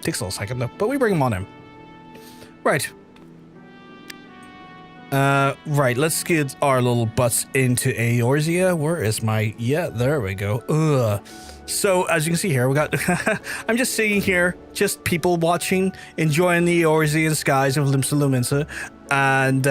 Takes a little second though, but we bring him on in. Right. Right, let's get our little butts into Eorzea. Where is my... Yeah, there we go. Ugh. So, as you can see here, we got... I'm just sitting here, just people watching, enjoying the Eorzean skies of Lominsa. And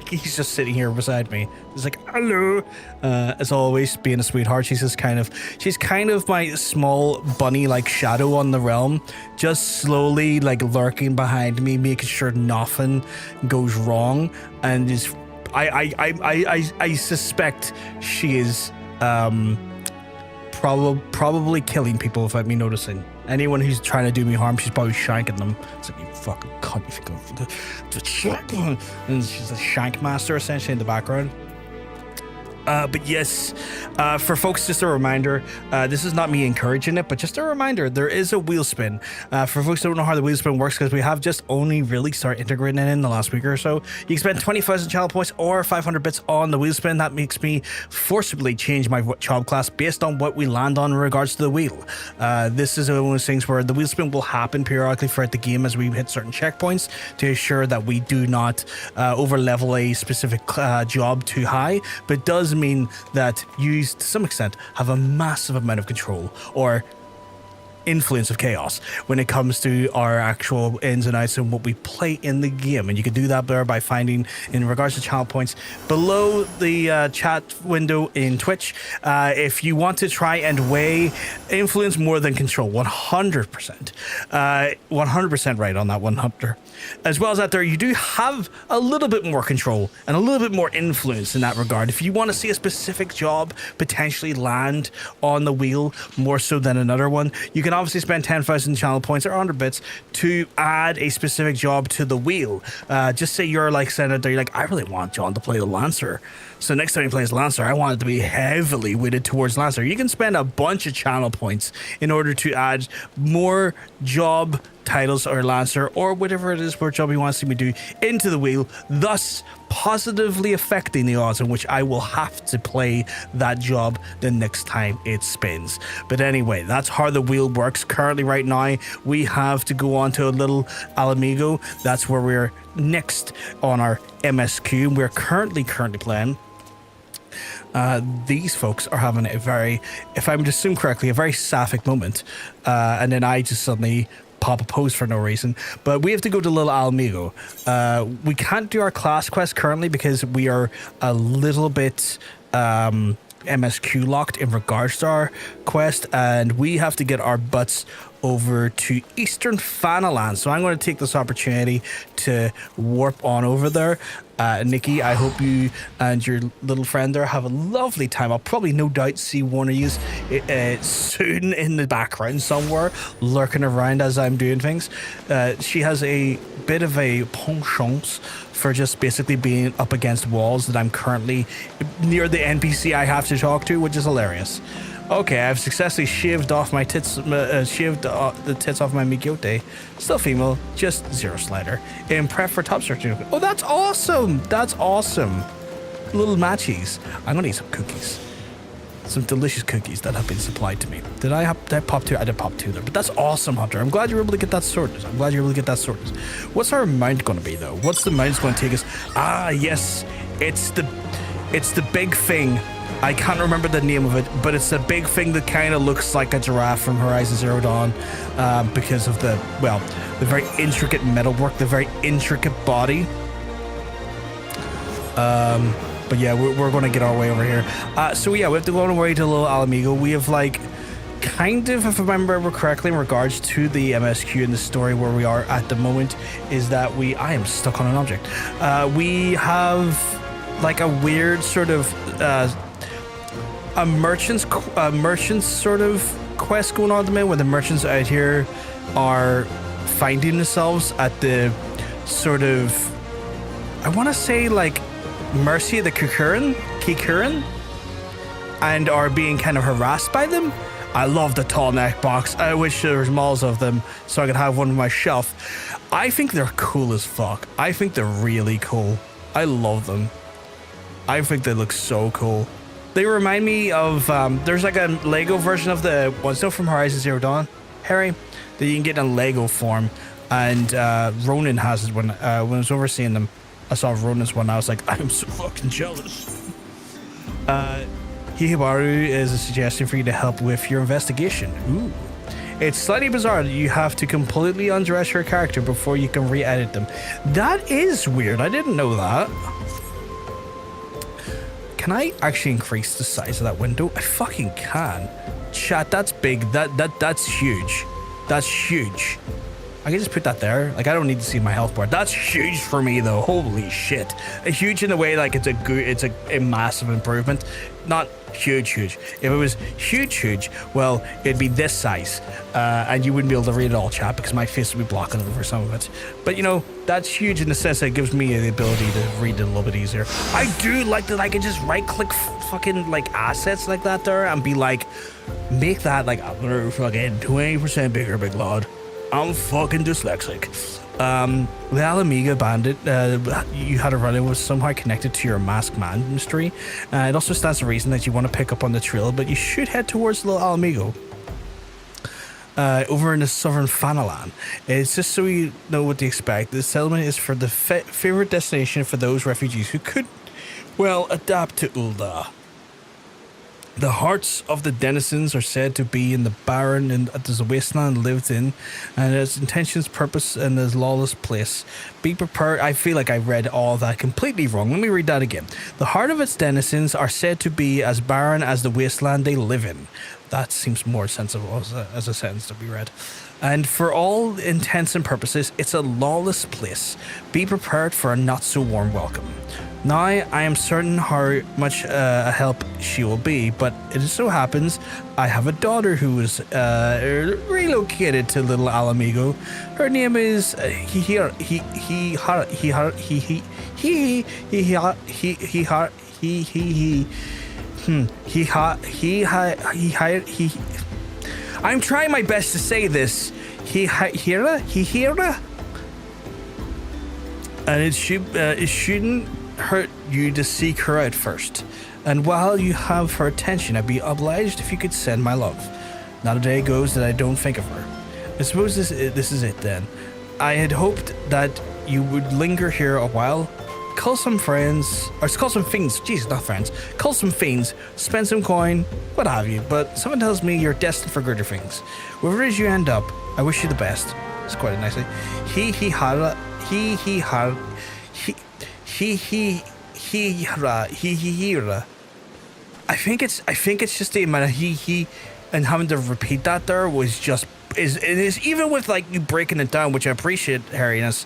he's just sitting here beside me. He's like, hello. As always, being a sweetheart, she's kind of my small bunny-like shadow on the realm, just slowly like lurking behind me, making sure nothing goes wrong. And is I suspect she is probably killing people without me noticing. Anyone who's trying to do me harm, she's probably shanking them. It's like, you fucking cunt, you think of... And she's a shank master, essentially, in the background. But yes, for folks, just a reminder, this is not me encouraging it, but just a reminder, there is a wheel spin. For folks who don't know how the wheel spin works, because we have just only really started integrating it in the last week or so, you can spend 20,000 channel points or 500 bits on the wheel spin. That makes me forcibly change my job class based on what we land on in regards to the wheel. This is one of those things where the wheel spin will happen periodically throughout the game as we hit certain checkpoints to ensure that we do not over level a specific job too high, but it does mean that you, to some extent, have a massive amount of control or influence of chaos when it comes to our actual ins and outs and what we play in the game. And you can do that there by finding, in regards to channel points, below the chat window in Twitch. If you want to try and weigh influence more than control, 100%. 100% right on that one, Hunter. As well as that there, you do have a little bit more control and a little bit more influence in that regard. If you want to see a specific job potentially land on the wheel more so than another one, you can obviously spend 10,000 channel points or 100 bits to add a specific job to the wheel. Just say you're like Senator, you're like, I really want John to play the Lancer. So next time he plays Lancer, I want it to be heavily weighted towards Lancer. You can spend a bunch of channel points in order to add more job titles or Lancer or whatever it is, what job he wants to do into the wheel, thus positively affecting the odds in which I will have to play that job the next time it spins. But anyway, that's how the wheel works. Currently right now we have to go on to a little Mhigo. That's where we're next on our MSQ. We're currently playing. These folks are having a very, if I'm to assume correctly, a very sapphic moment, and then I just suddenly pop a pose for no reason. But we have to go to little Mhigo. We can't do our class quest currently because we are a little bit MSQ locked in regards to our quest, and we have to get our butts over to Eastern Fanaland. So I'm going to take this opportunity to warp on over there. Nikki, I hope you and your little friend there have a lovely time. I'll probably no doubt see one of you soon in the background somewhere, lurking around as I'm doing things. She has a bit of a penchant for just basically being up against walls that I'm currently near the NPC I have to talk to, which is hilarious. Okay, I've successfully shaved off my tits, the tits off my Mhigo. Still female, just 0 slider. In prep for top searching. Oh, that's awesome! That's awesome. Little matchies. I'm gonna eat some cookies. Some delicious cookies that have been supplied to me. Did I pop 2? I did pop 2 there, but that's awesome, Hunter. I'm glad you were able to get that sorted. What's our mount gonna be though? What's the mount's gonna take us? Ah, yes, it's the big thing. I can't remember the name of it, but it's a big thing that kind of looks like a giraffe from Horizon Zero Dawn, because of the very intricate metalwork, the very intricate body. But yeah, we're going to get our way over here. So yeah, we have to go on our way to little Mhigo. We have like, kind of, if I remember correctly, in regards to the MSQ in the story where we are at the moment, is that I am stuck on an object. We have like a weird sort of a merchant's sort of quest going on at the minute, where the merchants out here are finding themselves at the sort of, I want to say like mercy of the Kikurin, and are being kind of harassed by them. I love the tall neck box. I wish there was malls of them so I could have one on my shelf. I think they're cool as fuck. I think they're really cool. I love them. I think they look so cool. They remind me of, there's like a Lego version of the one still from Horizon Zero Dawn. Harry, that you can get in Lego form, and Ronan has it. When I was overseeing them, I saw Ronan's one. I was like, I'm so fucking jealous. Hihibaru is a suggestion for you to help with your investigation. Ooh. It's slightly bizarre that you have to completely undress your character before you can re-edit them. That is weird. I didn't know that. Can I actually increase the size of that window? I fucking can. Chat, that's big. That's huge. That's huge. I can just put that there. Like, I don't need to see my health bar. That's huge for me, though. Holy shit. Huge in the way, like, it's a massive improvement. Not huge. If it was huge, well, it'd be this size. And you wouldn't be able to read it all, chat, because my face would be blocking over some of it. But, you know, that's huge in the sense that it gives me the ability to read it a little bit easier. I do like that I can just right-click fucking, like, assets like that there and be like, make that, like, I'm gonna fucking 20% bigger, big lord. I'm fucking dyslexic. The Amallj'aa bandit you had a run-in was somehow connected to your masked man mystery. It also stands to reason that you want to pick up on the trail, but you should head towards the Mhigo. Over in the southern Fanalan. It's just so you know what to expect. The settlement is for the favorite destination for those refugees who could, well, adapt to Ul'dah. The hearts of the denizens are said to be in the barren and there's a wasteland lived in, and its intentions, purpose, and its lawless place. Be prepared. I feel like I read all that completely wrong. Let me read that again. The heart of its denizens are said to be as barren as the wasteland they live in. That seems more sensible as a sentence to be read. And for all intents and purposes, it's a lawless place. Be prepared for a not so warm welcome. Now, I am certain how much a help she will be, but it just so happens I have a daughter who was relocated to little Mhigo. Her name is I'm trying my best to say this. Hiera? And it shouldn't hurt you to seek her out first. And while you have her attention, I'd be obliged if you could send my love. Not a day goes that I don't think of her. I suppose this is it then. I had hoped that you would linger here a while, call some friends, or call some fiends, Jesus, not friends, call some fiends, spend some coin, what have you, but someone tells me you're destined for greater things. Wherever it is you end up, I wish you the best. It's quite a nice thing. Hira. I think it's just the amount of he and having to repeat that there was just is even with like you breaking it down, which I appreciate, Harriness.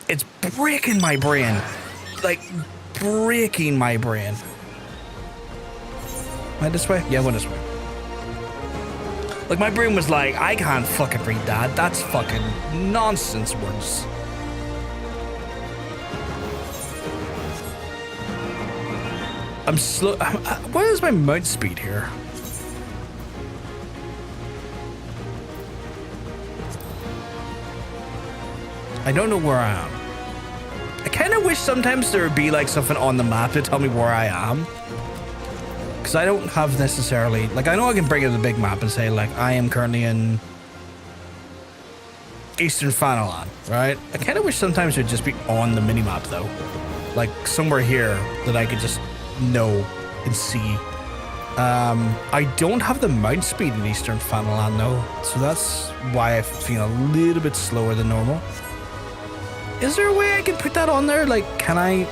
It's breaking my brain. Like breaking my brain. Am I this way? Yeah, I went this way. Like my brain was like, I can't fucking read that. That's fucking nonsense words. I'm slow. What is my mount speed here? I don't know where I am. I kind of wish sometimes there would be like something on the map to tell me where I am. Because I don't have necessarily... Like, I know I can bring up the big map and say, like, I am currently in Eastern Fanalan, right? I kind of wish sometimes it would just be on the mini-map, though. Like, somewhere here that I could just know and see. I don't have the mount speed in Eastern Fanalan, though. So that's why I feel a little bit slower than normal. Is there a way I can put that on there? Like, can I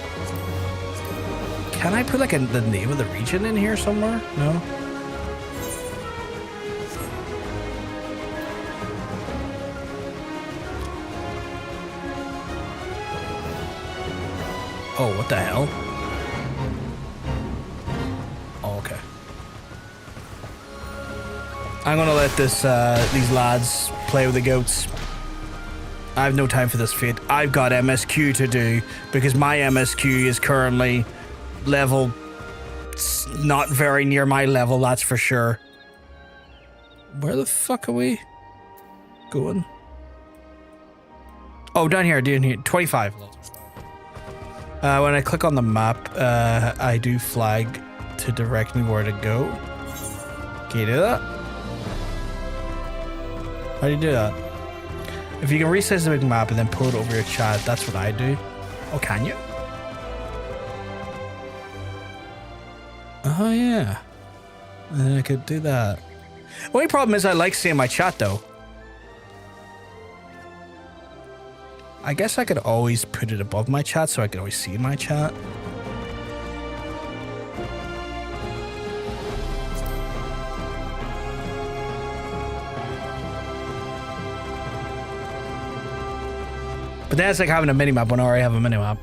put like the name of the region in here somewhere? No? Oh, what the hell? Oh, okay. I'm gonna let these lads play with the goats. I have no time for this fate. I've got MSQ to do because my MSQ is currently level not very near my level, that's for sure. Where the fuck are we going? Oh, down here, 25. When I click on the map, I do flag to direct me where to go. Can you do that? How do you do that? If you can resize the big map and then pull it over your chat, that's what I do. Oh, can you? Oh, yeah. I could do that. Only problem is I like seeing my chat, though. I guess I could always put it above my chat so I could always see my chat. But then it's like having a minimap when I already have a minimap.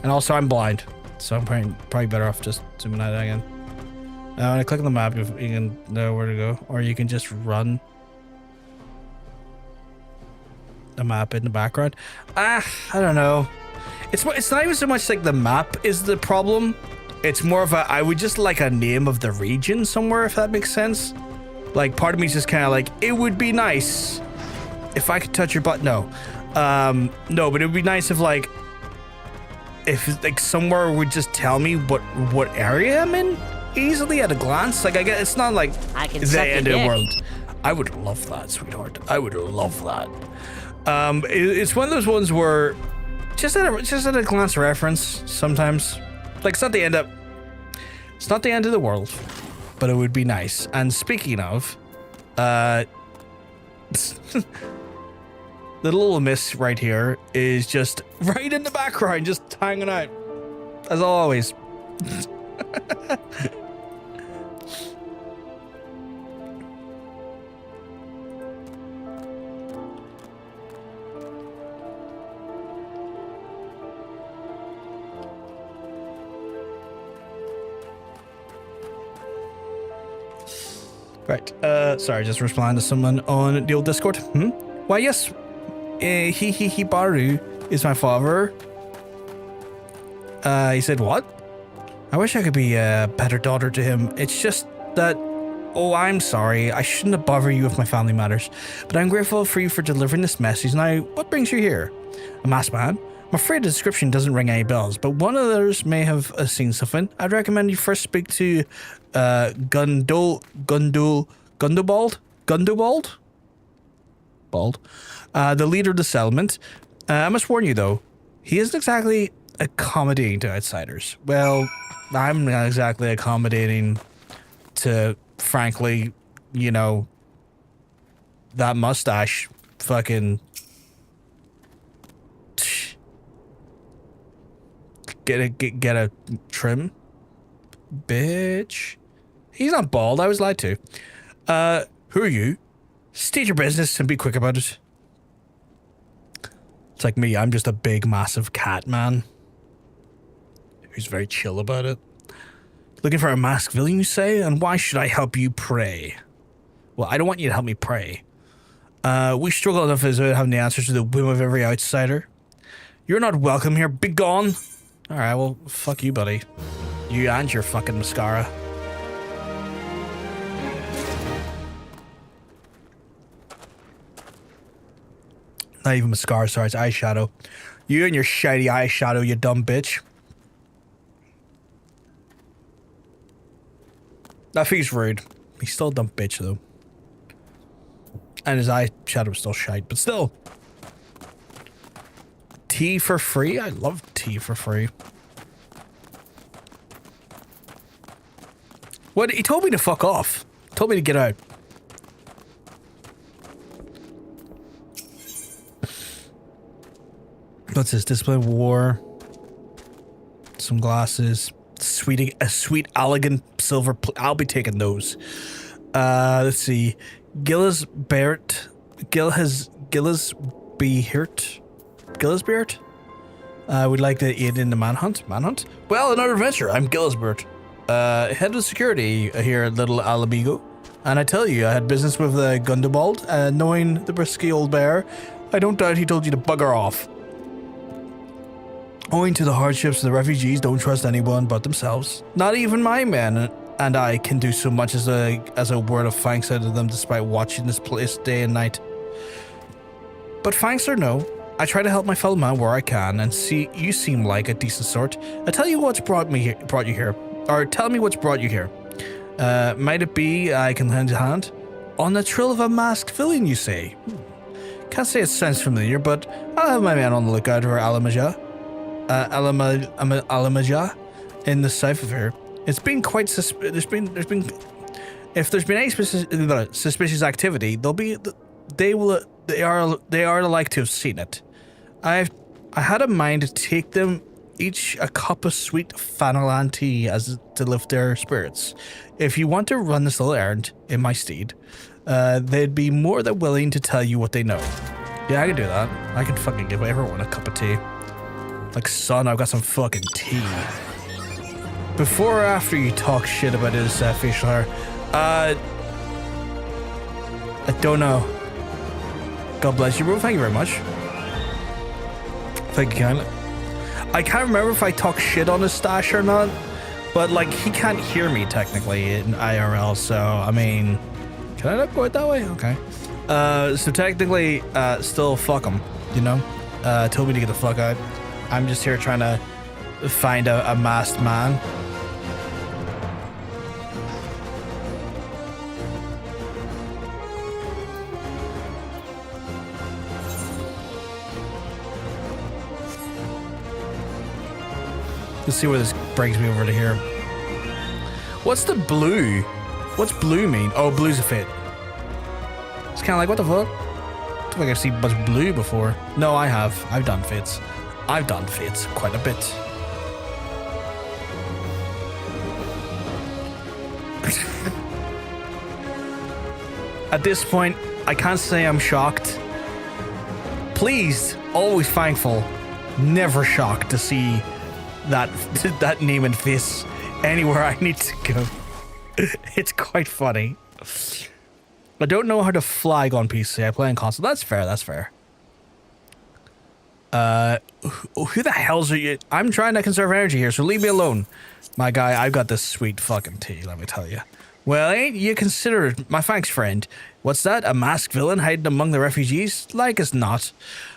And also I'm blind, so I'm probably better off just zooming out again. Now when I click on the map, you can know where to go, or you can just run the map in the background. I don't know. It's not even so much like the map is the problem. It's more of a, I would just like a name of the region somewhere, if that makes sense. Like part of me is just kind of like, it would be nice if I could touch your butt. No, no, but it would be nice if like somewhere would just tell me what area I'm in easily at a glance. Like I get, it's not like the end of the world. I would love that, sweetheart. I would love that. It's one of those ones where just at a glance reference sometimes. Like it's not the end of the world, but it would be nice. And speaking of, the little miss right here is just right in the background, just hanging out, as always. Right, sorry, just responding to someone on the old Discord. Why, yes, Baru is my father. He said, what? I wish I could be a better daughter to him. It's just that, oh, I'm sorry. I shouldn't have bothered you with my family matters, but I'm grateful for you for delivering this message. Now, what brings you here? A masked man? I'm afraid the description doesn't ring any bells, but one of others may have seen something. I'd recommend you first speak to Gundobald? The leader of the settlement. I must warn you though, he isn't exactly accommodating to outsiders. Well, I'm not exactly accommodating to, frankly, you know, that mustache fucking get a trim, bitch. He's not bald. I was lied to. Who are you? State your business and be quick about it. It's like me. I'm just a big, massive cat man who's very chill about it. Looking for a masked villain, you say? And why should I help you pray? Well, I don't want you to help me pray. We struggle enough as having the answers to the whim of every outsider. You're not welcome here. Be gone. All right, well, fuck you, buddy. You and your fucking mascara. Not even mascara, sorry, it's eyeshadow. You and your shiny eyeshadow, you dumb bitch. That feels rude. He's still a dumb bitch, though. And his eyeshadow is still shite, but still. Tea for free? I love tea for free. What? He told me to fuck off. He told me to get out. What's this? Display war. Some glasses. A sweet, elegant silver. I'll be taking those. Let's see. Gillisbeert. Would like to aid in the manhunt. Manhunt? Well, another adventure. I'm Gillisbeert. Head of security here at Little Mhigo. And I tell you, I had business with Gundobald. Knowing the brisky old bear, I don't doubt he told you to bugger off. Owing to the hardships, the refugees don't trust anyone but themselves. Not even my men and I can do so much as a word of thanks out of them, despite watching this place day and night. But thanks or no, I try to help my fellow man where I can, and see you seem like a decent sort. I tell you what's brought you here, or tell me what's brought you here. Might it be I can lend a hand? On the trail of a masked villain, you say? Can't say it sounds familiar, but I'll have my man on the lookout for Amallj'aa. Amallj'aa in the south of here. It's been quite if there's been any suspicious activity, they are like to have seen it. I had a mind to take them each a cup of sweet Fanalan tea as to lift their spirits. If you want to run this little errand in my stead, they'd be more than willing to tell you what they know. Yeah, I can do that. I can fucking give everyone a cup of tea. Like, son, I've got some fucking tea. Before or after you talk shit about his facial hair? I don't know. God bless you, bro. Thank you very much. Thank you, kindly. I can't remember if I talk shit on his stash or not, but like, he can't hear me technically in IRL, so I mean, can I not go it that way? Okay. So technically, still fuck him, you know? Told me to get the fuck out. I'm just here trying to find a masked man. Let's see where this brings me over to here. What's the blue? What's blue mean? Oh, blue's a fit. It's kind of like, what the fuck? I don't think I've seen much blue before. No, I have. I've done fits. I've done fits quite a bit. At this point, I can't say I'm shocked. Pleased, always thankful, never shocked to see that name and face anywhere I need to go. It's quite funny. I don't know how to flag on PC. I play on console. That's fair. That's fair. Who the hell's are you? I'm trying to conserve energy here, so leave me alone. My guy, I've got this sweet fucking tea, let me tell you. Well, ain't you considered my thanks, friend? What's that? A masked villain hiding among the refugees? Like as not.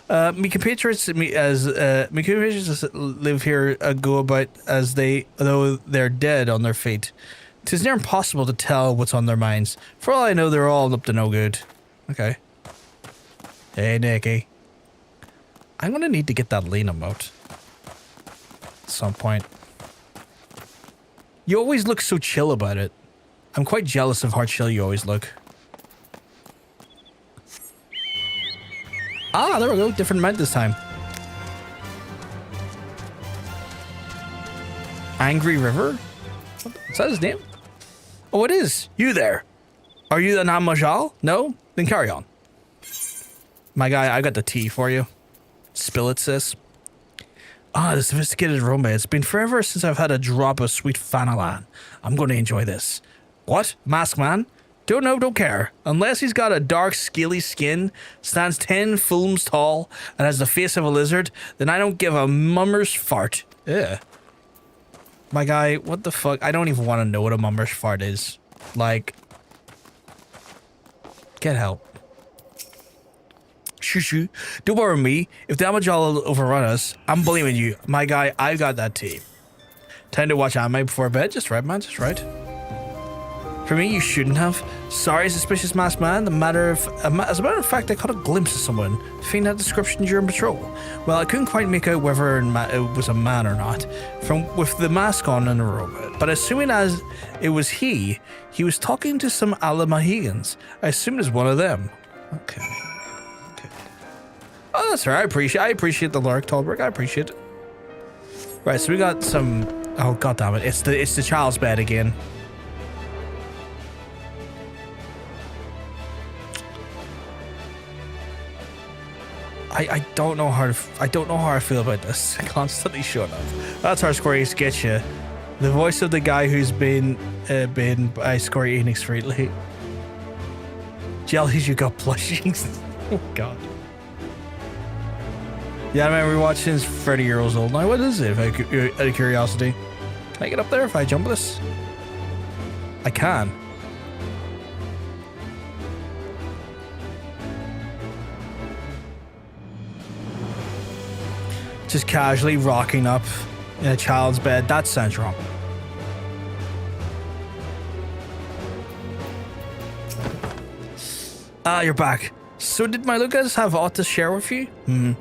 Me compatriots live here go about as though they're dead on their feet. 'Tis near impossible to tell what's on their minds. For all I know, they're all up to no good. Okay. Hey, Nicky. I'm gonna need to get that lean emote at some point. You always look so chill about it. I'm quite jealous of how chill you always look. Ah, there we go. Different mount this time. Angry River? Is that his name? Oh, it is. You there. Are you the Amallj'aa? No? Then carry on. My guy, I got the tea for you. Spill it, sis. Ah, the sophisticated aroma. It's been forever since I've had a drop of sweet Fanalan. I'm going to enjoy this. What? Mask man? Don't know, don't care. Unless he's got a dark, scaly skin, stands 10 fulms tall, and has the face of a lizard, then I don't give a mummer's fart. Ugh. My guy, what the fuck? I don't even want to know what a mummer's fart is. Like, get help. Shoo. Don't worry me. If the Amallj'aa will overrun us, I'm blaming you. My guy, I got that tea. Time to watch anime before bed. Just right, man. Just right. For me, you shouldn't have. Sorry, suspicious masked man. As a matter of fact, I caught a glimpse of someone fitting that description during patrol. Well, I couldn't quite make out whether it was a man or not, with the mask on and a robot. But assuming as it was he was talking to some Amallj'aans. I assumed it was one of them. Okay. Oh, that's right. I appreciate the lurk, Tolbert. I appreciate it. Right, so we got some. Oh, god damn it! It's the child's bed again. I don't know how I feel about this. Constantly showing up. That's how Square Enix gets you. The voice of the guy who's been by Square Enix recently. Jellies, you got plushings. Oh god. Yeah, I remember watching since 30 years old now. What is it? Out of curiosity, can I get up there if I jump this? I can. Just casually rocking up in a child's bed. That sounds wrong. Ah, you're back. So did my Lucas have aught to share with you?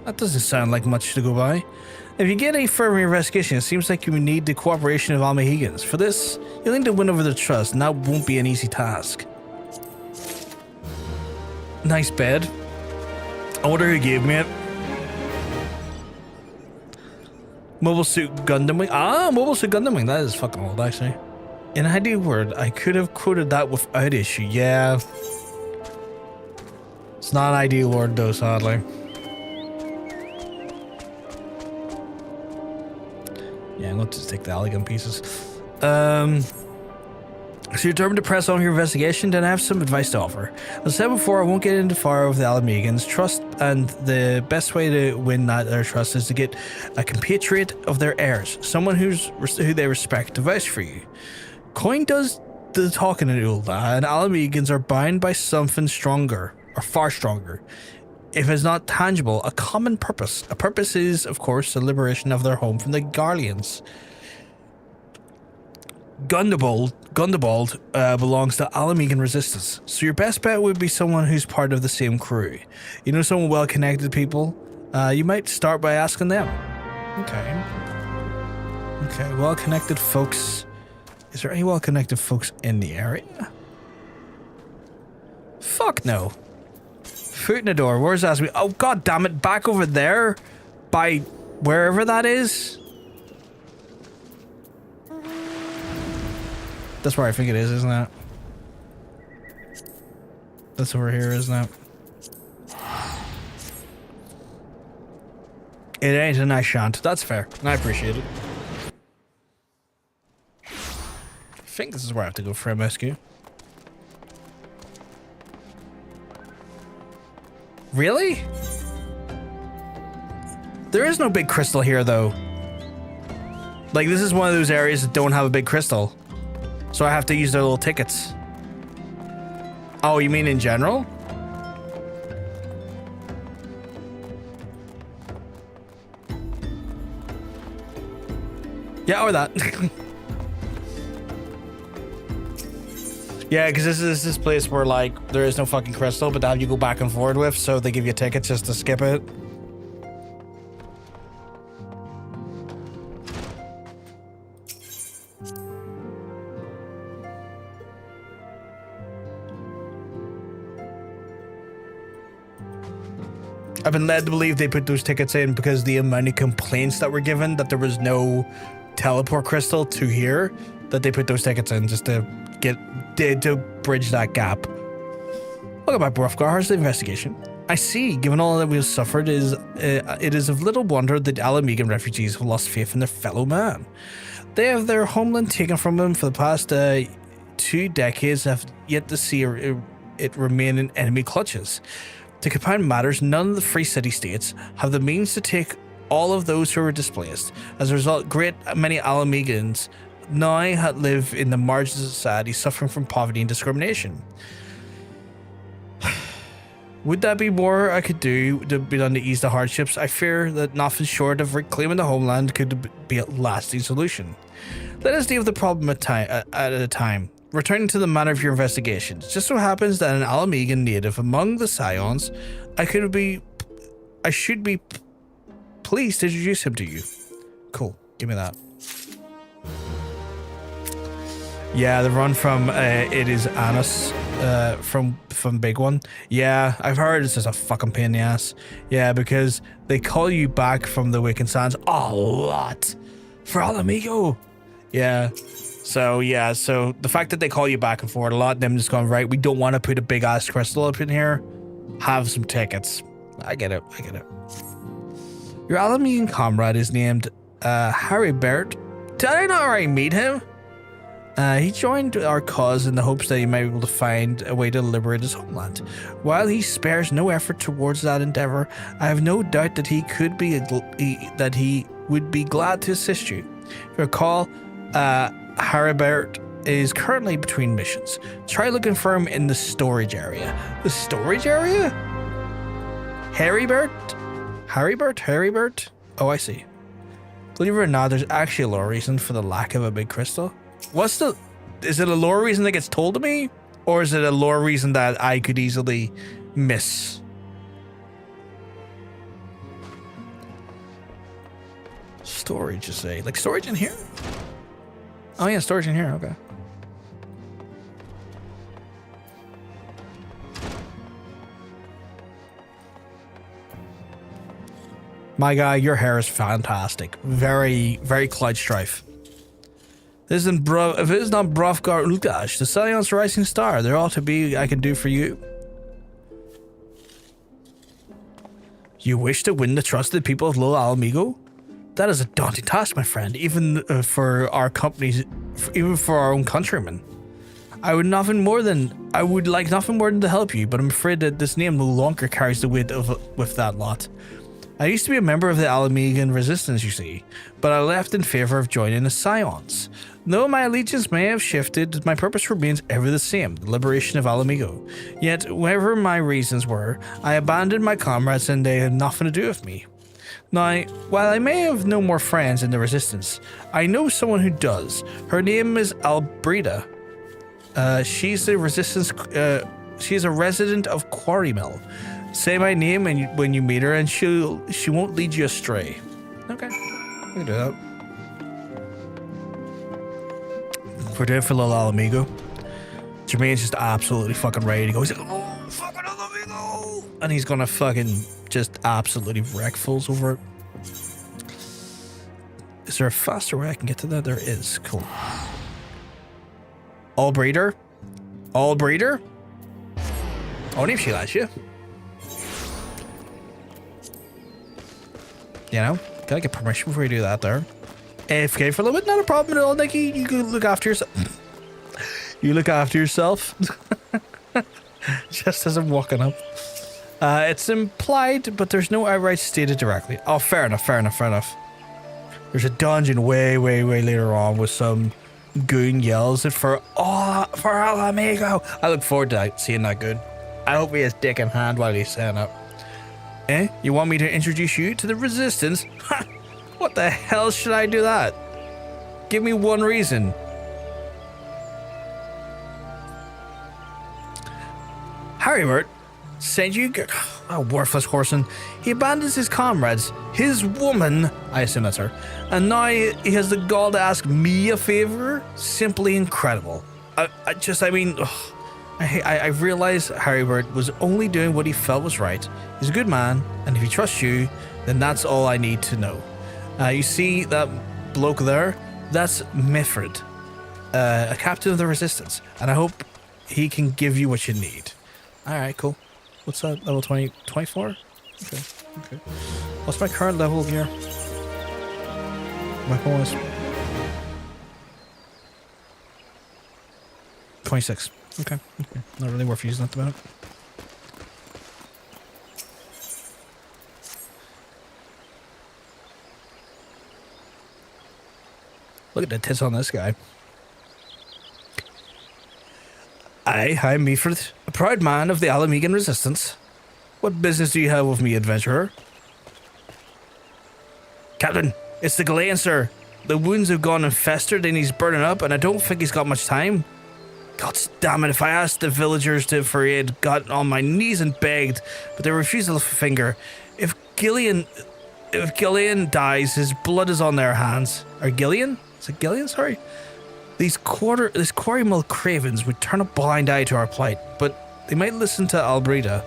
That doesn't sound like much to go by. If you get any further investigation, it seems like you need the cooperation of Amallj'aa. For this, you'll need to win over their trust, and that won't be an easy task. Nice bed. I wonder who gave me it. Mobile Suit Gundam Wing. Ah, Mobile Suit Gundam Wing. That is fucking old, actually. In an ideal word, I could have quoted that without issue. Yeah. It's not an ideal word, though, sadly. Yeah, I'm going to just take the elegant pieces. So you're determined to press on your investigation, then I have some advice to offer. As I said before, I won't get into fire with the Amallj'aa trust, and the best way to win their trust is to get a compatriot of their heirs, someone who they respect to vouch for you. Coin does the talking and all that, and Amallj'aa are bound by something stronger, or far stronger. If it's not tangible, a common purpose. A purpose is, of course, the liberation of their home from the Garleans. Gundobald belongs to Amallj'aa resistance, so your best bet would be someone who's part of the same crew. You know someone well-connected people? You might start by asking them. Okay. Okay, well-connected folks. Is there any well-connected folks in the area? Fuck no. Foot in the door. Where's that? Oh, god damn it. Back over there? By wherever that is? That's where I think it is, isn't it? That's over here, isn't it? It ain't and I shan't. That's fair. And I appreciate it. I think this is where I have to go for MSQ. Really? There is no big crystal here, though. Like, this is one of those areas that don't have a big crystal. So I have to use their little tickets. Oh, you mean in general? Yeah, or that. Yeah, because this is this place where, like, there is no fucking crystal, but that you go back and forward with, so they give you tickets just to skip it. I've been led to believe they put those tickets in because the amount of complaints that were given that there was no teleport crystal to here, that they put those tickets in just to to bridge that gap. Welcome back, Brufgar. How's the investigation? I see, given all that we have suffered, it is of little wonder that Amallj'aa refugees have lost faith in their fellow man. They have their homeland taken from them for the past 2 decades and have yet to see it remain in enemy clutches. To compound matters, none of the free city-states have the means to take all of those who were displaced. As a result, great many Amallj'aans now live in the margins of society, suffering from poverty and discrimination. Would that be more I could do to be done to ease the hardships? I fear that nothing short of reclaiming the homeland could be a lasting solution. Let us deal with the problem at a time. Returning to the matter of your investigations, just so happens that an Amallj'aa native among the Scions, I should be pleased to introduce him to you. Cool, give me that. Yeah, the run from it is Anus from Big One. Yeah, I've heard it's just a fucking pain in the ass. Yeah, because they call you back from the Awakened Sands a lot for Mhigo. Yeah. So yeah, so the fact that they call you back and forth a lot, them just going, right, we don't want to put a big ass crystal up in here. Have some tickets. I get it. Your Amallj'aa comrade is named Haribert. Did I not already meet him? He joined our cause in the hopes that he might be able to find a way to liberate his homeland. While he spares no effort towards that endeavor, I have no doubt that he would be glad to assist you. If you recall, Haribert is currently between missions. Try looking for him in the storage area. The storage area? Haribert? Oh, I see. Believe it or not, there's actually a lore reason for the lack of a big crystal. Is it a lore reason that gets told to me? Or is it a lore reason that I could easily miss? Storage, you say? Like storage in here? Oh yeah, storage in here, okay. My guy, your hair is fantastic. Very, very Clyde Strife. This isn't if it is not Brofgar Ulgash, the Scion's rising star, there ought to be I can do for you. You wish to win the trust of the people of Low Mhigo? That is a daunting task, my friend, even for our companies, even for our own countrymen. I would like nothing more than to help you, but I'm afraid that this name no longer carries the weight with that lot. I used to be a member of the Alamegan resistance, you see, but I left in favor of joining the Scions. Though my allegiance may have shifted, my purpose remains ever the same, the liberation of Mhigo. Yet, whatever my reasons were, I abandoned my comrades and they had nothing to do with me. Now, while I may have no more friends in the resistance, I know someone who does. Her name is Albreda. She's a resident of Quarry Mill. Say my name when you meet her, and she won't lead you astray. Okay, we can do that. We're doing it for little Mhigo. Jermaine's just absolutely fucking ready to go. He's like, oh, fucking Mhigo! And he's gonna fucking just absolutely wreck fools over it. Is there a faster way I can get to that? There is. Cool. All breeder? All breeder? Only if she lets you. You know, gotta get permission before you do that there. AFK for a little bit, not a problem at all, Nikki. You can look after yourself. You look after yourself. Just as I'm walking up. It's implied, but there's no outright stated directly. Oh, fair enough, fair enough, fair enough. There's a dungeon way later on with some goon yells for Mhigo. I look forward to seeing that good. I hope he has dick in hand while he's saying it. Eh? You want me to introduce you to the resistance? Ha! What the hell should I do that? Give me one reason. Harrybert sent you a worthless whoreson. He abandons his comrades, his woman, I assume that's her, and now he has the gall to ask me a favor? Simply incredible. I realize Harrybert was only doing what he felt was right. He's a good man, and if he trusts you, then that's all I need to know. You see that bloke there? That's Mifrid, a captain of the resistance, and I hope he can give you what you need. Alright, cool. What's that? Level 20, 24? Okay. What's my current level here? My bonus. 26. Okay. Not really worth using at the minute. Look at the tits on this guy. I'm Mifrid, a proud man of the Alamegan resistance. What business do you have with me, adventurer? Captain, it's the Gallien, sir. The wounds have gone and festered and he's burning up, and I don't think he's got much time. God damn it, if I asked the villagers for aid, got on my knees and begged, but they refused to lift a finger. If Gallien dies, his blood is on their hands. Or Gallien? Is it Gallien? Sorry. These quarry mill cravens would turn a blind eye to our plight, but they might listen to Albreda.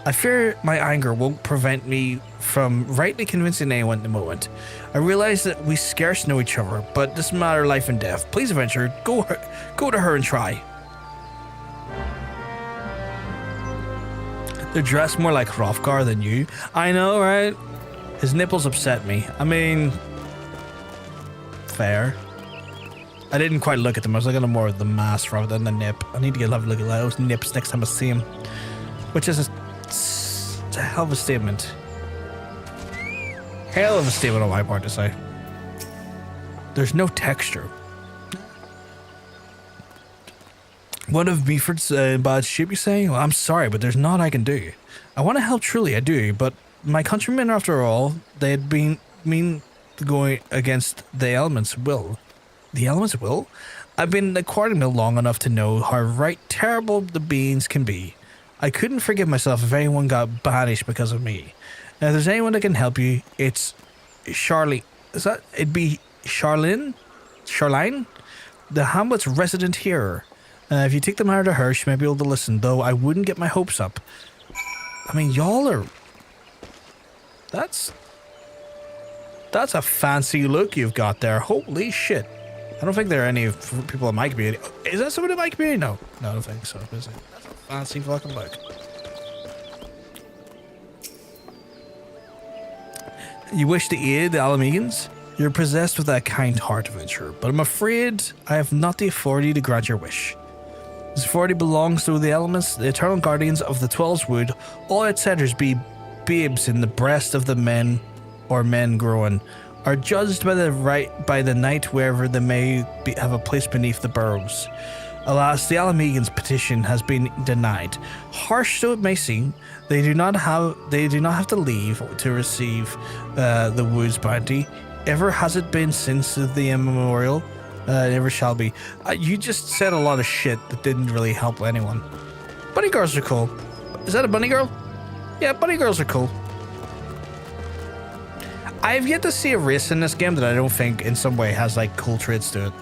I fear my anger won't prevent me from rightly convincing anyone at the moment. I realize that we scarce know each other, but this is a matter of life and death. Please, adventurer, go to her and try. They're dressed more like Hrothgar than you. I know, right? His nipples upset me. I mean, fair. I didn't quite look at them. I was looking at more of the mask rather than the nip. I need to have a look at those nips next time I see him. Which is it's a hell of a statement. Hell of a statement on my part to say. There's no texture. One of Mifrid's bad ship, you say? Well, I'm sorry, but there's naught I can do. I want to help truly, I do, but my countrymen, after all, they had been going against the element's will. The element's will? I've been aquatic mill long enough to know how right terrible the beings can be. I couldn't forgive myself if anyone got banished because of me. Now, if there's anyone that can help you, it's Charlie. It'd be Charlene? Charline? The Hamlet's resident hearer. If you take the matter to her, she may be able to listen, though I wouldn't get my hopes up. I mean, y'all are... That's a fancy look you've got there. Holy shit. I don't think there are any people in my community. Is that someone in my community? No. No, I don't think so. Is it? That's a fancy fucking look. You wish to aid the Amallj'aans? You're possessed with a kind heart, adventurer, but I'm afraid I have not the authority to grant your wish. This authority belongs to the elements, the eternal guardians of the 12's wood. All outsiders be babes in the breast of the men or men growing, are judged by the night wherever they may have a place beneath the burrows. Alas, the Amallj'aans' petition has been denied. Harsh though it may seem, they do not have to leave to receive the wood's bounty. Ever has it been since the immemorial. Never shall be. You just said a lot of shit that didn't really help anyone. Bunny girls are cool. Is that a bunny girl? Yeah, bunny girls are cool. I've yet to see a race in this game that I don't think in some way has like cool traits to it.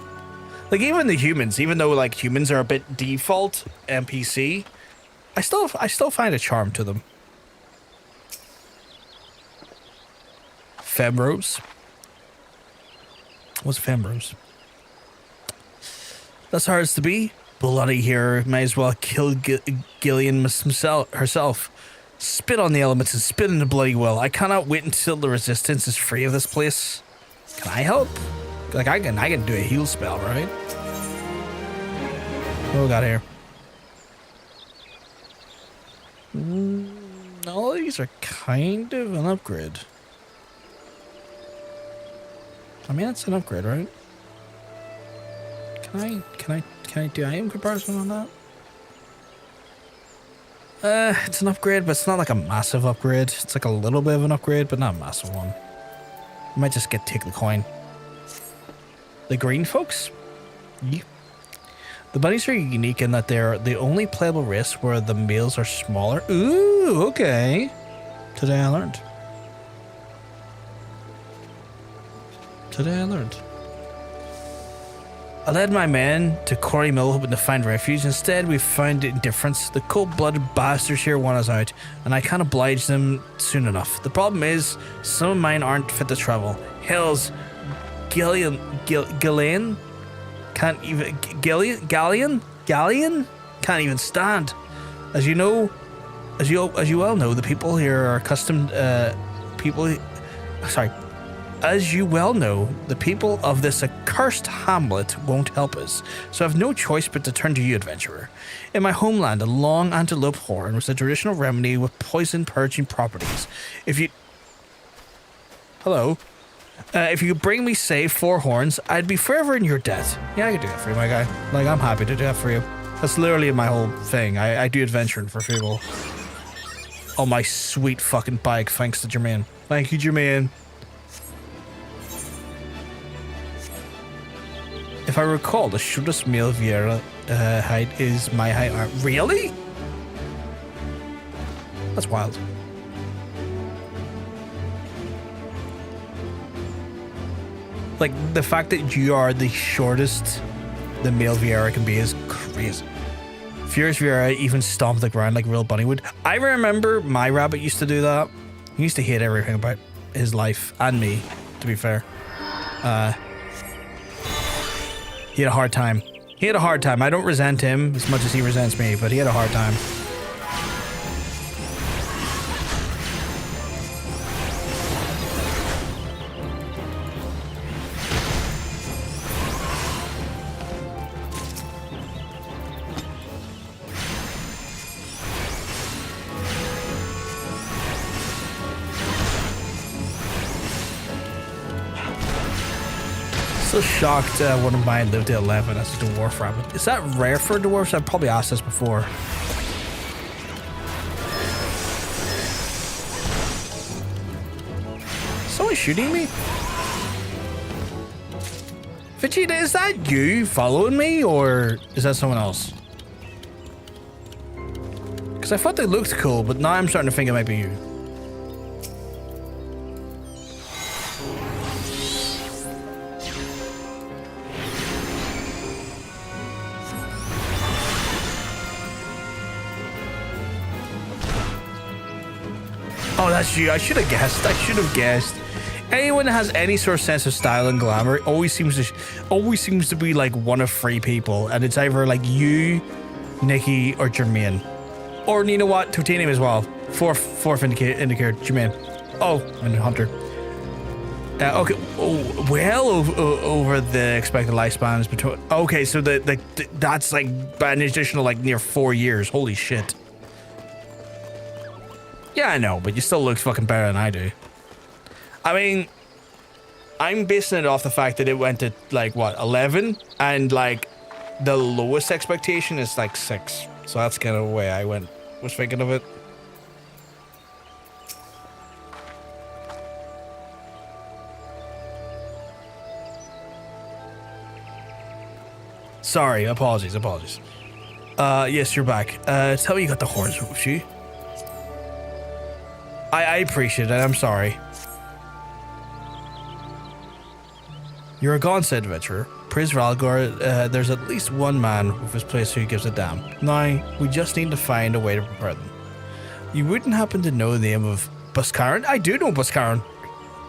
Like even the humans, even though like humans are a bit default NPC, I still find a charm to them. Femrose. What's Femrose? That's hard as to be. Bloody here, might as well kill Gallien herself. Spit on the elements and spit in the bloody well. I cannot wait until the resistance is free of this place. Can I help? Like I can do a heal spell, right? What we got here? All these are kind of an upgrade. I mean, it's an upgrade, right? Can I do item comparison on that? It's an upgrade, but it's not like a massive upgrade. It's like a little bit of an upgrade, but not a massive one. I might just take the coin. The green folks? Yeah. The bunnies are unique in that they're the only playable race where the males are smaller. Ooh, okay. Today I learned. I led my men to Quarry Mill hoping to find refuge. Instead, we found indifference. The cold-blooded bastards here want us out, and I can't oblige them soon enough. The problem is, some of mine aren't fit to travel. Hell's Gallien can't even Gallien can't even stand. As you well know, the people here are accustomed As you well know, the people of this accursed hamlet won't help us, so I have no choice but to turn to you, adventurer. In my homeland, a long antelope horn was a traditional remedy with poison purging properties. If you could bring me, say, 4 horns, I'd be forever in your debt. Yeah, I could do that for you, my guy. Like, I'm happy to do that for you. That's literally my whole thing. I do adventuring for people. Oh, my sweet fucking bike, thanks to Jermaine. Thank you, Jermaine. If I recall, the shortest male Viera height is my height. Really? That's wild. Like, the fact that you are the shortest the male Viera can be is crazy. Furious Viera even stomped the ground like real bunny would. I remember my rabbit used to do that. He used to hate everything about his life, and me, to be fair. He had a hard time. I don't resent him as much as he resents me, but he had a hard time. So shocked one of mine lived to 11 as a dwarf rabbit. Is that rare for dwarves? I've probably asked this before. Someone shooting me? Vegeta, is that you following me, or is that someone else? Because I thought they looked cool, but now I'm starting to think it might be you. Oh, that's you. I should have guessed. Anyone that has any sort of sense of style and glamour always seems to be like one of three people, and it's either like you, Nikki, or Jermaine. Or you know what? Titanium as well. Fourth indicator, Jermaine. Oh, and Hunter. Okay. Oh, well over the expected lifespans between. Okay, so that's like an additional like near 4 years. Holy shit. Yeah, I know, but you still look fucking better than I do. I mean, I'm basing it off the fact that it went to like what 11, and like the lowest expectation is like 6. So that's kind of the way I was thinking of it. Sorry, apologies. Yes, you're back. Tell me you got the horns with you. I appreciate it. I'm sorry. You're a God-sent adventurer. Praise Ralgor, there's at least one man with his place who gives a damn. Now, we just need to find a way to prepare them. You wouldn't happen to know the name of Buscarron? I do know Buscarron.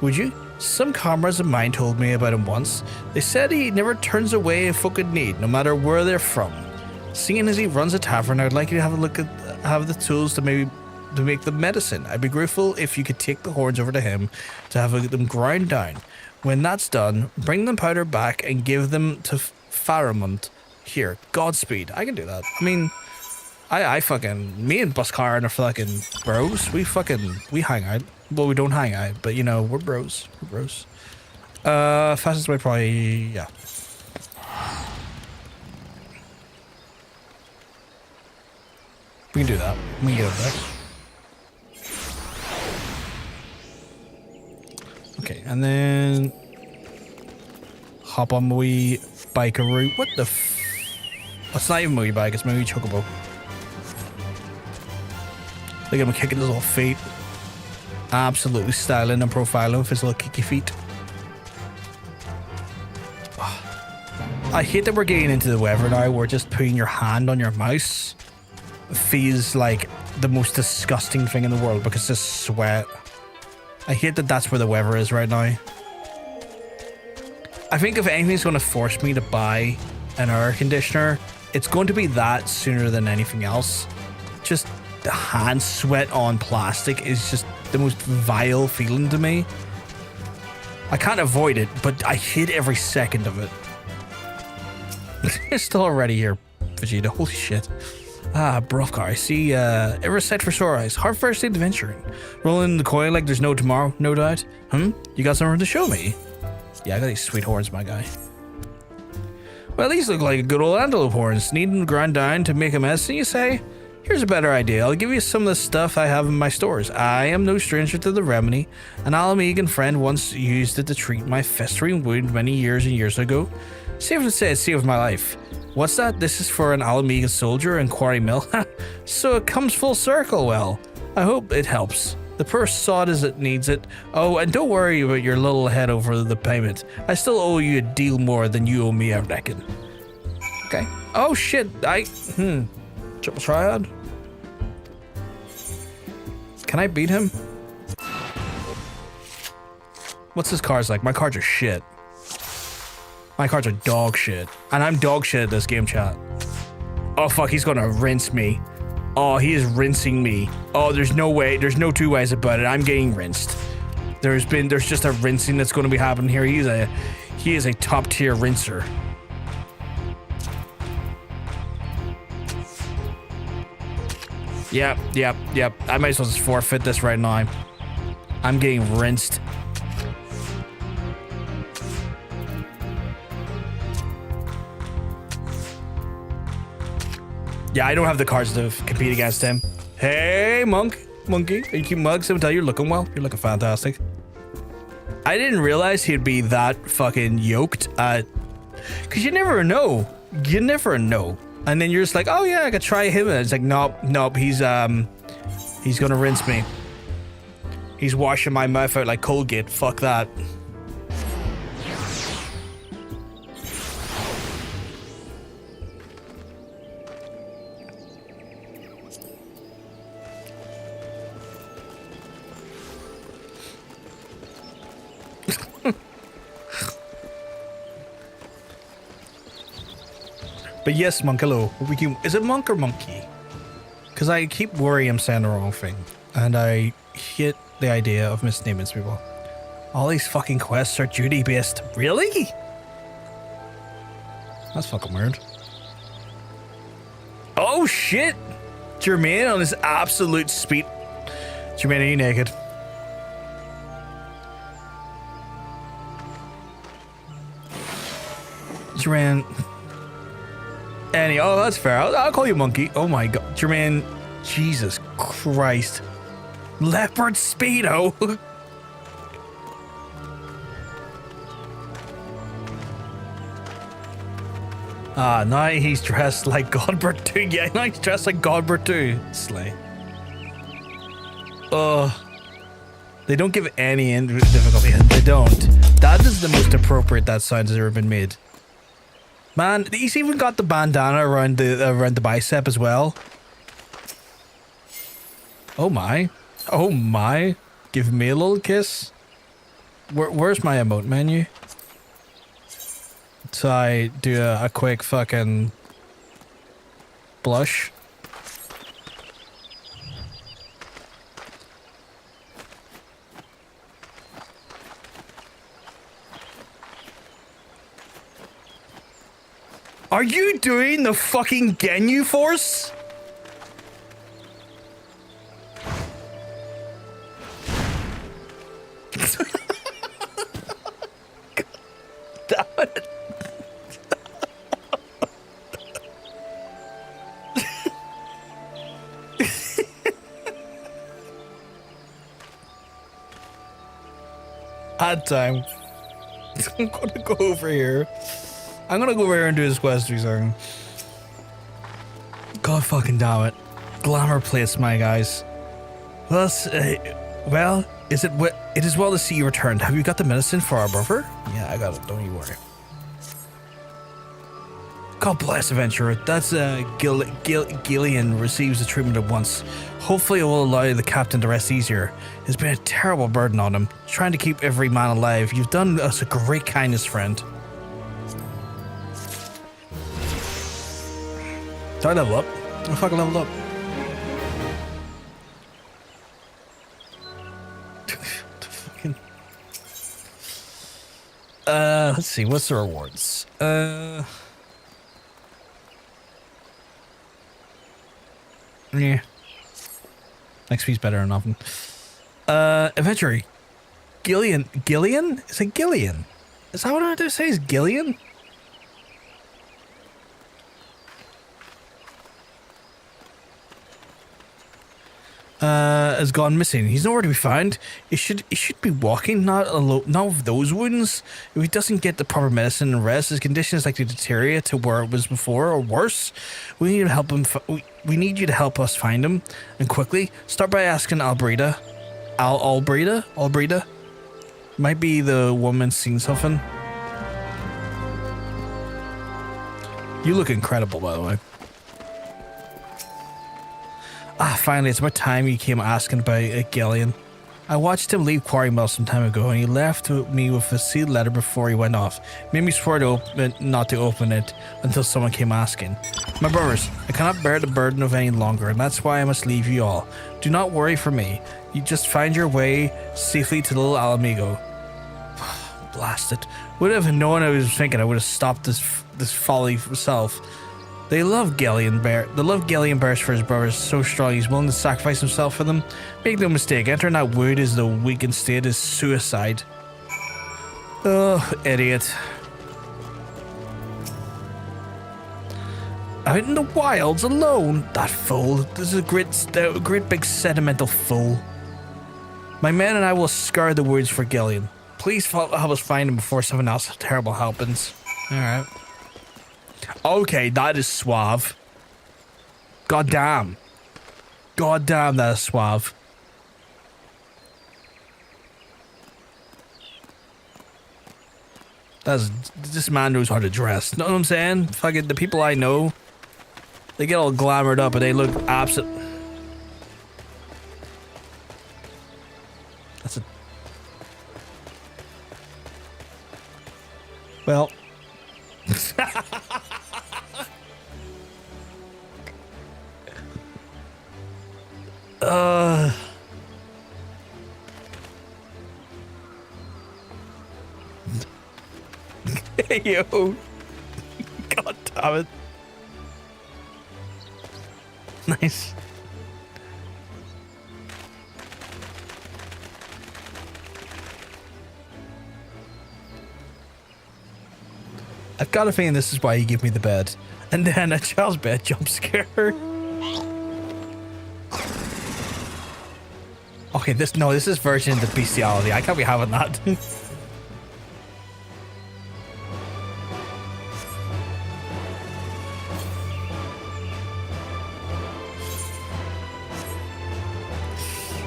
Would you? Some comrades of mine told me about him once. They said he never turns away a folk in need, no matter where they're from. Seeing as he runs a tavern, I'd like you to have the tools to make the medicine. I'd be grateful if you could take the horns over to him to have them ground down. When that's done, bring them powder back and give them to Faramund. Here, Godspeed. I can do that. I mean, me and Buscarron are fucking bros. We hang out. Well, we don't hang out, but you know, we're bros. Fastest way probably, yeah. We can do that. We can get over there. Okay, and then hop on my wee bikeroo. What the It's not even my wee bike, it's my wee chocobo. Look at him kicking his little feet. Absolutely styling and profiling with his little kicky feet. I hate that we're getting into the weather now where just putting your hand on your mouse feels like the most disgusting thing in the world because it's sweat. I hate that that's where the weather is right now. I think if anything's going to force me to buy an air conditioner, it's going to be that sooner than anything else. Just the hand sweat on plastic is just the most vile feeling to me. I can't avoid it, but I hate every second of it. It's still already here, Vegeta. Holy shit. Ah, Brofcar, I see, ever set for sore eyes. Hard first day adventuring. Rolling the coin like there's no tomorrow, no doubt. You got something to show me? Yeah, I got these sweet horns, my guy. Well, these look like good old antelope horns. Need them ground down to make a medicine, you say? Here's a better idea. I'll give you some of the stuff I have in my stores. I am no stranger to the remedy. An Amallj'aa friend once used it to treat my festering wound many years and years ago. Safe to say it saved my life. What's that? This is for an Amallj'aa soldier in Quarry Mill. So it comes full circle. Well, I hope it helps. The purse sawed as it needs it. Oh, and don't worry about your little head over the payment. I still owe you a deal more than you owe me, I reckon. Okay. Oh shit. Triple Triad. Can I beat him? What's his cards like? My cards are shit. My cards are dog shit. And I'm dog shit at this game, chat. Oh fuck, he's gonna rinse me. Oh, he is rinsing me. Oh, there's no way, there's no two ways about it. I'm getting rinsed. There's just a rinsing that's gonna be happening here. He is a top tier rinser. Yep. I might as well just forfeit this right now. I'm getting rinsed. Yeah, I don't have the cards to compete against him. Hey, monkey. Are you keeping mugs? I would tell you, you're looking well. You're looking fantastic. I didn't realize he'd be that fucking yoked at Because you never know. You never know. And then you're just like, oh yeah, I could try him. And it's like, nope, he's gonna rinse me. He's washing my mouth out like Colgate. Fuck that. But yes, Monk, hello. Is it Monk or Monkey? Because I keep worrying I'm saying the wrong thing. And I hate the idea of misnaming people. All these fucking quests are duty-based. Really? That's fucking weird. Oh shit! Jermaine on his absolute speed. Jermaine, are you naked? Jermaine. Oh, that's fair. I'll call you Monkey. Oh my god. Jermaine. Jesus Christ. Leopard Speedo. Now he's dressed like Godbert too. Yeah, now he's dressed like Godbert too. Slay. They don't give any difficulty. They don't. That is the most appropriate that sound has ever been made. Man, he's even got the bandana around the bicep as well. Oh my. Oh my. Give me a little kiss. Where's my emote menu? So I do a quick fucking blush. Are you doing the fucking Ginyu Force? Damn it. Odd time. I'm gonna go over here. I'm gonna go over here and do this quest reason. God fucking damn it. Glamour plates, my guys. Well, it is well to see you returned. Have you got the medicine for our brother? Yeah, I got it. Don't you worry. God bless, adventurer. That's Gallien receives the treatment at once. Hopefully it will allow the captain to rest easier. It's been a terrible burden on him, trying to keep every man alive. You've done us a great kindness, friend. Did I level up? I fucking leveled up. Let's see, what's the rewards? Yeah. XP's better than nothing. Adventure. Gallien? Is it Gallien? Is that what I have to say? Is Gallien? Has gone missing. He's nowhere to be found. He should be walking, not with those wounds. If he doesn't get the proper medicine and rest, his condition is likely to deteriorate to where it was before or worse. We need to help him. We need you to help us find him, and quickly. Start by asking Albreda. Albreda? Might be the woman seen something. You look incredible, by the way. Finally, it's about time you came asking about Gallien. I watched him leave Quarry Mill some time ago, and he left me with a sealed letter before he went off. Made me swear not to open it until someone came asking. My brothers, I cannot bear the burden of any longer, and that's why I must leave you all. Do not worry for me. You just find your way safely to little Mhigo. Blast it. Would have known I was thinking, I would have stopped this folly myself. They love Gallien bears for his brothers so strong he's willing to sacrifice himself for them. Make no mistake, entering that wood is the weakened state is suicide. Oh, idiot. Out in the wilds alone, that fool. This is a great big sentimental fool. My men and I will scour the woods for Gallien. Please help us find him before something else terrible happens. Alright. Okay, that is suave. God damn. God damn, that is suave. This man knows how to dress. Know what I'm saying? Fucking the people I know, they get all glamored up and they look absolute. That's a. Well. Yo. God damn it. Nice. I've got a feeling this is why you give me the bed. And then a child's bed jump scare. Okay, this is version of the bestiality. I can't be having that.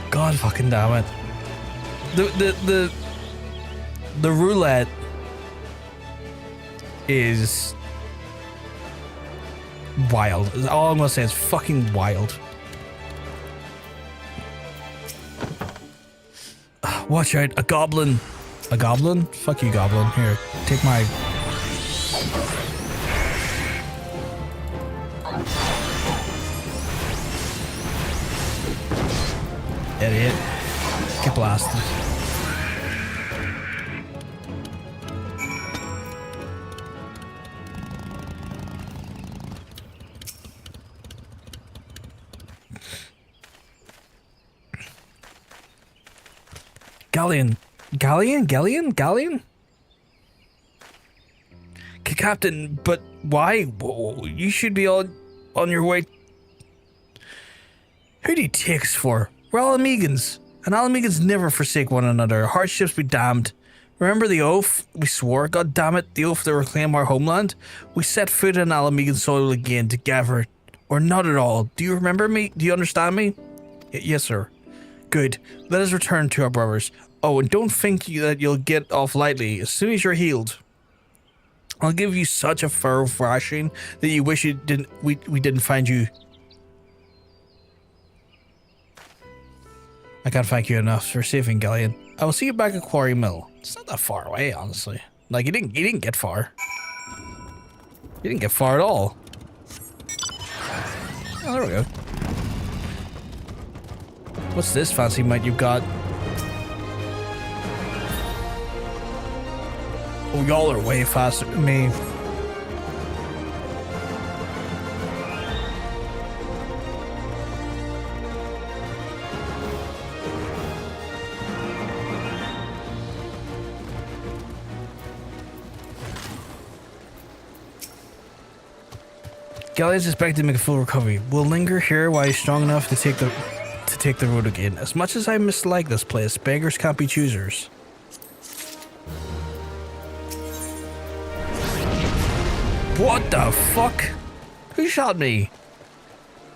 God fucking damn it. The roulette is wild. All I'm gonna say is fucking wild. Watch out, a goblin. A goblin? Fuck you, goblin. Here, take my... Idiot. Get blasted. Gallien. Gallien? Captain, but why? Whoa, you should be on your way. Who do you take us for? We're Almigans, and Almigans never forsake one another. Hardships be damned. Remember the oath we swore? God damn it, the oath to reclaim our homeland? We set foot on Alamigan soil again together. Or not at all. Do you remember me? Do you understand me? Yes, sir. Good. Let us return to our brothers. Oh, and don't think that you'll get off lightly. As soon as you're healed, I'll give you such a thorough thrashing that you wish we didn't find you. I can't thank you enough for saving Gallien. I will see you back at Quarry Mill. It's not that far away, honestly. Like, you didn't get far. You didn't get far at all. Oh, there we go. What's this fancy might you've got? Oh, y'all are way faster than me. Gallien's expected to make a full recovery. We'll linger here while he's strong enough to take the road again. As much as I mislike this place, beggars can't be choosers. What the fuck? Who shot me?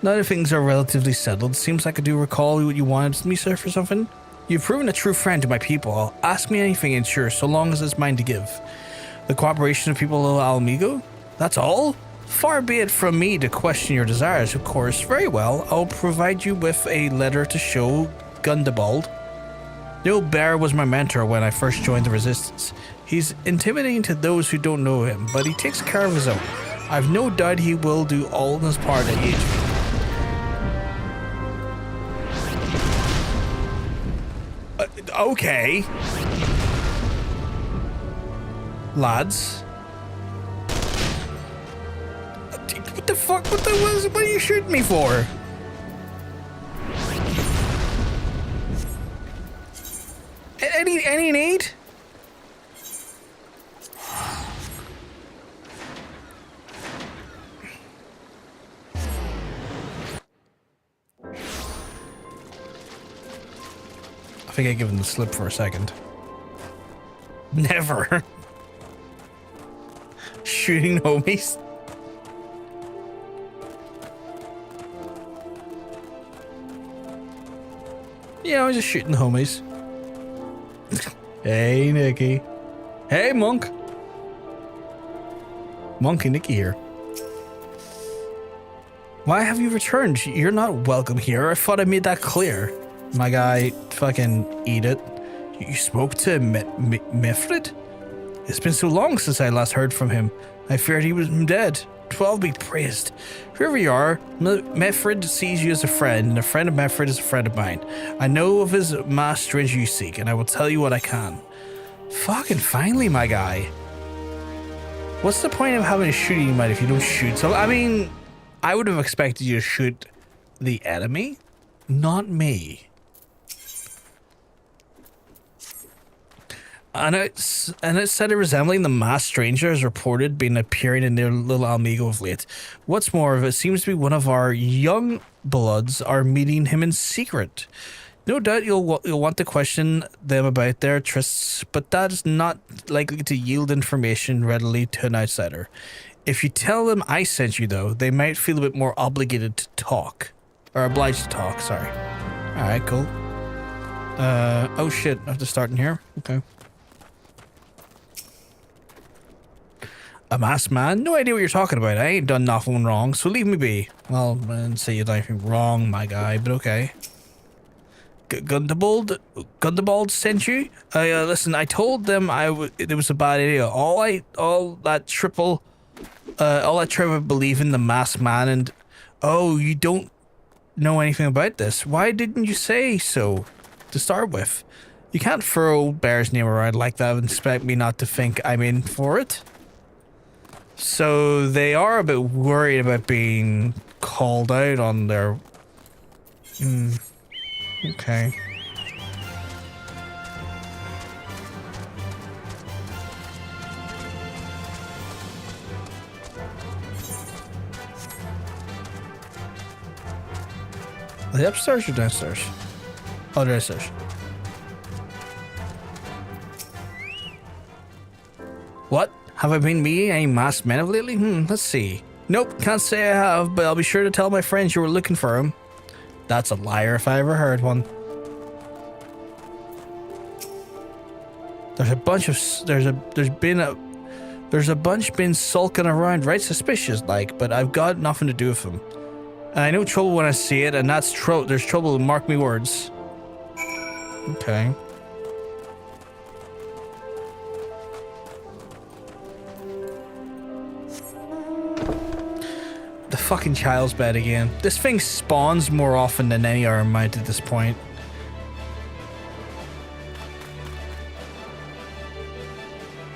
Now that things are relatively settled, seems like I do recall what you wanted me, sir, for something. You've proven a true friend to my people. Ask me anything, and sure, so long as it's mine to give. The cooperation of people of Mhigo? That's all? Far be it from me to question your desires, of course. Very well, I'll provide you with a letter to show Gundobald. The old bear was my mentor when I first joined the Resistance. He's intimidating to those who don't know him, but he takes care of his own. I've no doubt he will do all in his part to aid you. Okay. Lads. What the fuck? What are you shooting me for? Any need? I think I give him the slip for a second. Never. shooting homies. Yeah, I'm just shooting homies. Hey, Nikki. Hey, Monk. Monkey Nikki here. Why have you returned? You're not welcome here. I thought I made that clear. My guy, fucking eat it. You spoke to Mifrid? It's been so long since I last heard from him. I feared he was dead. 12 be praised. Whoever you are, Mifrid sees you as a friend, and a friend of Mifrid is a friend of mine. I know of his mass strange you seek, and I will tell you what I can. Fucking finally, my guy. What's the point of having a shooting might if you don't shoot? So, I mean, I would have expected you to shoot the enemy, not me. And it said it resembling the masked stranger as reported being appearing in their little Mhigo of late. What's more, it seems to be one of our young bloods are meeting him in secret. No doubt you'll want to question them about their trysts, but that is not likely to yield information readily to an outsider. If you tell them I sent you, though, they might feel a bit more obligated to talk. Or obliged to talk, sorry. Alright, cool. Oh shit, I have to start in here? Okay. A masked man? No idea what you're talking about. I ain't done nothing wrong, so leave me be. Well, I didn't say you done anything wrong, my guy, but okay. Gundobald sent you? Listen, I told them it was a bad idea. All that triple believe in the masked man and... Oh, you don't know anything about this. Why didn't you say so to start with? You can't throw Bear's name around like that and expect me not to think I'm in for it. So they are a bit worried about being called out on their... Okay. Are they upstairs or downstairs? Oh, downstairs. What? Have I been meeting any masked men of lately? Let's see. Nope, can't say I have, but I'll be sure to tell my friends you were looking for him. That's a liar if I ever heard one. There's a bunch of... There's a bunch been sulking around, right suspicious like, but I've got nothing to do with them. And I know trouble when I see it, and that's there's trouble, mark me words. Okay. The fucking child's bed again. This thing spawns more often than any other mount at this point.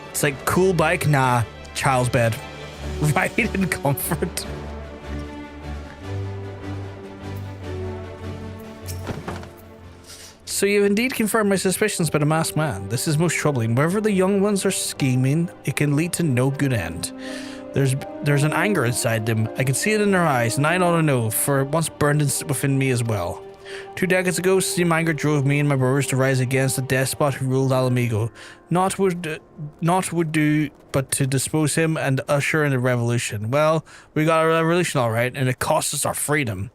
It's like, cool bike? Nah. Child's bed. Right in comfort. So you've indeed confirmed my suspicions about a masked man. This is most troubling. Wherever the young ones are scheming, it can lead to no good end. There's an anger inside them. I can see it in their eyes, and I ought to know, for it once burned within me as well. 2 decades ago, same anger drove me and my brothers to rise against the despot who ruled Mhigo. Naught would do but to dispose him and usher in a revolution. Well, we got a revolution all right, and it cost us our freedom.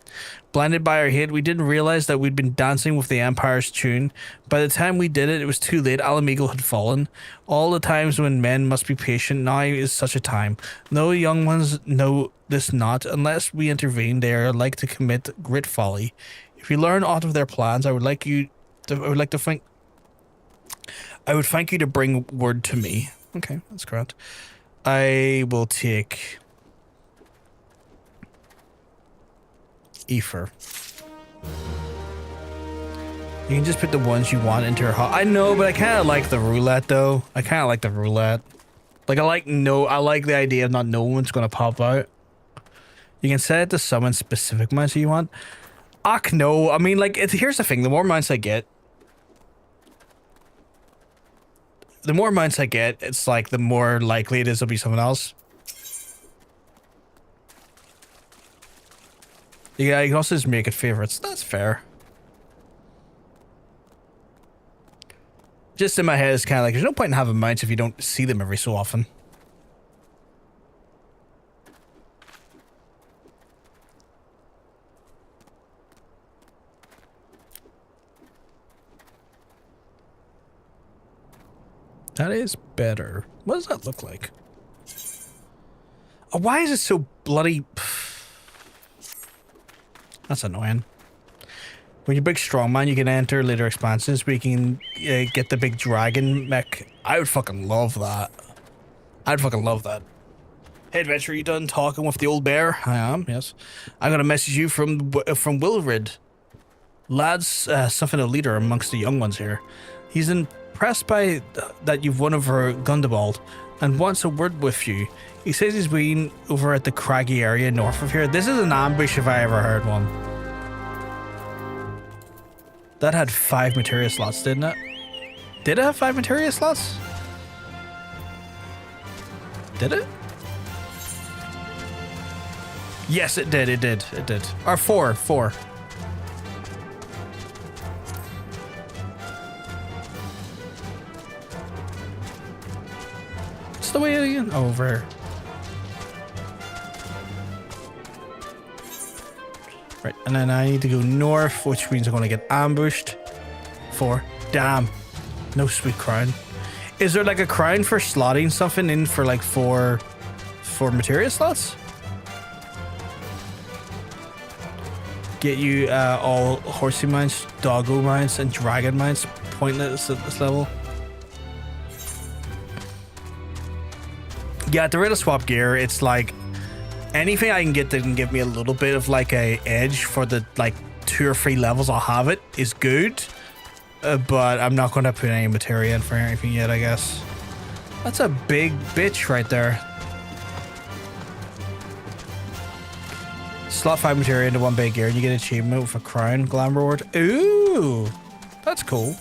Blinded by our hate, we didn't realize that we'd been dancing with the Empire's tune. By the time we did it, it was too late. Mhigo had fallen. All the times when men must be patient, now is such a time. No young ones know this not. Unless we intervene, they are like to commit great folly. If you learn aught of their plans, I would thank you to bring word to me. Okay, that's correct. I will take Ether. You can just put the ones you want into your hot. I know, but I kind of like the roulette though. I kind of like the roulette. Like I like the idea of not knowing what's gonna pop out. You can set it to summon specific mounts you want. Ach no, I mean like here's the thing, the more mounts I get, it's like the more likely it is to be someone else. Yeah, you can also just make it favorites. That's fair. Just in my head, it's kind of like, there's no point in having mounts if you don't see them every so often. That is better. What does that look like? Oh, why is it so bloody... That's annoying. When you're a big strong man, you can enter later expansions where you can get the big dragon mech. I would fucking love that. I'd fucking love that. Hey, adventure, you done talking with the old bear? I am, yes. I got a message you from Wilrid. Lad's something a leader amongst the young ones here. He's impressed by that you've won over Gundobald and wants a word with you. He says he's been over at the craggy area north of here. This is an ambush if I ever heard one. That had 5 materia slots, didn't it? Did it have 5 materia slots? Did it? Yes, it did. It did. It did. Or 4. 4. What's the way again? Oh, over here. Right, and then I need to go north, which means I'm going to get ambushed. 4. Damn. No sweet crown. Is there like a crown for slotting something in for like 4 materia slots? Get you all horsey mines, doggo mines, and dragon mines pointless at this level. Yeah, at the rate of swap gear, it's like anything I can get that can give me a little bit of like a edge for the like 2 or 3 levels I'll have it is good. But I'm not going to put any materia in for anything yet, I guess. That's a big bitch right there. Slot 5 materia into 1 big gear and you get an achievement with a crown glam reward. Ooh, that's cool.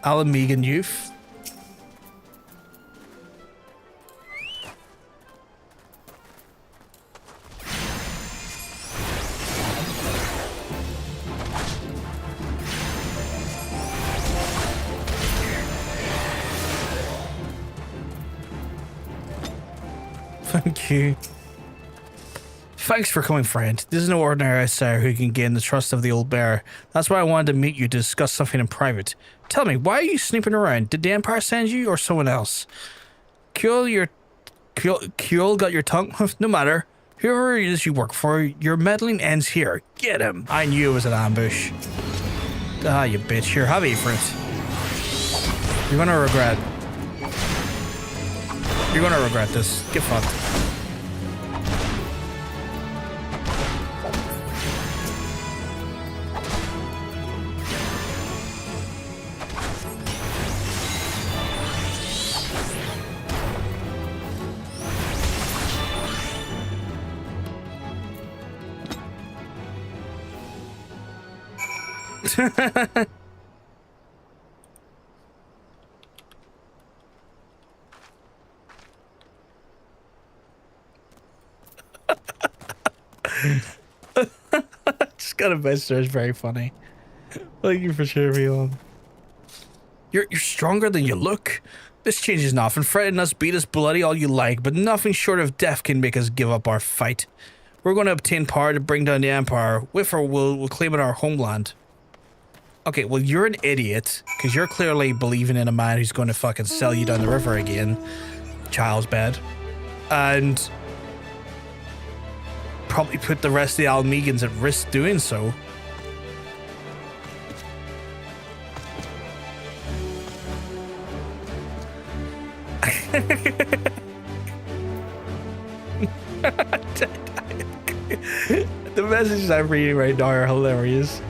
Amallj'aa youth. Thank you. Thanks for coming, friend. This is no ordinary outsider who can gain the trust of the old bear. That's why I wanted to meet you to discuss something in private. Tell me, why are you snooping around? Did the Empire send you or someone else? Kuel got your tongue? No matter. Whoever it is you work for, your meddling ends here. Get him. I knew it was an ambush. Ah, you bitch. Here, have a fruit. You're gonna regret. You're gonna regret this. Get fucked. Just got a message. It's very funny. Thank you for sharing me on. You're stronger than you look. This change is nothing. Threaten us, beat us bloody all you like, but nothing short of death can make us give up our fight. We're going to obtain power to bring down the Empire. With or we'll claim it our homeland. Okay, well, you're an idiot, because you're clearly believing in a man who's going to fucking sell you down the river again. Child's bed. And probably put the rest of the Amallj'aans at risk doing so. The messages I'm reading right now are hilarious.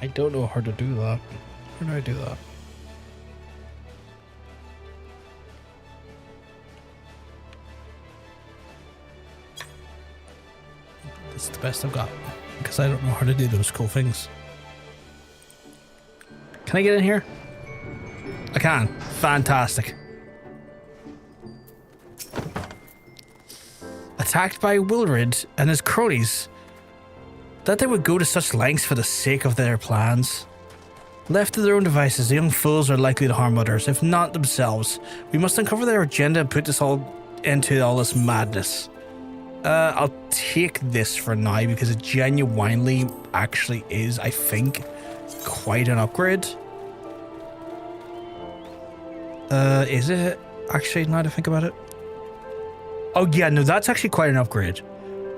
I don't know how to do that. How do I do that? It's the best I've got because I don't know how to do those cool things. Can I get in here? I can. Fantastic. Attacked by Wilrid and his cronies. That they would go to such lengths for the sake of their plans. Left to their own devices, the young fools are likely to harm others, if not themselves. We must uncover their agenda and put this all into all this madness. I'll take this for now because it genuinely actually is, I think, quite an upgrade. Is it actually, now to think about it? Oh yeah, no, that's actually quite an upgrade.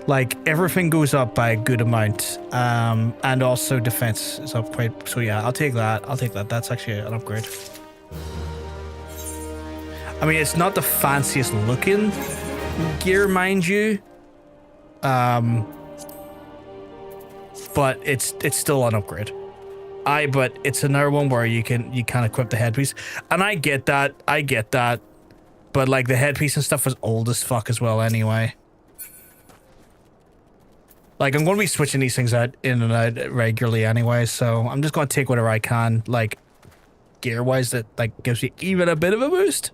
Like, everything goes up by a good amount, and also defense is up quite, so yeah, I'll take that. That's actually an upgrade. I mean, it's not the fanciest looking gear, mind you, but it's still an upgrade. But it's another one where you can equip the headpiece, and I get that, but like the headpiece and stuff was old as fuck as well anyway. Like, I'm going to be switching these things out in and out regularly anyway, so I'm just going to take whatever I can, like, gear-wise, that, like, gives you even a bit of a boost.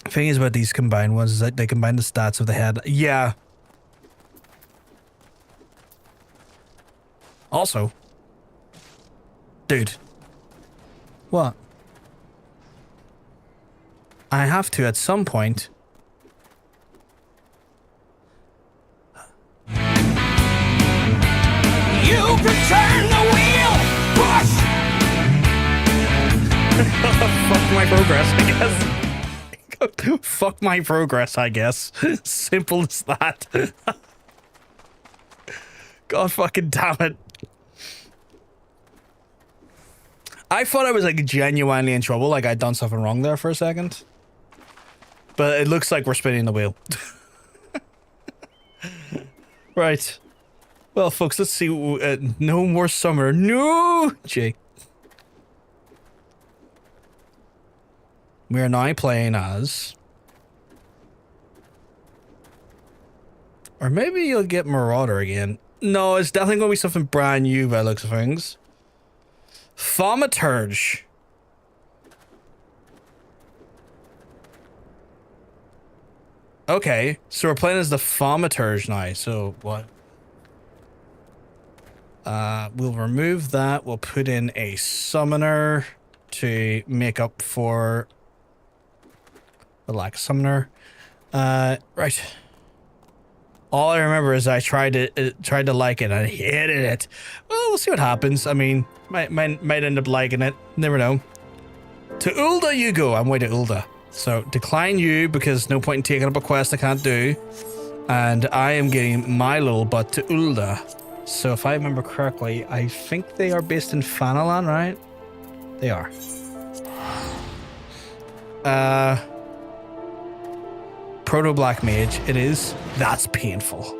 The thing is about these combined ones is that they combine the stats of the head. Yeah. Also. Dude. What? I have to, at some point... You can turn the wheel! Push! Fuck my progress, I guess. Fuck my progress, I guess. Simple as that. God fucking damn it. I thought I was like genuinely in trouble, like I'd done something wrong there for a second. But it looks like we're spinning the wheel. Right. Well, folks, let's see. No more summer. No! Jake. We are now playing as... Or maybe you'll get Marauder again. No, it's definitely going to be something brand new by the looks of things. Thaumaturge. Okay, so we're playing as the Thaumaturge now, so what? We'll remove that. We'll put in a summoner to make up for the lack of summoner. Right. All I remember is I tried to like it and I hated it. Well, we'll see what happens. I mean, might end up liking it. Never know. To Ulda you go. I'm way to Ulda. So decline you because no point in taking up a quest I can't do. And I am getting my little butt to Ulda. So if I remember correctly, I think they are based in Fanalan, right? They are. Proto Black Mage, it is. That's painful.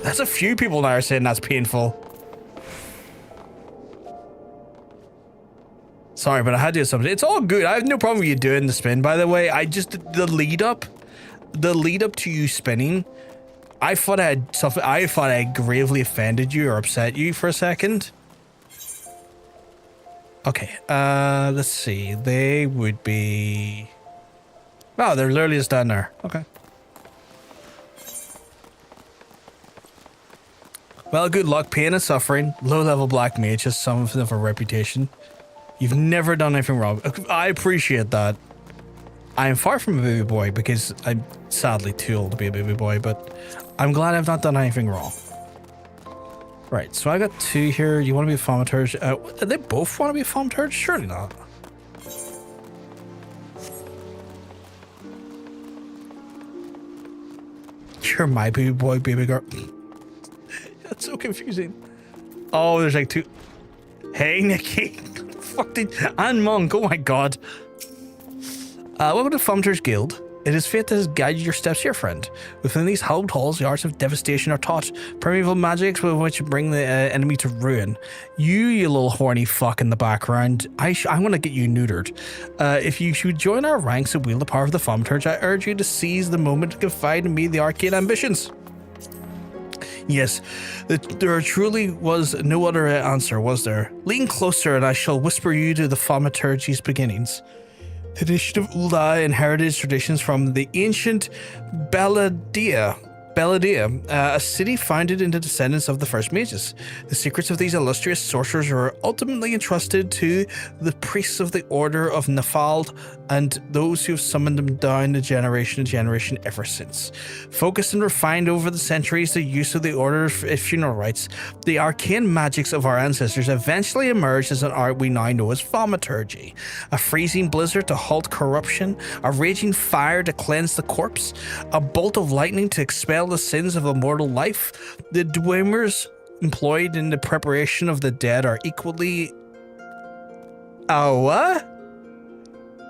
That's a few people now are saying that's painful. Sorry, but I had to do something. It's all good. I have no problem with you doing the spin, by the way. I just, the lead up to you spinning, I thought I had gravely offended you or upset you for a second. Okay, let's see. They would be... Wow, they're literally just down there. Okay. Well, good luck. Pain and suffering. Low-level black mage has something of a reputation. You've never done anything wrong. I appreciate that. I am far from a baby boy because I'm sadly too old to be a baby boy, but I'm glad I've not done anything wrong. Right, so I got two here. You want to be a Thaumaturge? Do they both want to be a Thaumaturge? Surely not. You're my baby boy, baby girl. That's so confusing. Oh, there's like two. Hey, Nikki. Fucking and Monk. Oh my god. Welcome to Thaumaturge Guild. It is fate that has guided your steps here, friend. Within these hallowed halls, the arts of devastation are taught. Primeval magics with which bring the enemy to ruin. You little horny fuck in the background. I'm gonna get you neutered. If you should join our ranks and wield the power of the Thaumaturge, I urge you to seize the moment to confide in me the arcane ambitions. Yes, there truly was no other answer, was there? Lean closer and I shall whisper you to the Thaumaturge's beginnings. The tradition of Uldai inherited traditions from the ancient Belladia, a city founded in the descendants of the first mages. The secrets of these illustrious sorcerers were ultimately entrusted to the priests of the Order of Nafald and those who have summoned them down the generation to generation ever since. Focused and refined over the centuries, the use of the Order's funeral rites, the arcane magics of our ancestors eventually emerged as an art we now know as Thaumaturge. A freezing blizzard to halt corruption, a raging fire to cleanse the corpse, a bolt of lightning to expel the sins of a mortal life. The dweemers employed in the preparation of the dead are equally what?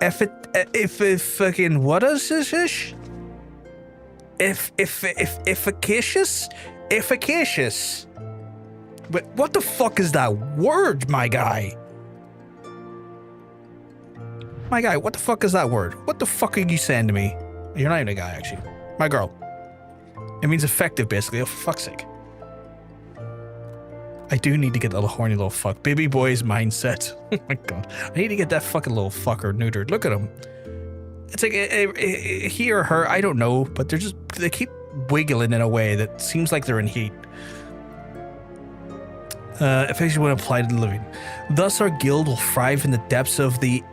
If fucking what is this ish? Efficacious? Efficacious. But what the fuck is that word, my guy? My guy, what the fuck is that word? What the fuck are you saying to me? You're not even a guy, actually. My girl. It means effective, basically. Oh, for fuck's sake. I do need to get that little horny little fuck. Baby boy's mindset. Oh my god. I need to get that fucking little fucker neutered. Look at him. It's like he or her, I don't know, but they keep wiggling in a way that seems like they're in heat. Effectively when applied to the living. Thus our guild will thrive in the depths of the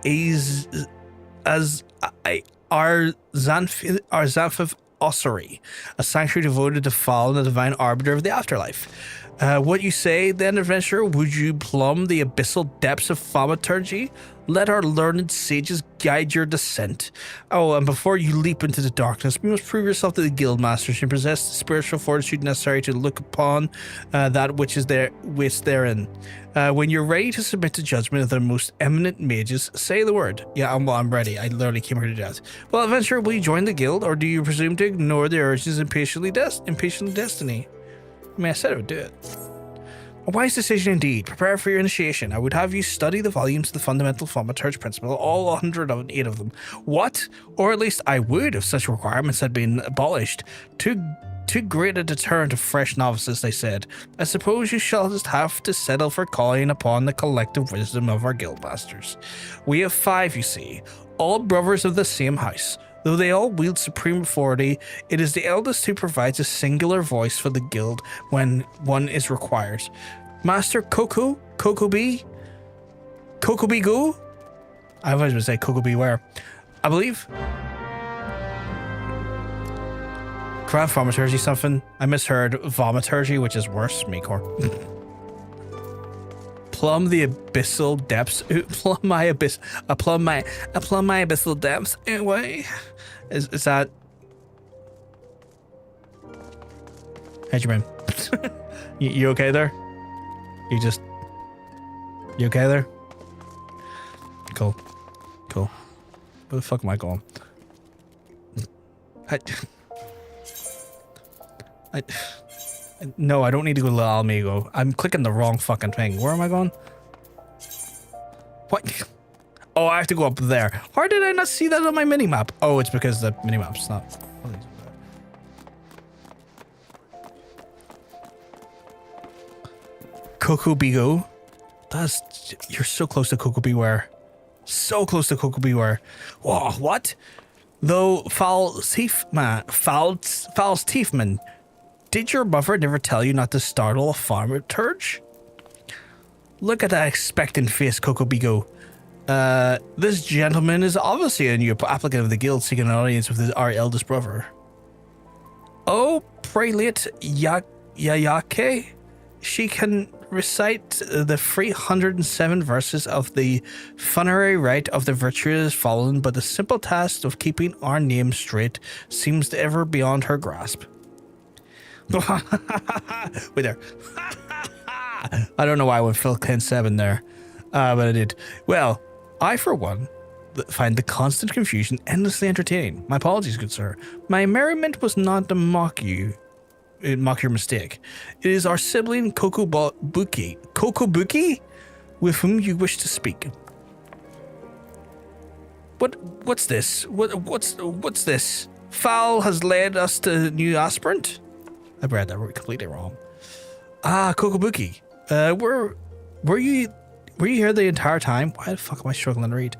Arzanfif Ossuary, a sanctuary devoted to Fall, the divine arbiter of the afterlife. What you say, then, adventurer? Would you plumb the abyssal depths of Thaumaturge? Let our learned sages guide your descent. Oh, and before you leap into the darkness, you must prove yourself to the guild masters and possess the spiritual fortitude necessary to look upon that which is therein. When you're ready to submit to judgment of the most eminent mages, say the word. Yeah, I'm ready. I literally came here to death. Well, adventurer, will you join the guild, or do you presume to ignore the urges impatiently destiny? I mean, I said I would do it. A wise decision indeed. Prepare for your initiation. I would have you study the volumes of the fundamental Thaumaturge principle, all 108 of them. What? Or at least I would if such requirements had been abolished. Too great a deterrent of fresh novices, they said. I suppose you shall just have to settle for calling upon the collective wisdom of our guildmasters. We have 5, you see, all brothers of the same house. Though they all wield supreme authority, it is the eldest who provides a singular voice for the guild when one is required. Master Kokobi Go? I was going to say Kokobi where? I believe. Grand Thaumaturge something. I misheard Vomiturgy, which is worse. Makor. Plumb the abyssal depths. Plumb my abyssal depths. Anyway, is that? How'd you been? you okay there? You okay there? Cool. Where the fuck am I going? No, I don't need to go to Mhigo. I'm clicking the wrong fucking thing. Where am I going? What? Oh, I have to go up there. How did I not see that on my minimap? Oh, it's because the minimap's not. Kokobigo? You're so close to Kokobeware. So close to Kokobeware. Whoa, what? Though Foul's Tiefman, did your mother never tell you not to startle a Thaumaturge? Look at that expectant face, Kokobigo. This gentleman is obviously a new applicant of the guild seeking an audience with our eldest brother. Oh, prelate Yayake? She can recite the 307 verses of the funerary rite of the virtuous fallen, but the simple task of keeping our name straight seems to ever beyond her grasp. Wait there. I don't know why I went Phil Ken 7 there, but I did. Well, I, for one, find the constant confusion endlessly entertaining. My apologies, good sir. My merriment was not to mock your mistake. It is our sibling Kokobuki, with whom you wish to speak. What's this? What's this? Foul has led us to new aspirant. I read that completely wrong. Ah, Kokobuki. Were you here the entire time? Why the fuck am I struggling to read?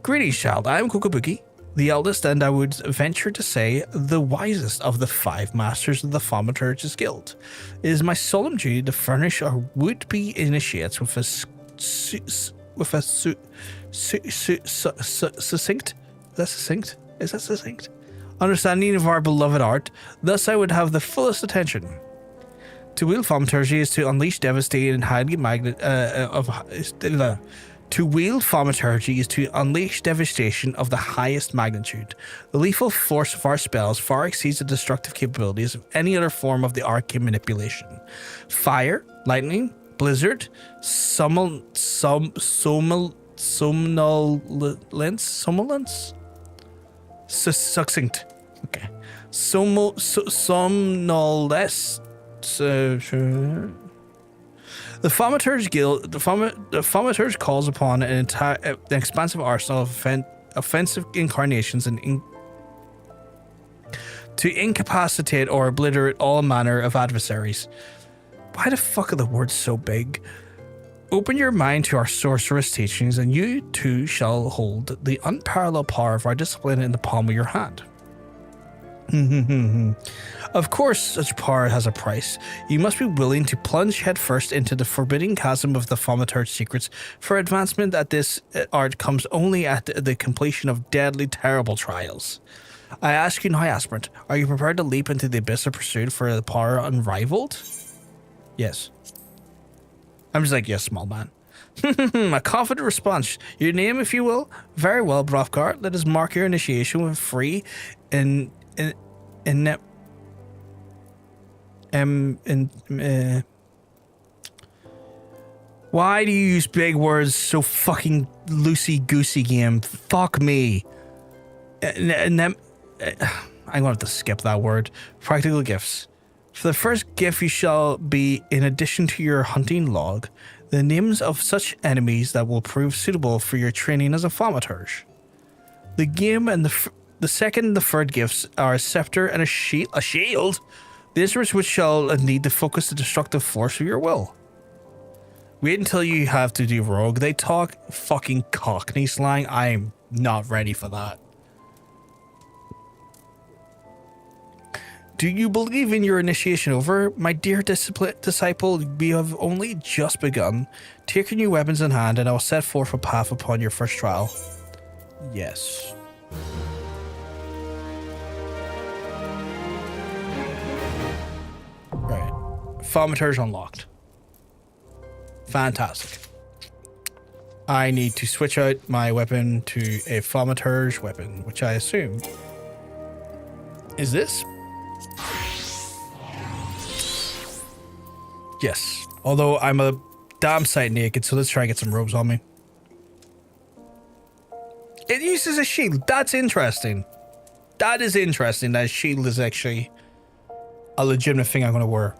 Greetings, child. I am Kokobuki, the eldest, and I would venture to say the wisest of the 5 masters of the Thaumaturge's Guild. It is my solemn duty to furnish our would-be initiates with a succinct. Is that succinct? Is that succinct? Understanding of our beloved art. Thus, I would have the fullest attention. To wield Thaumaturge is to unleash devastating and highly to wield Thaumaturge is to unleash devastation of the highest magnitude. The lethal force of our spells far exceeds the destructive capabilities of any other form of the arcane manipulation. Fire, lightning, blizzard, somnolence, succinct. Okay. Somnolence. The Thaumaturge Guild, the Thaumaturge calls upon an expansive arsenal of offensive incarnations and to incapacitate or obliterate all manner of adversaries. Why the fuck are the words so big? Open your mind to our sorceress teachings, and you too shall hold the unparalleled power of our discipline in the palm of your hand. Of course, such power has a price. You must be willing to plunge headfirst into the forbidding chasm of the Thaumaturge secrets, for advancement at this art comes only at the completion of deadly, terrible trials. I ask you now, aspirant, are you prepared to leap into the abyss of pursuit for the power unrivaled? Yes. I'm just like, yes, small man. A confident response. Your name, if you will? Very well, Hrothgar. Let us mark your initiation with free why do you use big words so fucking loosey-goosey game? Fuck me. I'm going to have to skip that word. Practical gifts. For the first gift you shall be, in addition to your hunting log, the names of such enemies that will prove suitable for your training as a Thaumaturge. The game and the second and the third gifts are a scepter and a shield. A shield? The instruments which shall need to focus the destructive force of your will. Wait until you have to do rogue. They talk fucking Cockney slang. I'm not ready for that. Do you believe in your initiation over? My dear disciple, we have only just begun. Take your new weapons in hand and I will set forth a path upon your first trial. Yes. Right. Thaumaturge unlocked. Fantastic. I need to switch out my weapon to a Thaumaturge weapon, which I assume is this. Yes. Although I'm a damn sight naked, so let's try and get some robes on me. It uses a shield. That's interesting. That is interesting. That shield is actually a legitimate thing I'm going to wear.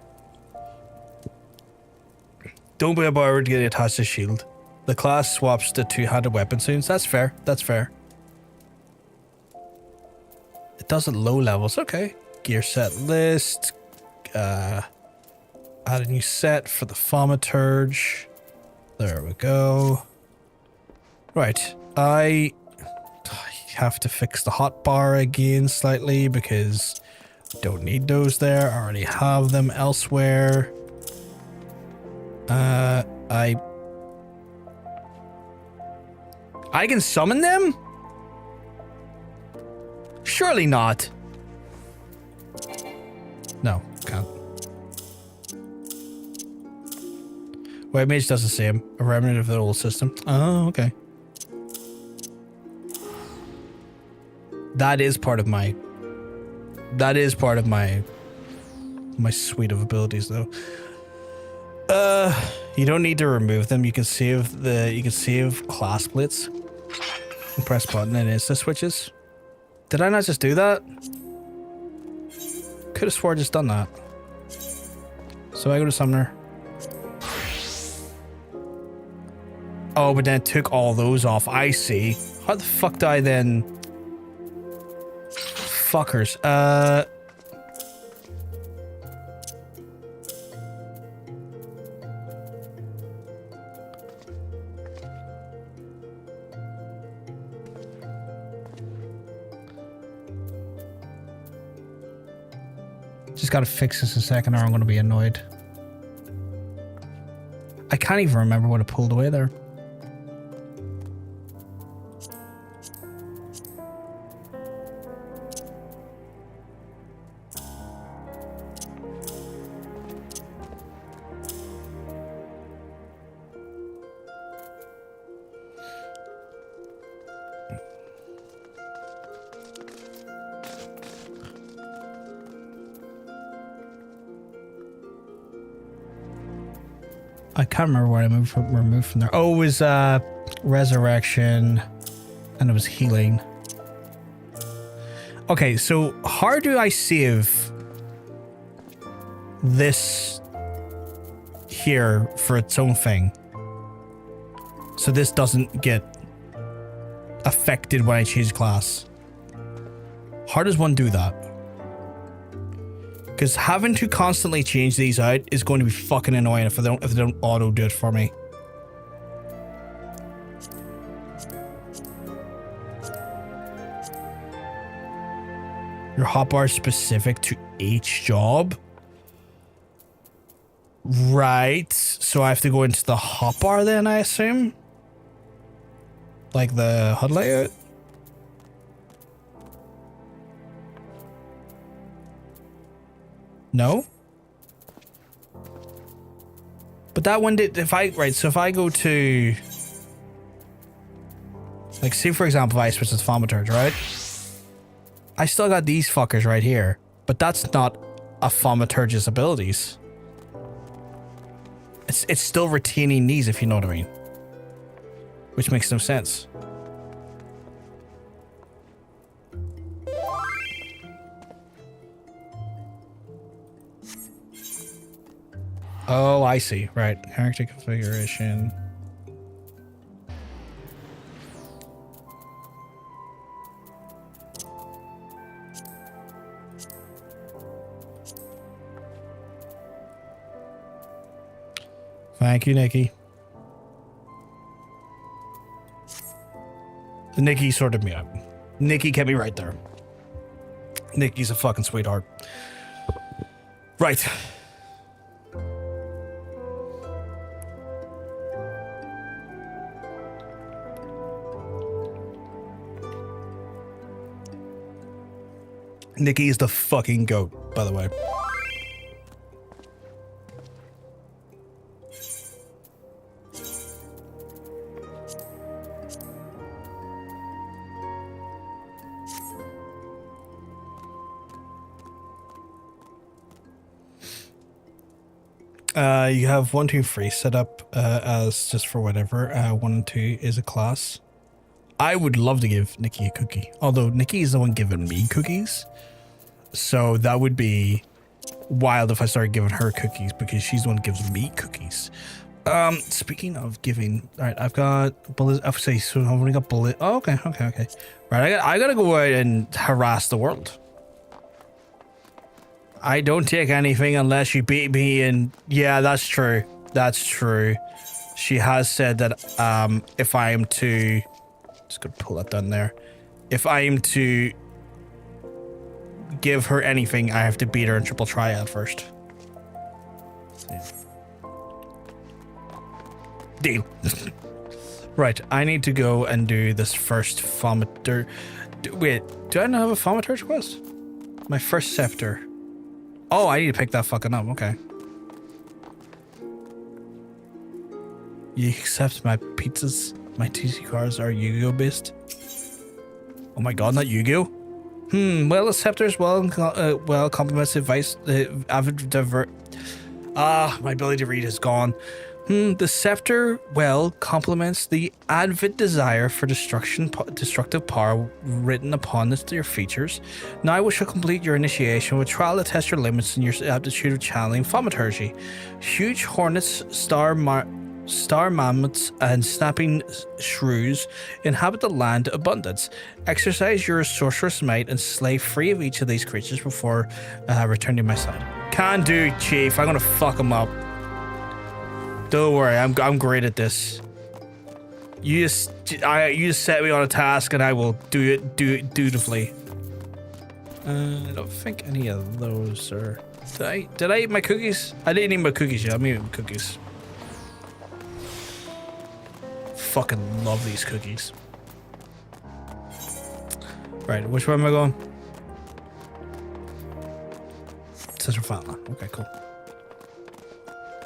Don't be bothered to get attached to the shield. The class swaps to two-handed weapon soons. That's fair. That's fair. It does at low levels. Okay. Gear set list. Add a new set for the Thaumaturge. There we go. Right. I have to fix the hotbar again slightly because I don't need those there. I already have them elsewhere. I can summon them? Surely not. No, can't. White Mage does the same. A remnant of the old system. Oh, okay. That is part of my my suite of abilities though. You don't need to remove them. You can save class splits. And press button and insta switches. Did I not just do that? Could have swore I just done that. So I go to Summoner. Oh, but then it took all those off. I see. How the fuck do I then? Fuckers. Just gotta fix this a second or I'm gonna be annoyed. I can't even remember what I pulled away there. I can't remember what I removed from there. Oh, it was resurrection, and it was healing. Okay, so how do I save this here for its own thing? So this doesn't get affected when I change class. How does one do that? Because having to constantly change these out is going to be fucking annoying if they don't auto do it for me. Your hotbar is specific to each job. Right. So I have to go into the hotbar then, I assume? Like the HUD layout? No? But that one did, so if I go to, like, say for example, if I switch to Thaumaturge, right? I still got these fuckers right here, but that's not a Thaumaturge's abilities. It's still retaining these, if you know what I mean. Which makes no sense. Oh, I see. Right. Character configuration. Thank you, Nikki. Nikki sorted me out. Nikki kept me right there. Nikki's a fucking sweetheart. Right. Nikki is the fucking goat, by the way. You have 1, 2, 3 set up as just for whatever. 1 and 2 is a class. I would love to give Nikki a cookie, although Nikki is the one giving me cookies. So that would be wild if I started giving her cookies because she's the one who gives me cookies. Speaking of giving, all right, I've got bullet. I've say so. I've only got bullet. Oh, okay. Right, I gotta go out and harass the world. I don't take anything unless you beat me, and yeah, that's true. That's true. She has said that if I am to, just gonna pull that down there. If I am to give her anything, I have to beat her in triple triad first. Yeah. Deal. Right, I need to go and do this first Thaumaturge. Wait, do I not have a Thaumaturge quest? My first scepter. Oh, I need to pick that fucking up. Okay. You accept my pizzas? My TC cards are Yu-Gi-Oh based? Oh my god, not Yu-Gi-Oh? Well, the scepter's well complements advice. My ability to read is gone. The scepter well complements the avid desire for destructive power written upon your features. Now we shall complete your initiation with trial to test your limits and your aptitude of channeling Thaumaturgy. Huge hornets, star mammoths, and snapping shrews inhabit the land of abundance. Exercise your sorceress might and slay 3 of each of these creatures before returning to my side. Can do, Chief. I'm gonna fuck them up. Don't worry, I'm great at this. You just set me on a task and I will do it dutifully. I don't think any of those are... Did I eat my cookies? I didn't eat my cookies yet. I'm eating cookies. Fucking love these cookies. Right, which way am I going? Sister Fatla. Okay, cool.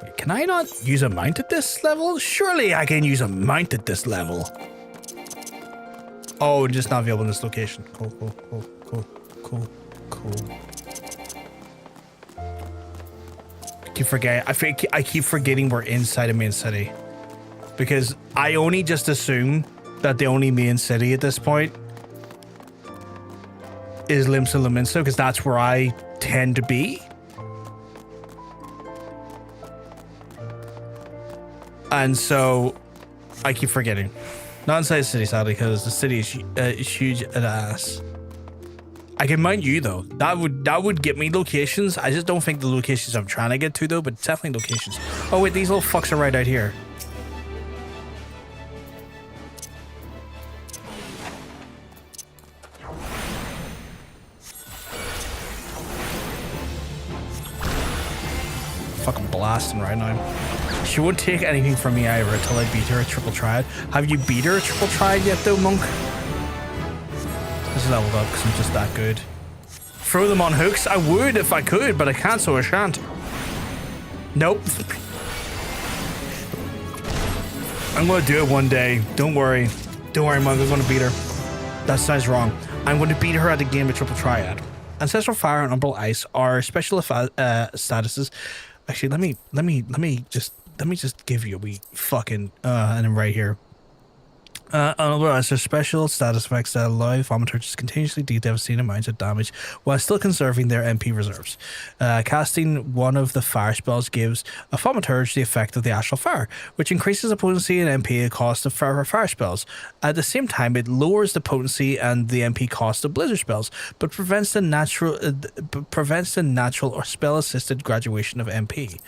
Wait, can I not use a mount at this level? Surely I can use a mount at this level. Oh, just not available in this location. Cool, cool, cool, cool, cool, cool. I keep forgetting we're inside a main city. Because I only just assume that the only main city at this point is Lominsa, because that's where I tend to be. And so I keep forgetting. Not inside the city, sadly, because the city is huge at ass. I can mount you though. That would get me locations. I just don't think the locations I'm trying to get to though, but definitely locations. Oh wait, these little fucks are right out here. Fucking blasting right now. She won't take anything from me either until I beat her at Triple Triad. Have you beat her at Triple Triad yet though, Monk? This is leveled up because I'm just that good. Throw them on hooks? I would if I could, but I can't, so I shan't. Nope. I'm gonna do it one day. Don't worry. Don't worry, Monk. I'm gonna beat her. That sounds wrong. I'm going to beat her at the game of Triple Triad. Ancestral Fire and Umbral Ice are special statuses. Actually, let me just give you a wee fucking and then right here. Umbral Ice are special status effects that allow Thaumaturges to continuously do devastating amounts of damage while still conserving their MP reserves. Casting one of the fire spells gives a Thaumaturge the effect of the Astral Fire, which increases the potency and MP cost of fire spells. At the same time, it lowers the potency and the MP cost of blizzard spells, but prevents the natural or spell-assisted graduation of MP.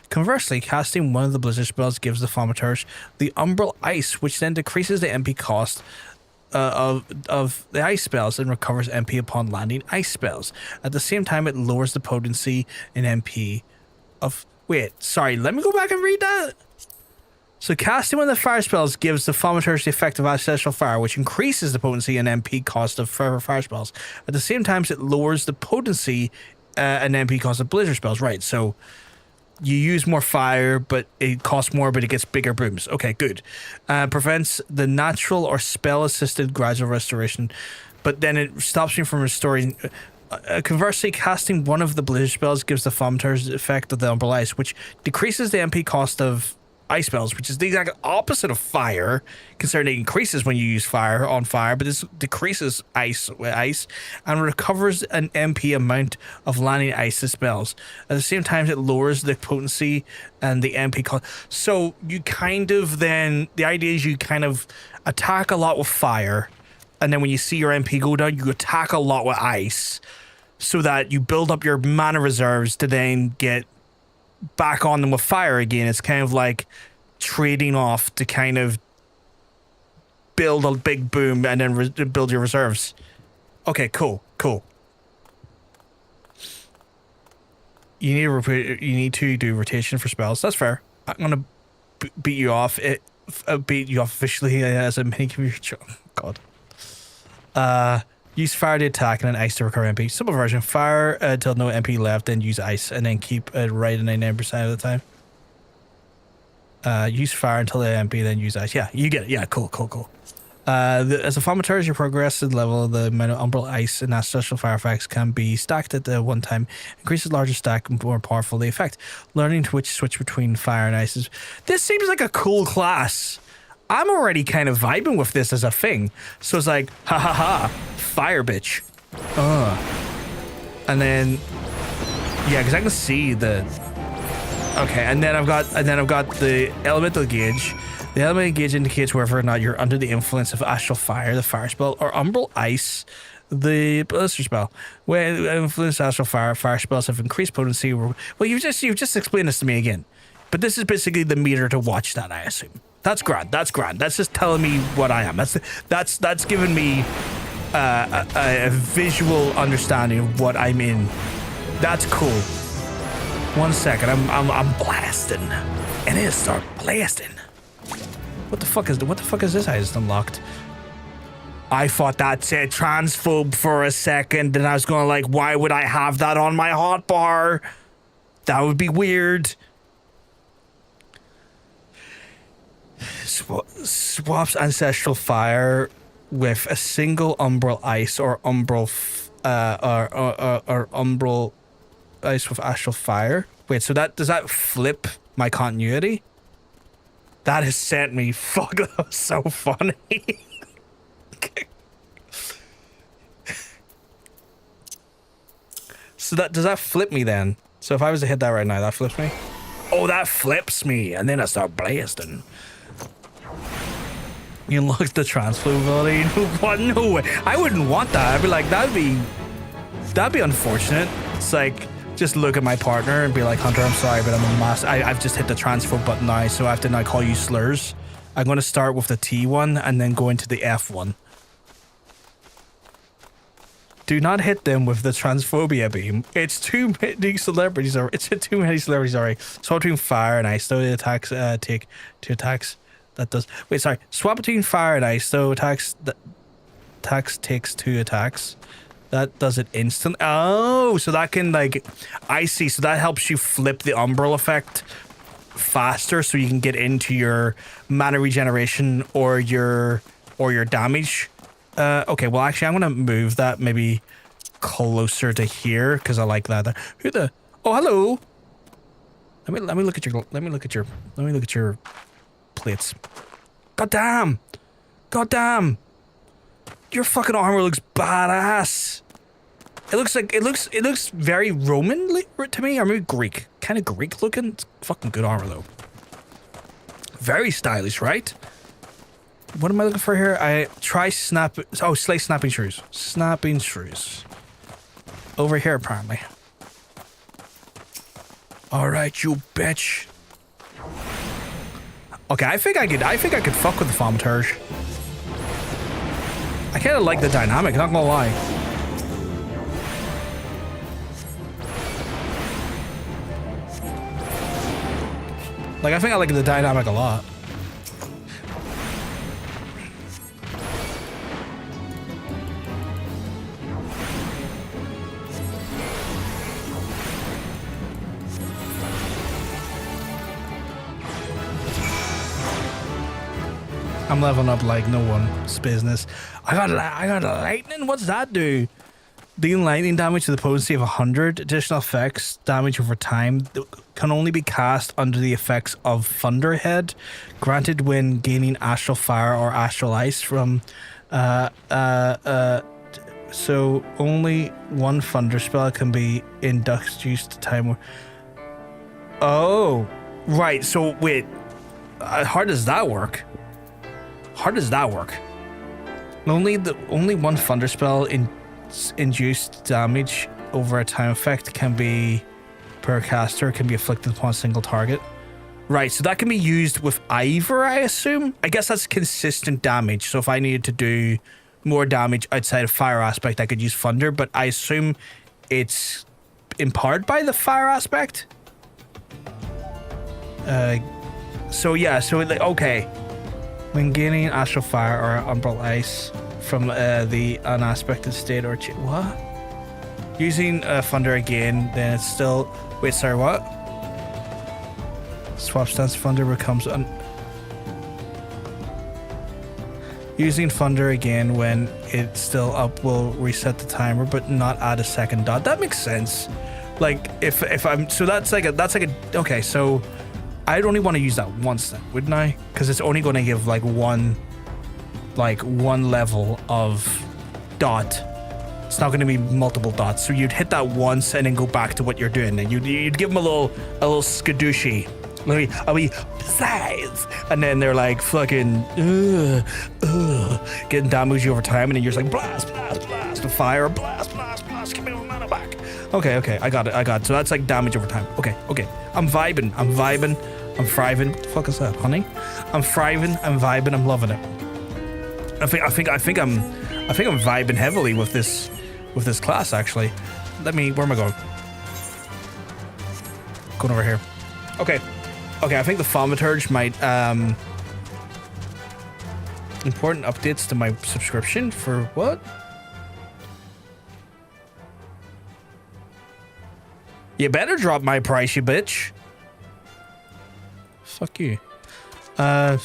Conversely, casting one of the blizzard spells gives the Thaumaturge the Umbral Ice, which then decreases the MP cost of the ice spells and recovers MP upon landing ice spells. At the same time, it lowers the potency in MP of... Wait, sorry, let me go back and read that. So casting one of the fire spells gives the Thaumaturge the effect of Ancestral Fire, which increases the potency and MP cost of fire spells. At the same time, it lowers the potency and MP cost of blizzard spells. Right, so... You use more fire, but it costs more, but it gets bigger booms. Okay, good. Prevents the natural or spell-assisted gradual restoration, but then it stops me from restoring. Conversely, casting one of the blizzard spells gives the Thaumaturge the effect of the Umbral Ice, which decreases the MP cost of ice spells, which is the exact opposite of fire, considering it increases when you use fire on fire, but this decreases ice and recovers an MP amount of landing ice spells. At the same time, it lowers the potency and the MP cost. So you kind of then, the idea is you kind of attack a lot with fire, and then when you see your MP go down, you attack a lot with ice, so that you build up your mana reserves to then get back on them with fire again. It's kind of like trading off to kind of build a big boom and then build your reserves. Okay, cool. You need to do rotation for spells. That's fair. I'm gonna beat you off. Beat you off officially as a mini computer. Oh, God. Use fire to attack and then ice to recover MP. Simple version. Fire until no MP left, then use ice, and then keep it right at 99% of the time. Use fire until the MP, then use ice. Yeah, you get it. Yeah, cool. As a Thaumaturge, your progressive level, the amount of Umbral Ice and Ancestral Fire effects can be stacked at the one time. Increases larger stack, more powerful the effect. Learning to switch between fire and ice is... This seems like a cool class. I'm already kind of vibing with this as a thing. So it's like, ha ha ha, fire bitch. And then, yeah, because I can see the... Okay, and then I've got the elemental gauge. The elemental gauge indicates whether or not you're under the influence of Astral Fire, the fire spell, or Umbral Ice, the blizzard spell. When influence Astral Fire spells have increased potency. Well, you've just explained this to me again. But this is basically the meter to watch that, I assume. That's grand. That's just telling me what I am. That's giving me a visual understanding of what I'm in. That's cool. 1 second, I'm blasting, and it'll start blasting. What the fuck is this? I just unlocked. I thought that said transphobe for a second, and I was going like, why would I have that on my hotbar? That would be weird. Swaps ancestral fire with a single umbral ice or umbral or umbral ice with astral fire. Wait, so does that flip my continuity? That has sent me. Fuck, that was so funny. So does that flip me then? So if I was to hit that right now, that flips me? Oh, that flips me, and then I start blasting. You unlock the transphobe ability? What? No way. I wouldn't want that. I'd be like, that'd be unfortunate. It's like, just look at my partner and be like, Hunter, I'm sorry, but I've just hit the transphobe button now, so I have to now call you slurs. I'm going to start with the T one and then go into the F one. Do not hit them with the transphobia beam. It's too many celebrities. Too many celebrities already. Swap between fire and ice. Though the attacks take 2 attacks. That does. Wait, sorry. Swap between fire and ice. Though attacks takes 2 attacks. That does it instant. Oh, so that can like, I see. So that helps you flip the umbral effect faster, so you can get into your mana regeneration or your damage. Okay, well actually I'm gonna move that maybe closer to here because I like that. Who the? Oh, hello. Let me look at your plates. God damn. Your fucking armor looks badass. It looks very Roman to me, or maybe Greek. Kind of Greek looking. It's fucking good armor though. Very stylish, right? What am I looking for here? I try snap. Oh, slay snapping shrews. Snapping shrews. Over here, apparently. All right, you bitch. Okay, I think I could fuck with the Thaumaturge. I kind of like the dynamic. Not gonna lie. Like, I think I like the dynamic a lot. I'm leveling up like no one's business. I got lightning. What's that do? Dealing lightning damage to the potency of 100. Additional effects damage over time can only be cast under the effects of Thunderhead, granted when gaining Astral Fire or Astral Ice from. So only one Thunder spell can be induced to time. Oh, right. So wait, how does that work? Only one Thunder spell induced damage over a time effect can be per caster, can be inflicted upon a single target. Right, so that can be used with either, I assume. I guess that's consistent damage. So if I needed to do more damage outside of fire aspect, I could use Thunder, but I assume it's empowered by the fire aspect. Okay. When gaining Astral Fire or Umbral Ice from the unaspected state or... What? Using Thunder again, then it's still... Wait, sorry, what? Swap stance Thunder becomes... Using Thunder again when it's still up will reset the timer, but not add a second dot. That makes sense. Like, if I'm... So that's like a... Okay, so... I'd only want to use that once then, wouldn't I? Because it's only going to give like one level of dot. It's not going to be multiple dots. So you'd hit that once and then go back to what you're doing. And you'd give them a little skadooshie. I'll be besides, and then they're like fucking getting damage over time, and then you're just like blast, with fire, blast, give me my mana back. Okay, I got it. So that's like damage over time. Okay. I'm vibing. I'm thriving. What the fuck is that, honey? I'm thriving. I'm vibing. I'm loving it. I think I think I'm vibing heavily with this class actually. Where am I going? Going over here. Okay, I think the Thaumaturge might important updates to my subscription for what? You better drop my price, you bitch. Fuck you. I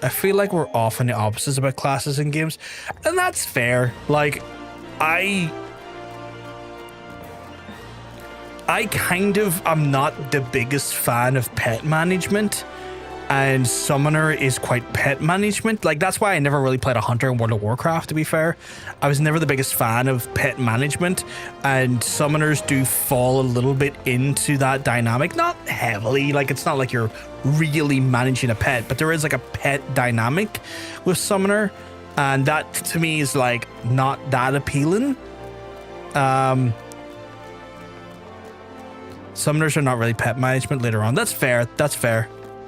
feel like we're often the opposites about classes in games, and that's fair. Like, I kind of am not the biggest fan of pet management, and Summoner is quite pet management. Like, that's why I never really played a Hunter in World of Warcraft, to be fair. I was never the biggest fan of pet management, and Summoners do fall a little bit into that dynamic. Not heavily, like, it's not like you're really managing a pet, but there is like a pet dynamic with Summoner, and that to me is like not that appealing. Summoners are not really pet management later on. That's fair.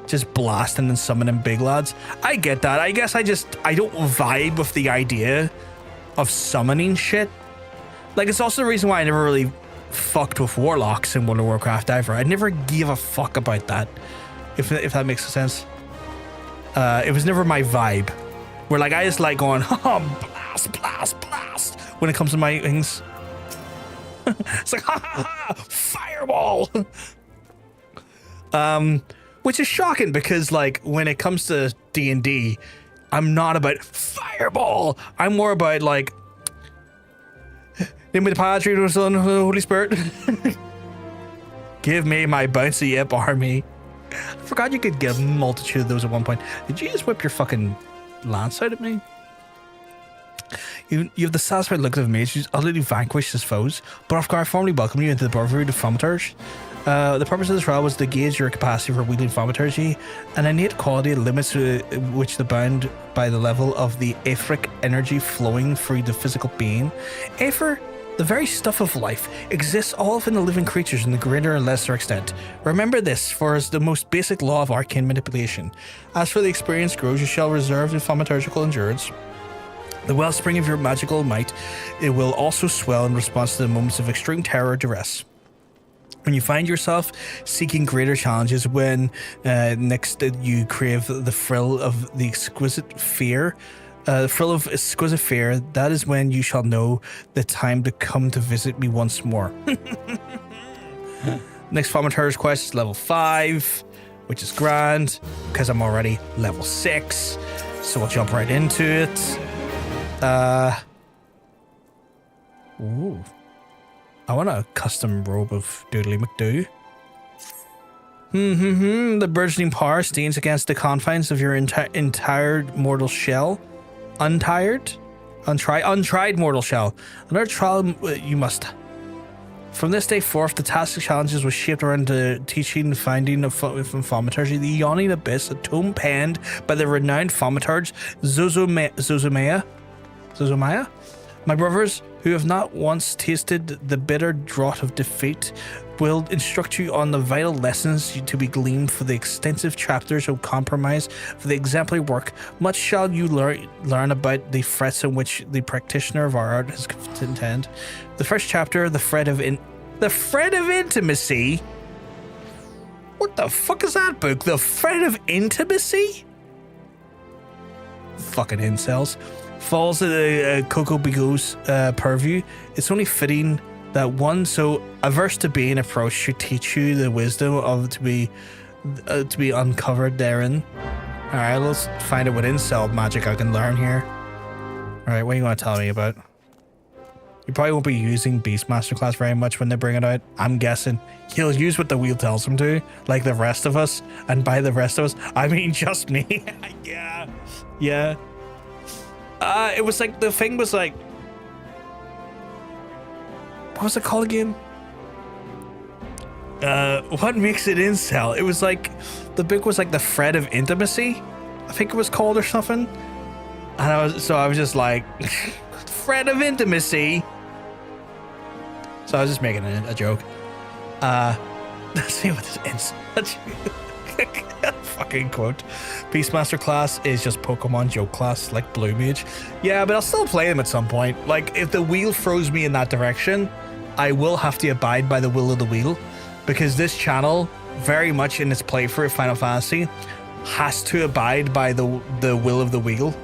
Just blasting and summoning big lads. I get that. I guess I don't vibe with the idea of summoning shit. Like, it's also the reason why I never really fucked with warlocks in World of Warcraft either. I never gave a fuck about that, if that makes sense. It was never my vibe. Where like I just like going, blast, blast, blast when it comes to my things. It's like, ha ha ha, fireball. Which is shocking because like when it comes to D&D, I'm not about fireball. I'm more about like, name me the Padre, the Son, the Holy Spirit. Give me my bouncy yip army. I forgot you could get a multitude of those at one point. Did you just whip your fucking lance out at me? You have the satisfied look of a mage who's utterly vanquished his foes, but after I formally welcome you into the brotherhood of Thaumaturge. The purpose of this trial was to gauge your capacity for wielding Thaumaturge, an innate quality that limits which the bound by the level of the aetheric energy flowing through the physical being. Aether, the very stuff of life, exists all within the living creatures in a greater or lesser extent. Remember this, for it's the most basic law of arcane manipulation. As for the experience grows, you shall reserve the thaumaturgical endurance. The wellspring of your magical might, it will also swell in response to the moments of extreme terror or duress. When you find yourself seeking greater challenges, when next you crave the thrill of the exquisite fear, that is when you shall know the time to come to visit me once more. Next Thaumaturge quest is level 5, which is grand, because I'm already level 6, so we'll jump right into it. Ooh. I want a custom robe of Doodly McDoo. The burgeoning power stands against the confines of your entire mortal shell. Untried mortal shell. Another trial you must. From this day forth, the task of challenges was shaped around the teaching and finding of Thaumaturge, the yawning abyss, a tome penned by the renowned Thaumaturge Zozomaya. My brothers, who have not once tasted the bitter draught of defeat, will instruct you on the vital lessons to be gleaned for the extensive chapters of compromise for the exemplary work. Much shall you learn about the threats in which the practitioner of our art has to contend. The first chapter, the threat of intimacy. What the fuck is that book? The threat of intimacy? Fucking incels. Falls to Coco Bigo's purview. It's only fitting that one so averse to being approached should teach you the wisdom of to be uncovered therein. All right, let's find out what incel magic I can learn here. All right, what do you want to tell me about? You probably won't be using Beastmaster class very much when they bring it out. I'm guessing he'll use what the wheel tells him to, like the rest of us. And by the rest of us, I mean just me. Yeah. It was like, the thing was like, what was it called again? What makes it incel? It was like, the book was like the thread of intimacy, I think it was called, or something. And I was just like, thread of intimacy. So I was just making a joke. Let's see what this is. Fucking quote. Beastmaster class is just Pokemon joke class, like Blue Mage. Yeah, but I'll still play them at some point. Like, if the wheel throws me in that direction, I will have to abide by the will of the wheel, because this channel, very much in its playthrough of Final Fantasy, has to abide by the will of the wheel.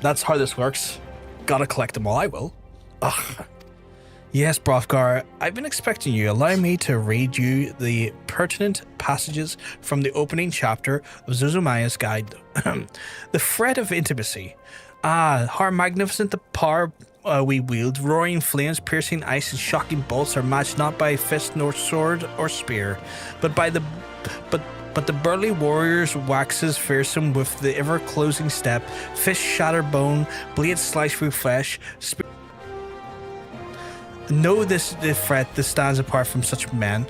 That's how this works. Gotta collect them all. I will. Ugh. Yes, Brothgar, I've been expecting you. Allow me to read you the pertinent passages from the opening chapter of Zuzumaya's Guide. The threat of intimacy. Ah, how magnificent the power we wield. Roaring flames, piercing ice, and shocking bolts are matched not by fist nor sword or spear, but by the burly warriors waxes fearsome with the ever-closing step. Fist shatter bone, blades slice through flesh. Know this the threat that stands apart from such men.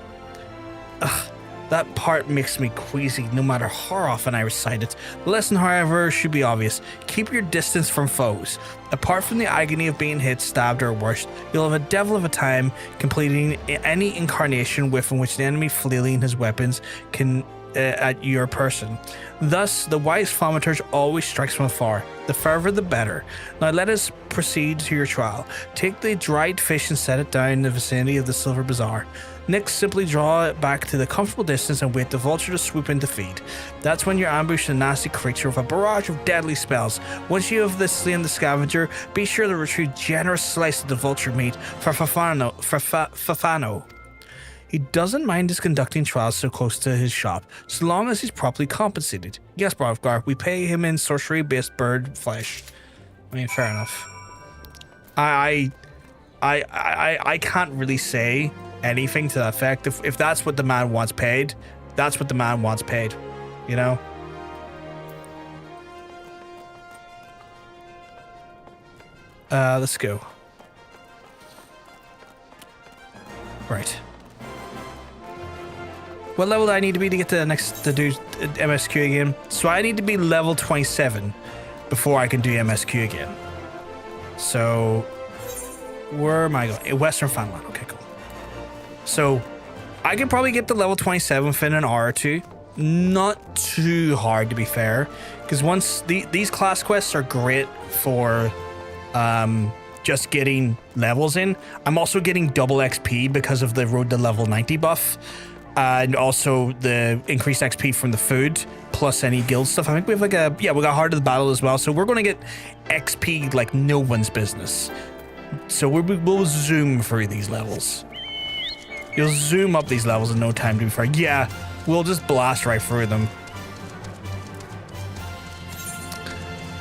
Ugh, that part makes me queasy no matter how often I recite it. The lesson, however, should be obvious. Keep your distance from foes. Apart from the agony of being hit, stabbed, or worse, you'll have a devil of a time completing any incarnation within which the enemy flailing his weapons can at your person. Thus, the wise Thaumaturge always strikes from afar. The further the better. Now let us proceed to your trial. Take the dried fish and set it down in the vicinity of the Silver Bazaar. Next, simply draw it back to the comfortable distance and wait the vulture to swoop in to feed. That's when you're ambushed a nasty creature with a barrage of deadly spells. Once you have slain the scavenger, be sure to retrieve generous slice of the vulture meat for Fafano. He doesn't mind us conducting trials so close to his shop, so long as he's properly compensated. Yes, Brothgar, we pay him in sorcery-based bird flesh. I mean, fair enough. I can't really say anything to that effect. If that's what the man wants paid, that's what the man wants paid. You know? Let's go. Right. What level do I need to be to get to the next to do MSQ again? So I need to be level 27 before I can do MSQ again. So where am I going? Western Fanland. Okay, cool. So I can probably get to level 27 within an hour or two. Not too hard, to be fair, because once these class quests are great for just getting levels in. I'm also getting double XP because of the Road to Level 90 buff. And also the increased XP from the food, plus any guild stuff. I think we have like we got Heart of the Battle as well. So we're going to get XP like no one's business. So we'll zoom through these levels. You'll zoom up these levels in no time, to be fair. Yeah, we'll just blast right through them.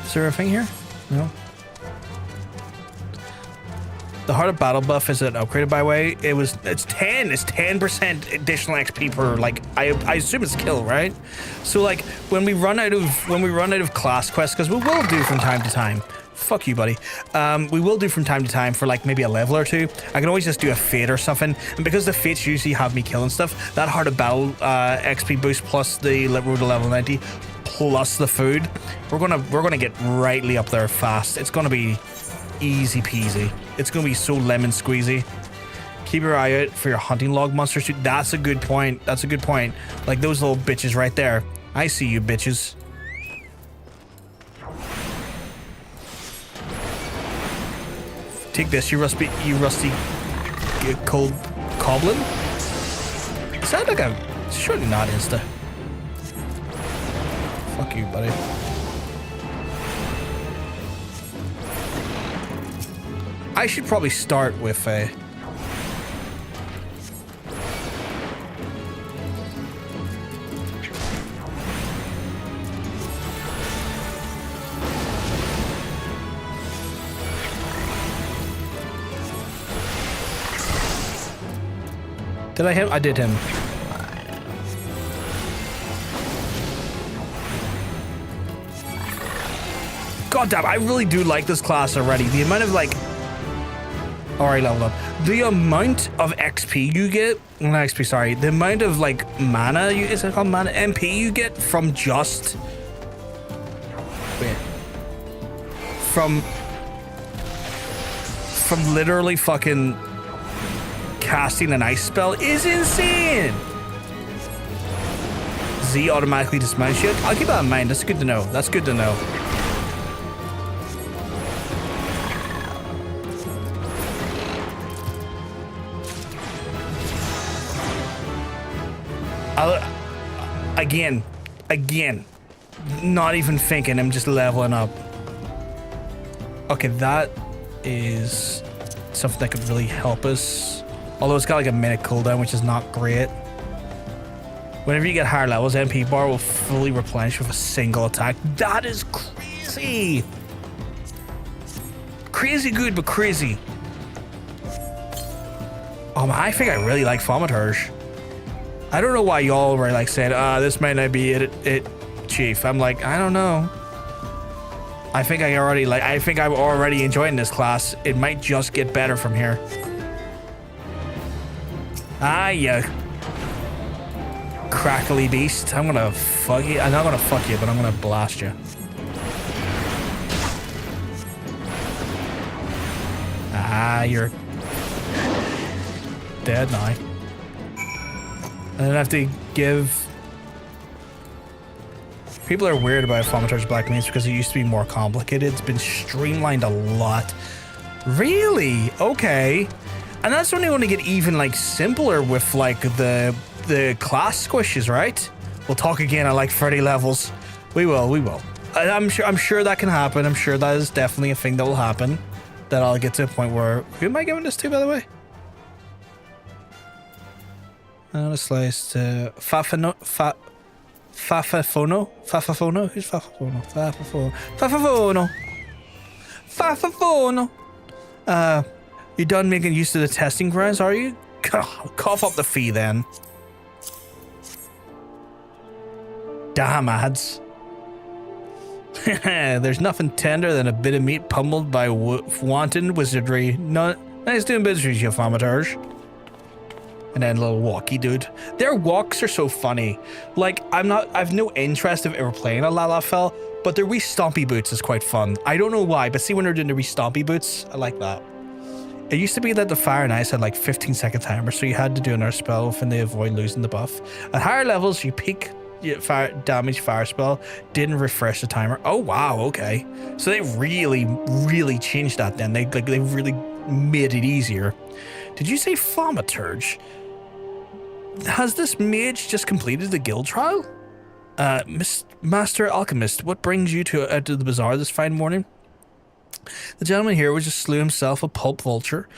Is there a thing here? No. The Heart of Battle buff is it upgraded by way? It's 10% additional XP per, like, I assume it's kill, right? So like when we run out of class quests, because we will do from time to time. Fuck you, buddy. We will do from time to time for like maybe a level or two. I can always just do a fate or something, and because the fates usually have me killing stuff, that Heart of Battle XP boost plus the Road to Level 90 plus the food, we're gonna get rightly up there fast. It's gonna be easy peasy. It's gonna be so lemon squeezy. Keep your eye out for your hunting log monsters too. That's a good point. That's a good point. Like those little bitches right there. I see you bitches. Take this, you rusty cold goblin. Is that like a surely not insta? Fuck you, buddy. I should probably start with a... Did I hit him? I did him. God damn, I really do like this class already. The amount of like... Alright, leveled up. The amount of XP you get, not XP, sorry, the amount of like mana, is it called mana? MP you get from just, wait, from literally fucking casting an ice spell is insane. Z automatically dismounts you. I'll keep that in mind. That's good to know. That's good to know. Again, not even thinking. I'm just leveling up. Okay, that is something that could really help us. Although it's got like a minute cooldown, which is not great. Whenever you get higher levels, MP bar will fully replenish with a single attack. That is crazy. Crazy good, but crazy. Oh man, I think I really like Thaumaturge. I don't know why y'all were like saying, this might not be it, Chief. I'm like, I don't know. I think I'm already enjoying this class. It might just get better from here. Yeah. Crackly beast. I'm gonna fuck you. I'm not gonna fuck you, but I'm gonna blast you. You're dead now. And then I have to give... People are weird about Thaumaturge Black Mace because it used to be more complicated. It's been streamlined a lot. Really? Okay. And that's only going to get even like simpler with like the class squishes, right? We'll talk again at like 30 levels. We will. I'm sure that can happen. I'm sure that is definitely a thing that will happen. That I'll get to a point where... Who am I giving this to, by the way? And a slice to Fafafono. Who's Fafafono? Fafafono. You done making use of the testing grounds, are you? Cough up the fee then. Damn ads. There's nothing tender than a bit of meat pummeled by wanton wizardry. Nice doing business with you, Thaumaturge. And then a little walkie dude. Their walks are so funny. Like, I've no interest of ever playing a Lalafell, but their wee stompy boots is quite fun. I don't know why, but see when they're doing the wee stompy boots, I like that. It used to be that the fire and ice had like 15-second timer, so you had to do another spell and they avoid losing the buff. At higher levels, you peak fire spell, didn't refresh the timer. Oh wow, okay. So they really changed that then. They really made it easier. Did you say Thaumaturge? Has this mage just completed the guild trial? Master Alchemist, what brings you to the bazaar this fine morning? The gentleman here would just slew himself a pulp vulture.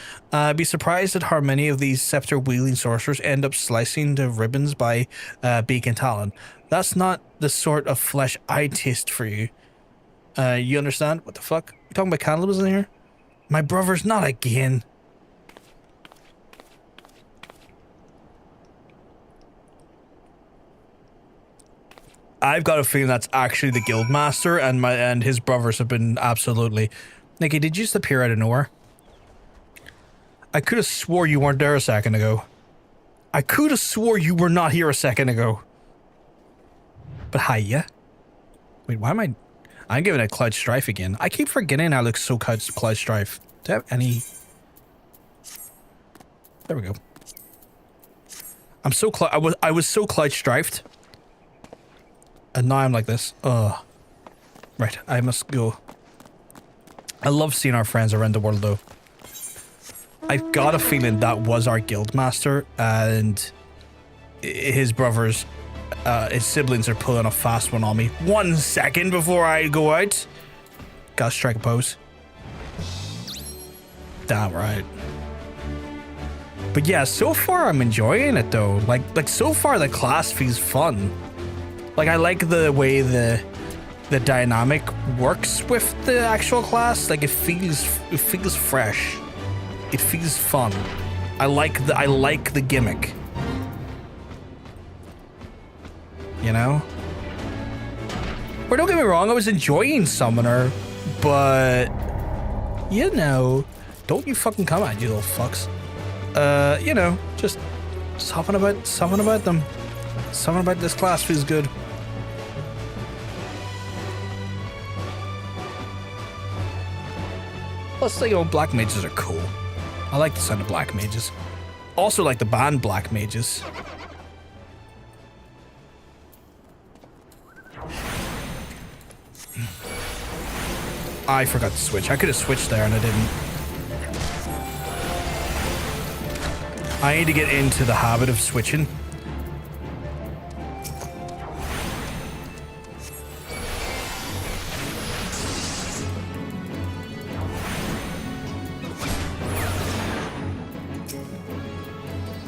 Be surprised at how many of these scepter-wielding sorcerers end up slicing to ribbons by beak and talon. That's not the sort of flesh I taste for you. You understand? What the fuck? You talking about cannibals in here? My brothers, not again. I've got a feeling that's actually the guild master, and his brothers have been absolutely... Nikki, did you just appear out of nowhere? I could have swore you weren't there a second ago. I could have swore you were not here a second ago. But hiya. Wait, why am I... I'm giving it Cloud Strife again. I keep forgetting I look so Cloud Strife. Do I have any... There we go. I'm so I was so Cloud Strifed. And now I'm like this. Ugh. Right, I must go. I love seeing our friends around the world, though. I've got a feeling that was our guild master, and his brothers, his siblings are pulling a fast one on me. 1 second before I go out. Gotta strike a pose. Damn right. But yeah, so far I'm enjoying it, though. Like so far the class feels fun. Like, I like the way the dynamic works with the actual class. Like, it feels fresh. It feels fun. I like the gimmick. You know? Or don't get me wrong, I was enjoying Summoner, but you know, don't you fucking come at you little fucks. You know, just something about them. Something about this class feels good. Plus, you know, black mages are cool. I like the sound of black mages. also like the band Black Mages. I forgot to switch. I could have switched there and I didn't. I need to get into the habit of switching.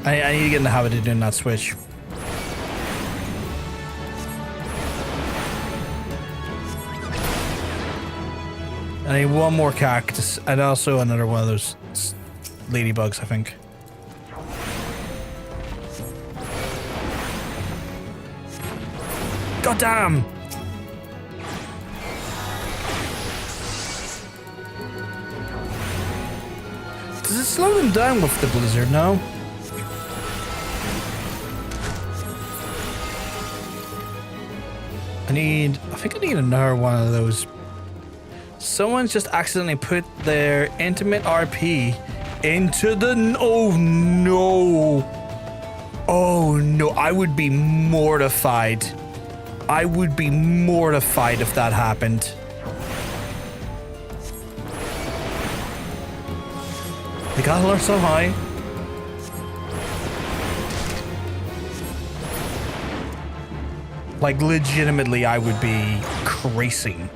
I need to get in the habit of doing that switch. I need one more cactus and also another one of those ladybugs, I think. God damn! Does it slow them down with the blizzard? No? I think I need another one of those. Someone's just accidentally put their intimate RP into the... Oh no. Oh no, I would be mortified. I would be mortified if that happened. They gotta learn so high. Like, legitimately, I would be creasing.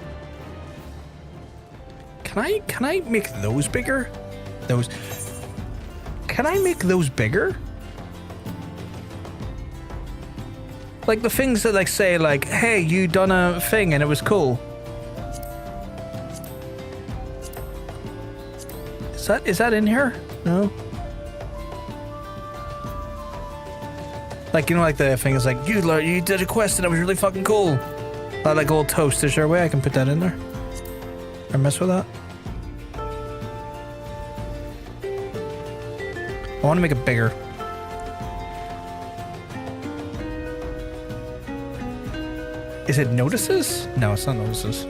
Can I make those bigger? Those... Can I make those bigger? Like, the things that, like, say, like, hey, you done a thing and it was cool. Is that in here? No? Like, you know, like the thing is like, you did a quest and it was really fucking cool. That like old toast. Is there a way I can put that in there? Or mess with that? I want to make it bigger. Is it notices? No, it's not notices.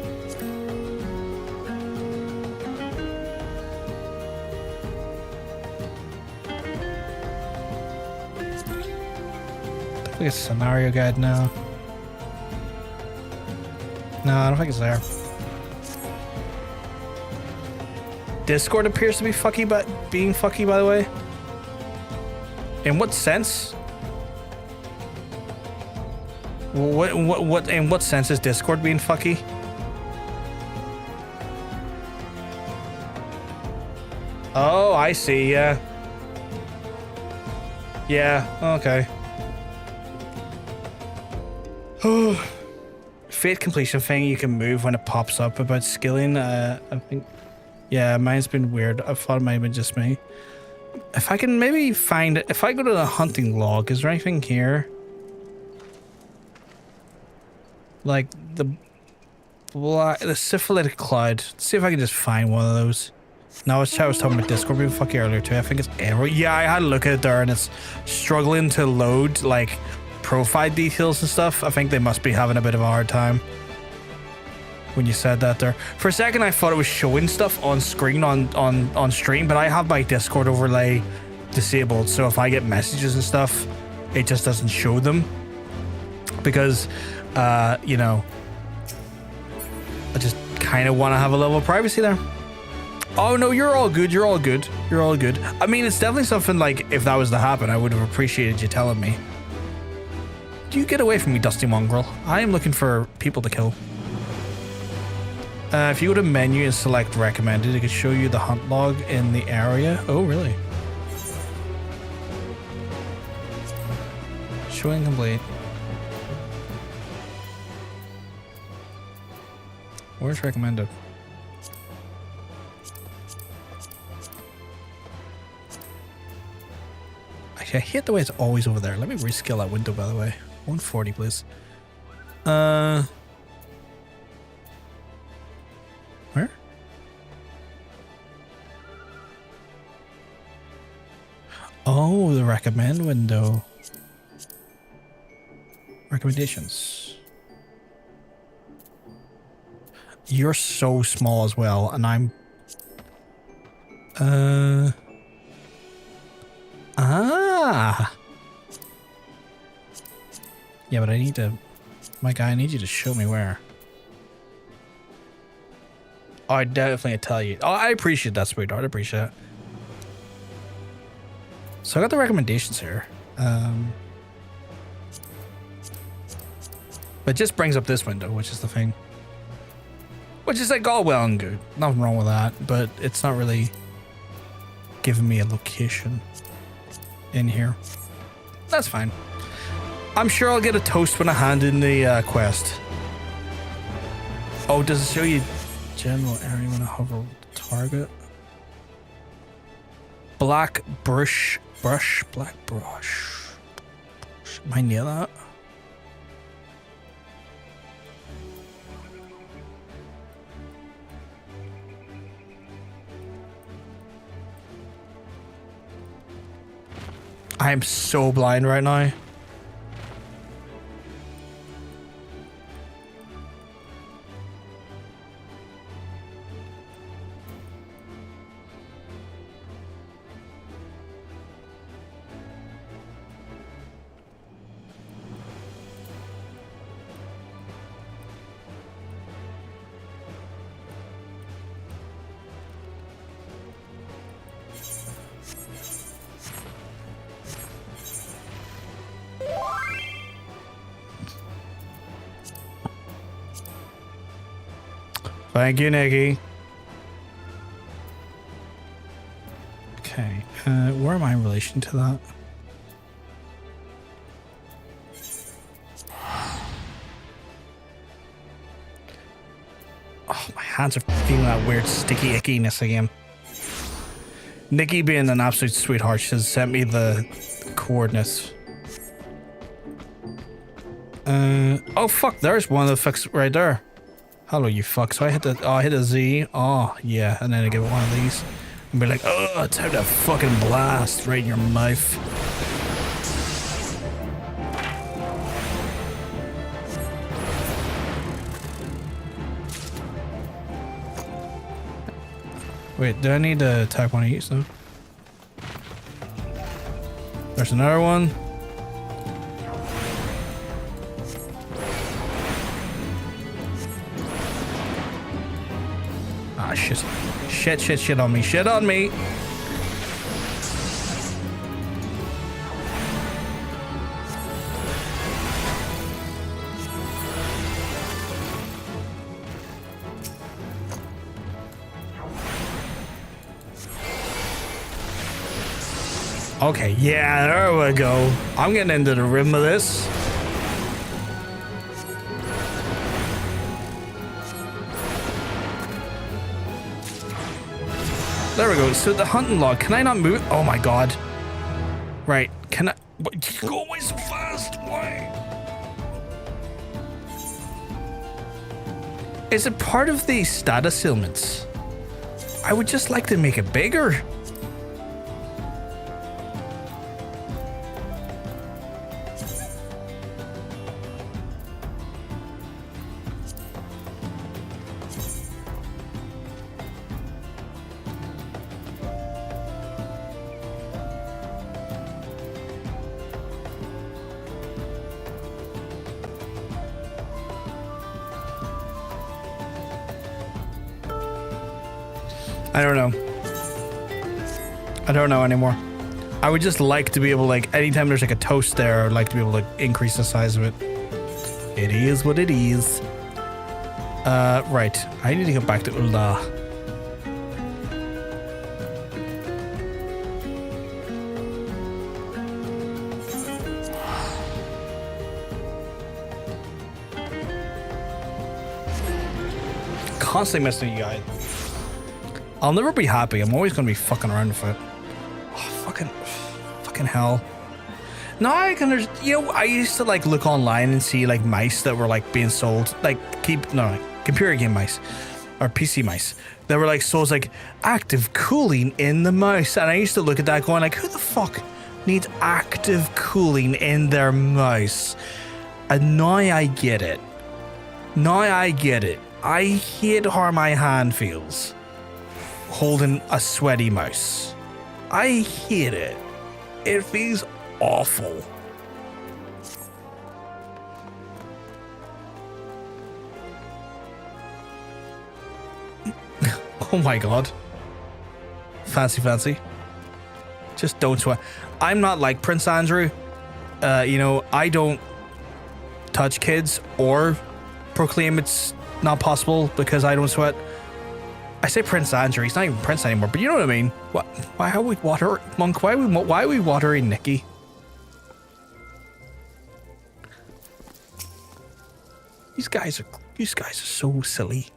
I think it's a scenario guide now. No, I don't think it's there. Discord appears to be fucky, but being fucky, by the way. In what sense? What in what sense is Discord being fucky? Oh, I see, yeah. Yeah, okay. Fate completion thing you can move when it pops up about skilling. I think, yeah, mine's been weird. I thought it might have been just me. If I can maybe find it, if I go to the hunting log, is there anything here? Like the syphilitic cloud. Let's see if I can just find one of those. No, I was talking about Discord being fucky earlier too. I think it's arrow. Yeah, I had a look at it there and it's struggling to load like profile details and stuff. I think they must be having a bit of a hard time when you said that there. For a second I thought it was showing stuff on screen on stream, but I have my Discord overlay disabled, so if I get messages and stuff it just doesn't show them because you know, I just kind of want to have a level of privacy there. Oh no, you're all good, you're all good, you're all good. I mean, it's definitely something like, if that was to happen, I would have appreciated you telling me. Do you get away from me, dusty mongrel? I am looking for people to kill. If you go to menu and select recommended, it could show you the hunt log in the area. Oh, really? Showing complete. Where's recommended? Actually, I hate the way it's always over there. Let me rescale that window, by the way. 140, please. Where? Oh, the recommend window. Recommendations. You're so small as well, and I'm Ah. Yeah, but I need to... My guy, I need you to show me where. Oh, I definitely tell you. Oh, I appreciate that, sweetheart. I appreciate it. So I got the recommendations here. But it just brings up this window, which is the thing. Which is like all well and good. Nothing wrong with that, but it's not really giving me a location in here. That's fine. I'm sure I'll get a toast when I hand in the quest. Oh, does it show you general area when I hover over the target? Black brush, black brush. Am I near that? I am so blind right now. Thank you, Nikki. Okay, where am I in relation to that? Oh, my hands are feeling that weird sticky ickiness again. Nikki, being an absolute sweetheart, she has sent me the coordinates. Oh fuck, there's one of the fix right there. Hello, you fuck. So I hit the Z. Oh, yeah. And then I give it one of these. And be like, oh, it's time to fucking blast right in your mouth. Wait, do I need to attack one of these though? There's another one. Ah, shit. Shit on me. Shit on me. Okay, yeah, there we go. I'm getting into the rhythm of this. There we go. So the hunting log, can I not move? Oh my god. Right, can I? What, you go away so fast. Why? Is it part of the status ailments? I would just like to make it bigger. I don't know. I don't know anymore. I would just like to be able to, like, anytime there's like a toast there, I'd like to be able to increase the size of it. It is what it is. Right. I need to go back to Amallj'aa. Constantly messing with you guys. I'll never be happy. I'm always going to be fucking around with it. Oh, fucking hell. No, I can, you know, I used to like look online and see like mice that were like being sold, like computer game mice or PC mice that were like sold like active cooling in the mouse. And I used to look at that going like, who the fuck needs active cooling in their mouse? And now I get it. I hate how my hand feels holding a sweaty mouse. I hate it. It feels awful. Oh my god. Fancy, fancy. Just don't sweat. I'm not like Prince Andrew. You know, I don't touch kids or proclaim it's not possible because I don't sweat. I say Prince Andrew. He's not even Prince anymore, but you know what I mean. What? Why are we water monk? Why are we watering Nikki? These guys are so silly.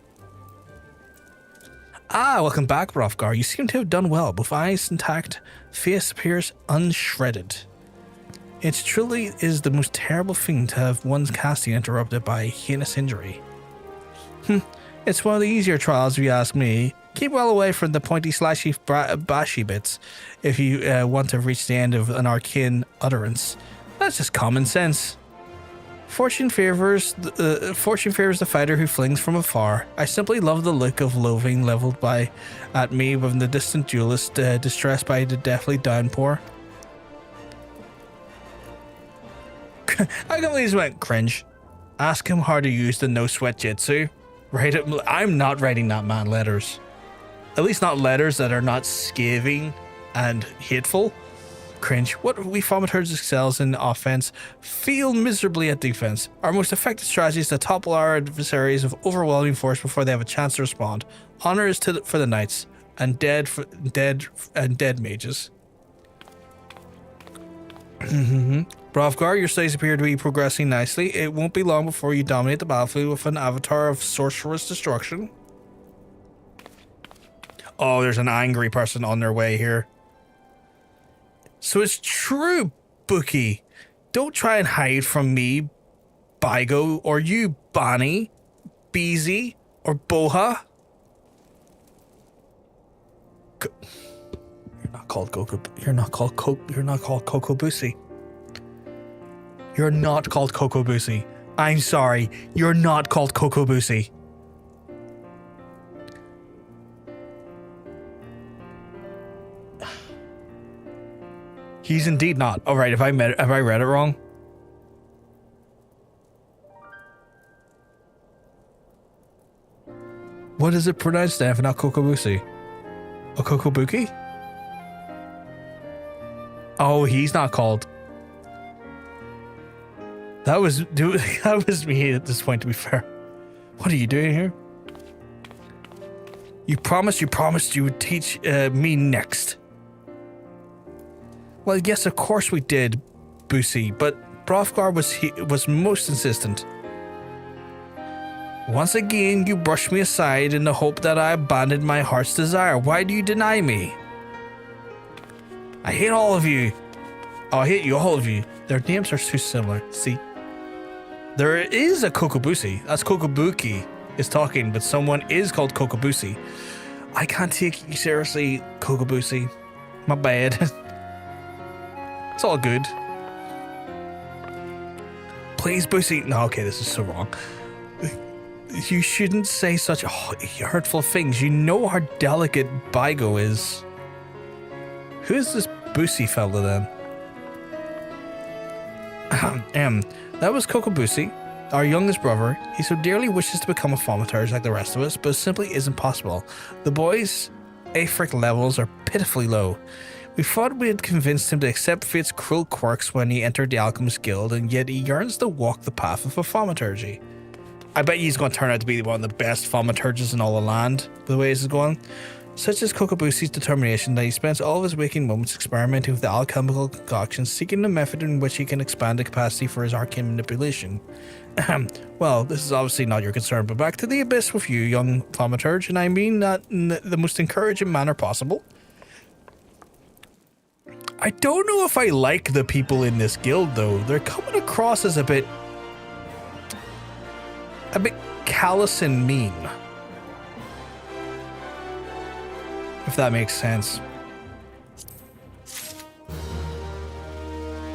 Ah, welcome back, Hrofgar. You seem to have done well. Both eyes intact, face appears unshredded. It truly is the most terrible thing to have one's casting interrupted by a heinous injury. It's one of the easier trials, if you ask me. Keep well away from the pointy, slashy, bashy bits if you want to reach the end of an arcane utterance. That's just common sense. Fortune favors the fighter who flings from afar. I simply love the look of loathing leveled at me when the distant duelist distressed by the deathly downpour. I can't believe he went cringe. Ask him how to use the no sweat jutsu. Right? I'm not writing that man letters. At least not letters that are not scathing and hateful. Cringe. What we Thaumaturge excels in offense, fail miserably at defense. Our most effective strategy is to topple our adversaries of overwhelming force before they have a chance to respond. Honor is for the knights, and dead mages. Hrofgar, your studies appear to be progressing nicely. It won't be long before you dominate the battlefield with an avatar of sorcerous destruction. Oh, there's an angry person on their way here. So it's true, Bookie. Don't try and hide from me, Mhigo, or you, Bonnie, Beezy, or Boha. You're not called Coco. You're not called Cocobusi. You're not called Cocobusi. I'm sorry. You're not called Cocobusi. He's indeed not. All right, have I read it wrong? What is it pronounced then if not Cocobusi? Or Cocobuki? Oh, he's not called. That was me at this point, to be fair. What are you doing here? You promised you would teach me next. Well, yes, of course we did, Busi, but Hrofgar was most insistent. Once again, you brushed me aside in the hope that I abandoned my heart's desire. Why do you deny me? I hate all of you. Oh, I hate you, all of you. Their names are too similar. See? There is a Cocobusi. That's Cocobuki is talking, but someone is called Cocobusi. I can't take you seriously, Cocobusi. My bad. It's all good. Please, Busi. No, okay, this is so wrong. You shouldn't say such hurtful things. You know how delicate Mhigo is. Who is this Busi fella then? That was Cocobusi, our youngest brother. He so dearly wishes to become a Thaumaturge like the rest of us, but it simply isn't possible. The boy's Aphric levels are pitifully low. We thought we had convinced him to accept fate's cruel quirks when he entered the Alchemist Guild, and yet he yearns to walk the path of a Thaumaturgy. I bet he's going to turn out to be one of the best Thaumaturges in all the land, the way this is going. Such is Cocobusi's determination that he spends all of his waking moments experimenting with the alchemical concoctions, seeking the method in which he can expand the capacity for his arcane manipulation. Well, this is obviously not your concern, but back to the abyss with you, young Thaumaturge, and I mean that in the most encouraging manner possible. I don't know if I like the people in this guild, though. They're coming across as a bit callous and mean. If that makes sense.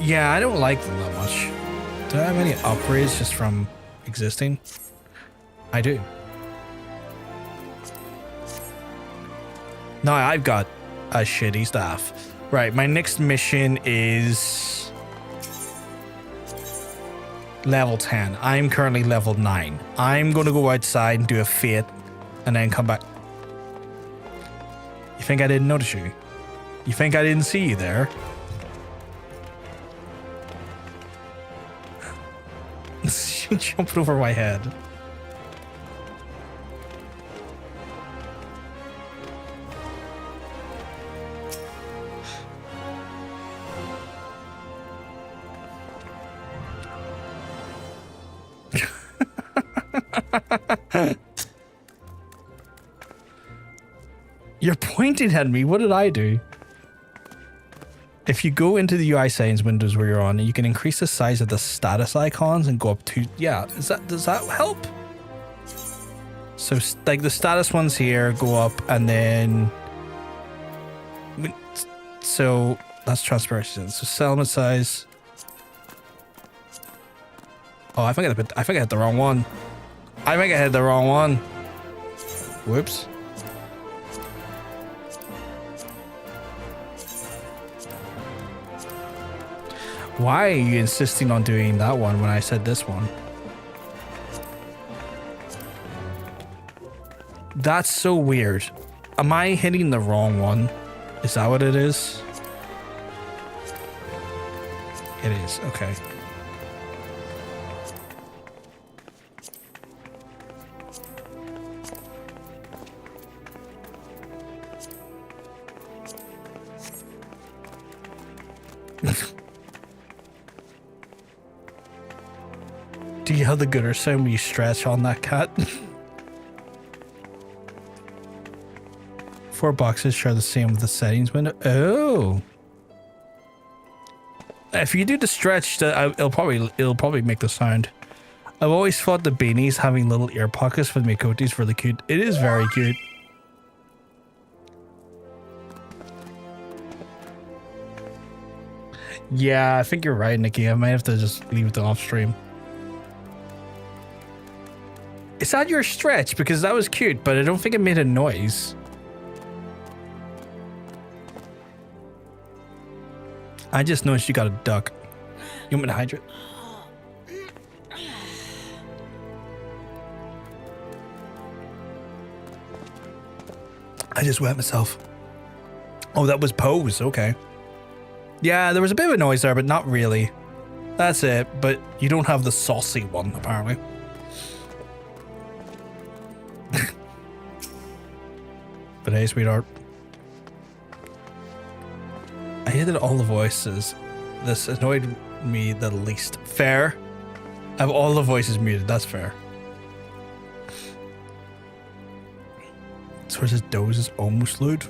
Yeah, I don't like them that much. Do I have any upgrades just from existing? I do. No, I've got a shitty staff. Right, my next mission is level 10. I'm currently level 9. I'm going to go outside and do a fate and then come back. You think I didn't notice you? You think I didn't see you there? She jumped over my head. You're pointing at me. What did I do? If you go into the UI settings windows where you're on, you can increase the size of the status icons and go up to, yeah, does that help? So like the status ones here go up and then, so that's transparency. So settlement size. Oh, I think I hit the wrong one. I think I hit the wrong one. Whoops. Why are you insisting on doing that one when I said this one? That's so weird. Am I hitting the wrong one? Is that what it is? It is, okay. Do you have the gooder sound when you stretch on that cat? 4 boxes share the same with the settings window. Oh. If you do the stretch, it'll probably make the sound. I've always thought the beanies having little ear pockets for the Mhigo is really cute. It is very cute. Yeah, I think you're right, Nikki. I might have to just leave it off stream. Is that your stretch? Because that was cute, but I don't think it made a noise. I just noticed you got a duck. You want me to hydrate? I just wet myself. Oh, that was pose. Okay. Yeah, there was a bit of a noise there, but not really. That's it. But you don't have the saucy one, apparently. But hey, sweetheart. I hated all the voices. This annoyed me the least. Fair. I have all the voices muted. That's fair. So his doze is almost loud.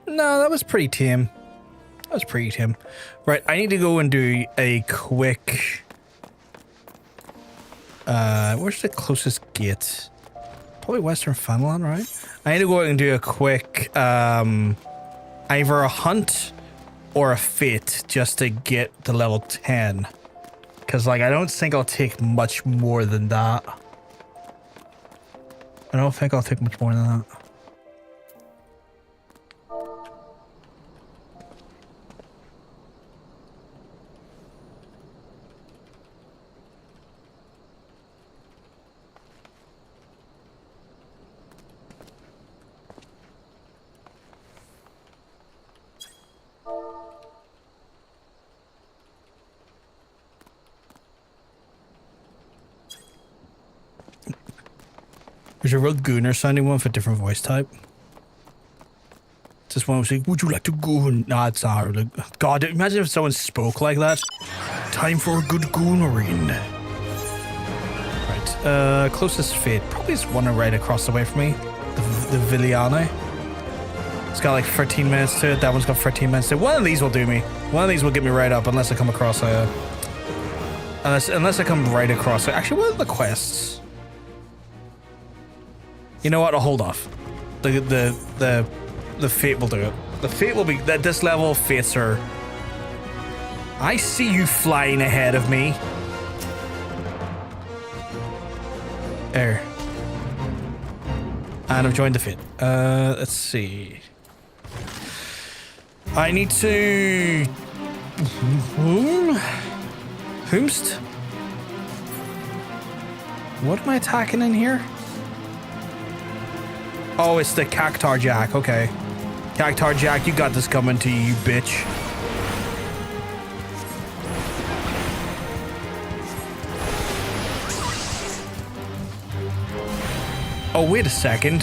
No, that was pretty tame. That was pretty tame. Right, I need to go and do a quick... where's the closest gate? Probably Western Funland, right? I need to go out and do a quick, either a hunt or a fate just to get to level 10. Because, like, I don't think I'll take much more than that. I don't think I'll take much more than that. There's a real gooner sounding one for a different voice type. Just one was like, would you like to goon? Nah, it's not. Like, God, imagine if someone spoke like that. Time for a good goonering. Right, closest fate. Probably is one right across the way from me. The Villiane. It's got like 13 minutes to it. That one's got 13 minutes to it. One of these will do me. One of these will get me right up unless I come across a... Unless I come right across it. Actually, what are the quests? You know what? I'll hold off. The fate will do it. The fate will be that this level fates are. I see you flying ahead of me. There. And I've joined the fit. Let's see. I need to... Whomst? What am I attacking in here? Oh, it's the Cactar Jack. Okay. Cactar Jack, you got this coming to you, bitch. Oh, wait a second.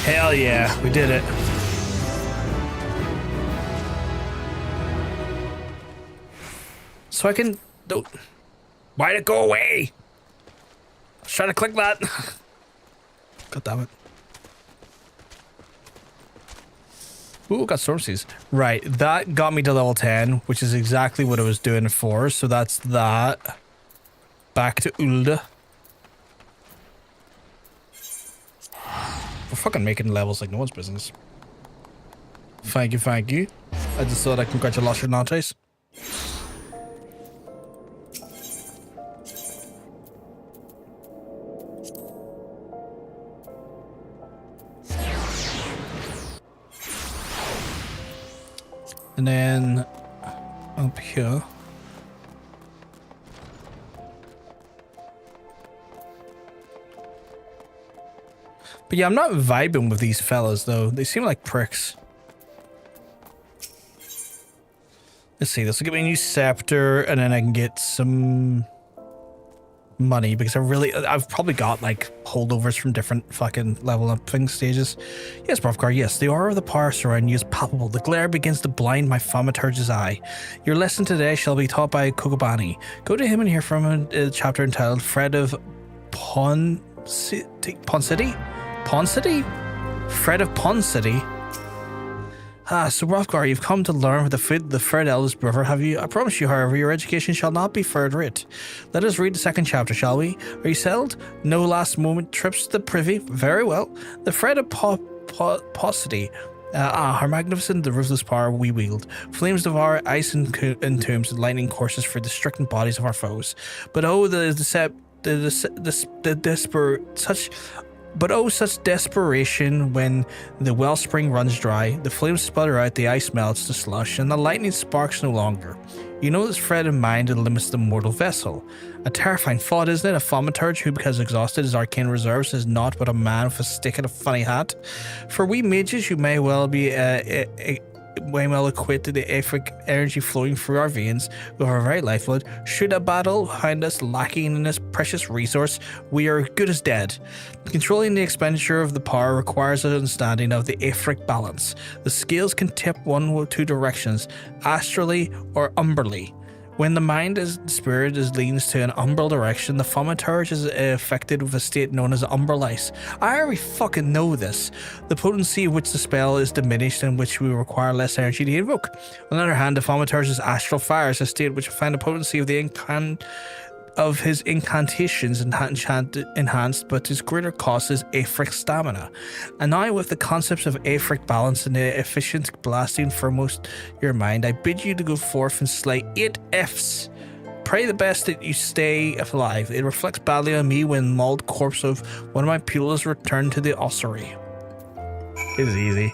Hell yeah, we did it. So I can... Oh, why'd it go away? I was trying to click that. God damn it. Ooh, got storm seas. Right, that got me to level 10, which is exactly what I was doing it for. So that's that. Back to Ulda. We're fucking making levels like no one's business. Thank you, thank you. I just thought I'd congratulate your Nantes. And then up here. But yeah, I'm not vibing with these fellas though. They seem like pricks. Let's see, this will give me a new scepter and then I can get some money because I've probably got like holdovers from different fucking level up thing stages. Yes, Brovgar, yes, the aura of the power surrounding you is palpable. The glare begins to blind my Thaumaturge's eye. Your lesson today shall be taught by Kogobani. Go to him and hear from a chapter entitled Fred of Pon City? Fred of Pon City? Ah, so Brovgar, you've come to learn with the Fred eldest brother, have you? I promise you, however, your education shall not be further it. Let us read the second chapter, shall we? Are you settled? No last moment trips to the privy? Very well. The Fred of Paucity. Her magnificent, the ruthless power we wield. Flames devour, ice entombs, and lightning courses for the stricken bodies of our foes. But oh, such desperation when the wellspring runs dry, the flames sputter out, the ice melts to slush, and the lightning sparks no longer. You know this Fred in mind and limits the mortal vessel. A terrifying thought, isn't it? A Thaumaturge who, because exhausted his arcane reserves, is naught but a man with a stick and a funny hat. For we mages, you may well be way well equipped to the aetheric energy flowing through our veins with our very lifeblood. Should a battle find us lacking in this precious resource, we are good as dead. Controlling the expenditure of the power requires an understanding of the aetheric balance. The scales can tip one or two directions, astrally or umbrally. When the mind is spirit leans to an umbral direction, the Thaumaturge is affected with a state known as umbral ice. I already fucking know this. The potency of which the spell is diminished and which we require less energy to invoke. On the other hand, the Thaumaturge's astral fire is a state which will find the potency of his incantations enhanced, but his greater cost is aetheric stamina. And now with the concepts of aetheric balance and the efficient blasting foremost your mind, I bid you to go forth and slay 8 Fs. Pray the best that you stay alive. It reflects badly on me when mauled corpse of one of my pupils is returned to the ossuary. It's easy.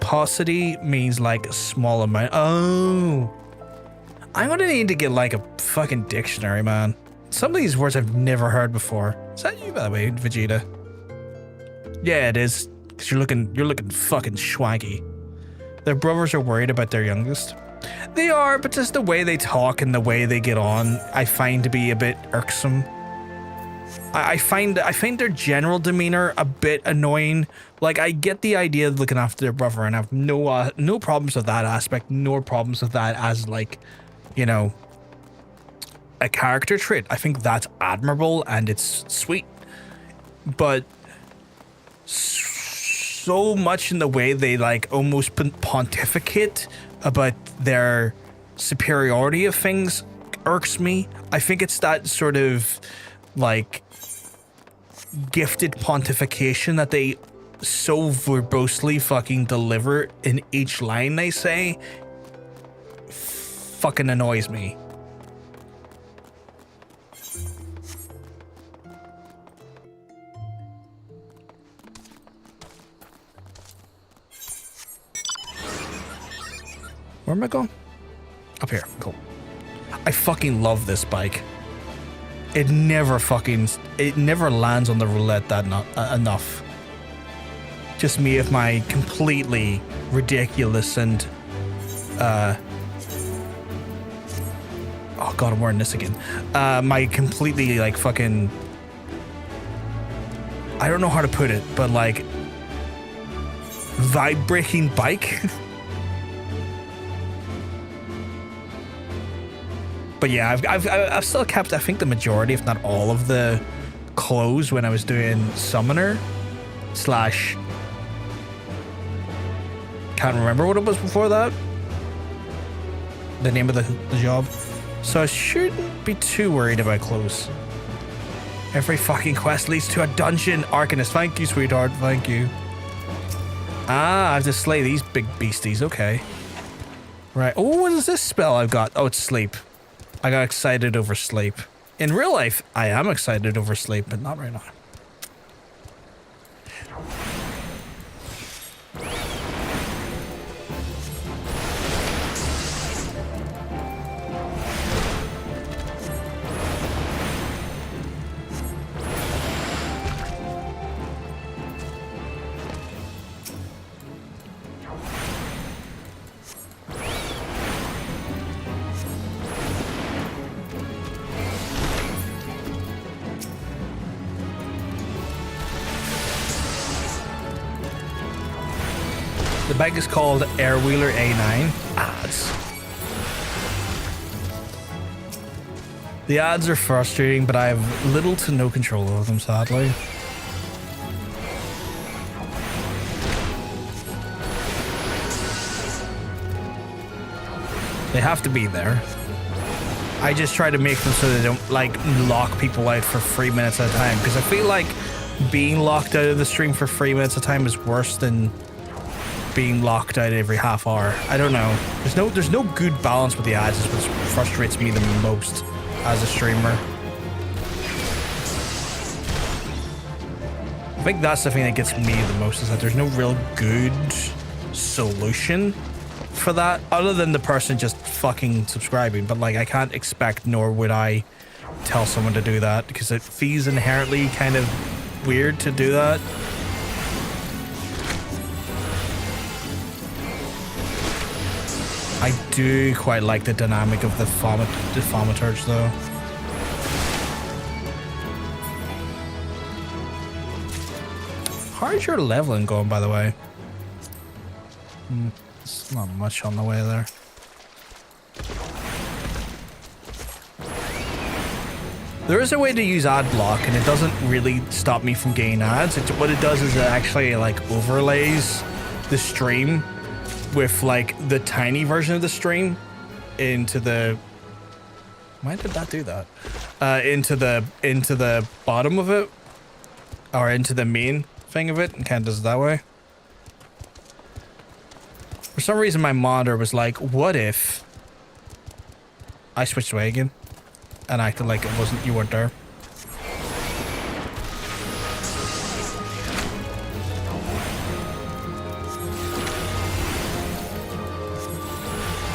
Paucity means like a small amount. Oh, I'm gonna need to get like a fucking dictionary, man. Some of these words I've never heard before. Is that you, by the way, Vegeta? Yeah, it is. Cause you're looking fucking swanky. Their brothers are worried about their youngest. They are, but just the way they talk and the way they get on, I find to be a bit irksome. I find their general demeanor a bit annoying. Like, I get the idea of looking after their brother, and I have no problems with that aspect, nor problems with that as, like, you know, a character trait. I think that's admirable and it's sweet. But so much in the way they like almost pontificate about their superiority of things irks me. I think it's that sort of like gifted pontification that they so verbosely fucking deliver in each line they say fucking annoys me. Where am I going? Up here. Cool. I fucking love this bike. It never lands on the roulette that enough. Just me with my completely ridiculous and oh god, I'm wearing this again. My completely like fucking, I don't know how to put it, but like vibe-breaking bike. But yeah, I've still kept, I think, the majority, if not all, of the clothes when I was doing Summoner / can't remember what it was before that. The name of the job. So I shouldn't be too worried about clothes. Every fucking quest leads to a dungeon. Arcanist, thank you, sweetheart. Thank you. Ah, I have to slay these big beasties. Okay. Right. Oh, what is this spell I've got? Oh, it's sleep. I got excited over sleep. In real life, I am excited over sleep, but not right now. The bike is called Airwheeler A9. Ads. The ads are frustrating, but I have little to no control over them, sadly. They have to be there. I just try to make them so they don't like lock people out for 3 minutes at a time, because I feel like being locked out of the stream for 3 minutes at a time is worse than being locked out every half hour. I don't know. There's no good balance with the ads. Is what frustrates me the most as a streamer. I think that's the thing that gets me the most, is that there's no real good solution for that other than the person just fucking subscribing. But like, I can't expect, nor would I tell someone to do that, because it feels inherently kind of weird to do that. I do quite like the dynamic of the Thaumaturge though. How's your leveling going, by the way? It's not much on the way there. There is a way to use ad block, and it doesn't really stop me from getting ads. What it does is it actually like overlays the stream with like the tiny version of the stream into the, why did that do that? Into the bottom of it, or into the main thing of it, and kind of does it that way. For some reason my monitor was like, what if I switched away again and acted like it wasn't, you weren't there.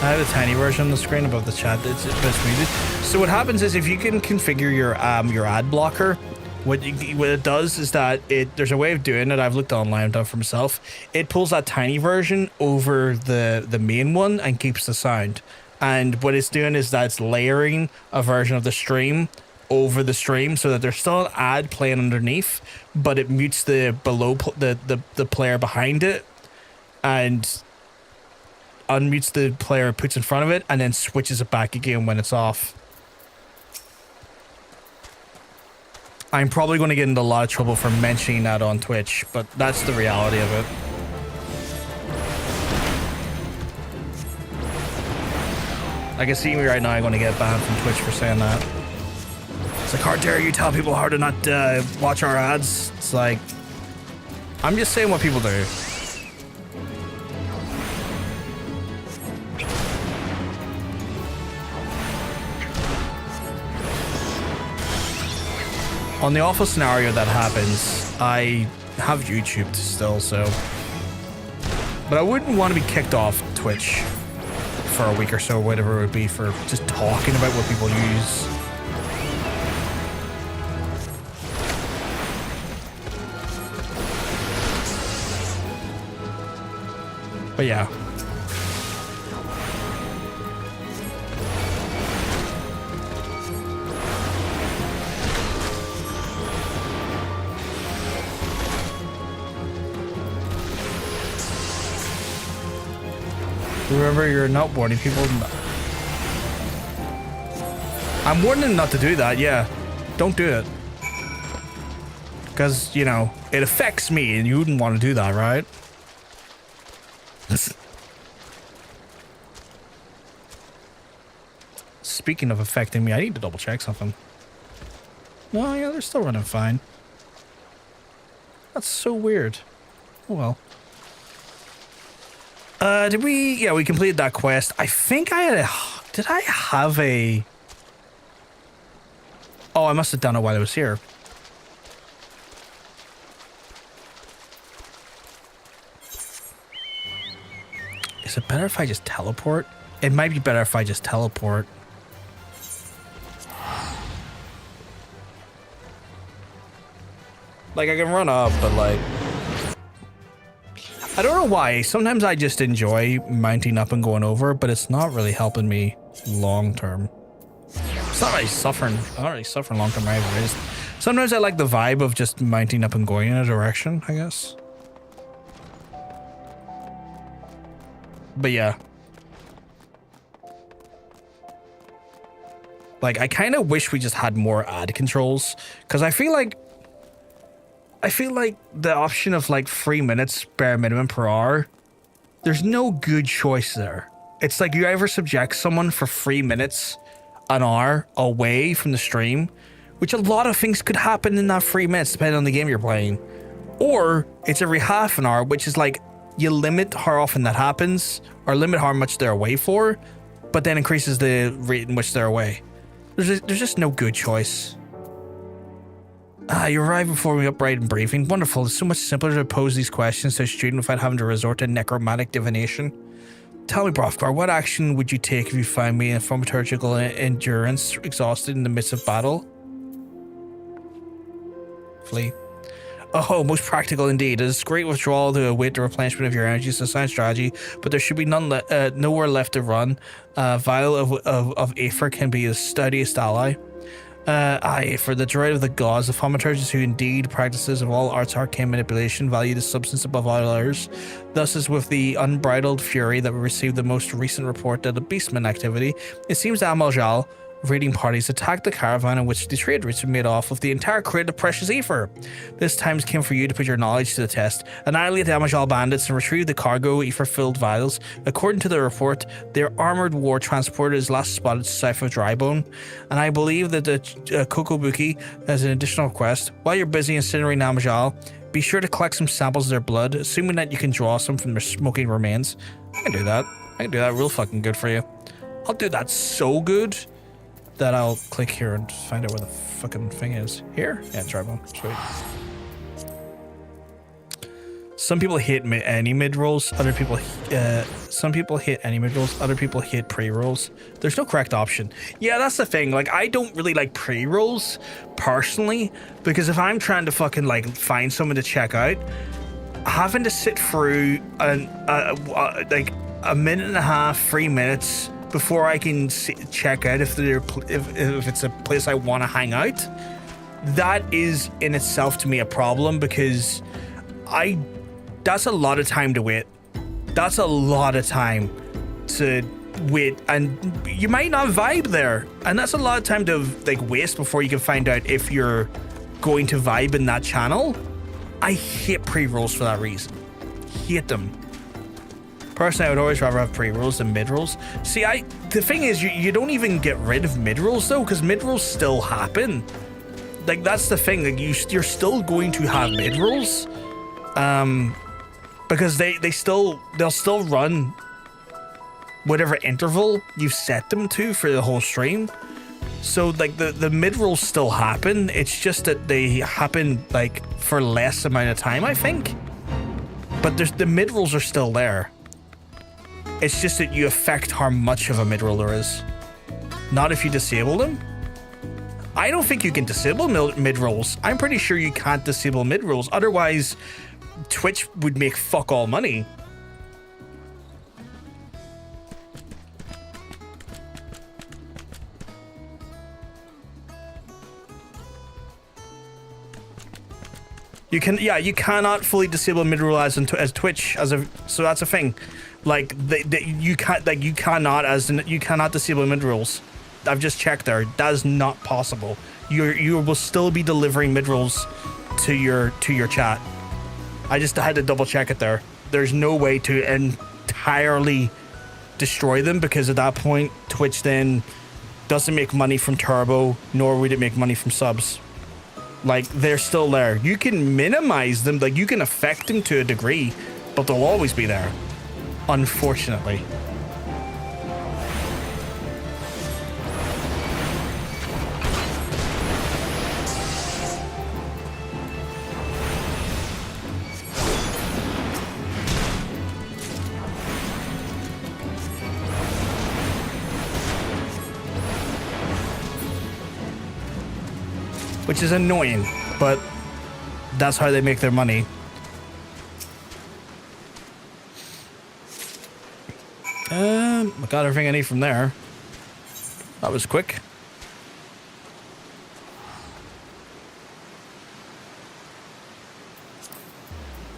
I have a tiny version on the screen above the chat. It's muted. So what happens is, if you can configure your ad blocker, what it does is that there's a way of doing it. I've looked online, I've done it for myself. It pulls that tiny version over the main one and keeps the sound. And what it's doing is that it's layering a version of the stream over the stream, so that there's still an ad playing underneath, but it mutes the the player behind it, and unmutes the player, puts in front of it, and then switches it back again when it's off. I'm probably going to get into a lot of trouble for mentioning that on Twitch, but that's the reality of it. I can see me right now, I'm going to get banned from Twitch for saying that. It's like, how dare you tell people how to not watch our ads? It's like, I'm just saying what people do. On the awful scenario that happens, I have YouTube still, so... But I wouldn't want to be kicked off Twitch for a week or so, whatever it would be, for just talking about what people use. But yeah. Remember, you're not warning people. I'm warning them not to do that, yeah. Don't do it. Because, you know, it affects me and you wouldn't want to do that, right? Speaking of affecting me, I need to double check something. No, yeah, they're still running fine. That's so weird. Oh well. Did we... Yeah, we completed that quest. I think I had a... Did I have a... Oh, I must have done it while I was here. Is it better if I just teleport? It might be better if I just teleport. Like, I can run up, but like... I don't know why. Sometimes I just enjoy mounting up and going over, but it's not really helping me long term. It's not really suffering. I'm not really suffering long term either. Sometimes I like the vibe of just mounting up and going in a direction, I guess. But yeah. Like, I kind of wish we just had more ad controls, because I feel like the option of like 3 minutes bare minimum per hour, there's no good choice there. It's like you either subject someone for 3 minutes an hour away from the stream, which a lot of things could happen in that 3 minutes depending on the game you're playing, or it's every half an hour, which is like you limit how often that happens or limit how much they're away for, but then increases the rate in which they're away. There's just no good choice. You arrived before me upright and briefing. Wonderful. It's so much simpler to pose these questions to a student without having to resort to necromantic divination. Tell me, Brothgar, what action would you take if you find me in thaumaturgical endurance exhausted in the midst of battle? Flee. Oh, most practical indeed. It is great withdrawal to await the replenishment of your energy. It's a sound strategy, but there should be nowhere left to run. Vial of Aether can be a steadiest ally. Aye, for the dread of the gods, the thaumaturges who indeed practices of all arts arcane manipulation value the substance above all others. Thus is with the unbridled fury that we received the most recent report of the beastman activity. It seems that Amallj'aa raiding parties attacked the caravan in which the trade routes were made off with the entire crate of precious Aether. This time came for you to put your knowledge to the test. Annihilate the Amallj'aa bandits and retrieve the cargo Aether-filled vials. According to the report, their armored war transporter is last spotted south of Drybone, and I believe that the Kokobuki has an additional quest. While you're busy incinerating Amallj'aa, be sure to collect some samples of their blood, assuming that you can draw some from their smoking remains. I can do that. I can do that real fucking good for you. I'll do that so good that I'll click here and find out where the fucking thing is. Here? Yeah, Drybone. Sweet. Some people hate any mid rolls. Other people, some people hate any mid rolls. Other people hate pre rolls. There's no correct option. Yeah, that's the thing. Like, I don't really like pre rolls personally, because if I'm trying to fucking like find someone to check out, having to sit through like a minute and a half, 3 minutes before I can check out if it's a place I want to hang out, that is in itself to me a problem, because that's a lot of time to wait. That's a lot of time to wait, and you might not vibe there, and that's a lot of time to like waste before you can find out if you're going to vibe in that channel. I hate pre-rolls for that reason. Hate them. Personally, I would always rather have pre-rolls than mid-rolls. See, the thing is, you don't even get rid of mid-rolls though, because mid-rolls still happen. Like, that's the thing. Like, you're still going to have mid-rolls, because they'll still run whatever interval you've set them to for the whole stream. So like the mid-rolls still happen. It's just that they happen like for less amount of time, I think. But the mid-rolls are still there. It's just that you affect how much of a mid-roll there is. Not if you disable them. I don't think you can disable mid-rolls. I'm pretty sure you can't disable mid-rolls. Otherwise, Twitch would make fuck all money. You cannot fully disable mid-roll as Twitch so that's a thing. Like you cannot disable mid-rolls. I've just checked there. That is not possible. You will still be delivering mid-rolls to your chat. I just had to double check it there. There's no way to entirely destroy them, because at that point Twitch then doesn't make money from Turbo, nor would it make money from subs. Like, they're still there. You can minimize them, like you can affect them to a degree, but they'll always be there, unfortunately. Which is annoying, but that's how they make their money. I got everything I need from there. That was quick.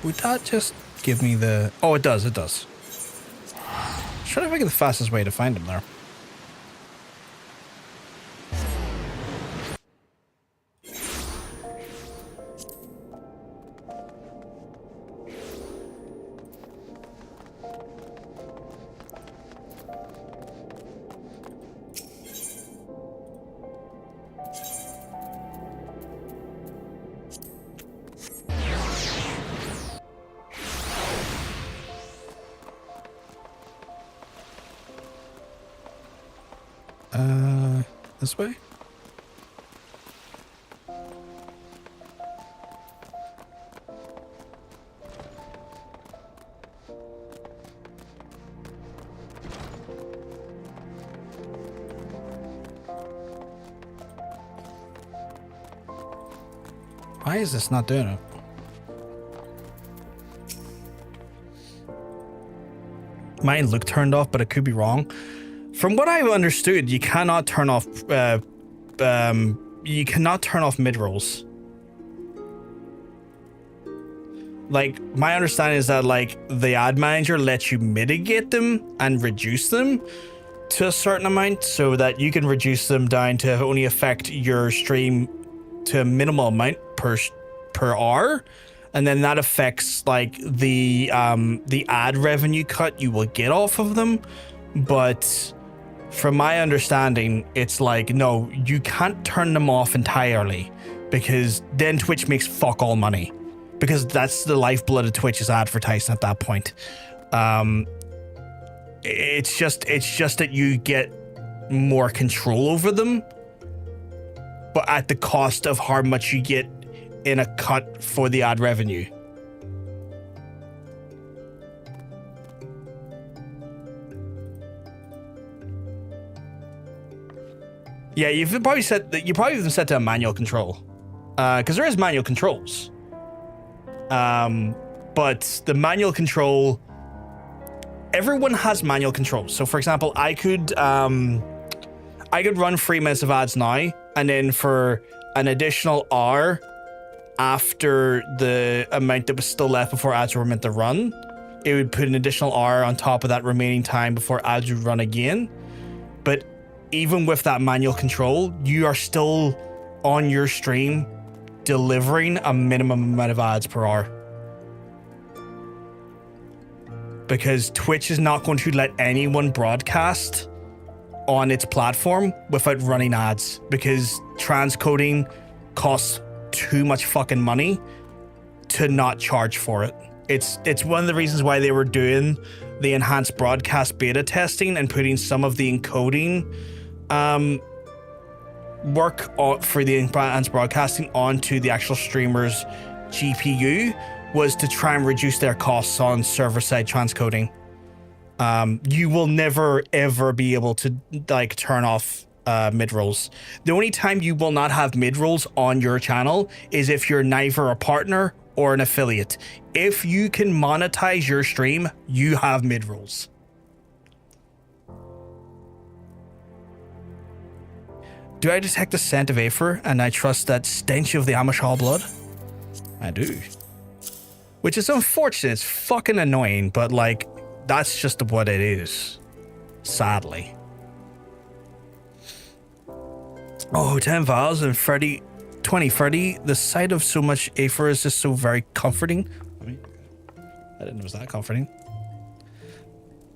Would that just give me the... Oh, it does, it does. Try to figure the fastest way to find him there. This way? Why is this not doing it? Mine looked turned off, but it could be wrong. From what I've understood, you cannot turn off mid-rolls. Like, my understanding is that like the ad manager lets you mitigate them and reduce them to a certain amount, so that you can reduce them down to only affect your stream to a minimal amount per hour, and then that affects like the ad revenue cut you will get off of them. But from my understanding, it's like, no, you can't turn them off entirely, because then Twitch makes fuck all money, because that's the lifeblood of Twitch, is advertising at that point. It's just that you get more control over them, but at the cost of how much you get in a cut for the ad revenue. Yeah, you've probably set that. You probably even set to a manual control, because there is manual controls. But the manual control, everyone has manual controls. So, for example, I could run 3 minutes of ads now, and then for an additional hour after the amount that was still left before ads were meant to run, it would put an additional hour on top of that remaining time before ads would run again. But even with that manual control, you are still on your stream delivering a minimum amount of ads per hour. Because Twitch is not going to let anyone broadcast on its platform without running ads, because transcoding costs too much fucking money to not charge for it. It's one of the reasons why they were doing the enhanced broadcast beta testing and putting some of the encoding work for the enhanced broadcasting onto the actual streamer's GPU, was to try and reduce their costs on server-side transcoding. You will never ever be able to like turn off mid-rolls. The only time you will not have mid-rolls on your channel is if you're neither a partner or an affiliate. If you can monetize your stream, you have mid-rolls. Do I detect the scent of Aether and I trust that stench of the Amallj'aa blood? I do. Which is unfortunate, it's fucking annoying, but like, that's just what it is. Sadly. Oh, 10 vials and 2030. The sight of so much Aether is just so very comforting. I mean, I didn't know it was that comforting.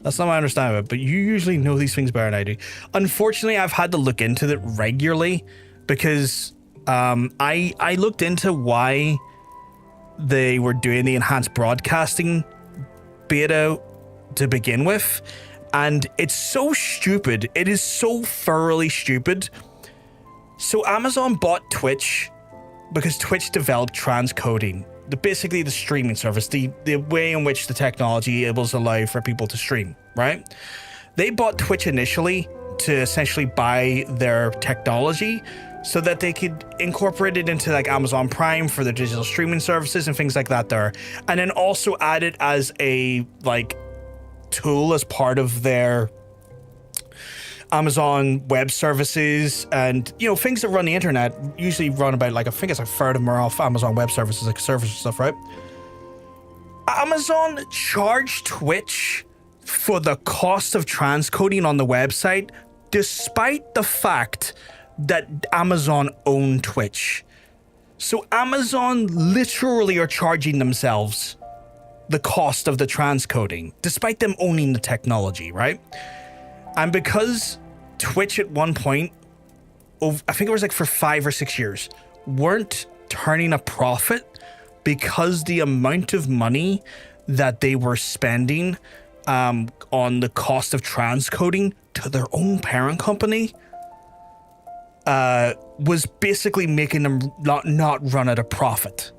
That's not my understanding of it, but you usually know these things better than I do. Unfortunately, I've had to look into it regularly because I looked into why they were doing the enhanced broadcasting beta to begin with, and it's so stupid. It is so thoroughly stupid. So Amazon bought Twitch because Twitch developed transcoding, basically the streaming service, the way in which the technology was allowed for people to stream, right? They bought Twitch initially to essentially buy their technology so that they could incorporate it into like Amazon Prime for their digital streaming services and things like that there. And then also add it as a like tool as part of their Amazon web services, and you know, things that run the internet usually run about like, I think it's a third of them are off Amazon web services, like servers and stuff, right? Amazon charged Twitch for the cost of transcoding on the website, despite the fact that Amazon owned Twitch. So Amazon literally are charging themselves the cost of the transcoding, despite them owning the technology, right? And because Twitch at one point, I think it was like for 5 or 6 years, weren't turning a profit because the amount of money that they were spending on the cost of transcoding to their own parent company was basically making them not run at a profit.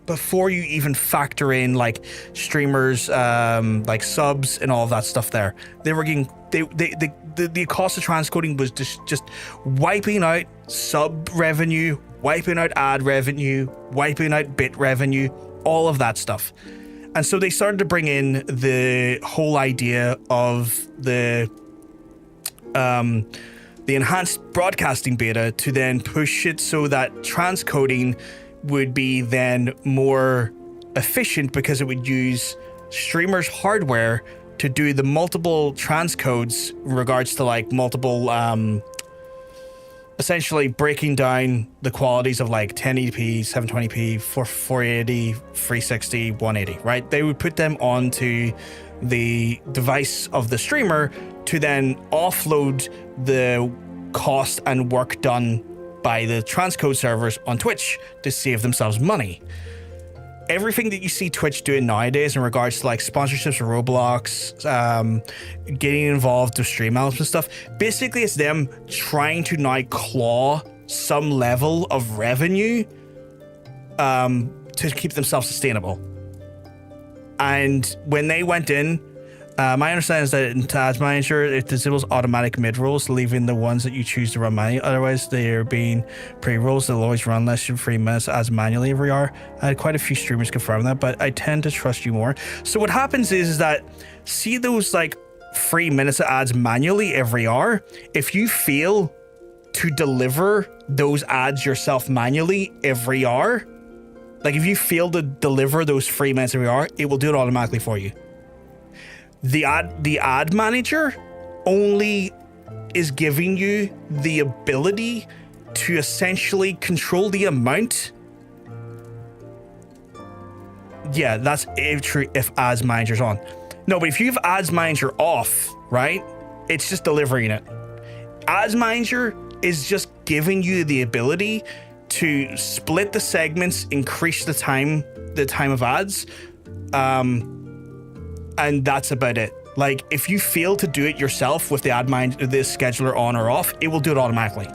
Before you even factor in like streamers, like subs and all of that stuff there, they were getting the cost of transcoding was just wiping out sub revenue, wiping out ad revenue, wiping out bit revenue, all of that stuff. And so they started to bring in the whole idea of the enhanced broadcasting beta to then push it so that transcoding would be then more efficient, because it would use streamers' hardware to do the multiple transcodes in regards to like multiple essentially breaking down the qualities of like 1080p, 720p, 480, 360, 180, right? They would put them onto the device of the streamer to then offload the cost and work done by the transcode servers on Twitch to save themselves money. Everything that you see Twitch doing nowadays in regards to like sponsorships of Roblox, getting involved with stream elements and stuff, basically it's them trying to now claw some level of revenue to keep themselves sustainable. And when they went in, my understanding is that in Ads Manager, it disables automatic mid-rolls, leaving the ones that you choose to run manually. Otherwise, they're being pre-rolls. They'll always run less than 3 minutes as manually every hour. I had quite a few streamers confirm that, but I tend to trust you more. So what happens is that, see those like 3 minutes of ads manually every hour? If you fail to deliver those ads yourself manually every hour, like if you fail to deliver those 3 minutes every hour, it will do it automatically for you. The ad manager only is giving you the ability to essentially control the amount Yeah, that's if ads manager's on. No, but if you have ads manager off, right, it's just delivering it. Ads manager is just giving you the ability to split the segments, increase the time of ads, and that's about it. Like, if you fail to do it yourself with the the scheduler on or off, it will do it automatically.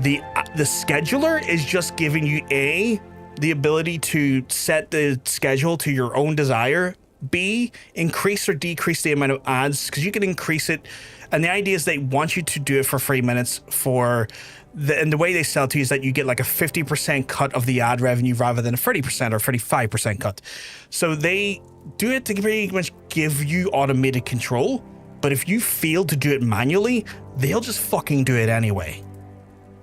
The scheduler is just giving you the ability to set the schedule to your own desire. B, increase or decrease the amount of ads, because you can increase it. And the idea is they want you to do it for 3 minutes and the way they sell to you is that you get like a 50% cut of the ad revenue rather than a 30% or 35% cut. So they do it to pretty much give you automated control. But if you fail to do it manually, they'll just fucking do it anyway.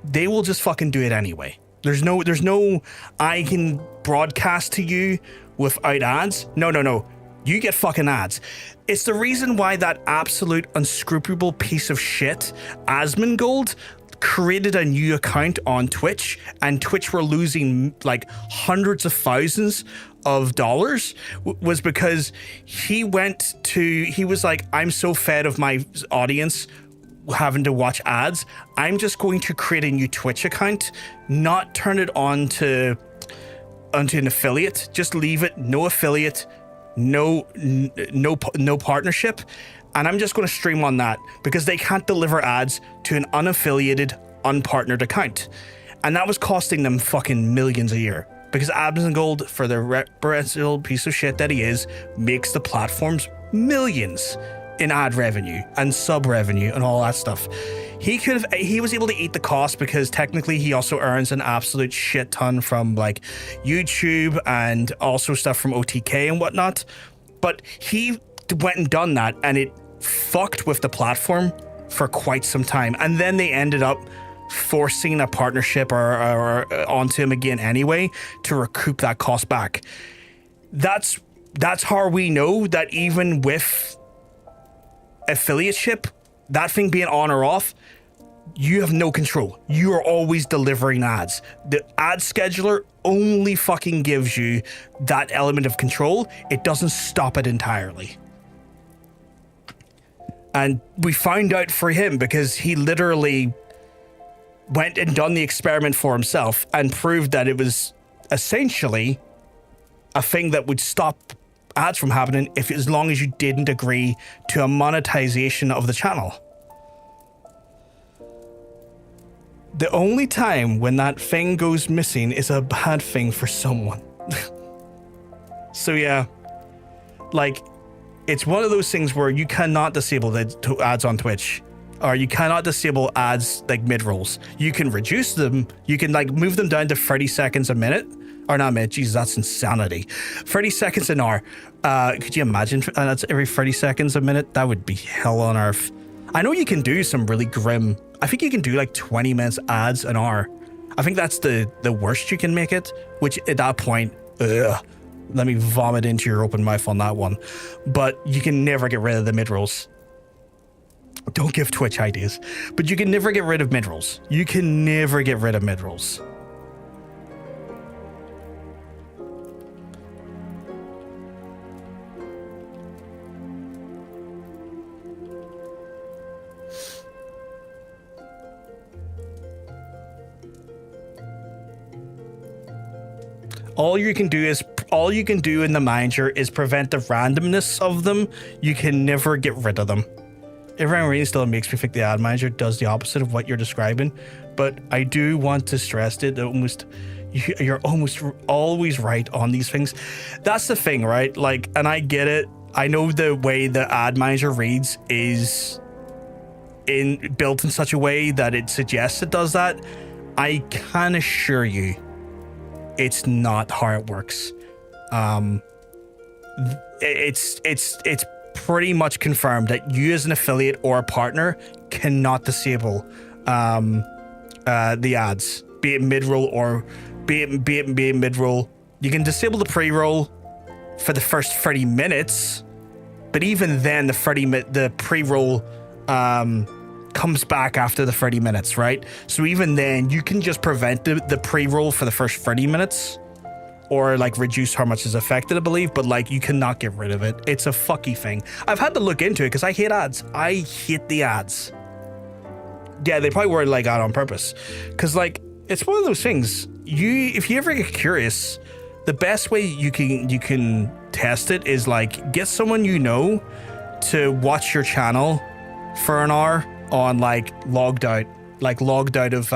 They will just fucking do it anyway. There's no I can broadcast to you without ads. No. You get fucking ads. It's the reason why that absolute unscrupulous piece of shit, Asmongold, created a new account on Twitch, and Twitch were losing like hundreds of thousands of dollars, was because he was like, I'm so fed of my audience having to watch ads. I'm just going to create a new Twitch account, not turn it onto an affiliate, just leave it, no affiliate, no partnership, and I'm just going to stream on that because they can't deliver ads to an unaffiliated, unpartnered account. And that was costing them fucking millions a year, because Asmongold, for the reprehensible piece of shit that he is, makes the platforms millions in ad revenue and sub revenue and all that stuff. He was able to eat the cost because technically he also earns an absolute shit ton from like YouTube and also stuff from OTK and whatnot. But he went and done that, and it fucked with the platform for quite some time. And then they ended up forcing a partnership or onto him again anyway to recoup that cost back. That's how we know that even with affiliateship, that thing being on or off, you have no control. You are always delivering ads. The ad scheduler only fucking gives you that element of control. It doesn't stop it entirely. And we found out for him because he literally went and done the experiment for himself and proved that it was essentially a thing that would stop ads from happening as long as you didn't agree to a monetization of the channel. The only time when that thing goes missing is a bad thing for someone. So yeah, like, it's one of those things where you cannot disable the ads on Twitch, or you cannot disable ads like mid-rolls. You can reduce them. You can like move them down to 30 seconds a minute. Or not a minute, Jesus, that's insanity. 30 seconds an hour. Could you imagine that's every 30 seconds a minute? That would be hell on earth. I know you can do some really grim, I think you can do like 20 minutes ads an hour. I think that's the worst you can make it, which at that point, let me vomit into your open mouth on that one. But you can never get rid of the mid-rolls. Don't give Twitch ideas. But you can never get rid of mid-rolls. You can never get rid of mid-rolls. All you can do in the manager is prevent the randomness of them. You can never get rid of them. Everyone really still makes me think the ad manager does the opposite of what you're describing, but I do want to stress it. You're almost always right on these things. That's the thing, right? Like, and I get it. I know the way the ad manager reads is built in such a way that it suggests it does that. I can assure you, it's not how it works. It's pretty much confirmed that you as an affiliate or a partner cannot disable the ads, be it mid-roll or be it mid-roll. You can disable the pre-roll for the first 30 minutes, but even then the pre-roll comes back after the 30 minutes, right? So even then, you can just prevent the pre-roll for the first 30 minutes, or like reduce how much is affected, I believe, but like you cannot get rid of it. It's a fucky thing. I've had to look into it because I hate ads. I hate the ads. Yeah, they probably were like out on purpose, because like it's one of those things. If you ever get curious, the best way you can test it is like get someone you know to watch your channel for an hour on like logged out of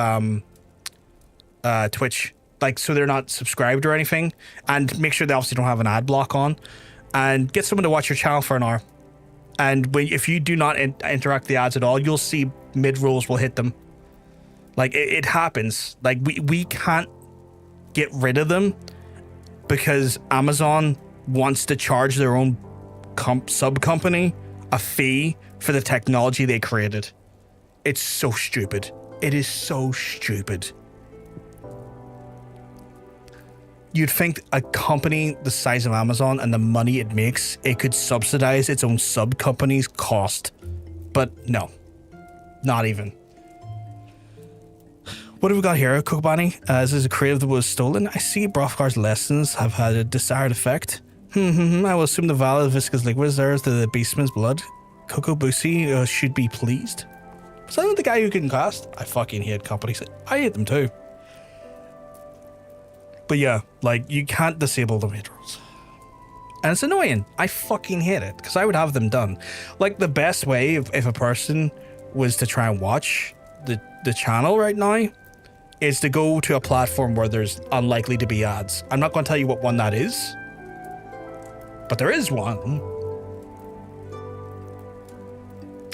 Twitch, like so they're not subscribed or anything, and make sure they obviously don't have an ad block on, and get someone to watch your channel for an hour. And if you do not interact with the ads at all, you'll see mid-rolls will hit them. Like it happens. Like we can't get rid of them because Amazon wants to charge their own sub company a fee for the technology they created. It's so stupid. It is so stupid. You'd think a company the size of Amazon and the money it makes, it could subsidize its own sub company's cost. But no, not even. What have we got here, Kokobani? This is a creative that was stolen. I see Hrothgar's lessons have had a desired effect. I will assume the value of Visca's liquid is there to the beastman's blood. Kokobusi should be pleased. Is that the guy who can cast? I fucking hate companies. I hate them too. But yeah, like you can't disable the mid-rolls. And it's annoying. I fucking hate it because I would have them done. Like the best way if a person was to try and watch the channel right now is to go to a platform where there's unlikely to be ads. I'm not going to tell you what one that is, but there is one.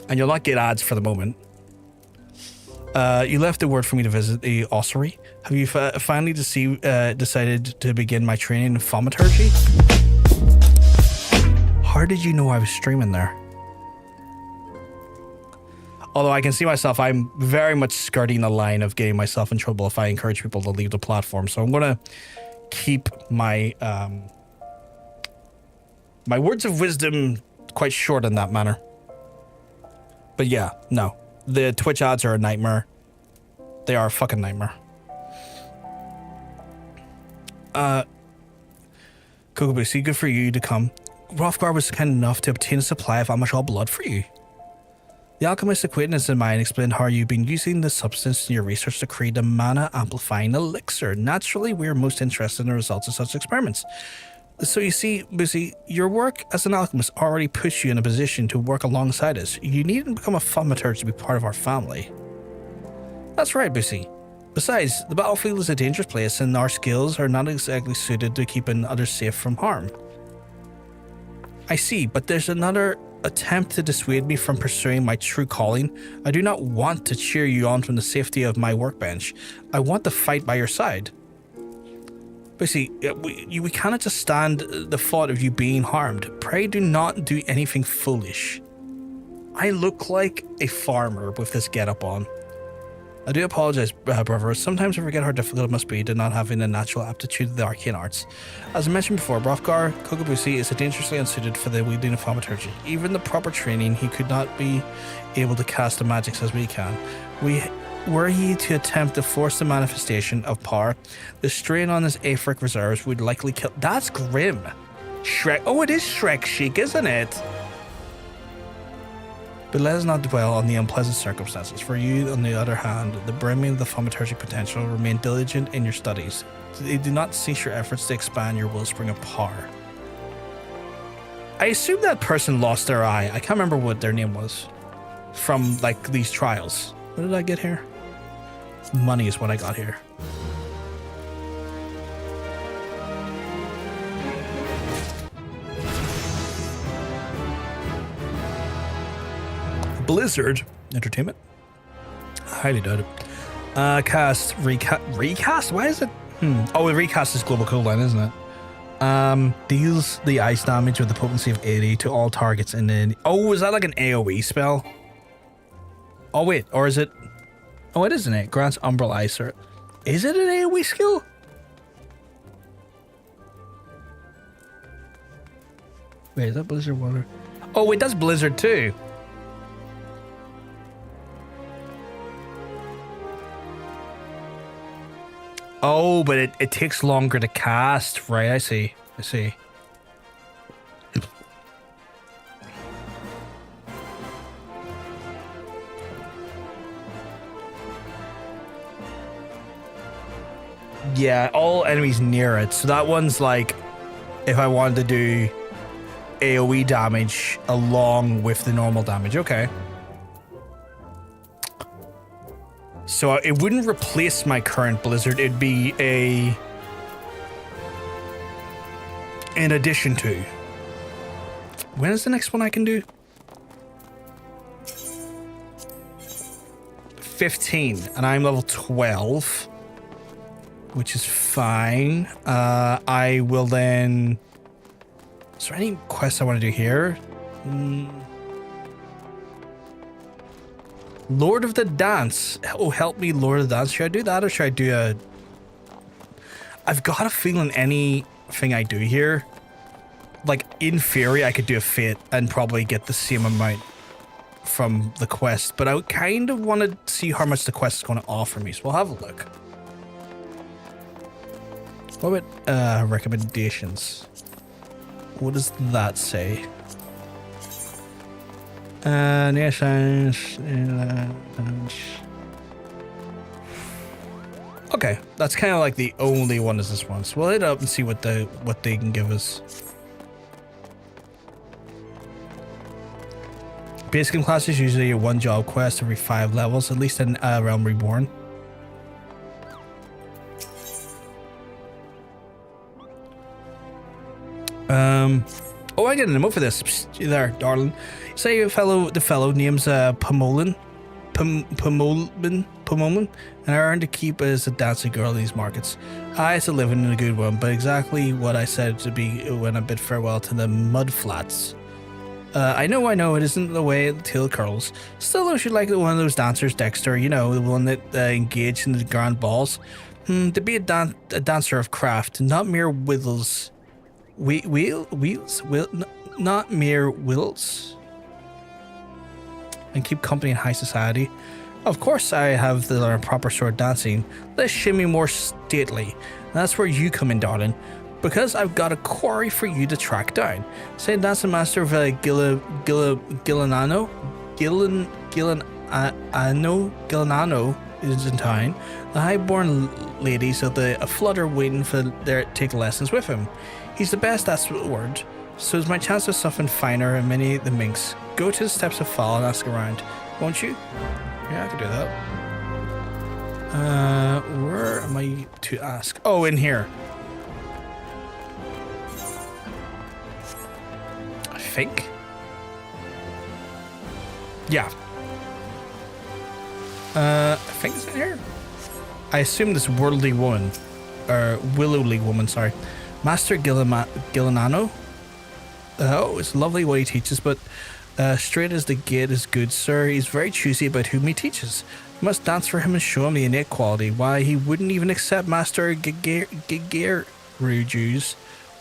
And you'll not get ads for the moment. You left a word for me to visit the ossuary. Have you finally decided to begin my training in Thaumaturge? How did you know I was streaming there? Although I can see myself, I'm very much skirting the line of getting myself in trouble if I encourage people to leave the platform. So I'm going to keep my my words of wisdom quite short in that manner. But yeah, no. The Twitch ads are a nightmare. They are a fucking nightmare. Kokobusi, good for you to come. Hrothgar was kind enough to obtain a supply of Amallj'aa blood for you. The alchemist acquaintance in mine explained how you've been using the substance in your research to create a mana-amplifying elixir. Naturally, we are most interested in the results of such experiments. So you see, Busi, your work as an alchemist already puts you in a position to work alongside us. You needn't become a thaumaturge to be part of our family. That's right, Busi. Besides, the battlefield is a dangerous place and our skills are not exactly suited to keeping others safe from harm. I see, but there's another attempt to dissuade me from pursuing my true calling. I do not want to cheer you on from the safety of my workbench. I want to fight by your side. But see, we cannot just stand the thought of you being harmed. Pray do not do anything foolish. I look like a farmer with this getup on. I do apologize, brother. Sometimes I forget how difficult it must be to not having a natural aptitude to the arcane arts. As I mentioned before, Hrothgar Kokobusi is dangerously unsuited for the wielding of thaumaturgy. Even the proper training, he could not be able to cast the magics as we can. Were he to attempt to force the manifestation of power, the strain on his aetheric reserves would likely kill. That's grim. Shrek. Oh, it is Shrek chic, isn't it? But let us not dwell on the unpleasant circumstances. For you, on the other hand, the brimming of the thaumaturgic potential, remain diligent in your studies. Do not cease your efforts to expand your wellspring of power. I assume that person lost their eye. I can't remember what their name was. From, like, these trials. What did I get here? Money is what I got here. Blizzard Entertainment. Highly doubt it. Recast? Why is it? Oh, the recast is global cooldown, isn't it? Deals the ice damage with the potency of 80 to all targets in the. Oh, is that like an AoE spell? Oh wait, or is it? Oh, it isn't it. Grants Umbral Ice. Or is it an AoE skill? Wait, is that Blizzard Water? Oh, wait, that's Blizzard too. Oh, but it takes longer to cast, right? I see. Yeah, all enemies near it. So that one's like, if I wanted to do AoE damage along with the normal damage. Okay. So it wouldn't replace my current blizzard. It'd be in addition to. When is the next one I can do? 15, and I'm level 12. Which is fine. I will then... Is there any quests I want to do here? Lord of the Dance. Oh, help me, Lord of the Dance. Should I do that or should I do a... I've got a feeling anything I do here, like in theory, I could do a fate and probably get the same amount from the quest. But I kind of want to see how much the quest is going to offer me. So we'll have a look. What about recommendations? What does that say? Okay, that's kind of like the only one is this one. So we'll hit up and see what they can give us. Basic class is usually a one job quest every 5 levels, at least in A Realm Reborn. Oh, I get an emote for this. Psst, you there, darling. Say the fellow name's Pomolin, and I earn to keep as a dancing girl in these markets. I it's a living in a good one, but exactly what I said to be when I bid farewell to the mud flats. I know, it isn't the way the tail curls. Still, I should like one of those dancers, Dexter, you know, the one that engaged in the grand balls. To be a dancer of craft, not mere whittles. Not mere wills, and keep company in high society. Of course, I have to learn proper sort of dancing. Let's shimmy more stately. And that's where you come in, darling, because I've got a quarry for you to track down. Say, dancing master of Gillenano is in town. The highborn ladies of the flutter waiting for their take lessons with him. He's the best, that's the word. So is my chance of something finer and many the minks. Go to the steps of fall and ask around, won't you? Yeah, I can do that. Where am I to ask? Oh, in here. I think. Yeah. I think it's in here. I assume this worldly woman, or willowly woman, sorry. Master Gillenano. Oh, it's lovely what he teaches, but straight as the gate is good, sir. He's very choosy about whom he teaches. You must dance for him and show him the innate quality. Why, he wouldn't even accept Master Gigeruju's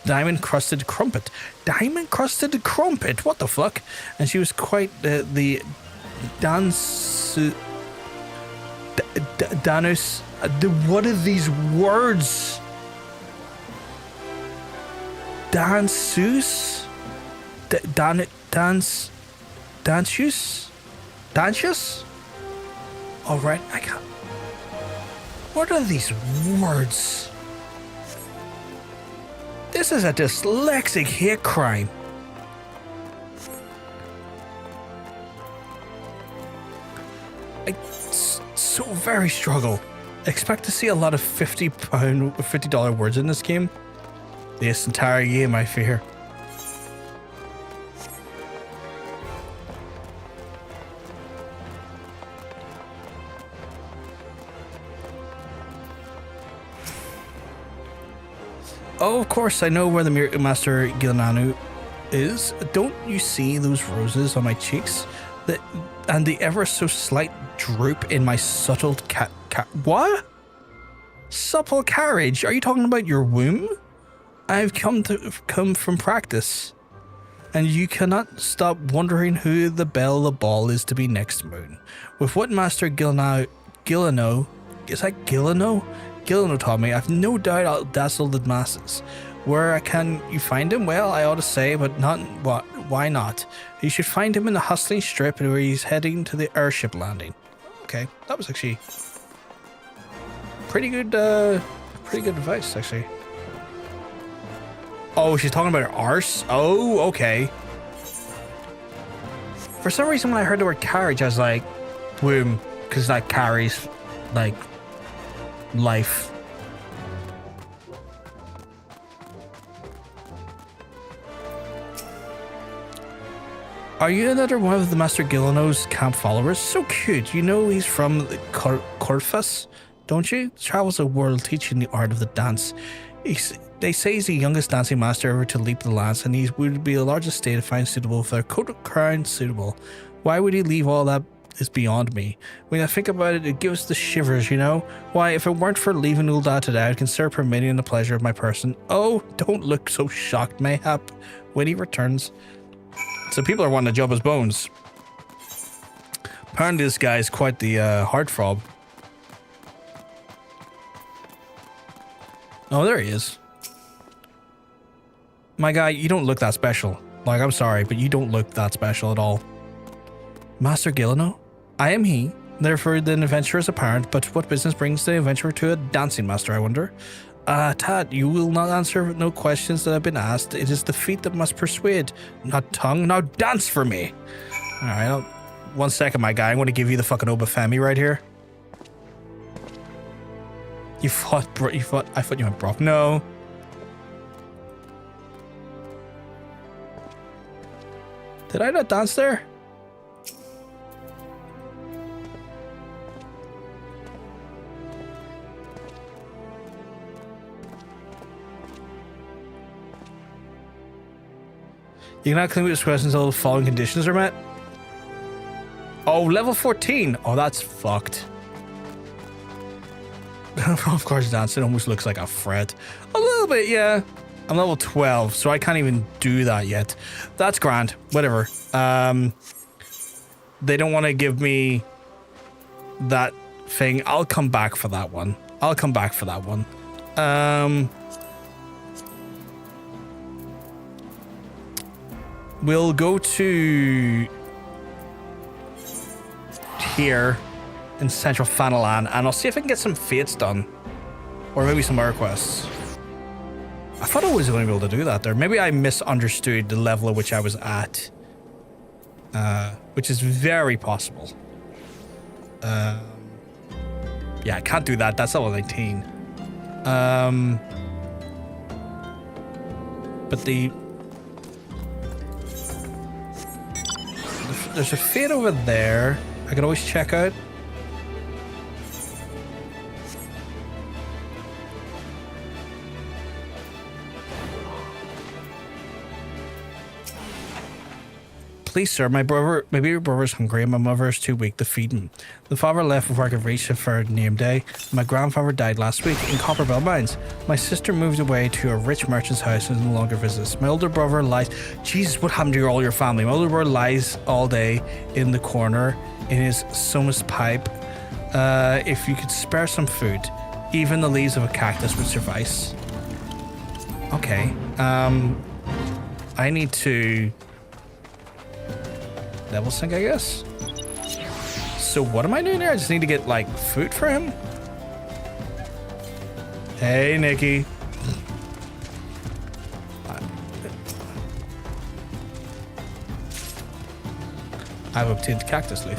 diamond-crusted crumpet. Diamond-crusted crumpet? What the fuck? And she was quite the Danus... What are these words? Dansus? Dancius? Alright, I got... What are these words? This is a dyslexic hate crime. I so very struggle. Expect to see a lot of $50 words in this game. This entire game, I fear. Oh, of course, I know where the Master Gillenano is. Don't you see those roses on my cheeks? And the ever so slight droop in my subtle what? Supple carriage? Are you talking about your womb? I've come from practice, and you cannot stop wondering who the belle of the ball is to be next moon. With what Master Gillenano, is that Gillenano? Gilleno taught me. I've no doubt I'll dazzle the masses. Where can you find him? Well, I ought to say, but not what. Why not? You should find him in the hustling strip where he's heading to the airship landing. Okay, that was actually pretty good advice, actually. Oh, she's talking about her arse? Oh, okay. For some reason, when I heard the word carriage, I was like, boom, because that carries, like, life. Are you another one of the Master Gilleno's camp followers? So cute. You know he's from Corfus, don't you? Travels the world teaching the art of the dance. They say he's the youngest dancing master ever to leap the lance, and he would be the largest state to find suitable for a coat of crown suitable. Why would he leave all that is beyond me. When I think about it, it gives the shivers, you know? Why, if it weren't for leaving Ul'dah today, I'd consider permitting the pleasure of my person. Oh, don't look so shocked, mayhap, when he returns. So people are wanting to jump his bones. Apparently this guy is quite the heartthrob. Oh, there he is. My guy, you don't look that special. Like, I'm sorry, but you don't look that special at all. Master Gilleno? I am he. Therefore, the adventurer is apparent, but what business brings the adventurer to a dancing master, I wonder? Tad, you will not answer no questions that have been asked. It is the feet that must persuade, not tongue. Now dance for me. All right, 1 second, my guy. I'm going to give you the fucking Obafemi right here. You fought, I thought you went broke. No. Did I not dance there? You cannot claim this question until the following conditions are met. Oh, level 14. Oh, that's fucked. Of course, dancing almost looks like a fret. A little bit, yeah. I'm level 12, so I can't even do that yet. That's grand. Whatever. They don't want to give me that thing. I'll come back for that one. We'll go to here in Central Fanalan, and I'll see if I can get some fates done. Or maybe some other quests. I thought I was going to be able to do that there. Maybe I misunderstood the level at which I was at. Which is very possible. Yeah, I can't do that. That's level 19. But there's a fate over there I could always check out. Please, sir, maybe your brother's hungry and my mother is too weak to feed him. The father left before I could reach the third name day. My grandfather died last week in Copperbell Mines. My sister moved away to a rich merchant's house and no longer visits. My older brother lies... Jesus, what happened to all your family? My older brother lies all day in the corner in his Somus pipe. If you could spare some food, even the leaves of a cactus would suffice. Okay. I need to... level sync, I guess. So what am I doing here? I just need to get like food for him. Hey, Nikki. I've obtained cactus leaf.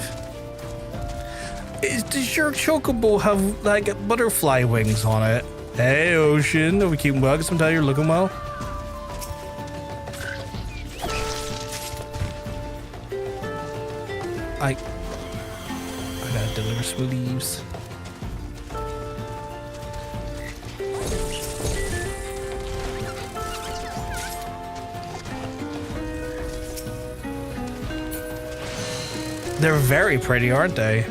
Does your chocobo have like butterfly wings on it? Hey, Ocean. Are we keeping well? Sometimes you're looking well. I gotta deliver some leaves. They're very pretty, aren't they?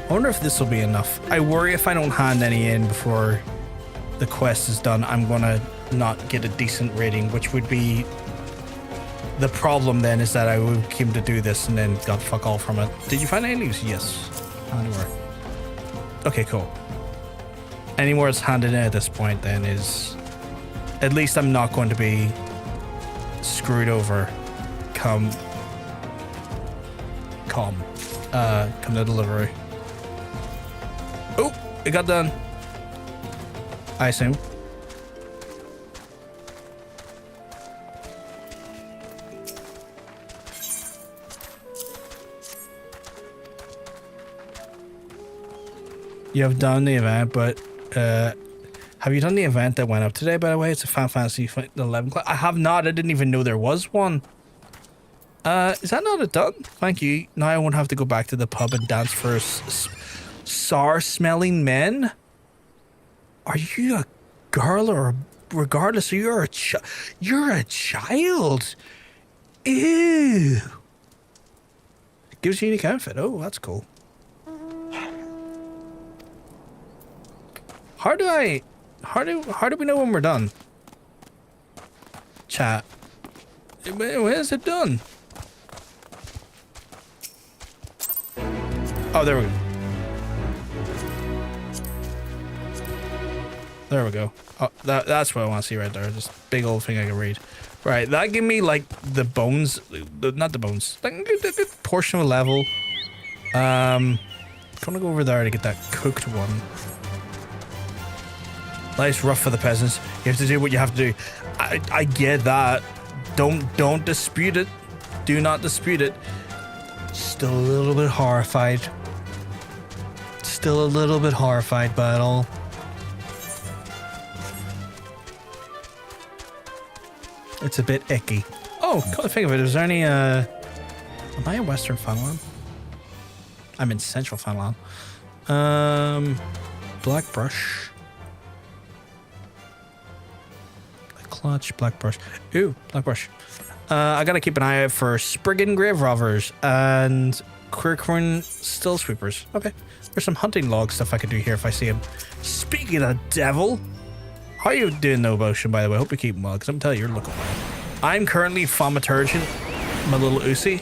I wonder if this will be enough. I worry if I don't hand any in before the quest is done, I'm gonna not get a decent rating, which would be The problem then is that I came to do this and then got fuck all from it. Did you find any leaves? Yes. Anywhere. Okay, cool. Anywhere it's handed in at this point then is... At least I'm not going to be screwed over come the delivery. Oh, it got done. I assume. You have done the event, but have you done the event that went up today, by the way? It's a Final Fantasy 11 class. I have not. I didn't even know there was one. Is that not done? Thank you. Now I won't have to go back to the pub and dance for sour-smelling men. Are you a girl or regardless? You're a child. Ew. It gives you a unique outfit. Oh, that's cool. How do we know when we're done? Chat. When is it done? Oh, there we go. There we go. Oh, that's what I want to see right there. This big old thing I can read. Right, that gave me like the bones, not the bones, like a good portion of a level. I'm gonna go over there to get that cooked one. Life's rough for the peasants. You have to do what you have to do. I get that. Don't dispute it. Do not dispute it. Still a little bit horrified. Still a little bit horrified by it all. It's a bit icky. Oh, come to think of it, is there any am I in Western Funland? I'm in Central Funland. Black brush. Clutch, black brush. Ooh, black brush. I gotta keep an eye out for Spriggan Grave Robbers and Quircorn Still Sweepers. Okay. There's some hunting log stuff I can do here if I see him. Speaking of devil, how are you doing, No Motion, by the way? I hope you're keeping well, because I'm telling you, you're looking well. I'm currently Thaumaturge my little Uzi.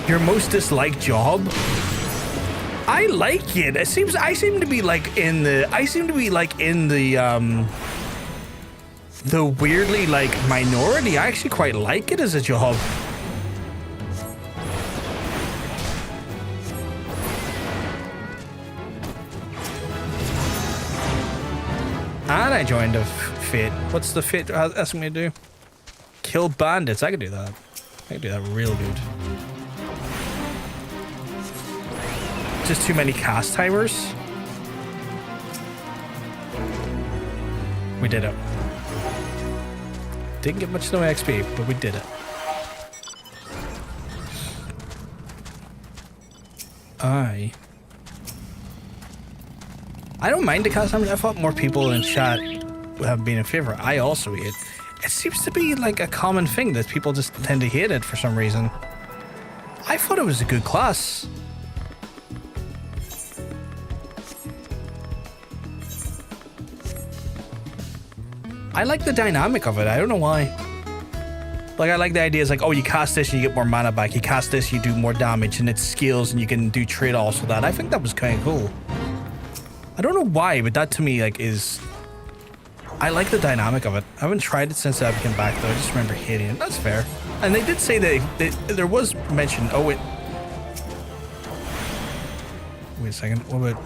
Your most disliked job? I like it. I seem to be like in the weirdly like minority. I actually quite like it as a job. And I joined a fit. What's the fit asking me to do? Kill bandits. I could do that. I could do that real good. Just too many cast timers. We did it. Didn't get much no XP, but we did it. I don't mind the cast timers. I thought more people in chat would have been in favor. I also hate it. It seems to be like a common thing that people just tend to hate it for some reason. I thought it was a good class. I like the dynamic of it. I don't know why. Like, I like the idea. It's like, oh, you cast this and you get more mana back. You cast this, you do more damage, and it's skills, and you can do trade-offs with that. I think that was kind of cool. I don't know why, but that to me, like, is... I like the dynamic of it. I haven't tried it since I came back, though. I just remember hating it. That's fair. And they did say that there was mention... Oh, wait. Wait a second. What about...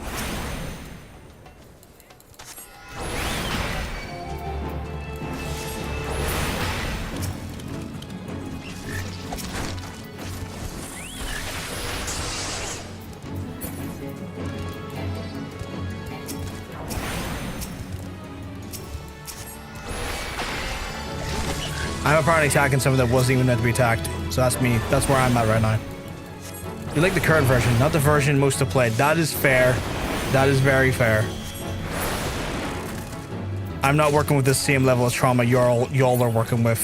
I'm apparently attacking someone that wasn't even meant to be attacked. So that's me. That's where I'm at right now. You like the current version, not the version most have played. That is fair. That is very fair. I'm not working with the same level of trauma y'all are working with.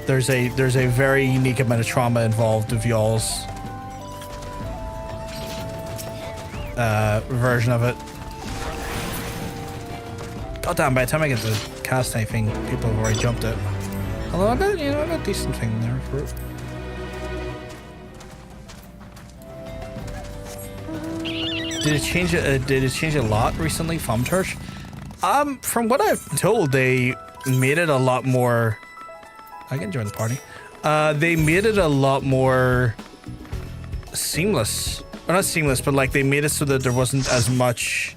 There's a very unique amount of trauma involved with y'all's version of it. God damn, by the time I get to cast anything, people have already jumped it. Although I got, I got a decent thing there for it. Did it change it? Did it change a lot recently, Thaumaturge? From what I've been told, they made it a lot more. I can join the party. They made it a lot more seamless. Or not seamless, but like they made it so that there wasn't as much.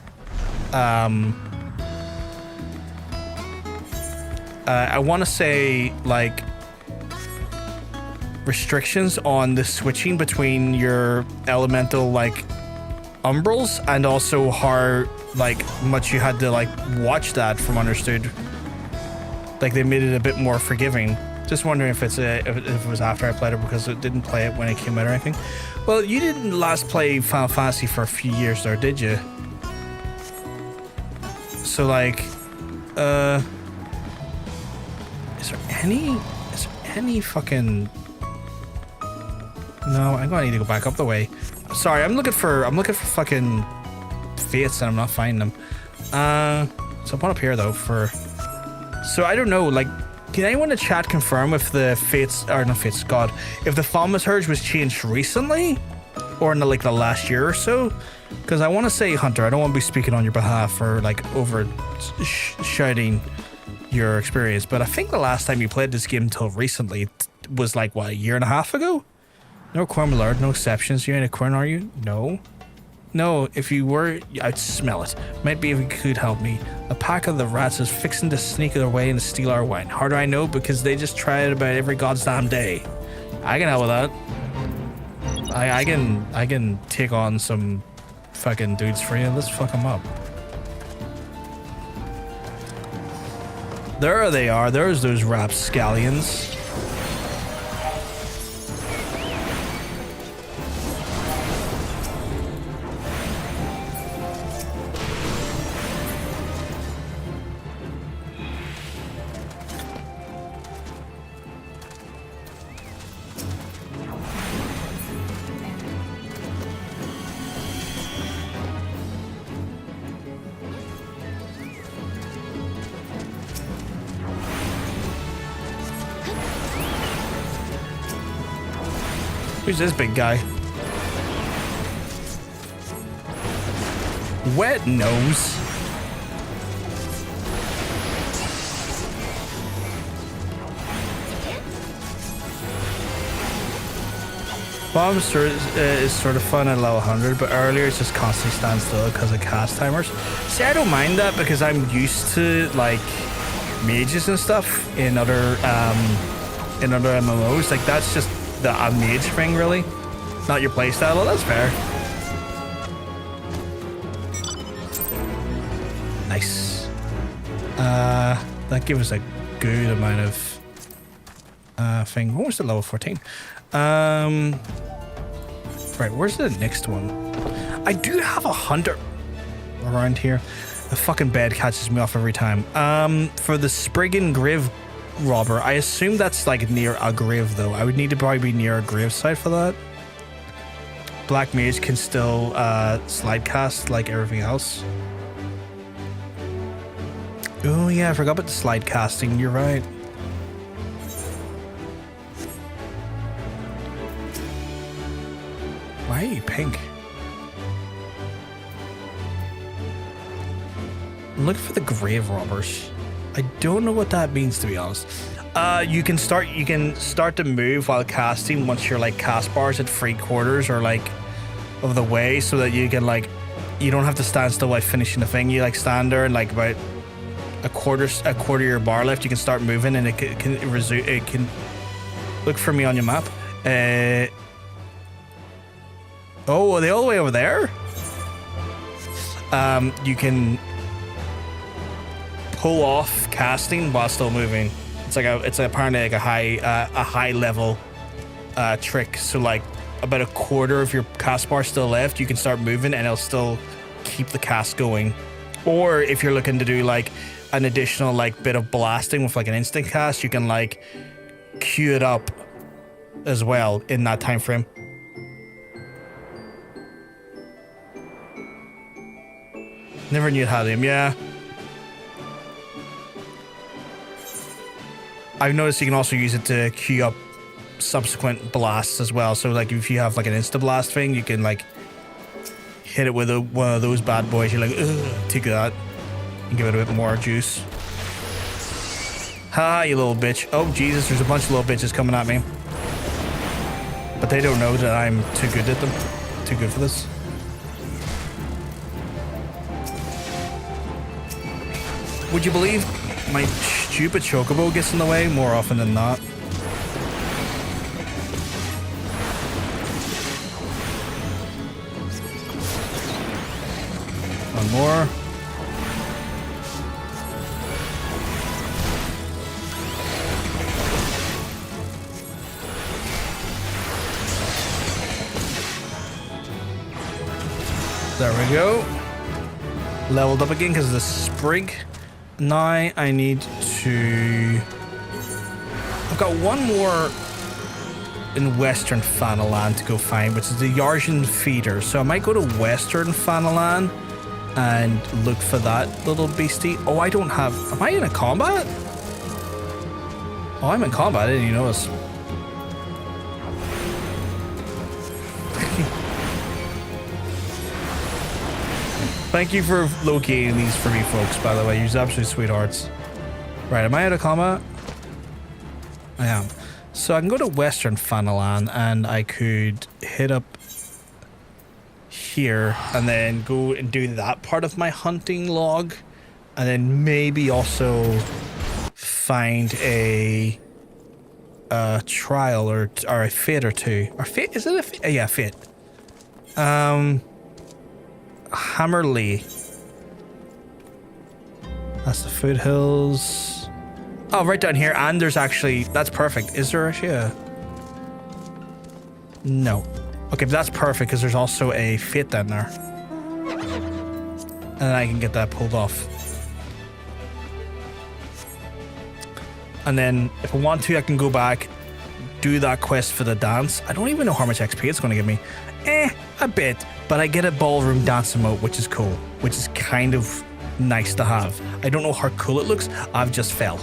I want to say like restrictions on the switching between your elemental like umbrals and also how like much you had to like watch that from understood. Like they made it a bit more forgiving. Just wondering if it's if it was after I played it because it didn't play it when it came out or anything. Well, you didn't last play Final Fantasy for a few years there, did you? So like, is there any fucking? No, I'm gonna need to go back up the way. Sorry, I'm looking for fucking fates and I'm not finding them. So I'm up here though for. So I don't know, like, can anyone in the chat confirm if the fates or not fates, God, if the Thaumaturge was changed recently, or in the last year or so? Because I want to say Hunter, I don't want to be speaking on your behalf or like over shouting your experience, but I think the last time you played this game until recently was like what, a year and a half ago? No Quern Millard, no exceptions. You ain't a Quern, are you? No. No, if you were, I'd smell it. Might be if you could help me. A pack of the rats is fixing to sneak their way and steal our wine. How do I know? Because they just try it about every goddamn day. I can help with that. I can take on some fucking dudes for you. Let's fuck them up. There they are. There's those rapscallions. Who's this big guy? Wet nose. Bomb is sort of fun at level 100, but earlier it's just constantly stands still because of cast timers. See, I don't mind that because I'm used to like mages and stuff in other MMOs. Like that's just the mage thing, really, not your playstyle. Well, that's fair. Nice. That gives us a good amount of thing. What was the level 14? Right, where's the next one? I do have a hunter around here. The fucking bed catches me off every time. For the Spriggan Griv robber, I assume that's like near a grave though. I would need to probably be near a gravesite for that. Black Mage can still slide cast like everything else. Oh yeah, I forgot about the slide casting. You're right. Why are you pink? I'm looking for the grave robbers. I don't know what that means, to be honest. You can start to move while casting once your like cast bars at 3/4 or like of the way, so that you can like you don't have to stand still while finishing the thing. You like stand there and like about a quarter of your bar left, you can start moving and it can look for me on your map. Oh, are they all the way over there? You can pull off casting while still moving. It's apparently like a high level trick. So like about a quarter of your cast bar still left, you can start moving and it'll still keep the cast going. Or if you're looking to do like an additional like bit of blasting with like an instant cast, you can like queue it up as well in that time frame. Never knew it had him, yeah. I've noticed you can also use it to queue up subsequent blasts as well. So like if you have like an insta blast thing, you can like hit it with one of those bad boys. You're like, ugh, take that and give it a bit more juice. Ha, you little bitch. Oh Jesus, there's a bunch of little bitches coming at me. But they don't know that I'm too good at them. Too good for this. Would you believe my stupid chocobo gets in the way more often than not? One more. There we go. Leveled up again because of the sprig. Now I need to... I've got one more in Western Fanalan to go find, which is the Yarjan feeder. So I might go to Western Fanalan and look for that little beastie. Oh, I don't have... Am I in a combat? Oh, I'm in combat. I didn't even notice. Thank you for locating these for me, folks, by the way. You're absolute sweethearts. Right, am I out of combat? I am. So I can go to Western Fanalan and I could hit up here and then go and do that part of my hunting log. And then maybe also find a trial or a fit or two. Or fit? Is it a fit? Yeah, fit. Hammerly. That's the foothills. Oh, right down here. And there's actually... That's perfect. Is there actually a... No. Okay, but that's perfect because there's also a fit down there. And I can get that pulled off. And then if I want to, I can go back, do that quest for the dance. I don't even know how much XP it's going to give me. A bit. But I get a ballroom dance emote, which is cool. Which is kind of nice to have. I don't know how cool it looks. I've just fell.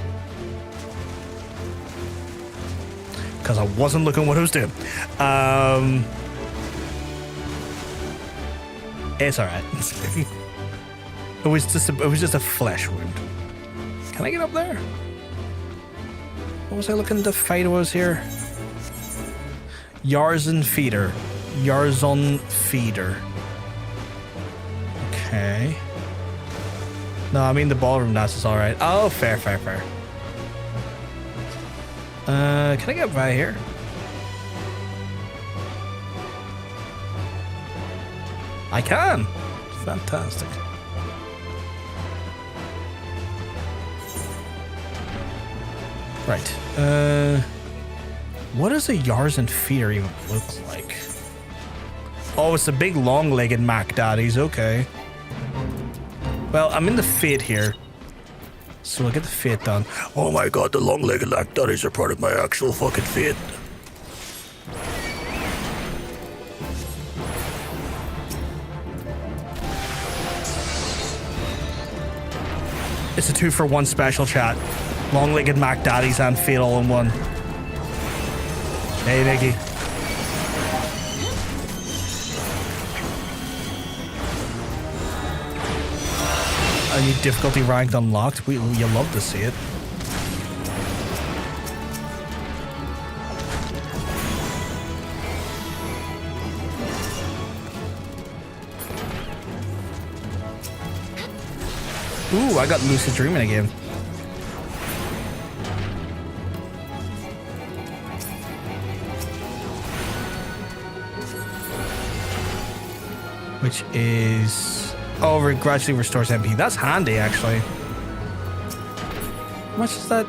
Because I wasn't looking what I was doing. It's alright. It was just a flesh wound. Can I get up there? What was I looking to fight? Was here? Yarzan feeder. Yarzan feeder. Okay. No, I mean the ballroom dance is alright. Oh, fair. Can I get by here? I can. Fantastic. Right. What does a Yarzan feeder even look like? Oh, it's a big long-legged Mac Daddies. Okay. Well, I'm in the fit here. So I'll get the fit done. Oh my god, the long-legged Mac Daddies are part of my actual fucking fit. It's a 2-for-1 special, chat. Long-legged Mac Daddies and fit all in one. Hey, Nicky. A new difficulty ranked unlocked. You love to see it. Ooh, I got lucid dreaming again. Which is... Oh, it gradually restores MP. That's handy, actually. How much is that?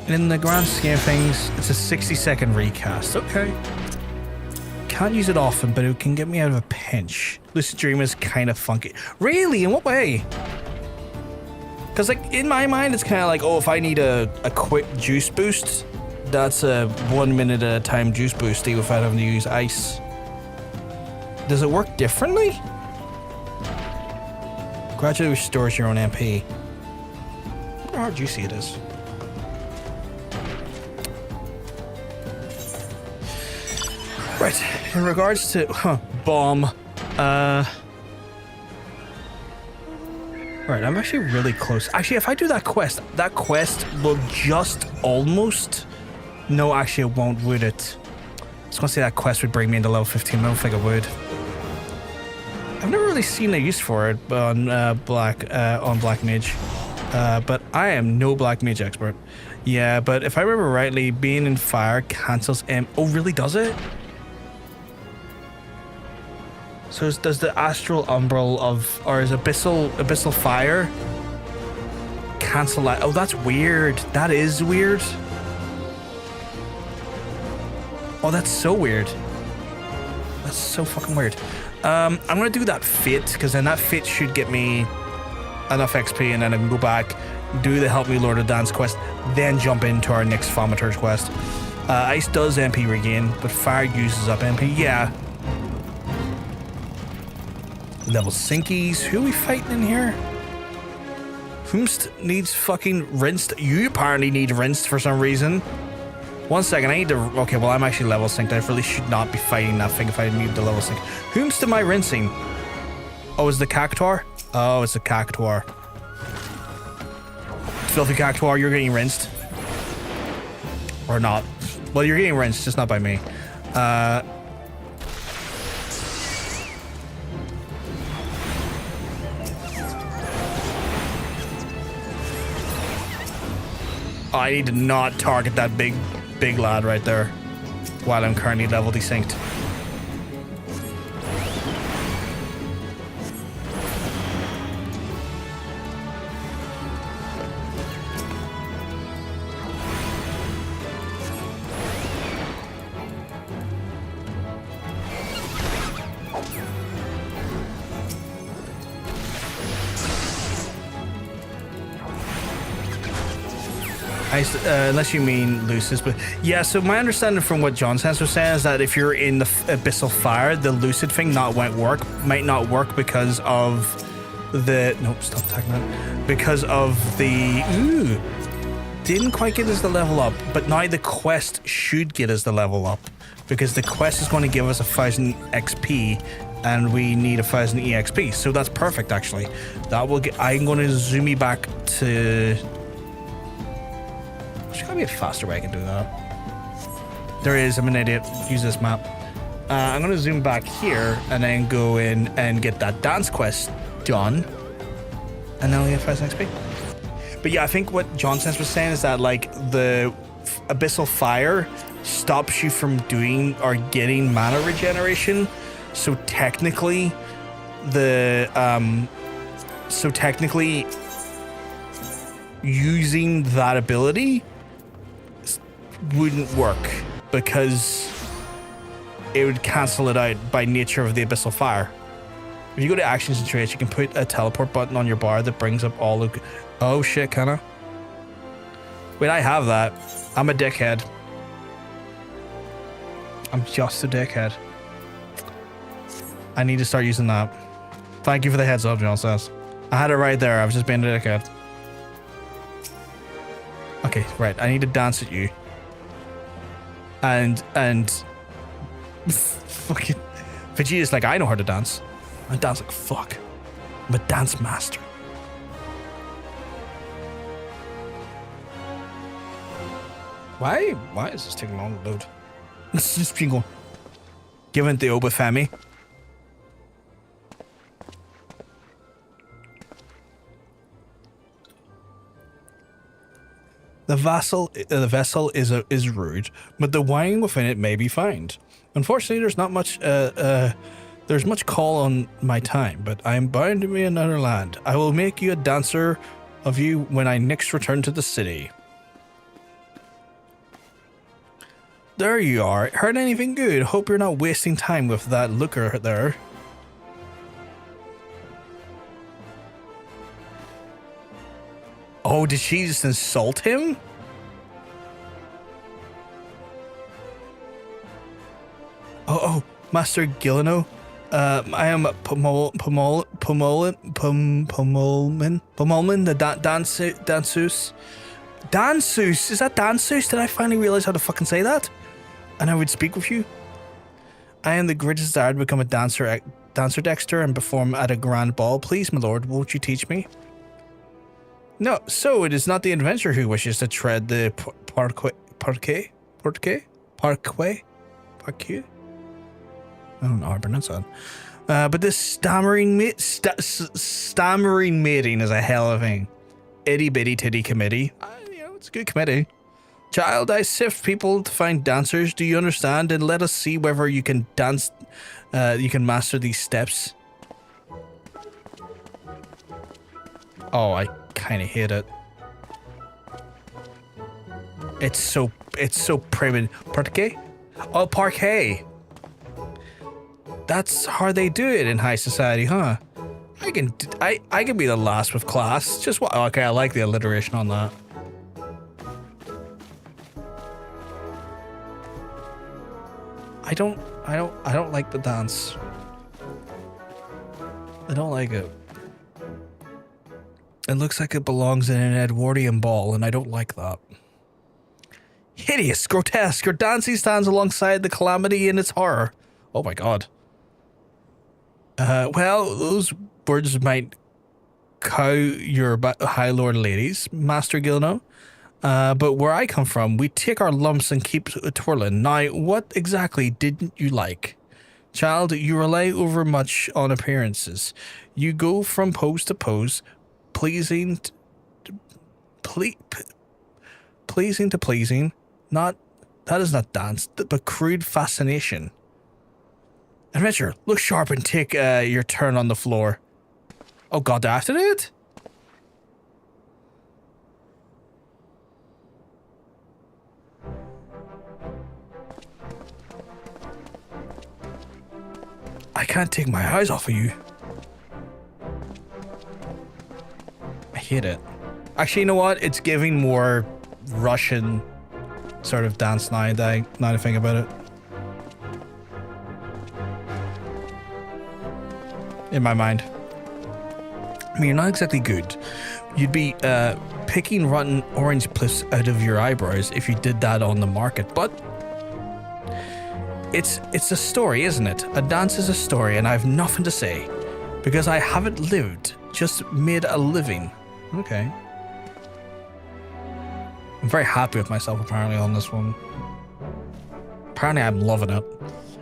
In the grand scheme of things, it's a 60-second recast. Okay. can't use it often, but it can get me out of a pinch. Lucid Dream is kind of funky. Really? In what way? Because, like, in my mind, it's kind of like, oh, if I need a quick juice boost, that's a 1 minute at a time juice boost without having to use ice. Does it work differently? Gradually restores your own MP. I wonder how juicy it is. Right, in regards to bomb, right, I'm actually really close. Actually, if I do that quest will just almost... No, actually it won't, would it? I was gonna say that quest would bring me into level 15, I don't think it would. I've never really seen a use for it on Black Mage, but I am no Black Mage expert. Yeah, but if I remember rightly, being in fire cancels oh, really, does it? So does the Astral Umbral or is Abyssal Fire cancel that? Oh, that's weird. That is weird. Oh, that's so weird. That's so fucking weird. I'm gonna do that Fate, because then that Fate should get me enough XP, and then I can go back, do the Help Me Lord of Dance quest, then jump into our next Thaumaturge quest. Ice does MP regain, but fire uses up MP. Yeah. Level Sinkies. Who are we fighting in here? Whomst needs fucking rinsed? You apparently need rinsed for some reason. 1 second, I need to... Okay, well, I'm actually level synced. I really should not be fighting that thing if I need to level sync. Whomst am I rinsing? Oh, is the Cactuar? Oh, it's the Cactuar. Filthy Cactuar, you're getting rinsed. Or not. Well, you're getting rinsed, just not by me. I need to not target that big lad right there while I'm currently level desynced. Unless you mean Lucis, but yeah, so my understanding from what John Sense was saying is that if you're in the Abyssal Fire, the Lucid thing might not work because of the... Nope, stop attacking that. Because of the... Ooh, didn't quite get us the level up, but now the quest should get us the level up, because the quest is going to give us 1,000 XP, and we need 1,000 EXP, so that's perfect, actually. That will get... I'm going to zoom me back to... There's gotta be a faster way I can do that. There is, I'm an idiot. Use this map. I'm gonna zoom back here and then go in and get that dance quest done. And then we get 5 XP. But yeah, I think what John Sense was saying is that, like, the Abyssal Fire stops you from doing or getting mana regeneration. So technically, using that ability wouldn't work because it would cancel it out by nature of the Abyssal Fire. If you go to actions and traits, you can put a teleport button on your bar that brings up all the... Oh shit, can I? Wait, I have that. I'm a dickhead. I'm just a dickhead. I need to start using that. Thank you for the heads up, John says. I had it right there. I was just being a dickhead. Okay, right. I need to dance at you. And fucking Vegeta's like, I know how to dance. I dance like fuck. I'm a dance master. Why is this taking long to load? Let's just be going. Given the Obafemi. The vessel is rude, but the wine within it may be fine. Unfortunately, there's not much. There's much call on my time, but I am bound to be in another land. I will make you a dancer of you when I next return to the city. there you are. Heard anything good? Hope you're not wasting time with that looker there. Oh, did she just insult him? Oh, Master Gillino. I am Pomolman, the Dansus. Dansus? Is that Dansus? Did I finally realize how to fucking say that? And I would speak with you? I am the greatest desire to become a dancer Dexter and perform at a grand ball. Please, my lord, won't you teach me? No, so it is not the adventurer who wishes to tread the parquet? I don't know how to pronounce that. But this stammering mating is a hell of a thing. Itty bitty titty committee. It's a good committee. Child, I sift people to find dancers. Do you understand? And let us see whether you can dance. You can master these steps. Oh, I kind of hate it. It's so primitive. Parquet? Oh, parquet. That's how they do it in high society, huh? I can be the last with class. Just what? Okay, I like the alliteration on that. I don't like the dance. I don't like it. It looks like it belongs in an Edwardian ball, and I don't like that. Hideous, grotesque. Your dancing stands alongside the calamity in its horror. Oh my god. Well, those words might cow your high lord ladies, Master Gilno. But where I come from, we take our lumps and keep twirling. Now, what exactly didn't you like? Child, you rely overmuch on appearances. You go from pose to pose, pleasing to pleasing. That is not dance, but crude fascination. Adventure, look sharp and take your turn on the floor. Oh god, after it? I can't take my eyes off of you. I hate it. Actually, you know what? It's giving more Russian sort of dance now that I think about it. In my mind. I mean, you're not exactly good. You'd be picking rotten orange pliffs out of your eyebrows if you did that on the market, but it's a story, isn't it? A dance is a story, and I have nothing to say because I haven't lived, just made a living. Okay. I'm very happy with myself apparently on this one. Apparently I'm loving it.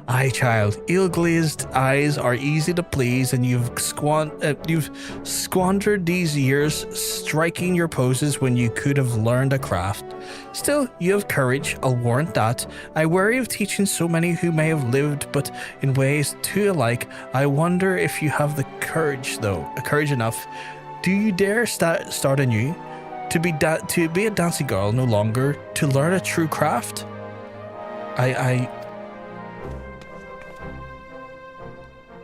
Aye, child, eel-glazed eyes are easy to please, and you've squandered these years striking your poses when you could have learned a craft. Still, you have courage, I'll warrant that. I worry of teaching so many who may have lived, but in ways too alike. I wonder if you have the courage, though, courage enough. Do you dare start anew? To be a dancing girl no longer, to learn a true craft?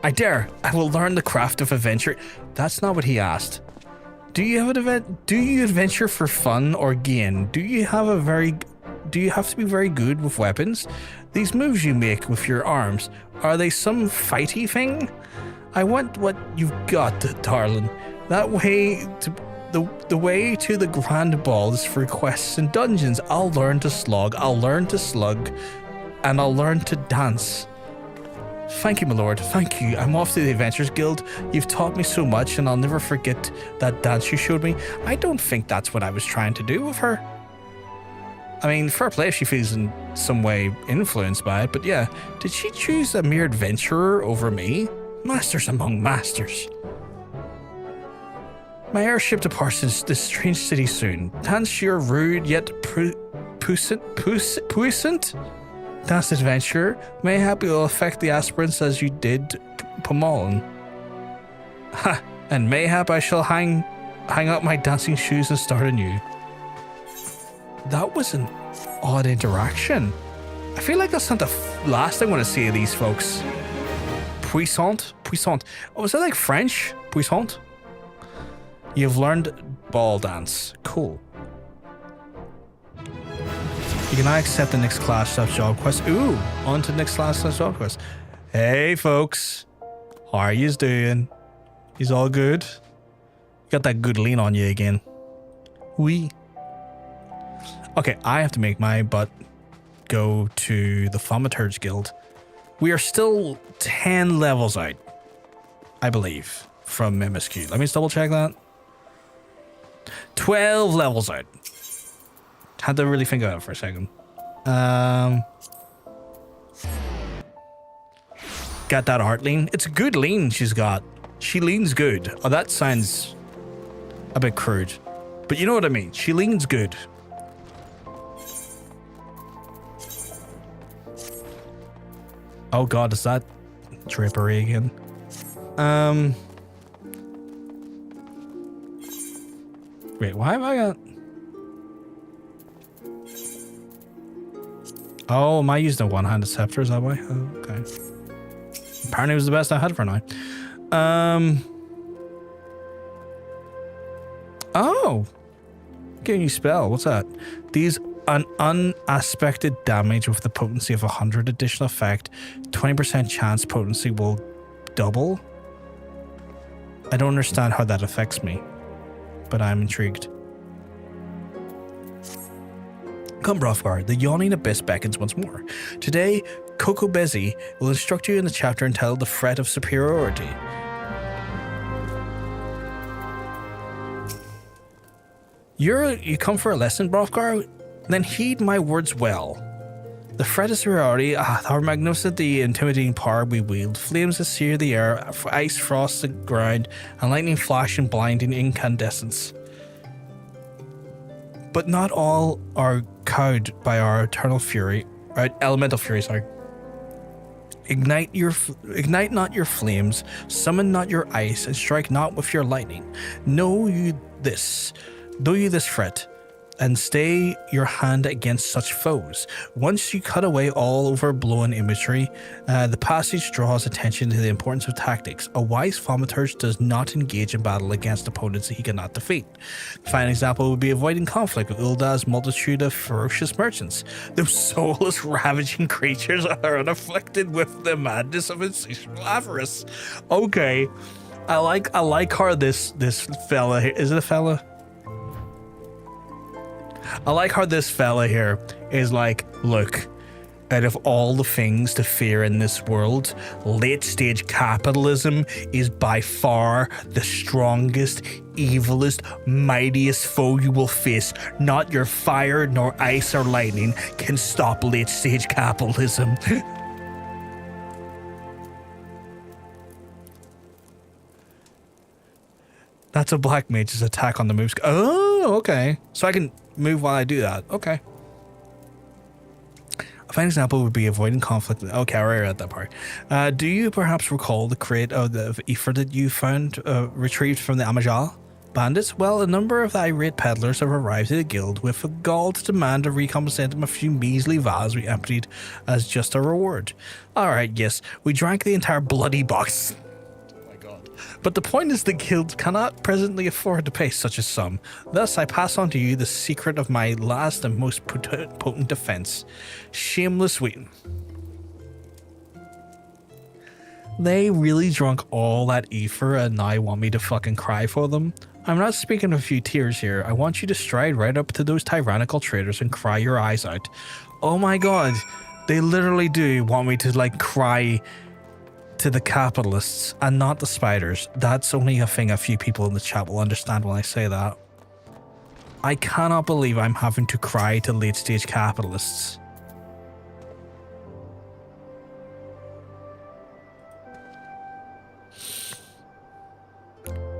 I dare. I will learn the craft of adventure. That's not what he asked. Do you have an event? Do you adventure for fun or gain? Do you have to be very good with weapons? These moves you make with your arms, are they some fighty thing? I want what you've got, darling. That way to the way to the grand ball is for quests and dungeons. I'll learn to slog, and I'll learn to dance. Thank you, my lord. Thank you. I'm off to the Adventurers Guild. You've taught me so much, and I'll never forget that dance you showed me. I don't think that's what I was trying to do with her. I mean, fair play if she feels in some way influenced by it, but yeah, did she choose a mere adventurer over me? Masters among masters. My airship departs this strange city soon. Dance your rude yet puissant dance adventurer. Mayhap it will affect the aspirants as you did Pomolin. Ha! And mayhap I shall hang up my dancing shoes and start anew. That was an odd interaction. I feel like that's not the last I want to see of these folks. Puissant? Puissant. Oh, is that like French? Puissant? You've learned ball dance. Cool. You can now accept the next class job quest. Ooh, on to the next class job quest. Hey, folks. How are yous doing? He's all good? Got that good lean on you again. Wee. Okay, I have to make my butt go to the Thaumaturge Guild. We are still 10 levels out, I believe, from MSQ. Let me just double check that. 12 levels out. Had to really think about it for a second. Got that art lean. It's a good lean she's got. She leans good. Oh, that sounds a bit crude. But you know what I mean. She leans good. Oh god, is that drapery again? Wait, why have I got... Oh, am I using a one-handed scepter? Is that why? Oh, okay. Apparently it was the best I had for now. Oh! Get a new spell. What's that? These an unaspected damage with the potency of 100 additional effect. 20% chance potency will double. I don't understand how that affects me, but I'm intrigued. Come, Hrothgar, the yawning abyss beckons once more. Today, Coco Bezzy will instruct you in the chapter entitled The Threat of Superiority. You come for a lesson, Hrothgar? Then heed my words well. The threat of superiority, how magnificent the intimidating power we wield. Flames that sear the air, ice frosts the ground, and lightning flash in blinding incandescence. But not all are cowed by our eternal fury, elemental fury, sorry. Ignite not your flames, summon not your ice, and strike not with your lightning. Know you this threat, and stay your hand against such foes. Once you cut away all overblown imagery, the passage draws attention to the importance of tactics. A wise Thaumaturge does not engage in battle against opponents that he cannot defeat. A fine example would be avoiding conflict with Ulda's multitude of ferocious merchants. Those soulless, ravaging creatures are unafflicted with the madness of insatiable avarice. Okay, I like how this fella here, is it a fella? I like how this fella here is like, look, out of all the things to fear in this world, late stage capitalism is by far the strongest, evilest, mightiest foe you will face. Not your fire, nor ice or lightning can stop late stage capitalism. That's a black mage's attack on the moves. Oh, okay. So I can move while I do that. Okay. A fine example would be avoiding conflict. Okay, I already read that part. Do you perhaps recall the crate of the ether that you found retrieved from the Amallj'aa bandits? Well, a number of the irate peddlers have arrived at the guild with a gall to demand a recompensate them a few measly vials we emptied as just a reward. Alright, yes, we drank the entire bloody box. But the point is the guild cannot presently afford to pay such a sum. Thus, I pass on to you the secret of my last and most potent defense. Shameless wheating. They really drunk all that ether and now want me to fucking cry for them? I'm not speaking of a few tears here. I want you to stride right up to those tyrannical traitors and cry your eyes out. Oh my god. They literally do want me to like cry to the capitalists and not the spiders. That's only a thing a few people in the chat will understand when I say that. I cannot believe I'm having to cry to late stage capitalists.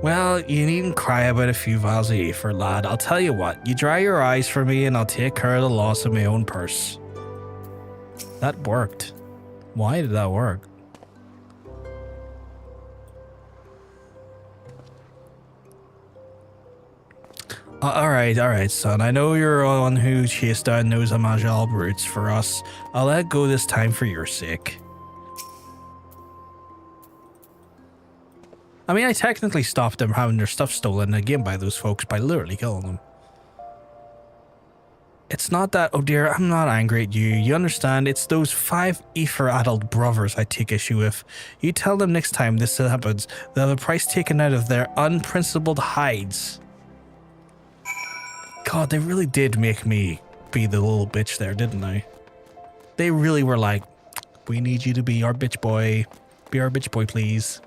Well, you needn't cry about a few vials of ether, lad. I'll tell you what, you dry your eyes for me and I'll take care of the loss of my own purse. That worked. Why did that work? All right, son. I know you're the one who chased down those Amallj'aa brutes for us. I'll let go this time for your sake. I mean, I technically stopped them having their stuff stolen again by those folks by literally killing them. It's not that, oh dear, I'm not angry at you. You understand, it's those 5 Aether adult brothers I take issue with. You tell them next time this happens, they'll have a price taken out of their unprincipled hides. God, they really did make me be the little bitch there, didn't they? They really were like, we need you to be our bitch boy. Be our bitch boy, please.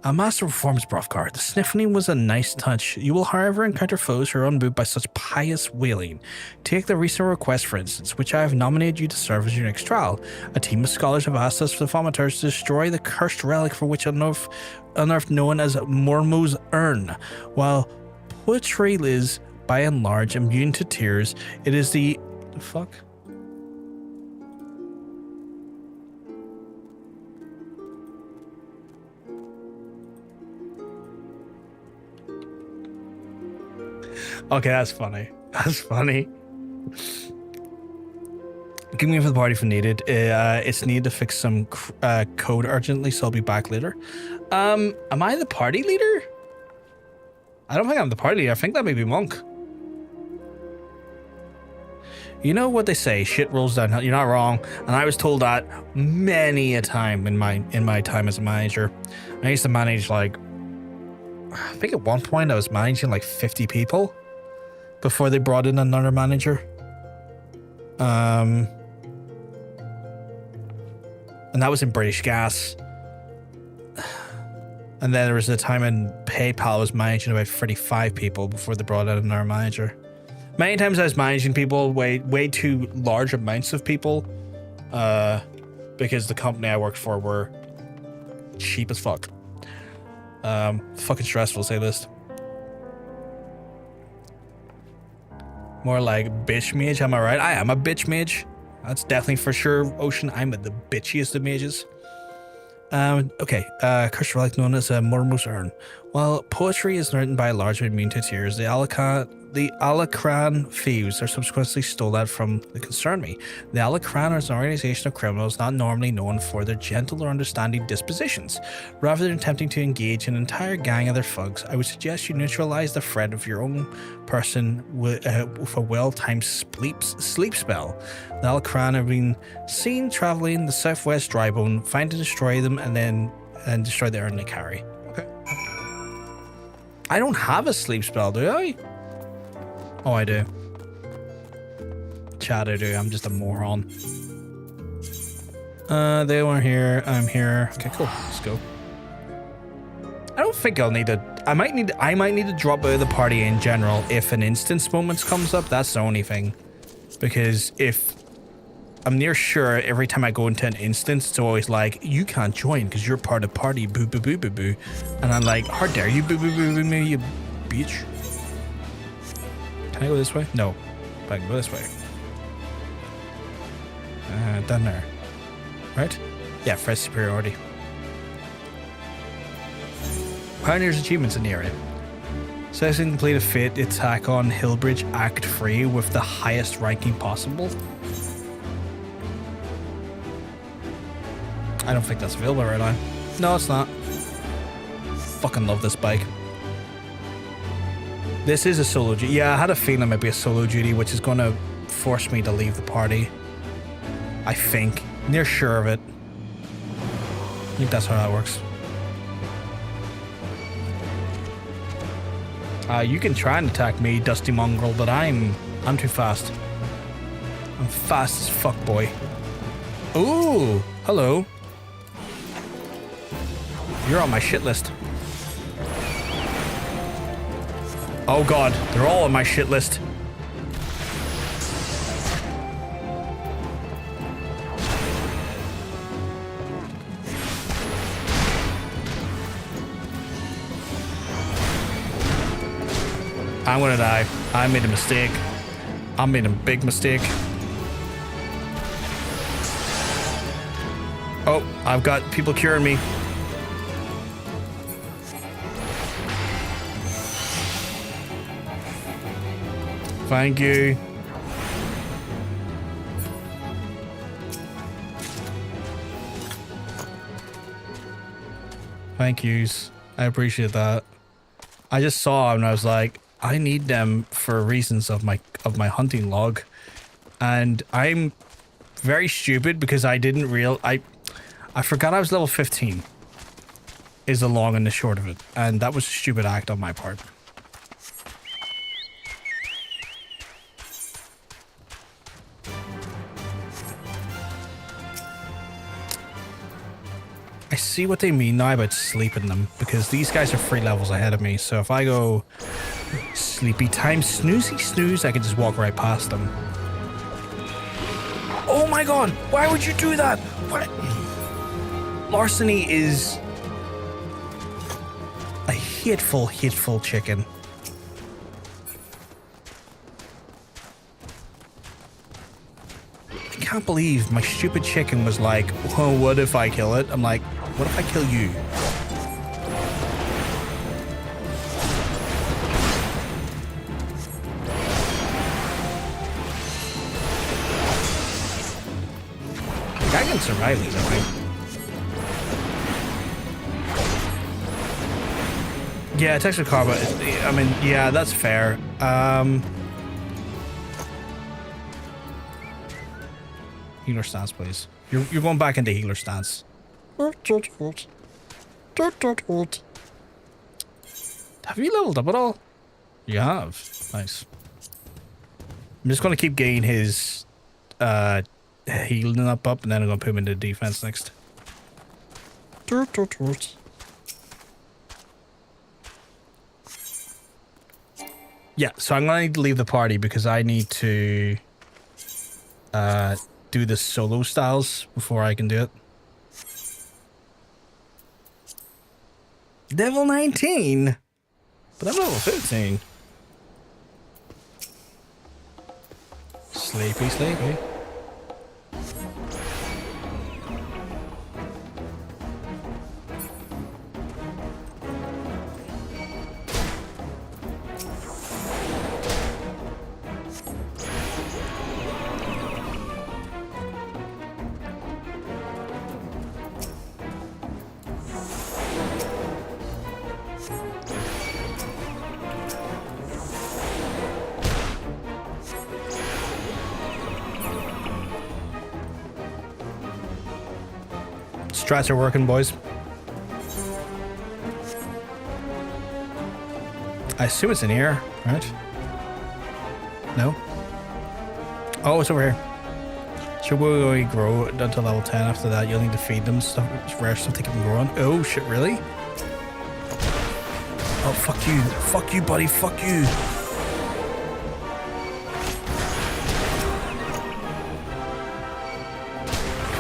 A master reforms Brothgar. The sniffling was a nice touch. You will, however, encounter foes who are unmoved by such pious wailing. Take the recent request, for instance, which I have nominated you to serve as your next trial. A team of scholars have asked us for the Thaumaturge to destroy the cursed relic for which unearthed known as Mormo's urn. While poetry is, by and large, immune to tears, it is the fuck? Okay, that's funny. That's funny. Give me for the party if needed. It's needed to fix some code urgently, so I'll be back later. Am I the party leader? I don't think I'm the party leader. I think that may be Monk. You know what they say, shit rolls downhill. You're not wrong. And I was told that many a time in my time as a manager. I used to manage like, I think at one point I was managing like 50 people before they brought in another manager. And that was in British Gas. And then there was a time in PayPal I was managing about 35 people before they brought in another manager. Many times I was managing people way too large amounts of people, because the company I worked for were cheap as fuck. Fucking stressful, say this. More like bitch mage, am I right? I am a bitch mage. That's definitely for sure, Ocean. I'm the bitchiest of mages. Okay, cursed relic known as Mormo's urn. While poetry is written by a large immune to tears, the Alacran thieves are subsequently stole that from the Concern Me. The Alacran is an organization of criminals not normally known for their gentle or understanding dispositions. Rather than attempting to engage an entire gang of their thugs, I would suggest you neutralize the threat of your own person with a well-timed sleep spell. The Alacran have been seen traveling the southwest drybone, find and destroy them, and destroy the urn they carry. Okay. I don't have a sleep spell, do I? Oh, I do. Chat, I do. I'm just a moron. They weren't here. I'm here. Okay, cool. Let's go. I don't think I'll need to. I might need to drop out of the party in general if an instance moment comes up. That's the only thing. Because if I'm near sure every time I go into an instance, it's always like, you can't join because you're part of the party. Boo, boo, boo, boo, boo. And I'm like, how dare you, boo, boo, boo, boo, me, you bitch. Can I go this way? No. But I can go this way. Down there. Right? Yeah, fresh superiority. Pioneer's achievements in the area. Successfully complete a fit attack on Hillbridge Act 3 with the highest ranking possible. I don't think that's available right now. No, it's not. Fucking love this bike. This is a solo duty. Yeah, I had a feeling it might be a solo duty, which is going to force me to leave the party. I think. Near sure of it. I think that's how that works. You can try and attack me, Dusty Mongrel, but I'm too fast. I'm fast as fuck, boy. Ooh, hello. You're on my shit list. Oh god, they're all on my shit list. I'm gonna die. I made a mistake. I made a big mistake. Oh, I've got people curing me. Thank you. Thank yous. I appreciate that. I just saw and I was like, I need them for reasons of my hunting log. And I'm very stupid because I didn't I forgot I was level 15 is the long and the short of it. And that was a stupid act on my part. I see what they mean now about sleeping them, because these guys are 3 levels ahead of me. So if I go sleepy time, snoozy snooze, I can just walk right past them. Oh my god, why would you do that? What? Larceny is a hateful, hateful chicken. I can't believe my stupid chicken was like, oh, what if I kill it? I'm like, what if I kill you? Like, I can survive these, I think. Yeah, texture combat. I mean, yeah, that's fair. Healer stance, please. You're going back into healer stance. Have you leveled up at all? You have. Nice. I'm just going to keep getting his healing up, and then I'm going to put him into defense next. Yeah, so I'm going to need to leave the party because I need to do the solo styles before I can do it. Level 19? But I'm level 15. Sleepy, sleepy. Strats are working, boys. I assume it's in here, right? No? Oh, it's over here. So we'll only grow until level 10. After that, you'll need to feed them stuff, rare stuff to keep them growing. Oh, shit, really? Oh, fuck you. Fuck you, buddy. Fuck you.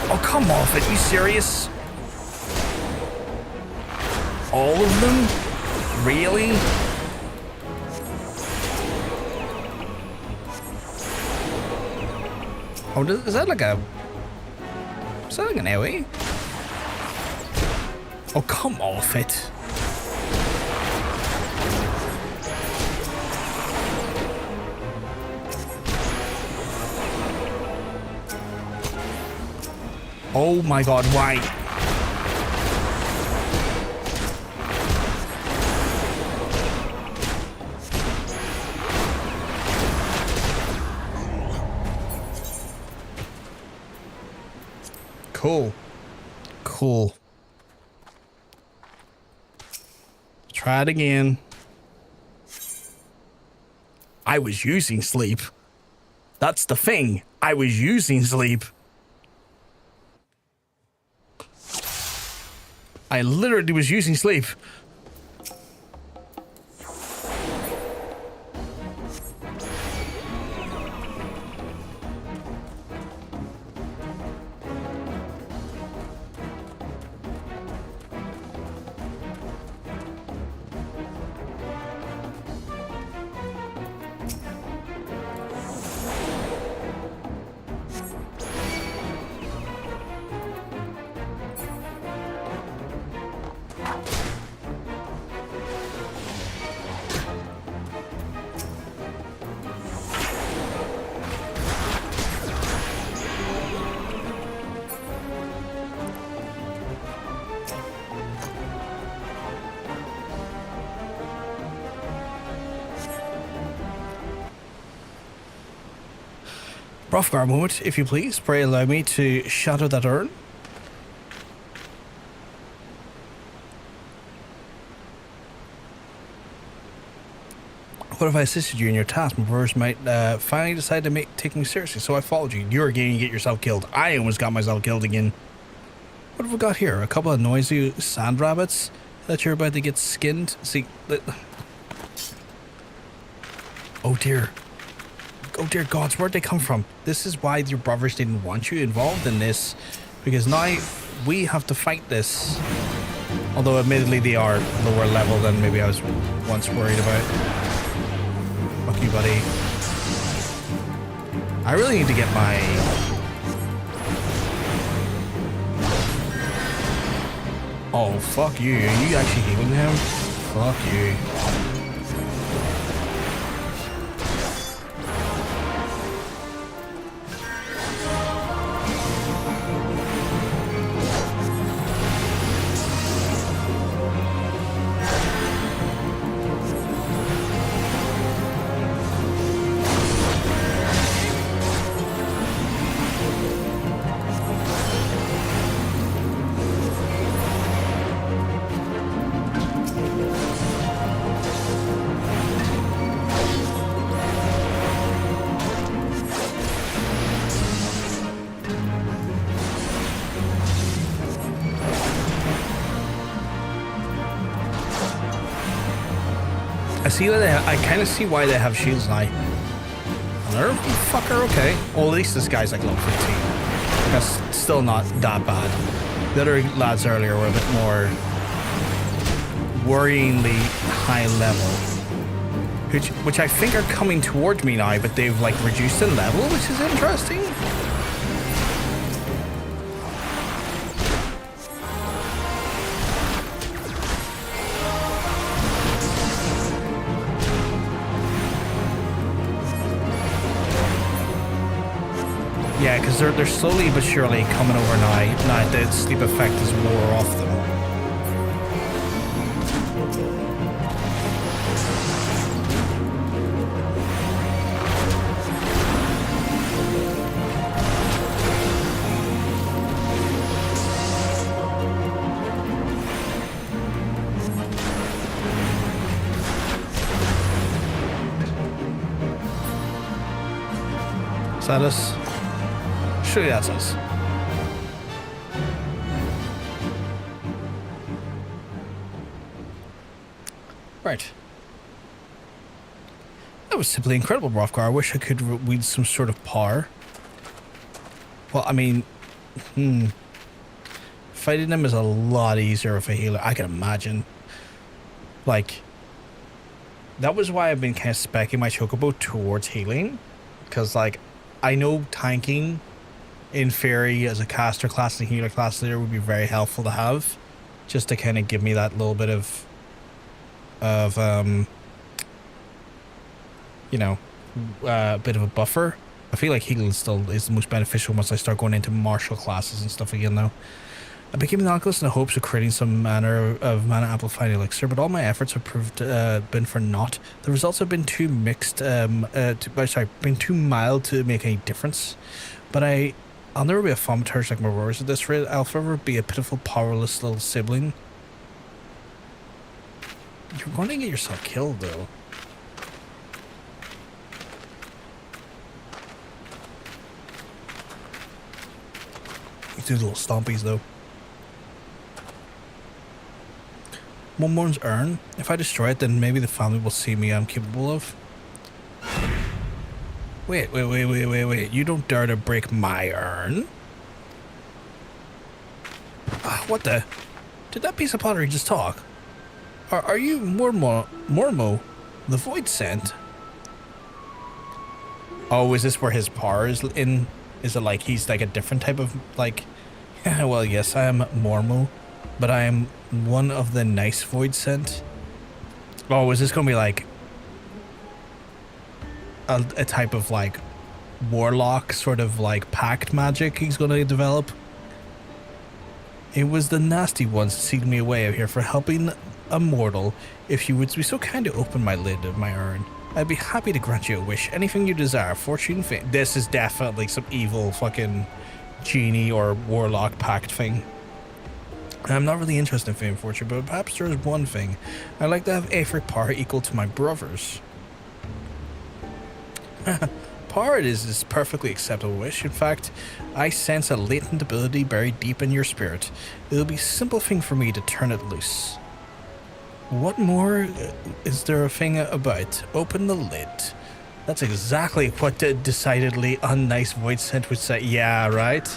Oh, come off it. You serious? All of them? Really? Oh, is that like a... Is that like an AoE? Oh, come off it. Oh my god, why? Cool. Cool. Try it again. I was using sleep. That's the thing. I was using sleep. I literally was using sleep. Hrothgar moment, if you please. Pray allow me to shadow that urn. What if I assisted you in your task? My brothers might finally decide to take me seriously, so I followed you. You're going to get yourself killed. I almost got myself killed again. What have we got here? A couple of noisy sand rabbits that you're about to get skinned? See... Oh dear. Oh dear gods, where'd they come from? This is why your brothers didn't want you involved in this. Because now we have to fight this. Although admittedly they are lower level than maybe I was once worried about. Fuck you, buddy. I really need to get my... Oh, fuck you. Are you actually healing him? Fuck you. I kind of see why they have shields now. Another fucker, okay. Well, at least this guy's like level 15. That's still not that bad. The other lads earlier were a bit more worryingly high level. Which I think are coming towards me now, but they've like reduced in level, which is interesting. Yeah, because they're slowly but surely coming over now. Now the sleep effect is wore off them. Is that us? Surely that's us. Right. That was simply incredible, Hrothgar. I wish I could wield some sort of power. Well, I mean, fighting them is a lot easier with a healer. I can imagine. Like, that was why I've been kind of speccing my Chocobo towards healing. Because, like, I know tanking in theory as a caster class and healer class leader would be very helpful to have, just to kind of give me that little bit of you know, a bit of a buffer. I feel like healing still is the most beneficial once I start going into martial classes and stuff again though. I became an alchemist in the hopes of creating some manner of mana amplifying elixir, but all my efforts have proved been for naught. The results have been too mixed, been too mild to make any difference. But I'll never be a Thaumaturge like my brothers at this rate. I'll forever be a pitiful, powerless little sibling. You're going to get yourself killed, though. You do little stompies, though. Mormo's urn. If I destroy it, then maybe the family will see me I'm capable of. Wait. You don't dare to break my urn. What the? Did that piece of pottery just talk? Are you Mormo, the Void Scent? Oh, is this where his power is in? Is it like he's like a different type of like... well, yes, I am Mormo, but I am one of the nice Void Scent. Oh, is this going to be like a type of like warlock sort of like pact magic he's going to develop? It was the nasty ones that sealed me away out here for helping a mortal. If you would be so kind to open my lid of my urn. I'd be happy to grant you a wish. Anything you desire. Fortune, fame. This is definitely some evil fucking genie or warlock pact thing. I'm not really interested in fame and fortune, but perhaps there is one thing. I'd like to have Aetheric power equal to my brother's. Power it is perfectly acceptable wish. In fact, I sense a latent ability buried deep in your spirit. It'll be a simple thing for me to turn it loose. What more is there a thing about? Open the lid. That's exactly what the decidedly unnice voice sent would say. Yeah, right?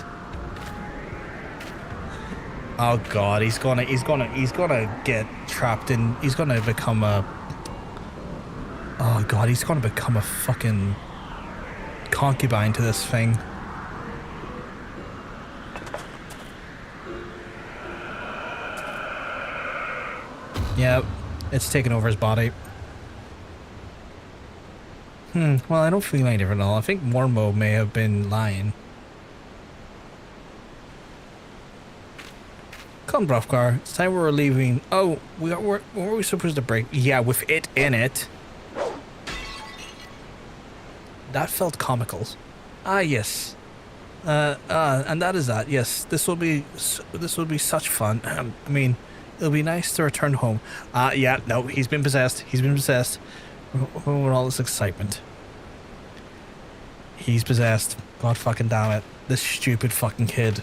Oh god, he's gonna get trapped in, he's gonna become a, oh god, he's gonna become a fucking concubine to this thing. Yep, it's taken over his body. Well, I don't feel any different at all. I think Mormo may have been lying. Come, Brofgar. It's time we're leaving. Oh, were we supposed to break? Yeah, with it in it. That felt comical. Ah, yes. And that is that. Yes, this will be such fun. I mean, it'll be nice to return home. Yeah, no, he's been possessed. He's been possessed. With all this excitement. He's possessed. God fucking damn it. This stupid fucking kid.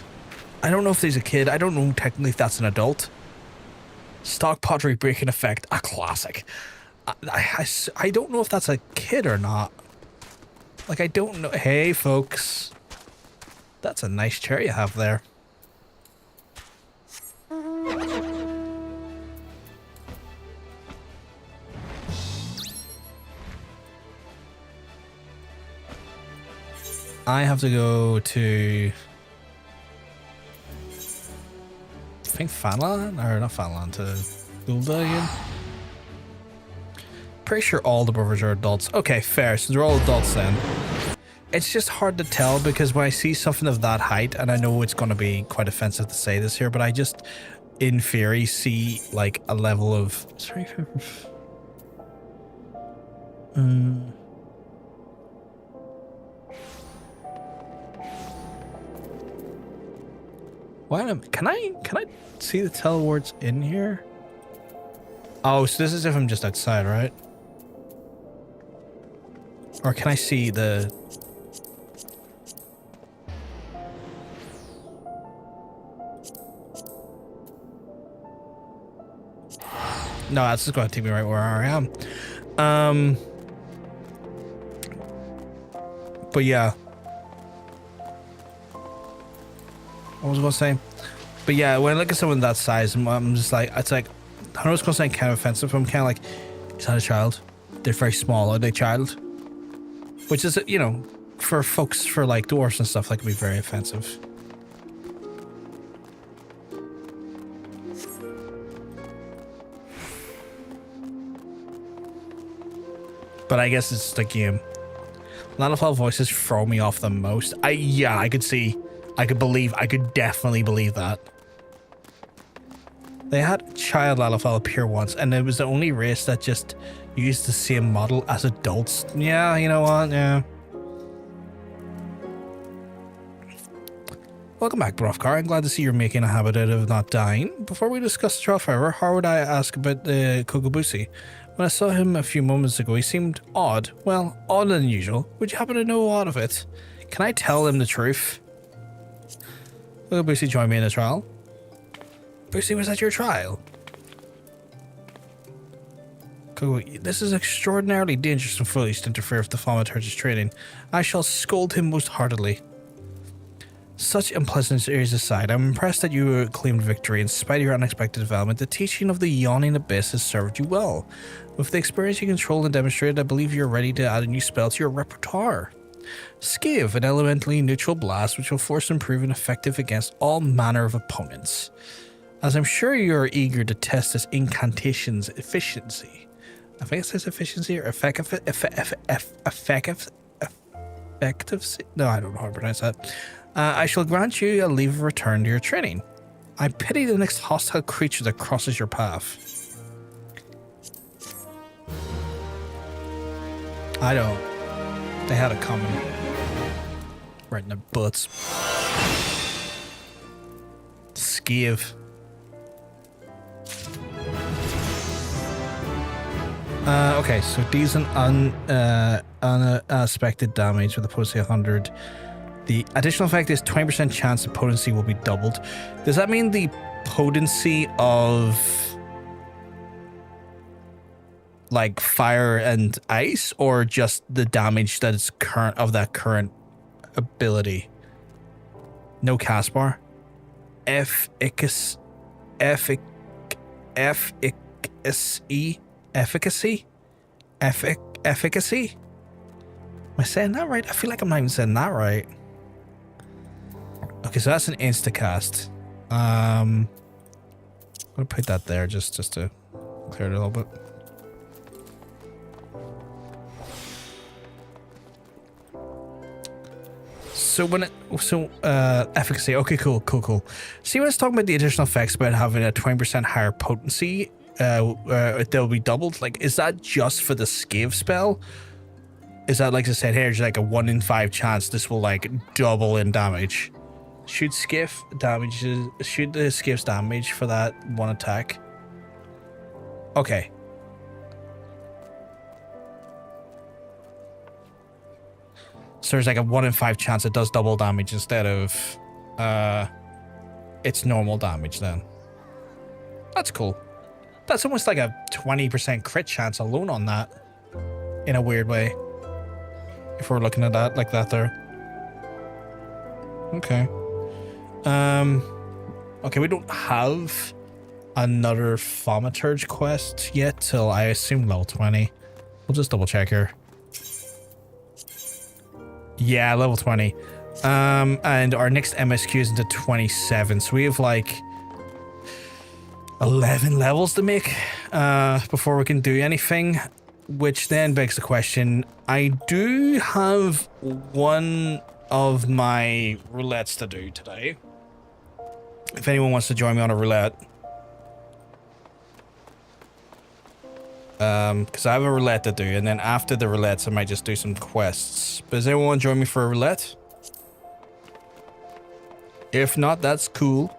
I don't know if he's a kid. I don't know technically if that's an adult. Stock pottery breaking effect. A classic. I don't know if that's a kid or not. Like, I don't know. Hey, folks. That's a nice chair you have there. I have to go to... I think Fanlan, or not Fanlan, to Gulda again. Pretty sure all the brothers are adults. Okay, fair, so they're all adults then. It's just hard to tell because when I see something of that height, and I know it's going to be quite offensive to say this here, but I just, in theory, see like a level of... Sorry. Can I see the telewords in here? Oh, so this is if I'm just outside, right? Or can I see the... No, that's just going to take me right where I am. But yeah. What was I going to say? But yeah, when I look at someone that size, I'm just like, it's like, I know it's going to sound kind of offensive, but I'm kind of like, is that a child? They're very small, are they child? Which is, you know, for folks, for like dwarves and stuff, that can be very offensive. But I guess it's the game. Lalafell voices throw me off the most. Yeah, I could see. I could definitely believe that. They had child Lalafell appear once, and it was the only race that just used the same model as adults. Yeah, you know what? Yeah. Welcome back, Brofgar. I'm glad to see you're making a habit out of not dying. Before we discuss the trial, however, how would I ask about the Kogobusi? When I saw him a few moments ago, he seemed odd. Well, odder than usual. Would you happen to know aught of it? Can I tell him the truth? Will Busi join me in the trial? Busi was at your trial? This is extraordinarily dangerous and foolish to interfere with the Thaumaturge's training. I shall scold him most heartily. Such unpleasant areas aside, I'm impressed that you claimed victory in spite of your unexpected development. The teaching of the Yawning Abyss has served you well. With the experience you controlled and demonstrated, I believe you're ready to add a new spell to your repertoire. Skiv, an elementally neutral blast which will force and prove effective against all manner of opponents. As I'm sure you're eager to test this incantation's efficiency. I think it says efficiency or effective. No, I don't know how to pronounce that. I shall grant you a leave of return to your training. I pity the next hostile creature that crosses your path. I don't. They had it coming. Right in their butts. Skiv. Okay, so decent unexpected damage with a potency 100. The additional effect is 20% chance the potency will be doubled. Does that mean the potency of like fire and ice, or just the damage that is current of that current ability? No cast bar. Efficacy. Efficacy? Am I saying that right? I feel like I'm not even saying that right. Okay, so that's an insta-cast. I'm gonna put that there just to clear it a little bit. So when efficacy. Okay, cool. See, when it's talking about the additional effects about having a 20% higher potency, they'll be doubled. Like, is that just for the Skiv spell? Is that like I said, here's like a 1 in 5 chance this will like double in damage? Shoot the Skiv's damage for that one attack. Okay. So there's like a 1 in 5 chance it does double damage instead of its normal damage then. That's cool. That's almost like a 20% crit chance alone on that. In a weird way. If we're looking at that like that there. Okay. Okay, we don't have another Thaumaturge quest yet till I assume level 20. We'll just double check here. Yeah, level 20. And our next MSQ is into 27, so we have like 11 levels to make before we can do anything, which then begs the question, I do have one of my roulettes to do today. If anyone wants to join me on a roulette. Because I have a roulette to do, and then after the roulettes I might just do some quests. But does anyone want to join me for a roulette? If not, that's cool.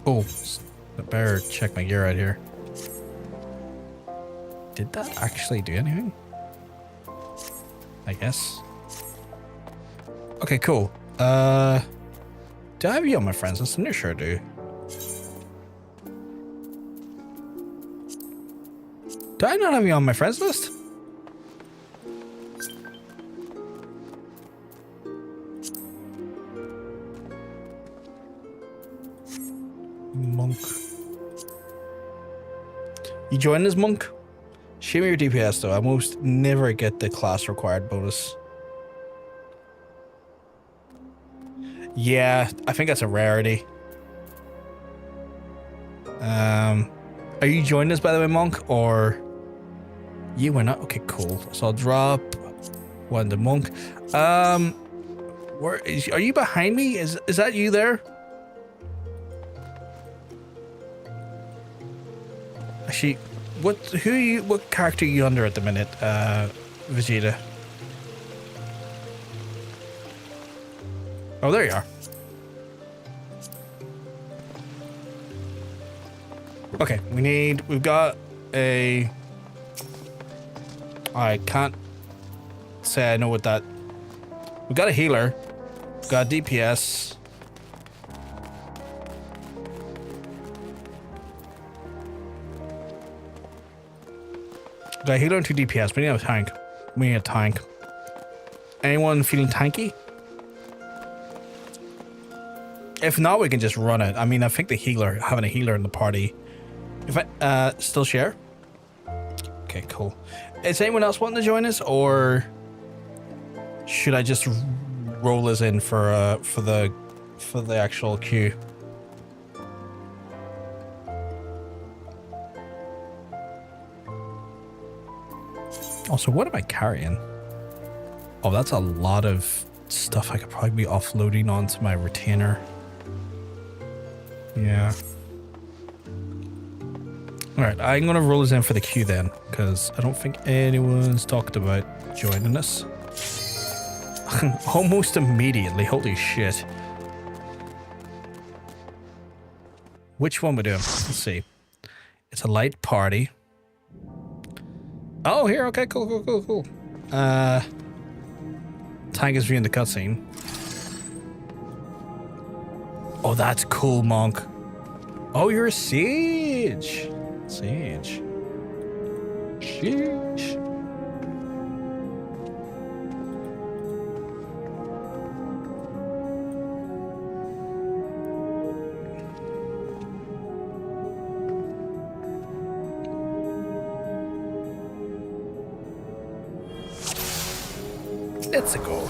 Oh, I better check my gear out here. Did that actually do anything? I guess. Okay, cool. Do I have you on my friends list? I'm sure I do. Do I not have you on my friends list? Monk. You join as monk? Show me your DPS though. I almost never get the class required bonus. Yeah, I think that's a rarity. Are you joining us by the way, monk, or you were not? Okay, cool. So I'll drop one to monk. Where is? Are you behind me? Is that you there? Actually, what character are you under at the minute, Vegeta? Oh, there you are. Okay, we've got a... I can't say I know what that... We've got a healer. We've got DPS. Got a healer and 2 DPS. We need a tank. We need a tank. Anyone feeling tanky? If not, we can just run it. I mean, I think having a healer in the party. If I still share. Okay, cool. Is anyone else wanting to join us, or should I just roll us in for the actual queue? Also, what am I carrying? Oh, that's a lot of stuff I could probably be offloading onto my retainer. Yeah. Alright, I'm going to roll us in for the queue then, because I don't think anyone's talked about joining us. Almost immediately, holy shit. Which one we doing? Let's see. It's a light party. Oh, here, okay, cool. Tank is viewing the cutscene. Oh, that's cool, Monk. Oh, you're a sage. Sage. Sheesh. Let's go.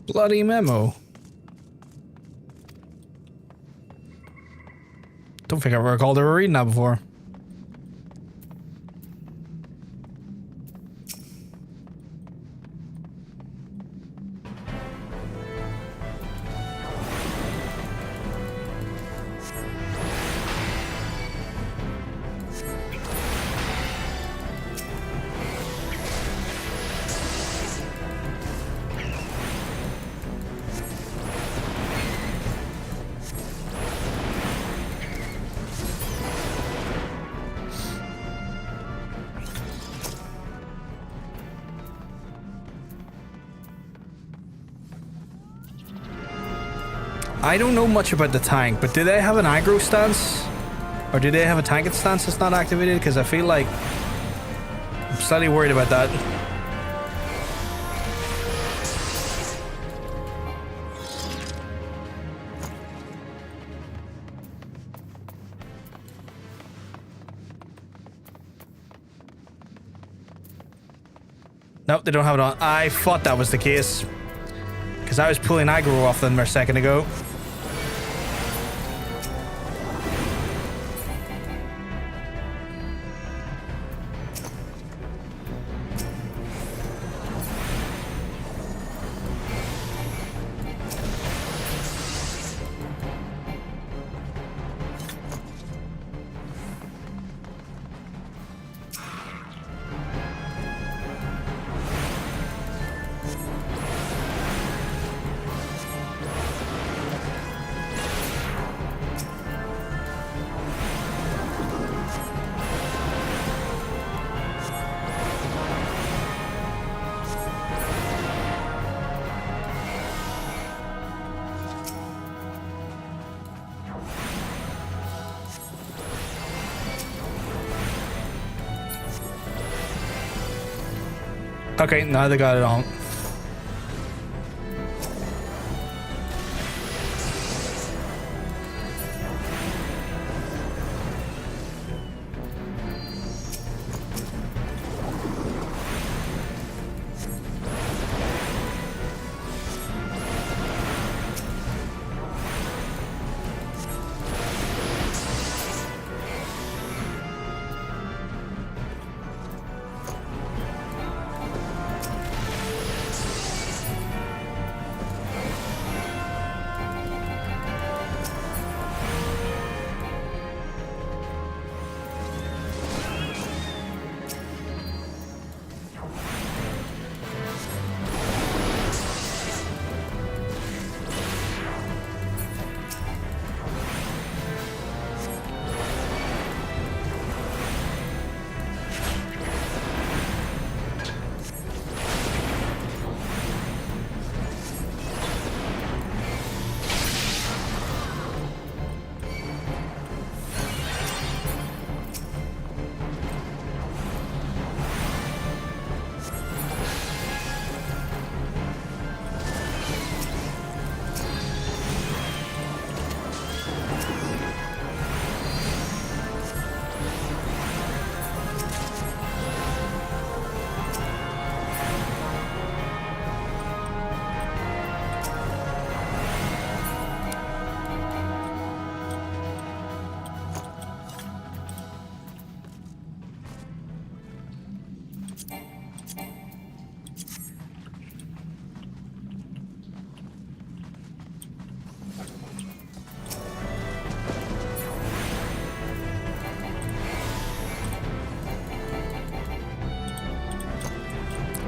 Bloody memo. Don't think I recalled ever reading that before. I don't know much about the tank, but do they have an aggro stance? Or do they have a tanking stance that's not activated? Because I feel like I'm slightly worried about that. Nope, they don't have it on. I thought that was the case. Because I was pulling aggro off them a second ago. Okay, now they got it on.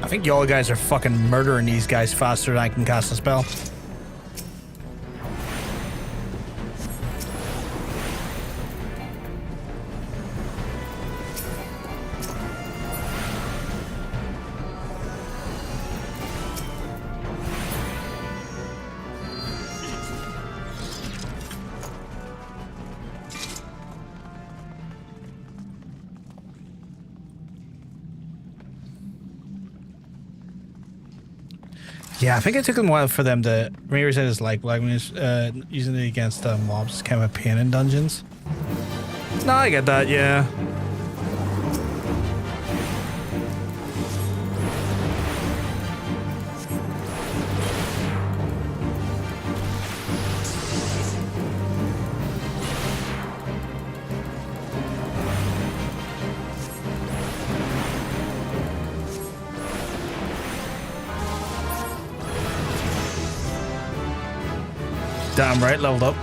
I think y'all guys are fucking murdering these guys faster than I can cast a spell. Yeah, I think it took them a while for them to. Ramirez said it's like when using it against mobs is kind of a pain in dungeons. No, I get that, yeah. Damn right, leveled up.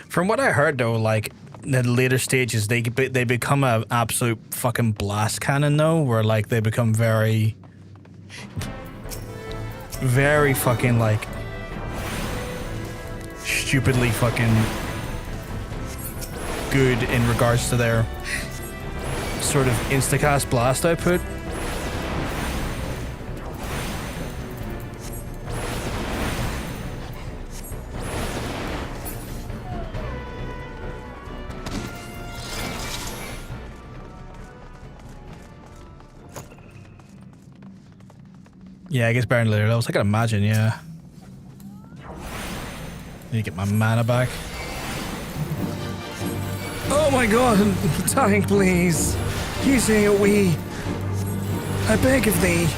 From what I heard though, like in the later stages, they become an absolute fucking blast cannon though, where like they become very fucking like stupidly fucking good in regards to their sort of instacast blast output. Yeah, I guess better than later levels. I can imagine, yeah. Need to get my mana back. Oh my god, tank, please. Using a wee. I beg of thee.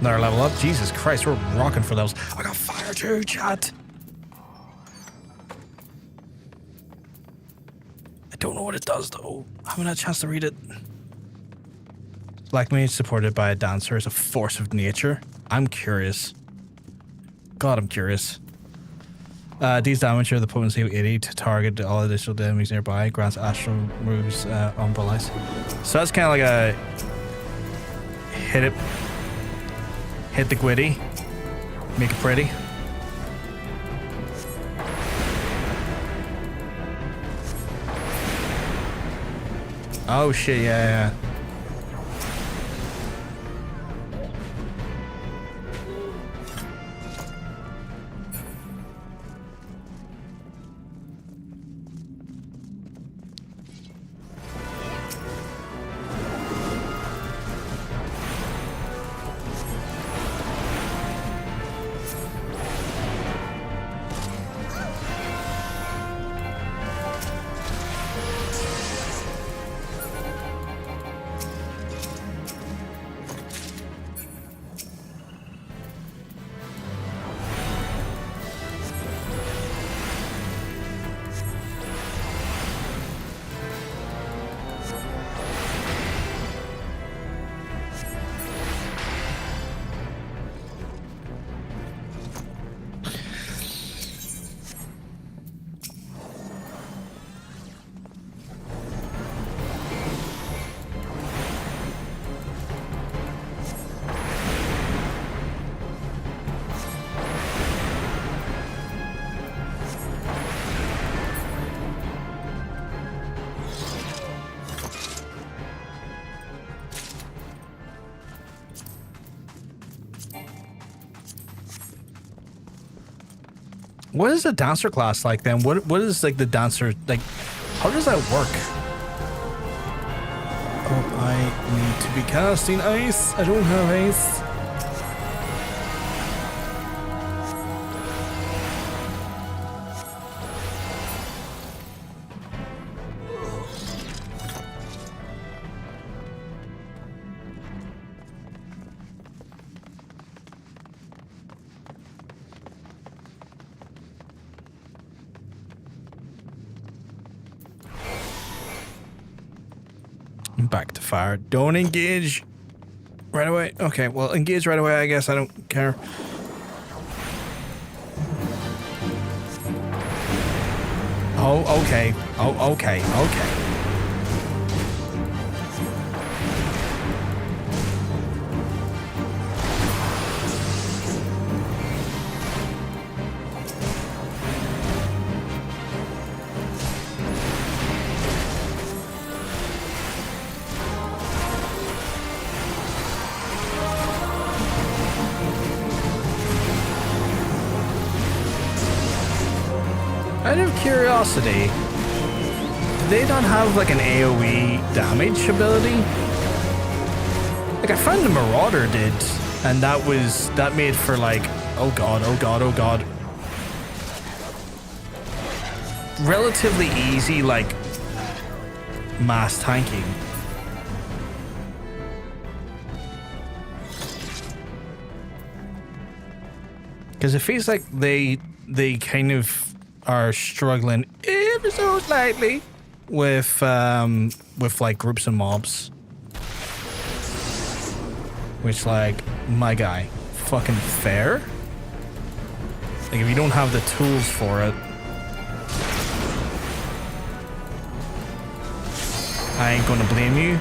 Another level up. Jesus Christ, we're rocking for those. I got fire too, chat. I don't know what it does though. I haven't had a chance to read it. Black mage supported by a dancer is a force of nature. I'm curious. God, I'm curious. These damage are the potency of 80 to target all additional enemies nearby. Grants Astral moves Umbral Ice. So that's kind of like a hit it. Hit the quiddy. Make it pretty. Oh shit, yeah. What is a dancer class like then? What is like the dancer like? How does that work? Oh, I need to be casting ice. I don't have ice. Back to fire. Don't engage right away. Okay, well, engage right away, I guess. I don't care. Oh, okay. Oh, okay. Okay. Out of curiosity, do they not have like an AoE damage ability? Like I found the Marauder did, and that made for like, oh god, oh god, oh god. Relatively easy like mass tanking. Because it feels like they kind of are struggling ever so slightly with like groups and mobs, which, like, my guy, fucking fair. Like if you don't have the tools for it, I ain't gonna blame you.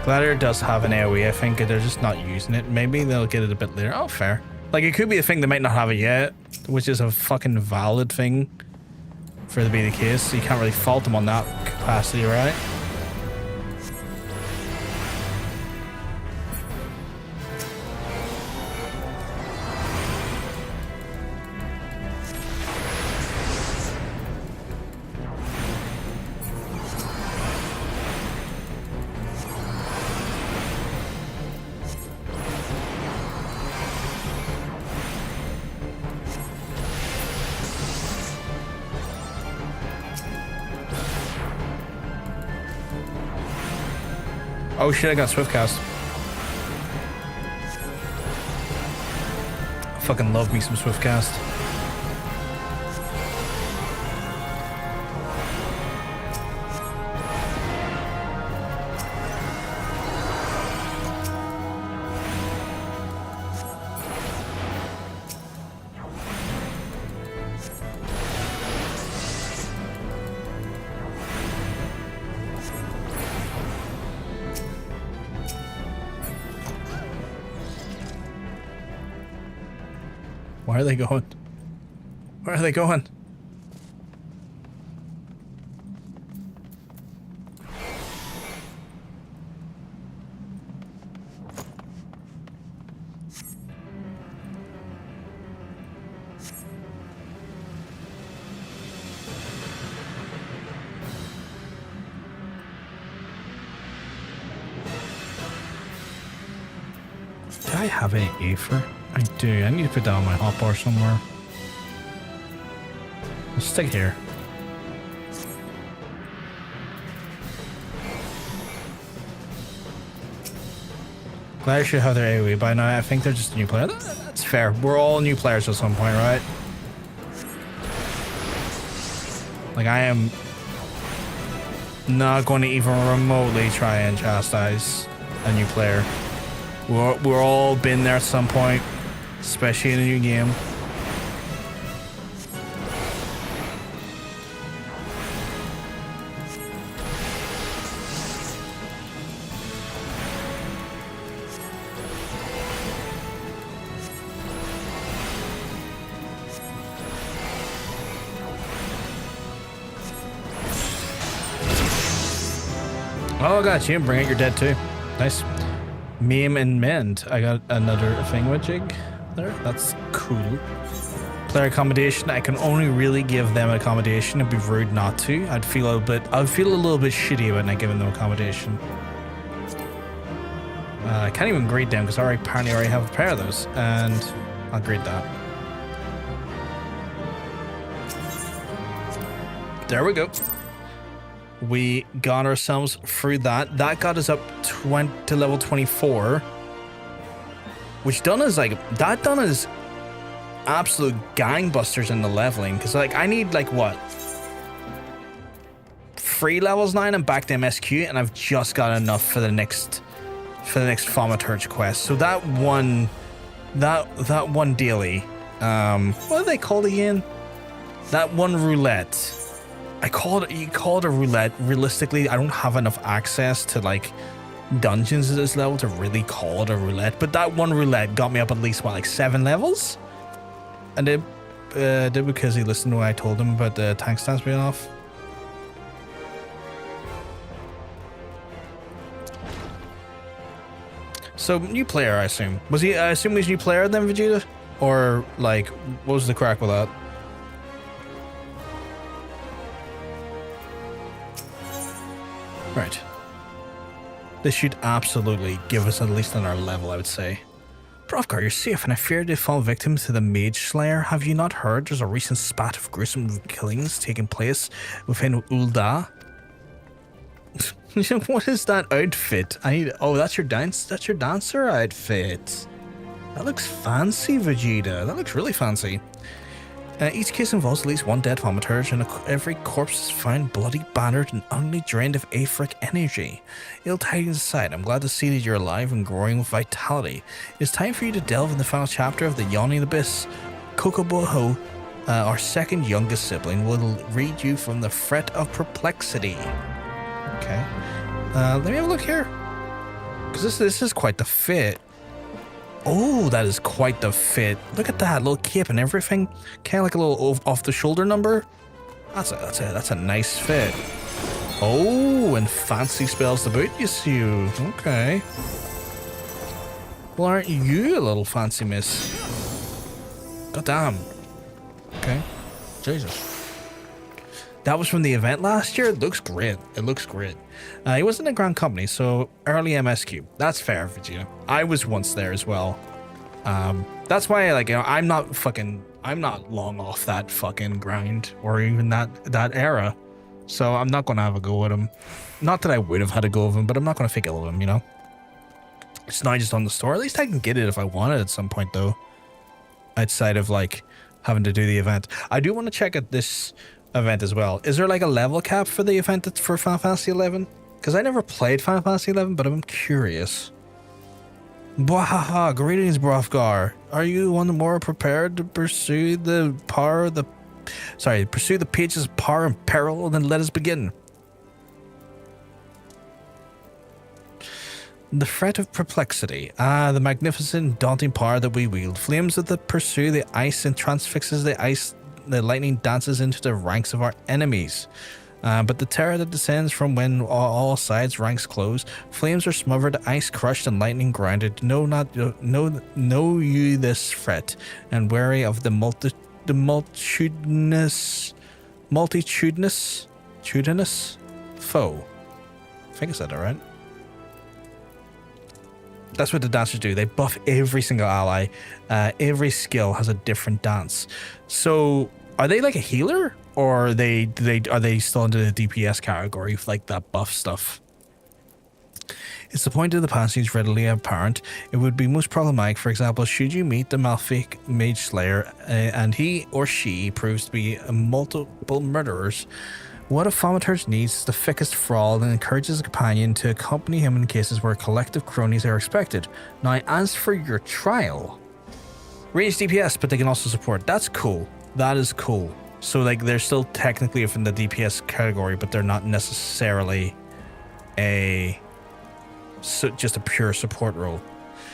Gladiator does have an AoE, I think they're just not using it. Maybe they'll get it a bit later. Oh, fair. Like, it could be a thing they might not have it yet, which is a fucking valid thing for it to be the case. So you can't really fault them on that capacity, right? Oh shit, I got Swiftcast. I fucking love me some Swiftcast. Where are they going? Where are they going? Do I have any Aether? I do. I need to put that on my hotbar somewhere. I'll stick here. Glad I should have their AoE by now. I think they're just a new player. That's fair. We're all new players at some point, right? Like, I am not going to even remotely try and chastise a new player. We're all been there at some point. Especially in a new game. Oh, I got you. Bring out your dead too. Nice. Meme and mend. I got another thingamajig there. That's cool. Player accommodation. I can only really give them accommodation. It'd be rude not to. I'd feel a little bit shitty about not giving them accommodation. I can't even grade them because I apparently already have a pair of those, and I'll grade that. There we go. We got ourselves through that. That got us up to level 24. which done is like, that done is absolute gangbusters in the leveling. Because like, I need like what? 3 levels 9 and back to MSQ, and I've just got enough for the next Thaumaturge quest. So that one daily, what are they called again? That one roulette. You call it a roulette. Realistically, I don't have enough access to like dungeons at this level to really call it a roulette. But that one roulette got me up at least what, like 7 levels? And it did because he listened to what I told him about the tank stance being off. So new player, I assume. I assume he was new player then, Vegeta? Or like, what was the crack with that? Right. This should absolutely give us at least another level, I would say. Brofgar, you're safe, and I fear to fall victim to the Mage Slayer. Have you not heard there's a recent spat of gruesome killings taking place within Ul'dah? What is that outfit? Oh, that's your dancer outfit. That looks fancy, Vegeta. That looks really fancy. Each case involves at least one dead Thaumaturge, and every corpse is found bloody, battered, and utterly drained of aphric energy. Ill tidings aside, I'm glad to see that you're alive and growing with vitality. It is time for you to delve in the final chapter of the Yawning Abyss. Kokoboho, our second youngest sibling, will read you from the Fret of Perplexity. Okay. Let me have a look here. Because this is quite the fit. Oh, that is quite the fit. Look at that little cape and everything. Kind of like a little off the shoulder number. That's a nice fit. Oh, and fancy spells to boot, you see. Okay. Well, aren't you a little fancy miss? God damn. Okay. Jesus. That was from the event last year. It looks great. It looks great. He wasn't in Grand Company, so early MSQ. That's fair, Vegeta. I was once there as well. That's why, like, you know, I'm not long off that fucking grind or even that era. So I'm not gonna have a go with him. Not that I would have had a go with him, but I'm not gonna fake ill of him, you know. It's not just on the store. At least I can get it if I want it at some point, though. Outside of like having to do the event, I do want to check out this event as well. Is there like a level cap for the event that's for Final Fantasy 11? Because I never played Final Fantasy 11, but I'm curious. Bwahaha, greetings, Brofgar. Are you one more prepared to pursue the pages of power and peril? Then let us begin. The Fret of Perplexity. The magnificent, daunting power that we wield. Flames that pursue the ice and transfixes the ice. The lightning dances into the ranks of our enemies. But the terror that descends from when all sides ranks close. Flames are smothered, ice crushed, and lightning grounded. Know you this fret, and wary of the multitudinous foe. I think I said that right. That's what the dancers do. They buff every single ally. Every skill has a different dance. So, are they like a healer, or are they still under the DPS category with like that buff stuff? It's the point of the passage readily apparent. It would be most problematic, for example, should you meet the Malefic Mage Slayer, and he or she proves to be multiple murderers. What a Thaumaturge needs is the thickest fraud and encourages a companion to accompany him in cases where collective cronies are expected. Now, as for your trial, range DPS, but they can also support. That's cool. That is cool. So, like, they're still technically within the DPS category, but they're not necessarily just a pure support role.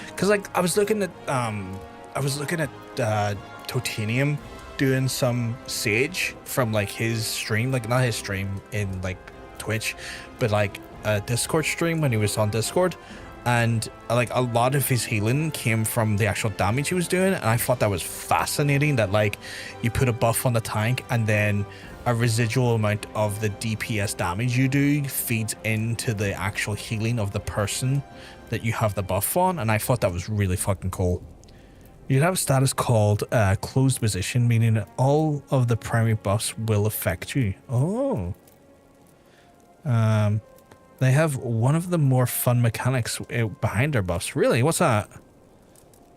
Because, like, I was looking at Totanium doing some Sage from like his stream, like not his stream in like Twitch, but like a Discord stream when he was on Discord, and like a lot of his healing came from the actual damage he was doing, and I thought that was fascinating that like you put a buff on the tank and then a residual amount of the DPS damage you do feeds into the actual healing of the person that you have the buff on, and I thought that was really fucking cool. You have a status called closed position, meaning that all of the primary buffs will affect you. Oh. They have one of the more fun mechanics behind their buffs. Really? What's that?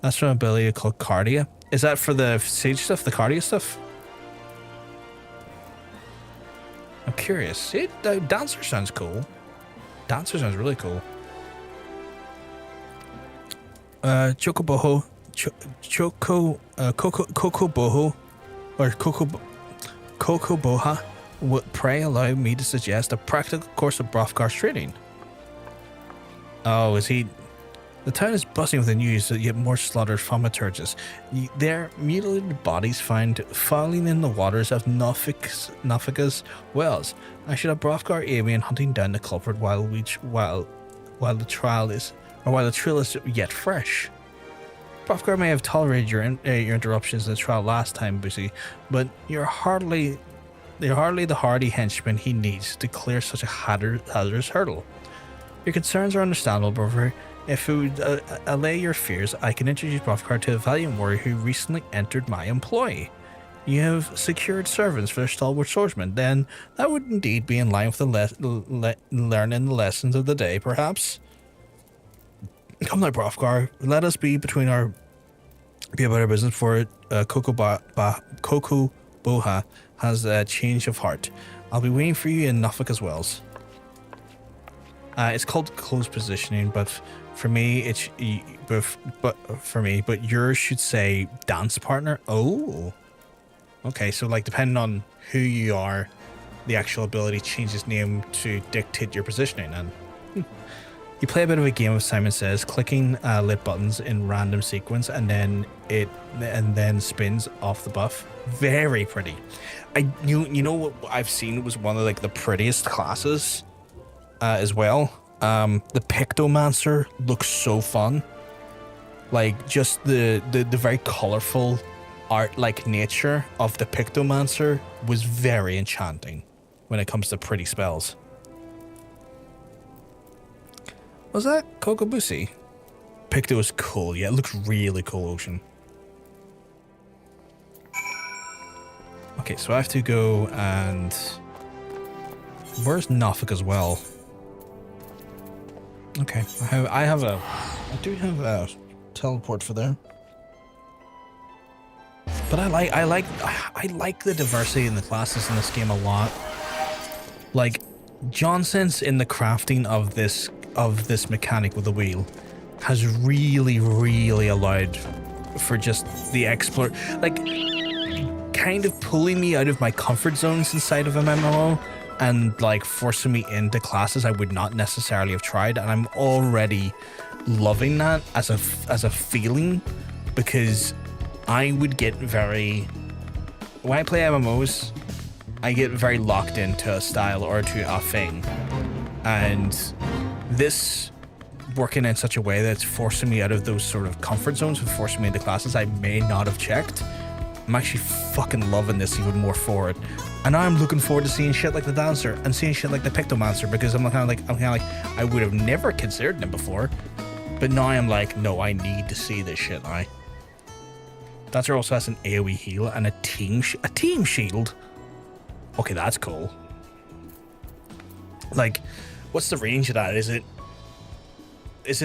That's from an ability called Cardia. Is that for the Sage stuff, the Cardia stuff? I'm curious. Dancer sounds cool. Dancer sounds really cool. Chocoboho, Cocoboho, or Cocoboha would pray allow me to suggest a practical course of Brothgar's training. Oh, is he? The town is buzzing with the news that yet more slaughtered thaumaturges. Their mutilated bodies found falling in the waters of Nafika's wells. I should have Brothgar aid me in hunting down the culprit while the trail is yet fresh. Brothgar may have tolerated your interruptions in the trial last time, Busy, but you're hardly the hardy henchman he needs to clear such a hazardous hurdle. Your concerns are understandable, brother. If it would allay your fears, I can introduce Brothgar to a valiant warrior who recently entered my employ. You have secured servants for their stalwart swordsmen, then that would indeed be in line with the learning the lessons of the day, perhaps? Come now, Brothgar, let us be about our business before Cocoboha has a change of heart. I'll be waiting for you in Nafika's wells. It's called close positioning, but for me, but yours should say dance partner. Oh, okay. So like, depending on who you are, the actual ability changes name to dictate your positioning. And you play a bit of a game of Simon Says, clicking lit buttons in random sequence, and then it spins off the buff. Very pretty. You know what I've seen was one of like the prettiest classes as well. The Pictomancer looks so fun. Like just the very colorful art-like nature of the Pictomancer was very enchanting when it comes to pretty spells. Was that Kokobusi? Picto is cool. Yeah, it looks really cool, Ocean. Okay, so I have to go and... Where's Nafik as well? Okay, I do have a teleport for there. But I like the diversity in the classes in this game a lot. Like, Johnson's in the crafting of this mechanic with the wheel has really allowed for just the explore, like kind of pulling me out of my comfort zones inside of a MMO and like forcing me into classes I would not necessarily have tried, and I'm already loving that as a feeling, because I would get when I play MMOs, I get very locked into a style or to a thing, and this working in such a way that's forcing me out of those sort of comfort zones and forcing me into classes I may not have checked. I'm actually fucking loving this even more for it. And now I'm looking forward to seeing shit like the Dancer and seeing shit like the Pictomancer, because I'm kind of like I would have never considered them before, but now I'm like, no, I need to see this shit now. Dancer also has an AoE heal and a team shield. Okay, that's cool. Like, what's the range of that? Is it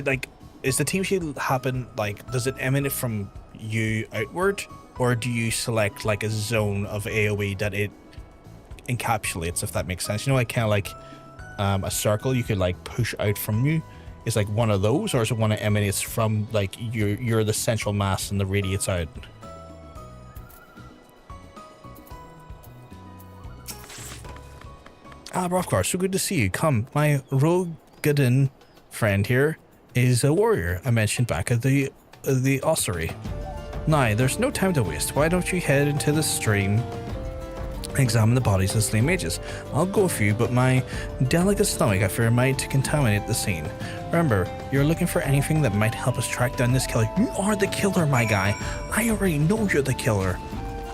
like, is the team shield happen, like, does it emanate from you outward, or do you select like a zone of AoE that it encapsulates, if that makes sense? You know, like kind of like a circle you could like push out from you. Is like one of those, or is it one that emanates from like you're the central mass and the radiates out? Brothgar, so good to see you. Come, my Rogadin friend here is a warrior I mentioned back at the ossuary. Now, there's no time to waste. Why don't you head into the stream and examine the bodies of slain mages? I'll go with you, but my delicate stomach, I fear, might contaminate the scene. Remember, you're looking for anything that might help us track down this killer. You are the killer, my guy. I already know you're the killer.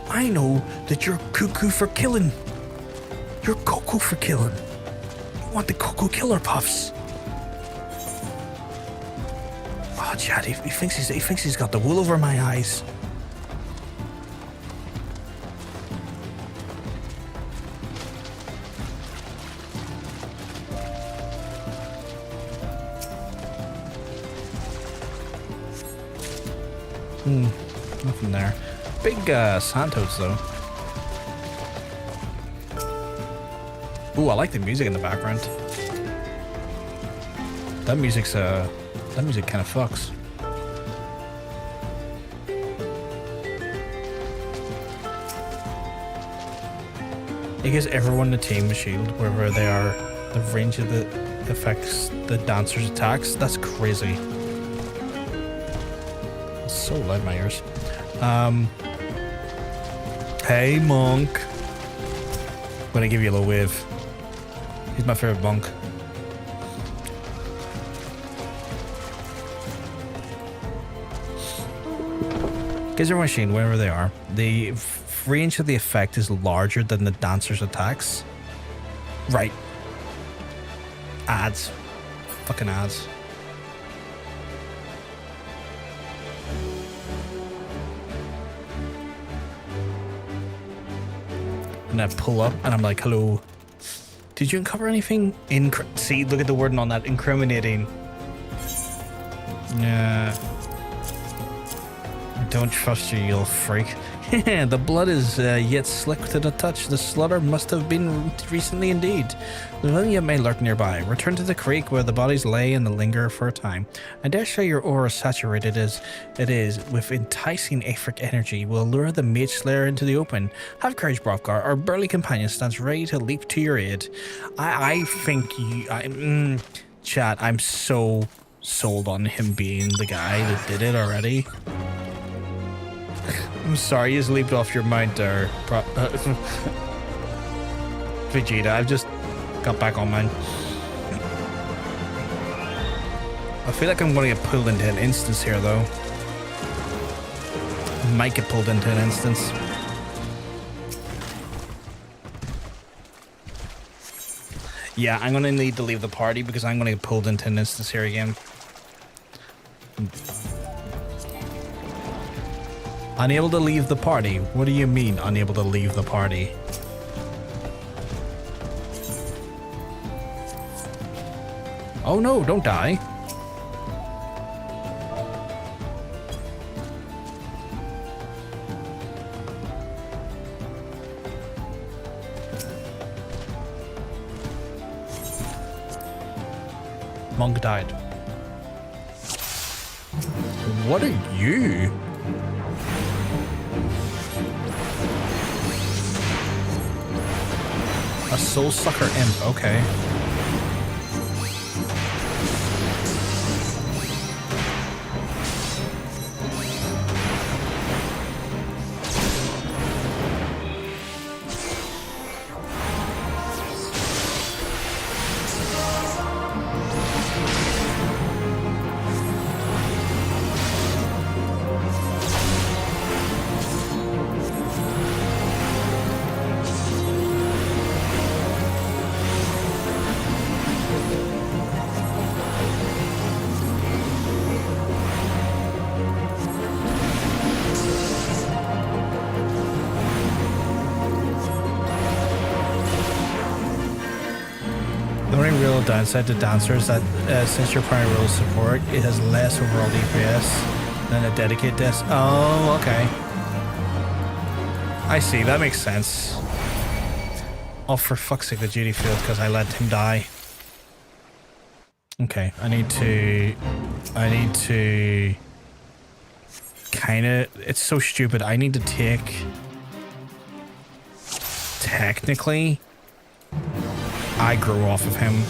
I know that you're cuckoo for killing. You're Coco for killing. You want the Coco killer puffs. Oh, Chad, he thinks he's got the wool over my eyes. Nothing there. Big Santos though. Ooh, I like the music in the background. That music kind of fucks. It gives everyone the team a shield wherever they are. The range of the affects the dancer's attacks. That's crazy. It's so loud in my ears. Hey monk. I'm gonna give you a little wave. He's my favorite monk. Gives everyone a shield wherever they are. The range of the effect is larger than the dancer's attacks. Right. Ads. Fucking ads. And I pull up and I'm like, hello. Did you uncover anything? See, look at the wording on that. Incriminating. Yeah. Don't trust you, you freak. The blood is yet slick to the touch. The slaughter must have been recently indeed. The million may lurk nearby. Return to the creek where the bodies lay and linger for a time. I dare say your aura, saturated as it is with enticing aphric energy, will lure the mage slayer into the open. Have courage, Brovgar. Our burly companion stands ready to leap to your aid. I think you... chat, I'm so sold on him being the guy that did it already. I'm sorry, you just leaped off your mount there. Vegeta, I've just got back on mine. I feel like I'm going to get pulled into an instance here, though. I might get pulled into an instance. Yeah, I'm going to need to leave the party because I'm going to get pulled into an instance here again. Unable to leave the party? What do you mean, unable to leave the party? Oh no, don't die. Monk died. What are you? A soul sucker imp, okay. Downside to Dancer is that since your primary role is support, it has less overall DPS than a dedicated desk. Oh, okay. I see, that makes sense. Oh, for fuck's sake, the duty field because I let him die. Okay, I need to kinda, it's so stupid. I need to take, technically, I grew off of him.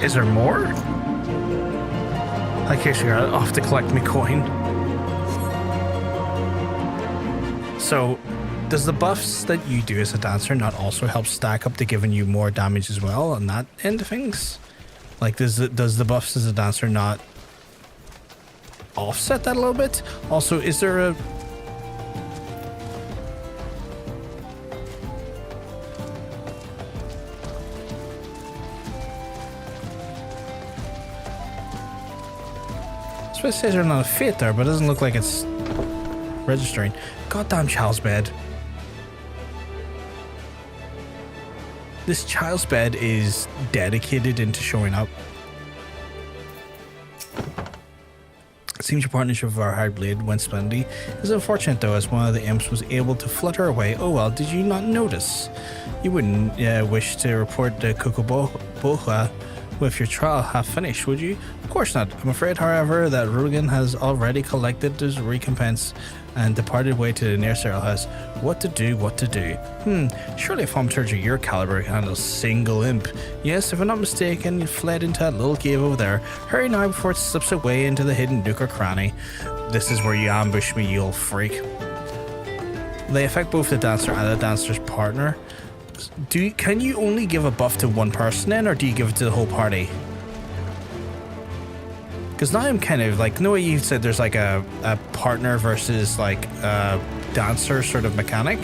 Is there more? I guess you're off to collect me coin. So, does the buffs that you do as a dancer not also help stack up to giving you more damage as well on that end of things? Like, does the buffs as a dancer not offset that a little bit? Also, is there a... It says there's not a fit there, but it doesn't look like it's registering. Goddamn child's bed. This child's bed is dedicated into showing up. It seems your partnership with our hard blade went splendidly. It's unfortunate though, as one of the imps was able to flutter away. Oh well, did you not notice? You wouldn't wish to report the Kukuboha with your trial half finished, would you? Of course not. I'm afraid, however, that Rugen has already collected his recompense and departed away to the nearest house. What to do? Surely a Thaumaturge of your caliber can handle a single imp. Yes, if I'm not mistaken, you fled into that little cave over there. Hurry now before it slips away into the hidden nook or cranny. This is where you ambush me, you old freak. They affect both the dancer and the dancer's partner. Can you only give a buff to one person then, or do you give it to the whole party? Because now I'm kind of like, no way you said there's like a partner versus like a dancer sort of mechanic.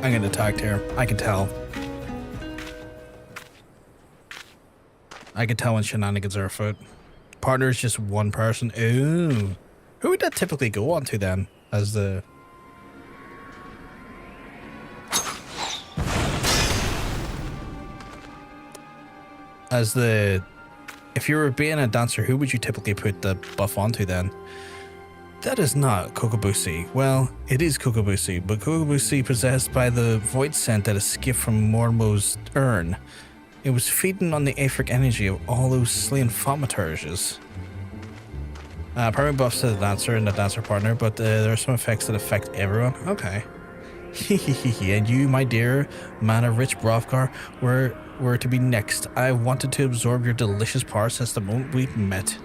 I'm getting attacked here. I can tell. I can tell when shenanigans are afoot. Partner is just one person. Ooh. Who would that typically go on to then? As the... If you were being a dancer, who would you typically put the buff onto then? That is not Kokobusi. Well, it is Kokobusi, but Kokobusi possessed by the void scent that escaped from Mormo's urn. It was feeding on the aetheric energy of all those slain Thaumaturges. Primary buffs to the dancer and the dancer partner, but there are some effects that affect everyone. Okay. And you, my dear mana-rich Hrothgar, were to be next. I wanted to absorb your delicious power since the moment we met.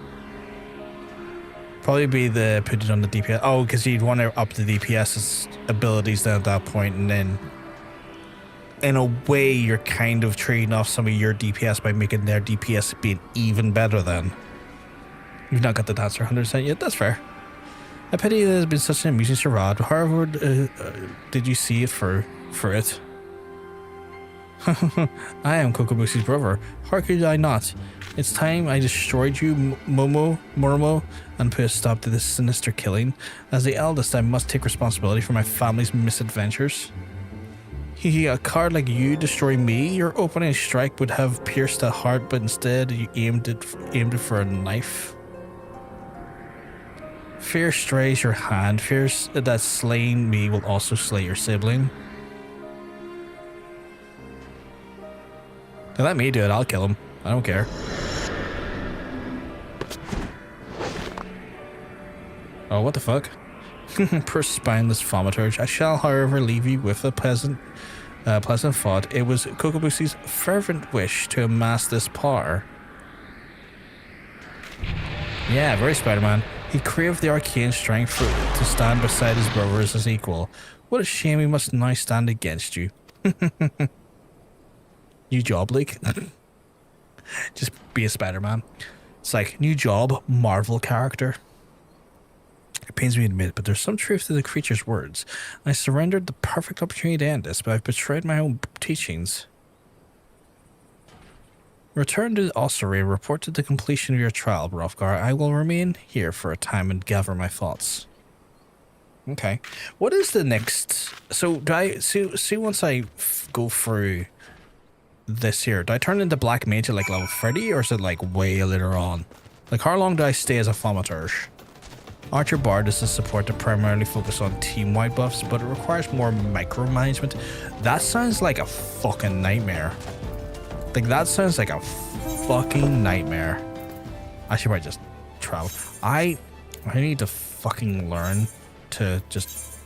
Probably be the put it on the DPS. Oh, because you'd want to up the DPS's abilities then at that point, and then in a way you're kind of trading off some of your DPS by making their DPS being even better then. You've not got the dancer 100% yet, that's fair. I pity there's been such an amusing charade. However, did you see it for it? I am Kokobusi's brother. How could I not? It's time I destroyed you, Mormo, and put a stop to this sinister killing. As the eldest, I must take responsibility for my family's misadventures. A card like you destroying me? Your opening strike would have pierced a heart, but instead you aimed it for a knife. Fear strays your hand. Fears that slaying me will also slay your sibling. Let me do it. I'll kill him. I don't care. Oh, what the fuck? Poor spineless Thaumaturge. I shall, however, leave you with a pleasant thought. It was Kokobusi's fervent wish to amass this power. Yeah, very Spider-Man. He craved the arcane strength to stand beside his brother as his equal. What a shame he must now stand against you. New job, Leak. Just be a Spider-Man. It's like, new job, Marvel character. It pains me to admit, but there's some truth to the creature's words. I surrendered the perfect opportunity to end this, but I've betrayed my own teachings. Return to the ossuary and report to the completion of your trial, Hrothgar. I will remain here for a time and gather my thoughts. Okay. What is the next... So, do I... See once I go through this here, do I turn into Black Mage at like level 30, or is it like way later on? Like, how long do I stay as a Thaumaturge? Archer Bard is a support to primarily focus on team-wide buffs, but it requires more micromanagement. That sounds like a fucking nightmare. Like, that sounds like a fucking nightmare. I should probably just travel. I need to fucking learn to just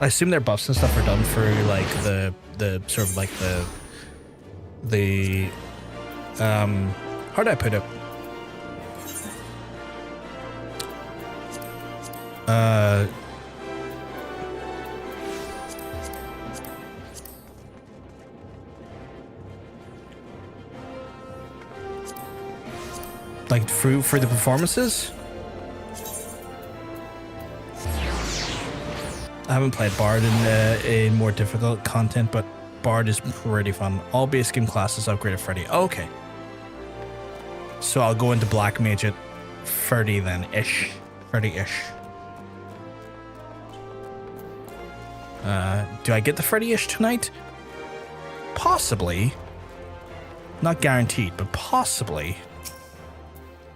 I assume their buffs and stuff are done through like the sort of like the how do I put it? Like for the performances? I haven't played Bard in more difficult content, but Bard is pretty fun. All base game classes upgraded 30. Okay. So I'll go into Black Mage at 30 then, ish. 30-ish. Do I get the 30-ish tonight? Possibly. Not guaranteed, but possibly.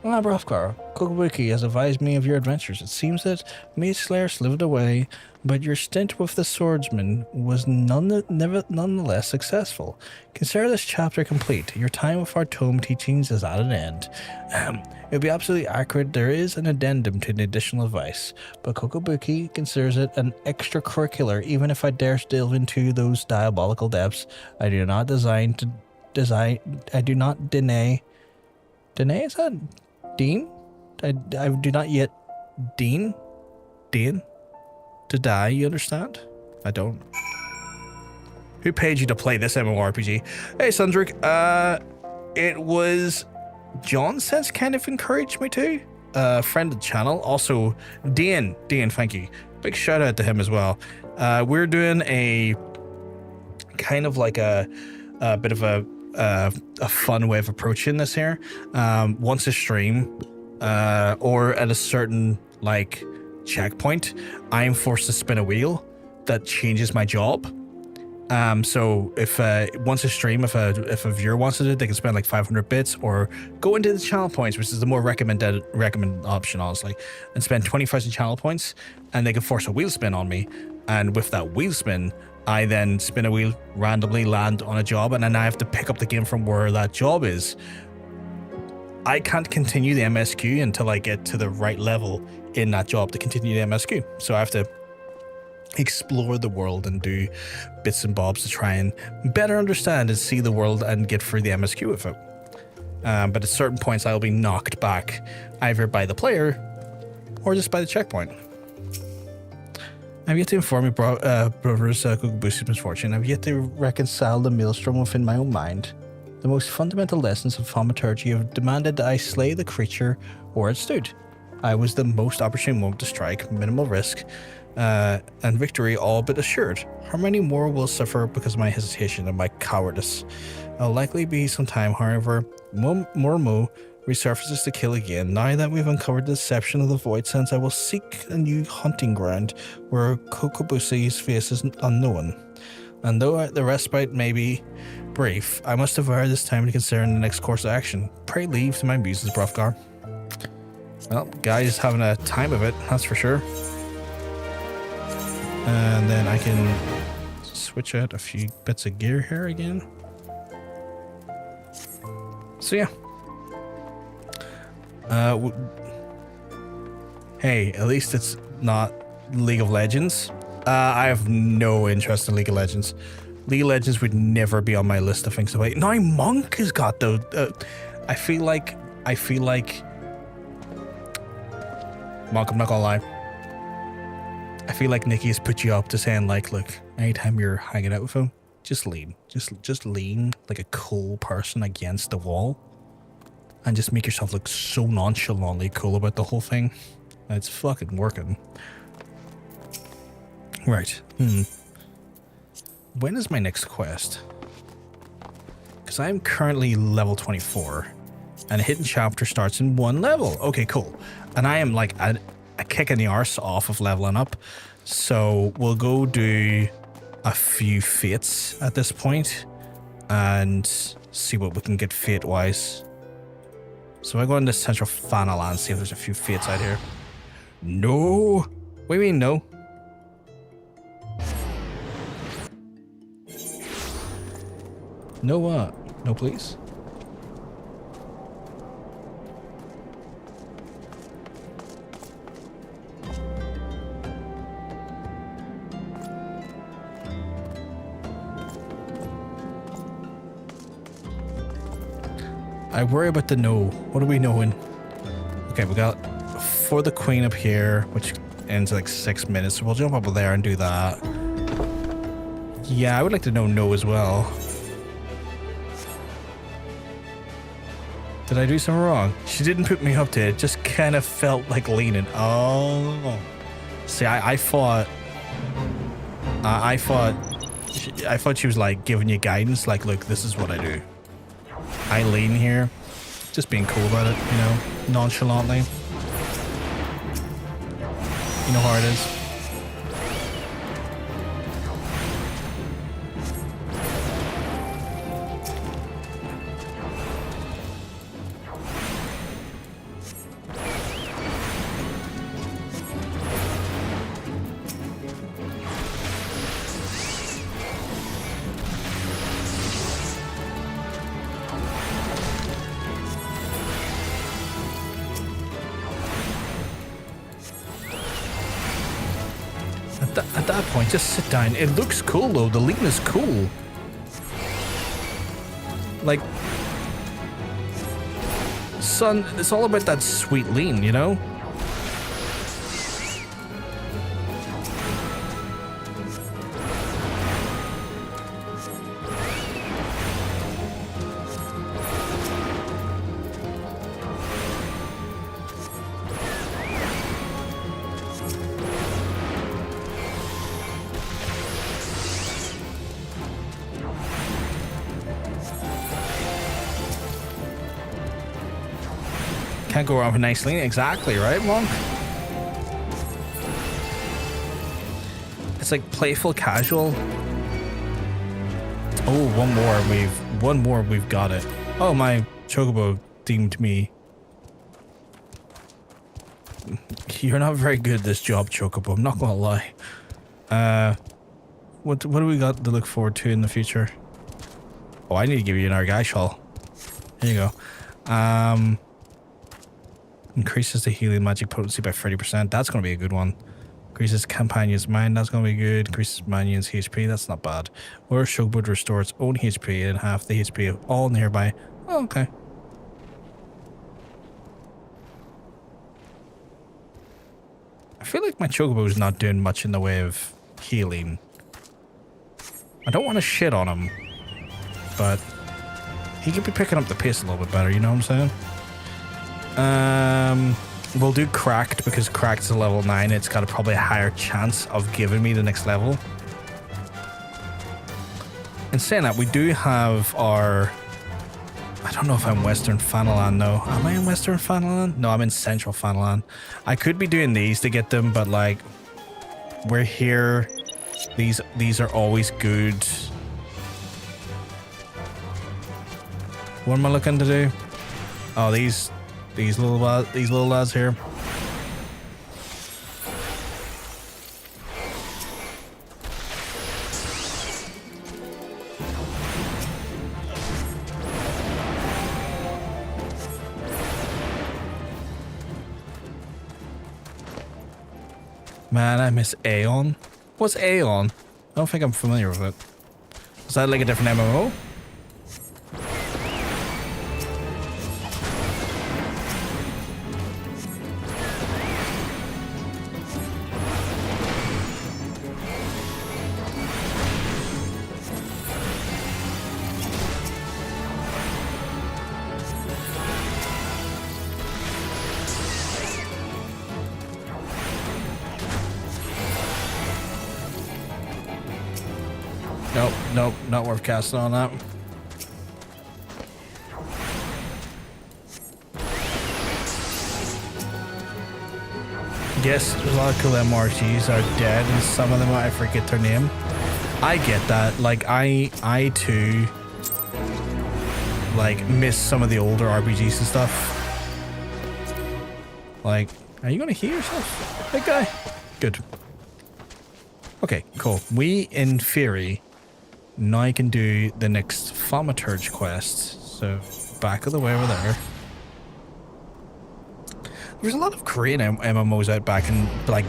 Brofgar, Kokobuki has advised me of your adventures. It seems that Mage Slayer slipped away, but your stint with the swordsman was nonetheless successful. Consider this chapter complete. Your time with our tome teachings is at an end. It would be absolutely accurate. There is an addendum to the additional advice, but Kokobuki considers it an extracurricular. Even if I dare delve into those diabolical depths, I do not deny. Deny, is that Dean? I do not yet Dean to die, you understand? I don't. Who paid you to play this MMORPG? Hey Sundrick, it was John says kind of encouraged me to. Friend of the channel. Also Dean, thank you. Big shout out to him as well. We're doing a kind of like a bit of a fun way of approaching this here. Once a stream or at a certain like checkpoint, I'm forced to spin a wheel that changes my job. So if once a stream, if a viewer wants to do it, they can spend like 500 bits or go into the channel points, which is the more recommended option, honestly, and spend 20,000 channel points, and they can force a wheel spin on me. And with that wheel spin, I then spin a wheel, randomly land on a job, and then I have to pick up the game from where that job is. I can't continue the MSQ until I get to the right level in that job to continue the MSQ. So I have to explore the world and do bits and bobs to try and better understand and see the world and get through the MSQ with it. But at certain points, I'll be knocked back either by the player or just by the checkpoint. I've yet to inform you, brothers, Kokobusi's misfortune. I've yet to reconcile the maelstrom within my own mind. The most fundamental lessons of Thaumaturge have demanded that I slay the creature where it stood. I was the most opportune moment to strike, minimal risk, and victory all but assured. How many more will suffer because of my hesitation and my cowardice? I'll likely be some time, however. Mormo resurfaces to kill again. Now that we've uncovered the deception of the Void Sense, I will seek a new hunting ground where Kokobusi's face is unknown. And though the respite may be brief, I must devour this time to consider the next course of action. Pray leave to my muses, Brofgar. Well, guy's having a time of it, that's for sure. And then I can switch out a few bits of gear here again. So yeah. Hey, at least it's not League of Legends. I have no interest in League of Legends. League of Legends would never be on my list of things to play. Now Monk has got the. I feel like Monk, I'm not gonna lie. I feel like Nikki has put you up to saying like, look, anytime you're hanging out with him, just lean, just lean like a cool person against the wall, and just make yourself look so nonchalantly cool about the whole thing. It's fucking working. Right. When is my next quest? Because I'm currently level 24, and a hidden chapter starts in 1 level. Okay, cool. And I am like a kick in the arse off of leveling up. So we'll go do a few fates at this point and see what we can get fate-wise. So I go into Central Fanaland and see if there's a few fates out here. No. What do you mean no? No what? No please? I worry about the no. What are we knowing? Okay, we got For the Queen up here, which ends like 6 minutes. So we'll jump up there and do that. Yeah, I would like to know no as well. Did I do something wrong? She didn't put me up to it. Just kind of felt like leaning. Oh. See, I thought she was like giving you guidance. Like, look, this is what I do. I lean here. Just being cool about it, you know, nonchalantly. You know how it is. At that point, just sit down. It looks cool though. The lean is cool. Like, son, it's all about that sweet lean, you know? Can't go wrong with a nice lean. Exactly, right, Monk? It's like playful casual. Oh, one more, we've got it. Oh, my chocobo deemed me. You're not very good at this job, chocobo. I'm not gonna lie. What do we got to look forward to in the future? Oh, I need to give you an Argyshal. Here you go. Increases the healing magic potency by 30%. That's going to be a good one. Increases companion's mind. That's going to be good. Increases companion's HP. That's not bad. Or Chocobo would restore its own HP and half the HP of all nearby. Oh, okay. I feel like my Chocobo is not doing much in the way of healing. I don't want to shit on him, but he could be picking up the pace a little bit better. You know what I'm saying? We'll do Cracked because Cracked is a level 9. It's got probably a higher chance of giving me the next level. And saying that, we do have our... I don't know if I'm Western Fanalan though. Am I in Western Fanalan? No, I'm in Central Fanalan. I could be doing these to get them, but like, we're here. These are always good. What am I looking to do? Oh, these little lads here. Man, I miss Aeon. What's Aeon? I don't think I'm familiar with it. Is that like a different MMO? Nope, not worth casting on that. Yes, there's a lot of cool MRGs are dead, and some of them I forget their name. I get that. Like I too, like miss some of the older RPGs and stuff. Like, are you gonna heal yourself, big guy? Good. Okay, cool. We in theory now can do the next Thaumaturge quest. So back of the way over there. There's a lot of Korean MMOs out back in like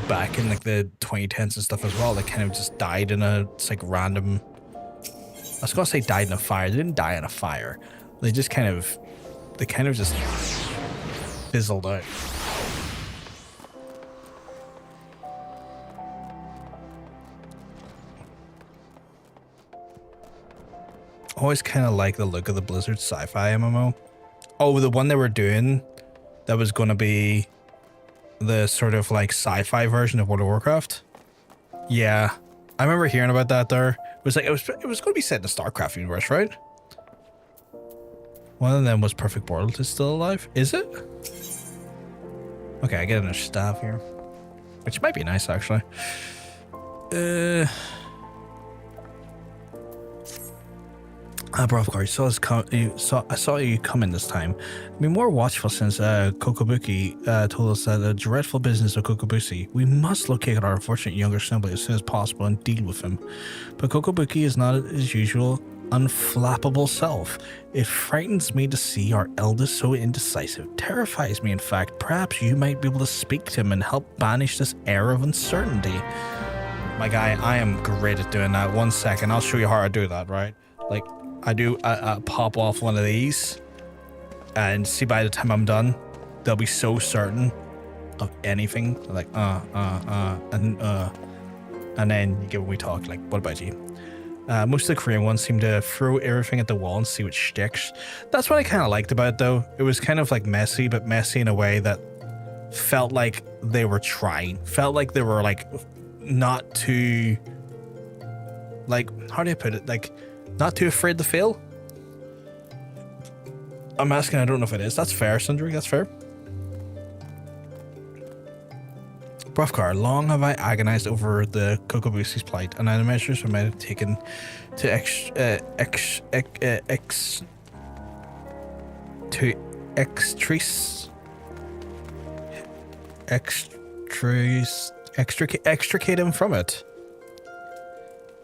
the 2010s and stuff as well that kind of just died in a random. I was gonna say died in a fire. They didn't die in a fire. They just kind of they kind of just fizzled out. Always kind of like the look of the Blizzard sci-fi MMO. Oh, the one they were doing that was going to be the sort of like sci-fi version of World of Warcraft. Yeah, I remember hearing about that there. It was like it was going to be set in the StarCraft universe, right? One of them was Perfect World is still alive. Is it? Okay, I get another staff here, which might be nice actually. Bro, of course, I saw you coming this time. Be more watchful since Kokobuki told us that the dreadful business of Kokobushi. We must locate our unfortunate younger assembly as soon as possible and deal with him. But Kokobuki is not his usual unflappable self. It frightens me to see our eldest so indecisive. Terrifies me, in fact. Perhaps you might be able to speak to him and help banish this air of uncertainty. My guy, I am great at doing that. 1 second, I'll show you how I do that, right? Like, I pop off one of these and see by the time I'm done, they'll be so certain of anything. Like, and then you get when we talk, like, what about you? Most of the Korean ones seem to throw everything at the wall and see what sticks. That's what I kind of liked about it, though. It was kind of like messy, but messy in a way that felt like they were trying. Felt like they were, like, not too, like, how do I put it? Like, not too afraid to fail. I'm asking, I don't know if it is. That's fair, Sundry, that's fair. Brofgar, long have I agonized over the Kokobushi's plight, and the measures I might have taken to extricate him from it.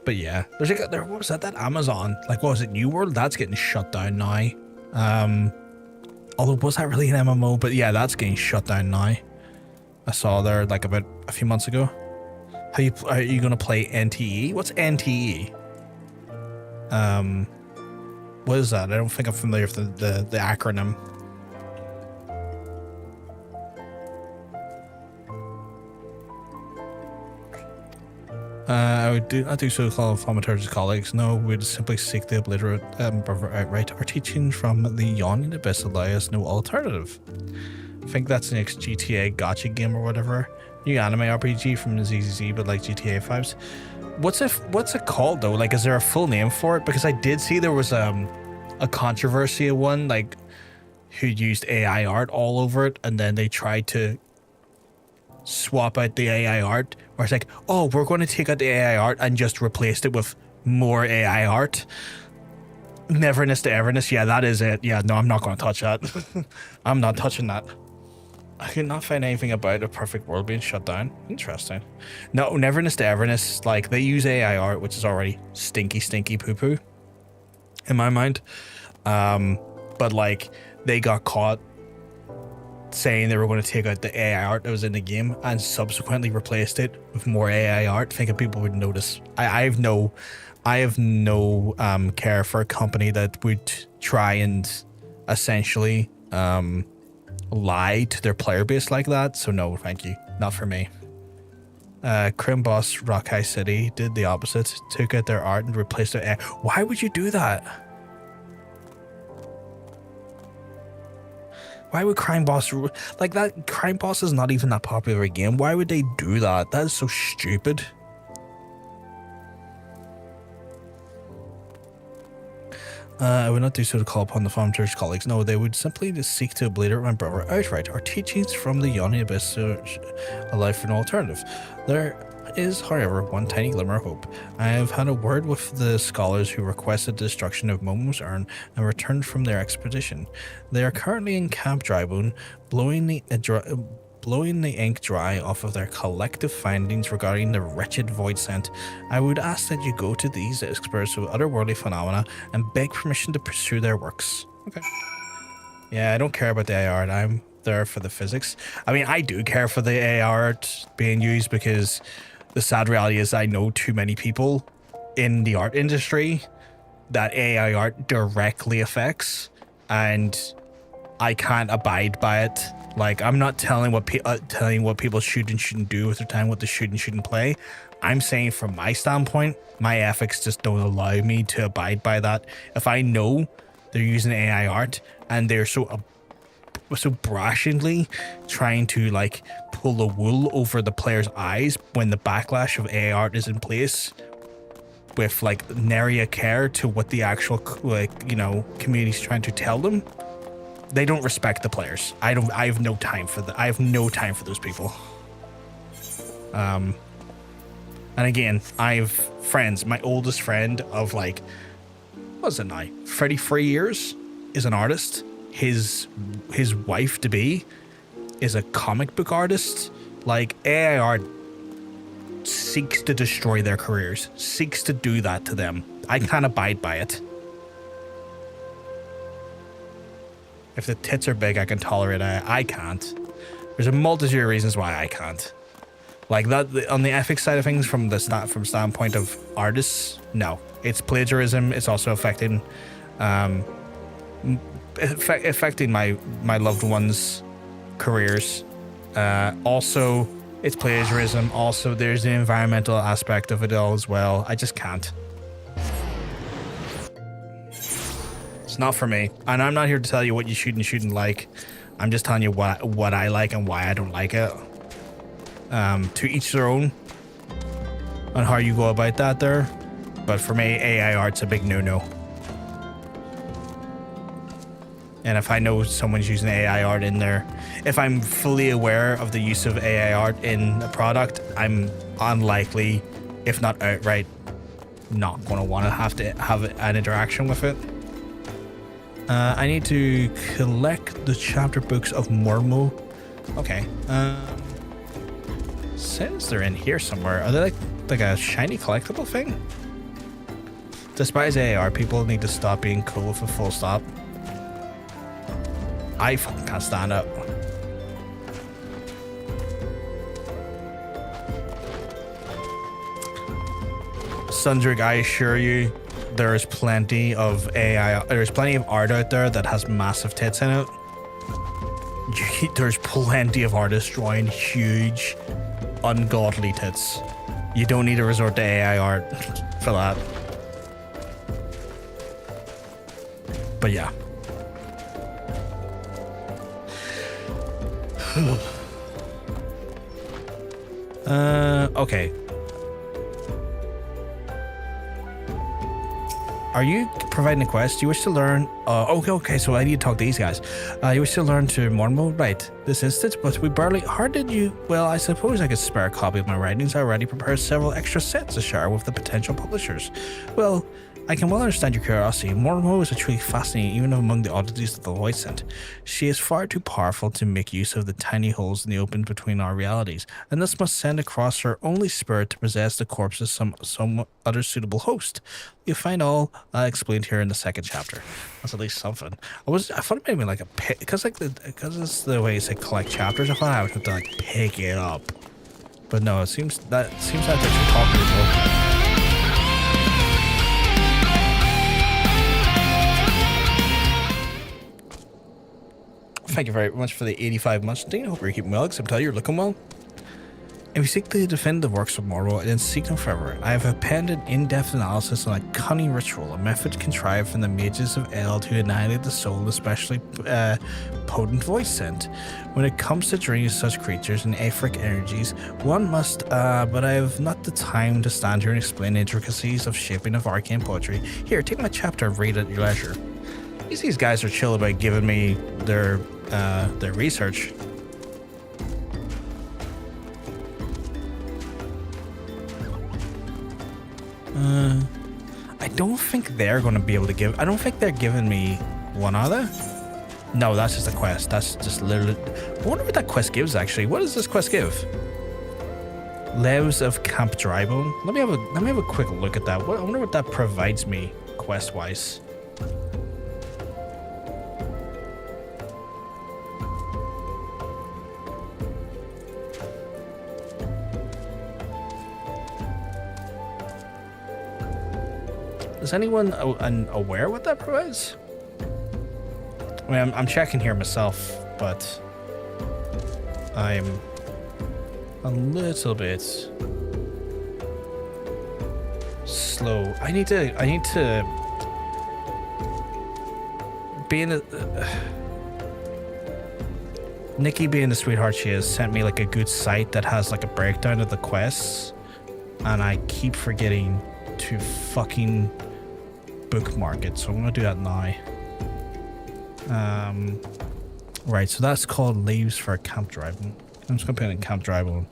But yeah, there's like what was that Amazon, like, what was it, New World? That's getting shut down now. Although, was that really an MMO? But yeah, that's getting shut down now. I saw there like about a few months ago. Are you gonna play NTE? What's NTE? What is that? I don't think I'm familiar with the acronym. I would not do so call Thaumaturge's colleagues. No, we'd simply seek to obliterate outright. Our teachings from the yawning abyss allow us no alternative. I think that's the next GTA gotcha game or whatever. New anime RPG from the ZZZ, but like GTA 5s. What's it called though? Like, is there a full name for it? Because I did see there was a controversy of one, like, who used AI art all over it, and then they tried to swap out the AI art, where it's like, oh, we're going to take out the AI art and just replace it with more AI art. Neverness to everness. Yeah, that is it. Yeah, no, I'm not going to touch that. I'm not touching that. I could not find anything about a perfect world being shut down. Interesting. No, neverness to everness, like, they use AI art, which is already stinky poo-poo in my mind. But like, they got caught saying they were going to take out the AI art that was in the game and subsequently replaced it with more AI art, thinking people would notice. I have no care for a company that would try and essentially lie to their player base like that. So no, thank you, not for me. Crim Boss Rock City did the opposite, took out their art and replaced it. Why would you do that? Why would Crime Boss, like, that Crime Boss is not even that popular a game. Why would they do that? That is so stupid. I would not do so to call upon the Thaumaturge colleagues. No, they would simply just seek to obliterate my brother outright. Our teachings from the Yawning Abyss allow for no alternative. There is, however, one tiny glimmer of hope. I have had a word with the scholars who requested the destruction of Mormo's urn and returned from their expedition. They are currently in Camp Drybone, blowing the ink dry off of their collective findings regarding the wretched void scent. I would ask that you go to these experts of otherworldly phenomena and beg permission to pursue their works. Okay. Yeah, I don't care about the AI art. I'm there for the physics. I mean, I do care for the AI art being used, because the sad reality is I know too many people in the art industry that AI art directly affects, and I can't abide by it. Like, I'm not telling what people should and shouldn't do with their time, what they should and shouldn't play. I'm saying from my standpoint, my ethics just don't allow me to abide by that. If I know they're using AI art and they're so brashingly trying to like pull the wool over the player's eyes when the backlash of AI art is in place, with like nary a care to what the actual community's trying to tell them, they don't respect the players. I have no time for that. I have no time for those people. And again, I have friends. My oldest friend of like, what's it now, 33 years is an artist. His wife to be is a comic book artist. Like, AI art seeks to destroy their careers, seeks to do that to them. I can't abide by it. If the tits are big, I can tolerate it. I can't. There's a multitude of reasons why I can't. Like that, on the ethics side of things, from standpoint of artists, no. It's plagiarism. It's also affecting my loved ones' careers. Also, it's plagiarism. Also, there's the environmental aspect of it all as well. I just can't. It's not for me, and I'm not here to tell you what you should and shouldn't like. I'm just telling you what I like and why I don't like it. To each their own on how you go about that there, but for me, AI art's a big no-no. And if I know someone's using AI art in there, if I'm fully aware of the use of AI art in a product, I'm unlikely, if not outright, not going to want to have an interaction with it. I need to collect the chapter books of Mormo. Okay. Says they're in here somewhere. Are they like a shiny collectible thing? Despise AR, people need to stop being cool with a full stop. I fucking can't stand up. Sundrig, I assure you, there's plenty of art out there that has massive tits in it. There's plenty of artists drawing huge, ungodly tits. You don't need to resort to AI art for that. But yeah. Okay. Are you providing a quest? You wish to learn... okay, so I need to talk to these guys. You wish to learn to Mormo? Right. This instance, but we barely... How did you... Well, I suppose I could spare a copy of my writings. I already prepared several extra sets to share with the potential publishers. Well, I can well understand your curiosity. Mormo is truly fascinating, even among the oddities of the voice scent. She is far too powerful to make use of the tiny holes in the open between our realities, and this must send across her only spirit to possess the corpse of some other suitable host. You'll find all explained here in the second chapter. That's at least something. I thought it made me like a pick, because it's the way it's like collect chapters. I thought I would have to like pick it up, but no. It seems like there's some talking people. Thank you very much for the 85 months, Dean. I hope you're keeping well, except tell you're looking well. If you seek to defend the works of Mormo, then seek them forever. I have appended in-depth analysis on a cunning ritual, a method contrived from the mages of Eld who annihilate the soul, especially potent voice scent. When it comes to draining such creatures and etheric energies, one must, but I have not the time to stand here and explain the intricacies of shaping of arcane poetry. Here, take my chapter and read at your leisure. These guys are chill about giving me their research. I don't think they're going to be able to give... I don't think they're giving me one, are they? No, that's just a quest. That's just literally... I wonder what that quest gives, actually. What does this quest give? Leves of Camp Drybone. Let me have a quick look at that. I wonder what that provides me quest-wise. Is anyone aware what that provides? I mean, I'm checking here myself, but I'm a little bit slow. I need to being a Nikki, being the sweetheart she is, sent me like a good site that has like a breakdown of the quests, and I keep forgetting to fucking bookmark it, so I'm gonna do that now. Right, so that's called leaves for camp driving. I'm just gonna put in camp driving.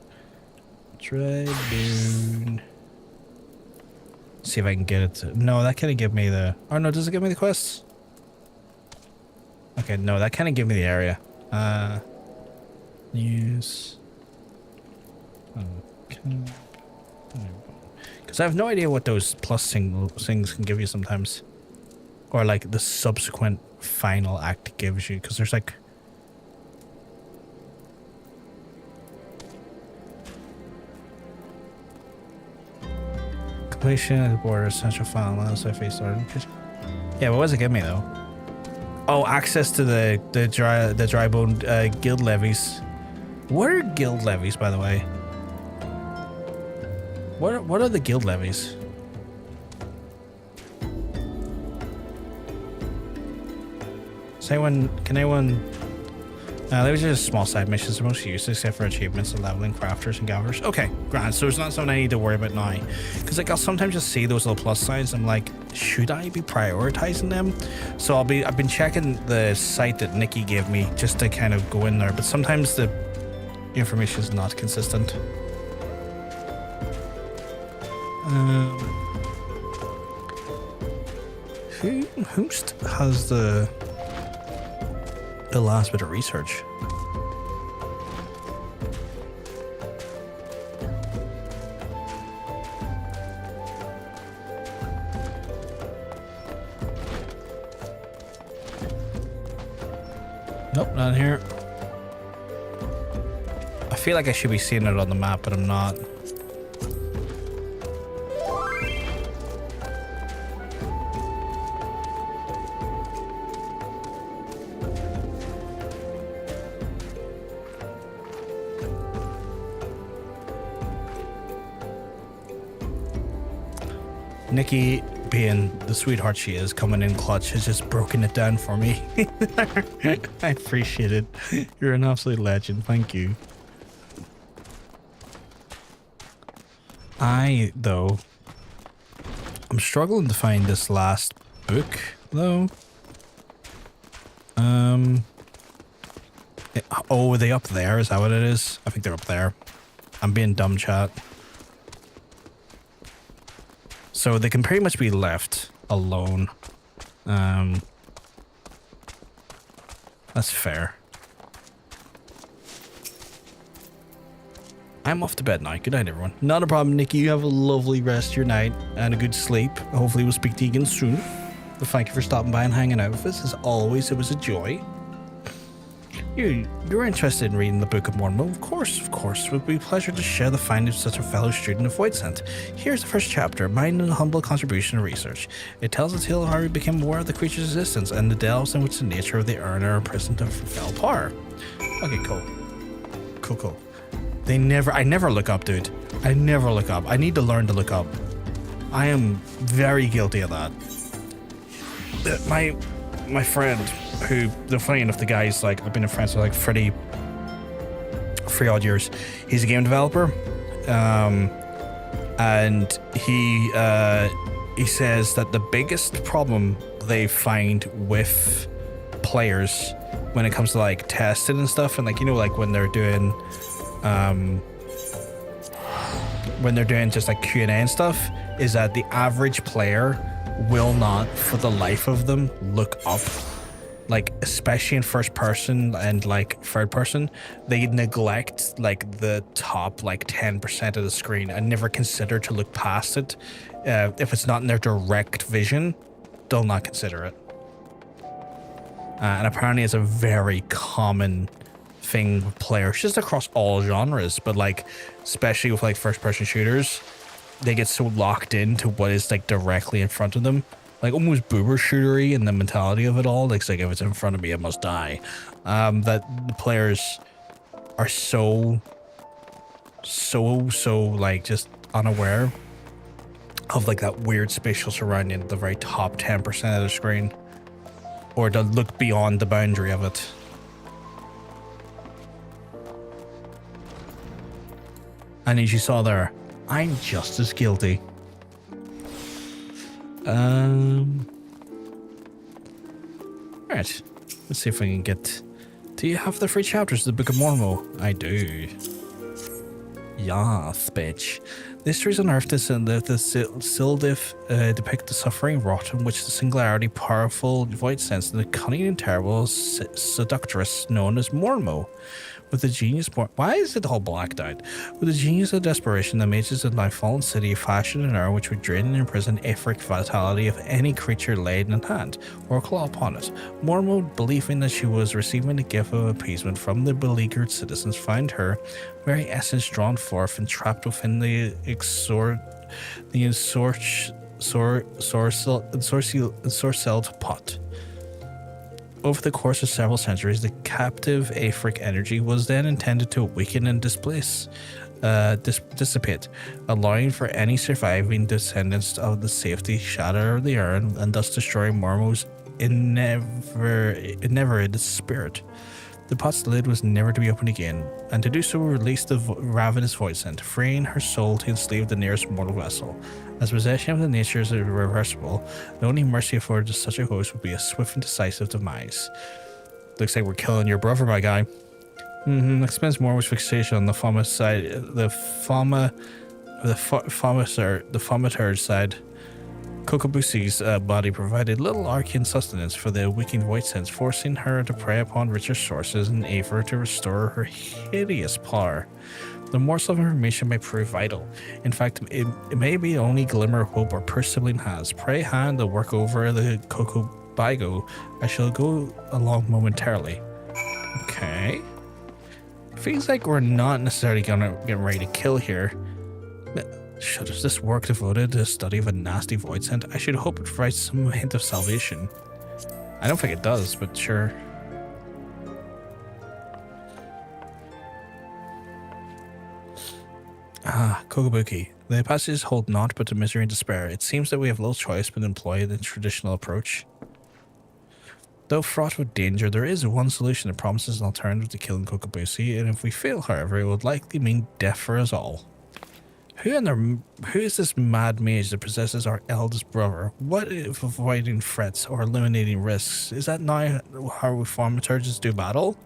Tribune. See if I can get it to, no, that kind of give me the, oh no, does it give me the quests? Okay, no, that kind of give me the area. News. Okay. Because I have no idea what those plus things can give you sometimes. Or like the subsequent final act gives you. Because there's like... Completion of the border essential final as I face started. Yeah, what was it give me though? Oh, access to the dry bone guild levies. What are guild levies, by the way? What are the guild levies? Can anyone? Those are just small side missions. They're mostly useless except for achievements and leveling crafters and gatherers. Okay, grand. So it's not something I need to worry about now. Because like I'll sometimes just see those little plus signs. I'm like, should I be prioritizing them? So I've been checking the site that Nikki gave me just to kind of go in there. But sometimes the information is not consistent. Who has the last bit of research? Nope, not here. I feel like I should be seeing it on the map, but I'm not. Nikki, being the sweetheart she is, coming in clutch, has just broken it down for me. I appreciate it. You're an absolute legend. Thank you. Though, I'm struggling to find this last book, though. Oh, are they up there? Is that what it is? I think they're up there. I'm being dumb, chat. So they can pretty much be left alone. That's fair. I'm off to bed now. Good night, everyone. Not a problem, Nikki. You have a lovely rest of your night and a good sleep. Hopefully we'll speak to you again soon. But thank you for stopping by and hanging out with us. As always, it was a joy. You're interested in reading the Book of Mormo? Of course. It would be a pleasure to share the findings of such a fellow student of Voidsent. Here's the first chapter, mine and a humble contribution to research. It tells a tale of how we became aware of the creature's existence and the delves in which the nature of the urn are imprisoned of fell power. Okay, cool. Cool. I never look up, dude. I never look up. I need to learn to look up. I am very guilty of that. My friend, who, they're funny enough, the guy's like, I've been friends with like 3 odd years. He's a game developer. And he says that the biggest problem they find with players when it comes to like testing and stuff, and like, you know, like when they're doing just like Q&A and stuff, is that the average player will not for the life of them look up, like especially in first person and like third person. They neglect like the top like 10% of the screen and never consider to look past it. If it's not in their direct vision, they'll not consider it. And apparently it's a very common thing with players just across all genres, but like especially with like first person shooters, they get so locked into what is like directly in front of them like almost boomer shootery in the mentality of it all. Like, it's like if it's in front of me, it must die. That the players are so like just unaware of like that weird spatial surrounding at the very top 10% of the screen, or to look beyond the boundary of it. And as you saw there, I'm just as guilty. Right, let's see if we can get. Do you have the free chapters of the Book of Mormo? I do. Yes, bitch. The histories unearthed this and the Sylph depict the suffering rot in which the singularity, powerful void sense, and the cunning and terrible seductress known as Mormo. With the genius, why is it all blacked out? With the genius of desperation, the mages of my fallen city fashioned an hour which would drain and imprison Afric vitality of any creature laid in hand or claw upon it. Mormo, believing that she was receiving a gift of appeasement from the beleaguered citizens, found her very essence drawn forth and trapped within the ensorcelled pot. Over the course of several centuries, the captive Afric energy was then intended to weaken and dissipate, allowing for any surviving descendants of the safety shatter of the urn, and thus destroying Mormo's ineverated spirit. The pot's lid was never to be opened again, and to do so released the ravenous void scent, freeing her soul to enslave the nearest mortal vessel. As possession of the nature is irreversible, the only mercy afforded to such a host would be a swift and decisive demise. Looks like we're killing your brother, my guy. Expense Mormo's fixation on the Thaumaturge side. Kokobusi's body provided little arcane sustenance for the weakened void sense, forcing her to prey upon richer sources in aver to restore her hideous power. The morsel of information may prove vital. In fact, it may be the only glimmer of hope our poor sibling has. Pray hand the work over the Kokobigo. I shall go along momentarily. Okay. Feels like we're not necessarily gonna get ready to kill here. Should this work devoted to the study of a nasty void scent? I should hope it provides some hint of salvation. I don't think it does, but sure. Kokobuki. The passages hold naught but to misery and despair. It seems that we have little choice but to employ the traditional approach. Though fraught with danger, there is one solution that promises an alternative to killing Kokobusi, and if we fail, however, it would likely mean death for us all. Who is this mad mage that possesses our eldest brother? What if avoiding threats or eliminating risks? Is that now how Thaumaturges do battle?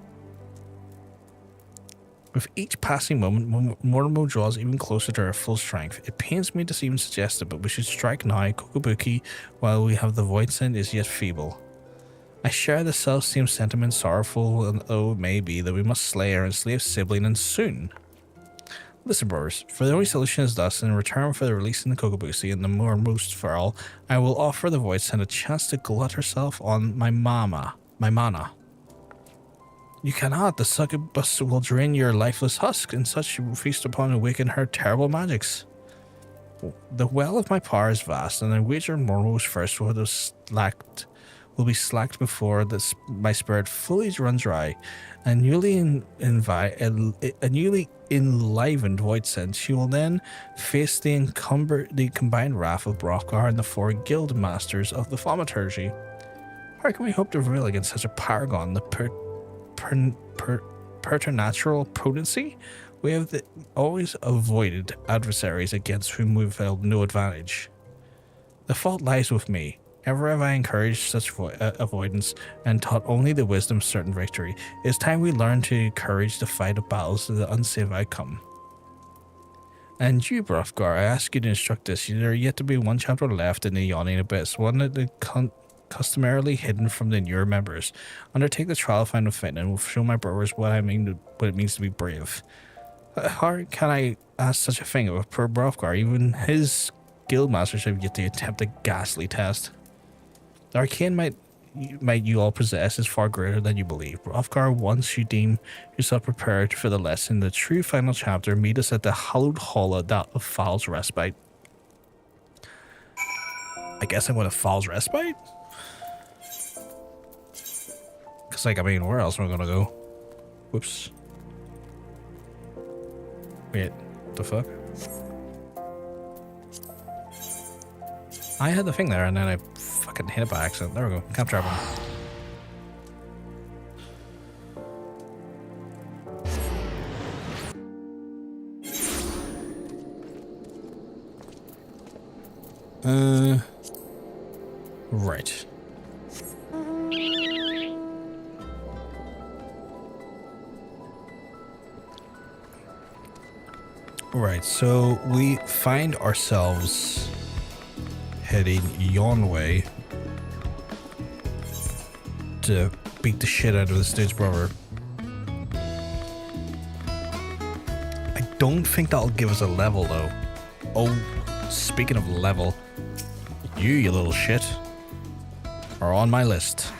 With each passing moment, Mormo draws even closer to her full strength. It pains me to even suggest it, but we should strike now. Kokobuki, while we have the void scent, is yet feeble. I share the self-same sentiment, sorrowful and though it may be, that we must slay our enslaved sibling, and soon. Listen, brothers, for the only solution is thus, in return for the releasing the Kokobusi and the most for all, I will offer the void scent a chance to glut herself on my mana. You cannot. The succubus will drain your lifeless husk, and such you will feast upon and awaken her terrible magics. The well of my power is vast, and I wager Mormo's first will be slacked before my spirit fully runs dry. A newly enlivened void sense, she will then face the combined wrath of Hrothgar and the 4 guild masters of the Thaumaturge. How can we hope to prevail against such a paragon? The preternatural potency? We have always avoided adversaries against whom we've held no advantage. The fault lies with me. Ever have I encouraged such avoidance and taught only the wisdom of certain victory. It is time we learn to encourage the fight of battles to the unsafe outcome. And you, Hrothgar, I ask you to instruct this. There are yet to be one chapter left in the Yawning Abyss, one that customarily hidden from the newer members. Undertake the trial of final fit and will show my brothers what it means to be brave. How can I ask such a thing of a poor Hrothgar? Even his guild masters have yet to attempt a ghastly test. The arcane might you all possess is far greater than you believe. Hrothgar, once you deem yourself prepared for the lesson, the true final chapter, meet us at the hallowed hall of Fal's respite. I guess I'm going to Falls Respite? Because, like, I mean, where else am I going to go? Whoops. Wait, what the fuck? I had the thing there and then I fucking hit it by accident. There we go. Camp travel. Right. Right, so we find ourselves heading yon way to beat the shit out of this dude's brother. I don't think that'll give us a level though. Oh, speaking of level, you little shit, are on my list.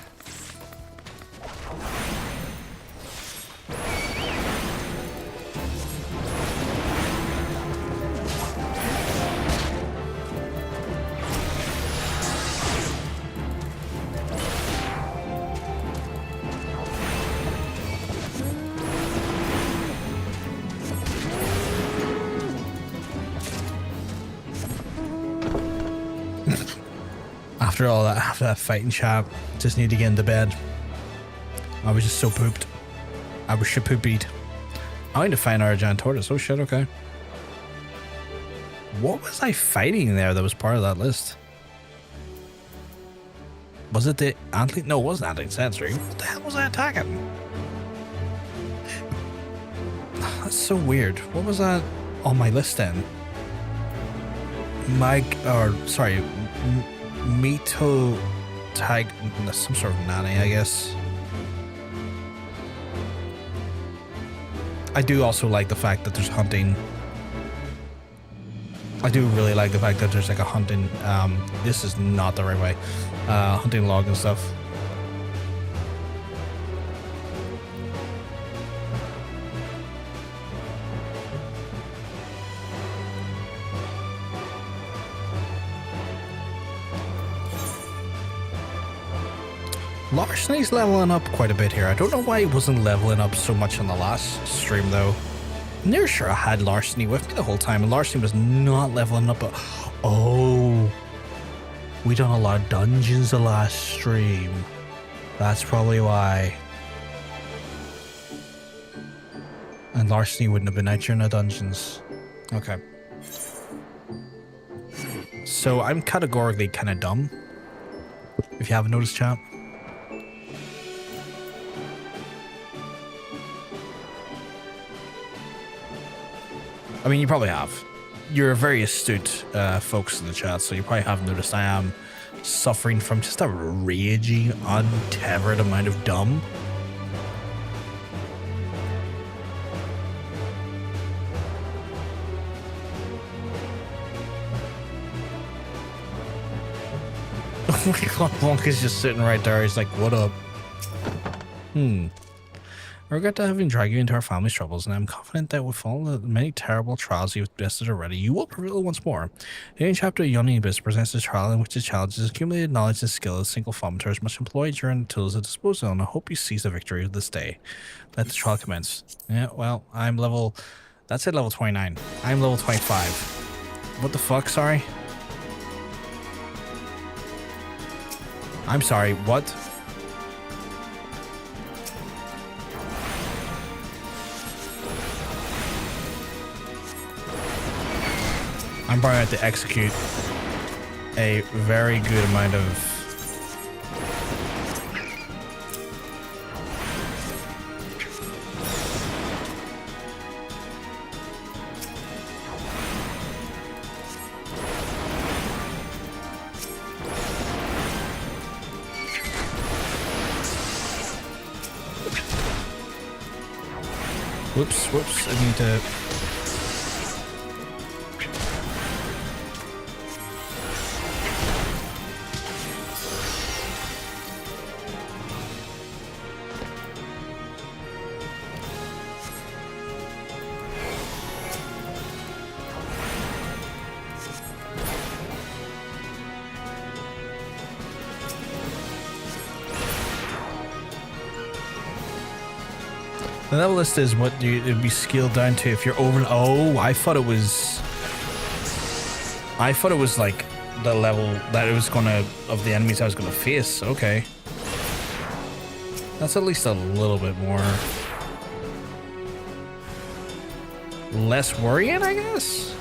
After that fighting chat, just need to get into bed. I was just so pooped. I was shit poopied. I need to find our giant tortoise. Oh shit, okay. What was I fighting there that was part of that list? Was it the antling? No, it wasn't antling sensory. What the hell was I attacking? That's so weird. What was that on my list then? Mito tag, some sort of nanny, I guess. I do also like the fact that there's hunting. I do really like the fact that there's like a hunting, this is not the right way, hunting log and stuff. Larceny's leveling up quite a bit here. I don't know why he wasn't leveling up so much in the last stream though. I'm near sure I had Larceny with me the whole time and Larceny was not leveling up. Oh, we done a lot of dungeons the last stream. That's probably why. And Larceny wouldn't have been out during the dungeons. Okay. So I'm categorically kind of dumb. If you haven't noticed, chat. I mean, you probably have. You're very astute folks in the chat, so you probably have noticed I am suffering from just a raging, untethered amount of dumb. Oh my god, Wonk is just sitting right there. He's like, what up? I regret to having dragged you into our family's troubles, and I'm confident that with all the many terrible trials you've bested already, you will prevail once more. The new chapter of Yawning Abyss presents a trial in which the challenges accumulated knowledge and skill of single Thaumaturge must employ during the tools at disposal, and I hope you seize the victory of this day. Let the trial commence. Yeah, well, I'm level... That's at level 29. I'm level 25. What the fuck, sorry? I'm sorry, what? I'm probably going to have to execute a very good amount of... Whoops, I need to... The level list is what it'd be scaled down to if you're over. Oh, I thought it was like the level that it was gonna of the enemies I was gonna face. Okay, that's at least a little bit more less worrying, I guess.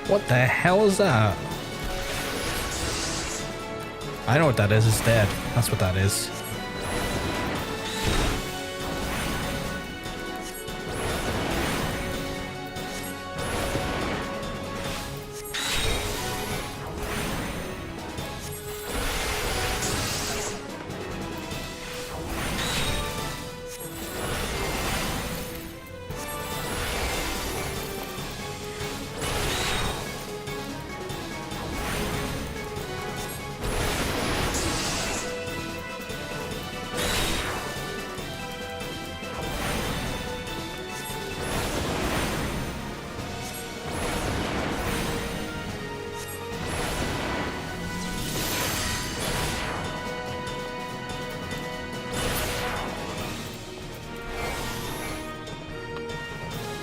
What the hell is that? I know what that is. It's dead. That's what that is.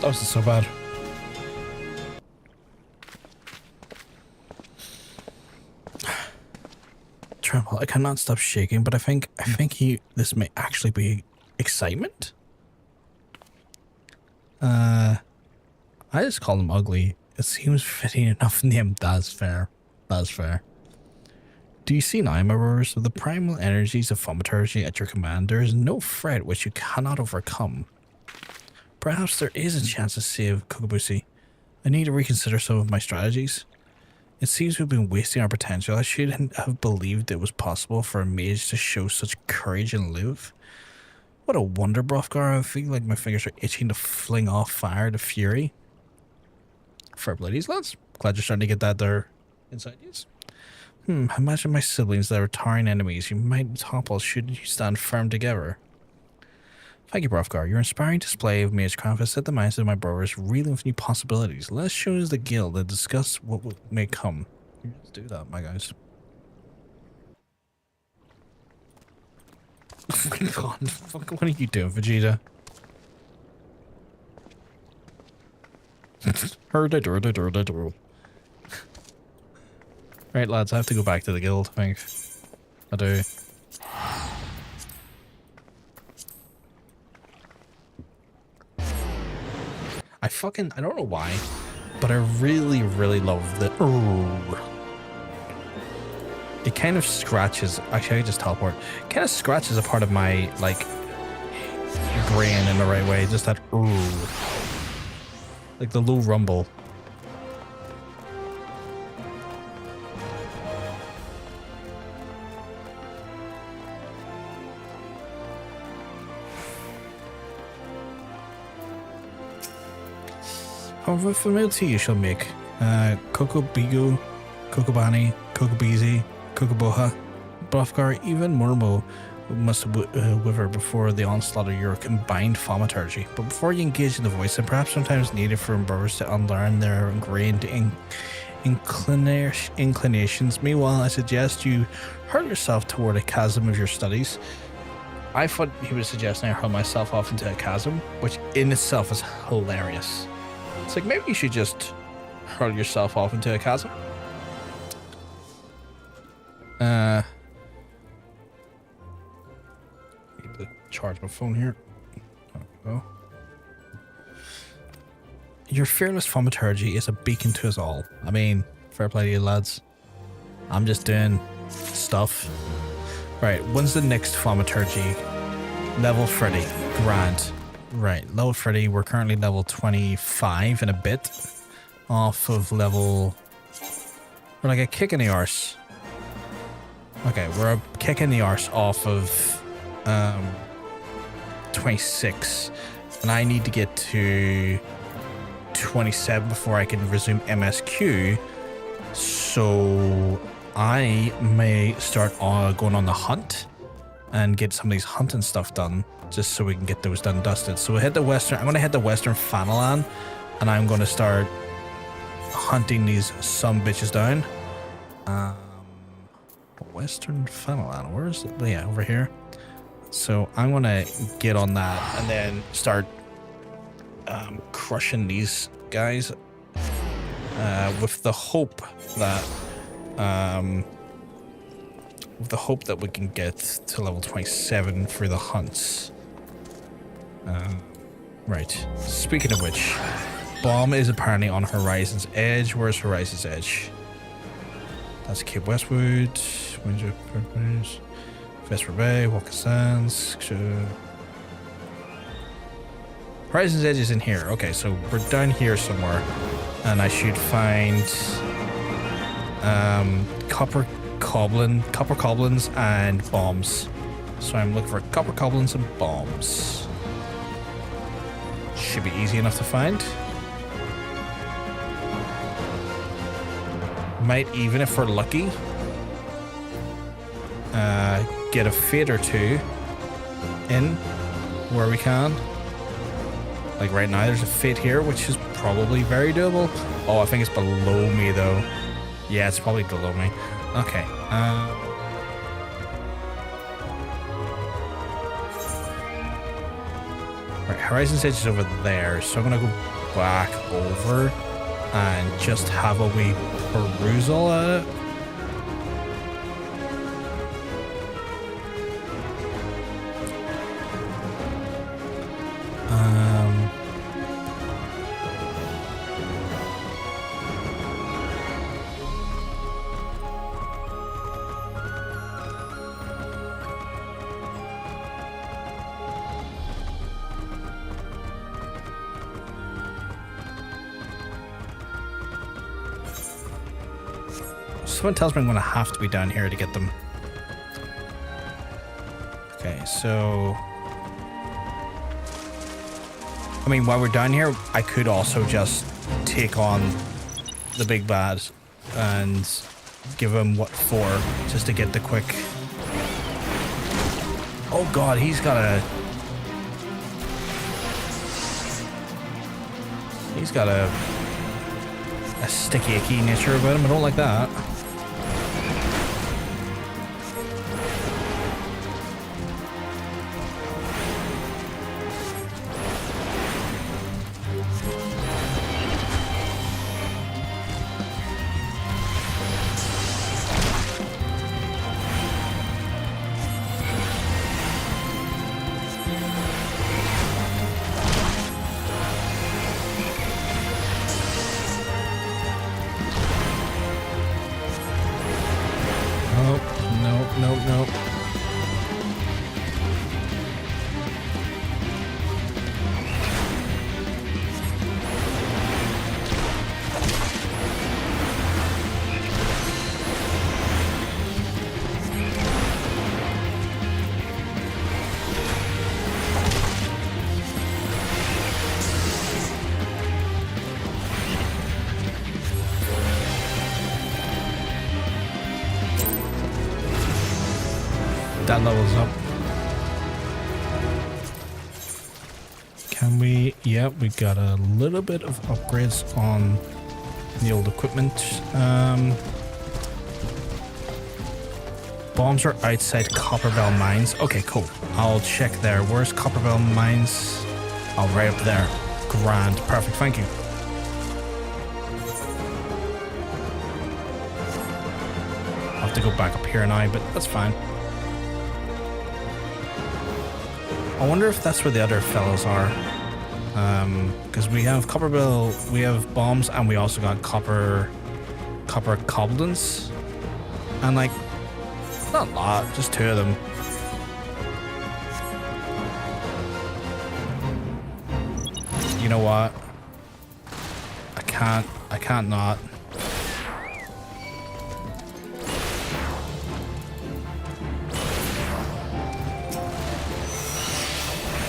That wasn't so bad. Tremble. I cannot stop shaking, but I think this may actually be excitement. I just call him ugly. It seems fitting enough name. That's fair. That's fair. Do you see now, my rowers? With the primal energies of Thaumaturge at your command, there is no threat which you cannot overcome. Perhaps there is a chance to save Kokobushi. I need to reconsider some of my strategies. It seems we've been wasting our potential. I shouldn't have believed it was possible for a mage to show such courage and live. What a wonder, Buscarron. I feel like my fingers are itching to fling off fire to fury. Fair play, these lads. Glad you're starting to get that there inside you. Imagine my siblings that are towering enemies. You might topple should you stand firm together. Thank you, Buscarron. Your inspiring display of magecraft has set the minds of my brothers reeling with new possibilities. Let's show the guild and discuss what may come. Let's do that, my guys. Oh my god, fuck, what are you doing, Vegeta? Right, lads, I have to go back to the guild, I think. I do. I don't know why, but I really, really love the... It kind of scratches... Actually, I just teleport. It kind of scratches a part of my, like, brain in the right way. Just that... Like the low rumble. However familiar to you shall make Kokobigo, Kokobani, Kokobizi, Kokoboha, Buscarron, even Mormo must wither before the onslaught of your combined Thaumaturge. But before you engage in the voice, and perhaps sometimes needed for brothers to unlearn their ingrained inclinations, meanwhile, I suggest you hurl yourself toward a chasm of your studies. I thought he was suggesting I hurl myself off into a chasm, which in itself is hilarious. It's like, maybe you should just hurl yourself off into a chasm. Need to charge my phone here. There we go. Your fearless Thaumaturge is a beacon to us all. I mean, fair play to you, lads. I'm just doing stuff. Right, when's the next Thaumaturge? Level 30. Grand. Right, level 30. We're currently level 25 and a bit. off of level... We're like a kick in the arse. Okay, we're a kick in the arse off of 26. And I need to get to 27 before I can resume MSQ. So I may start going on the hunt and get some of these hunting stuff done, just so we can get those done and dusted. So we'll head to Western. I'm going to head to Western Fanalan, and I'm going to start hunting these some bitches down. Western Fanalan, where is it? Yeah, over here. So I'm going to get on that and then start crushing these guys with the hope that we can get to level 27 for the hunts. Right. Speaking of which, bomb is apparently on Horizon's Edge. Where's Horizon's Edge? That's Cape Westwood, Windsor, Vesper Bay, Walker Sands. Horizon's Edge is in here. Okay, so we're down here somewhere, and I should find copper goblins and bombs. So I'm looking for copper goblins and bombs. Should be easy enough to find. Might, even if we're lucky, get a fate or two in where we can. Like right now, there's a fate here, which is probably very doable. Oh, I think it's below me though. Yeah, it's probably below me. Okay. Right, Horizon's Edge is over there, so I'm gonna go back over and just have a wee perusal at it. Someone tells me I'm going to have to be down here to get them. Okay, so... I mean, while we're down here, I could also just take on the big bad and give him what for, just to get the quick... Oh god, he's got a... He's got a sticky icky nature about him. I don't like that. Nope. That levels up. Can we? Yeah, we got a little bit of upgrades on the old equipment. Bombs are outside Copperbell Mines. Okay, cool. I'll check there. Where's Copperbell Mines? Oh, right up there. Grand. Perfect. Thank you. I'll have to go back up here now, but that's fine. I wonder if that's where the other fellows are. Because we have Copperbell, we have bombs, and we also got copper goblins. And like, not a lot, just 2 of them. You know what? I can't I can't not.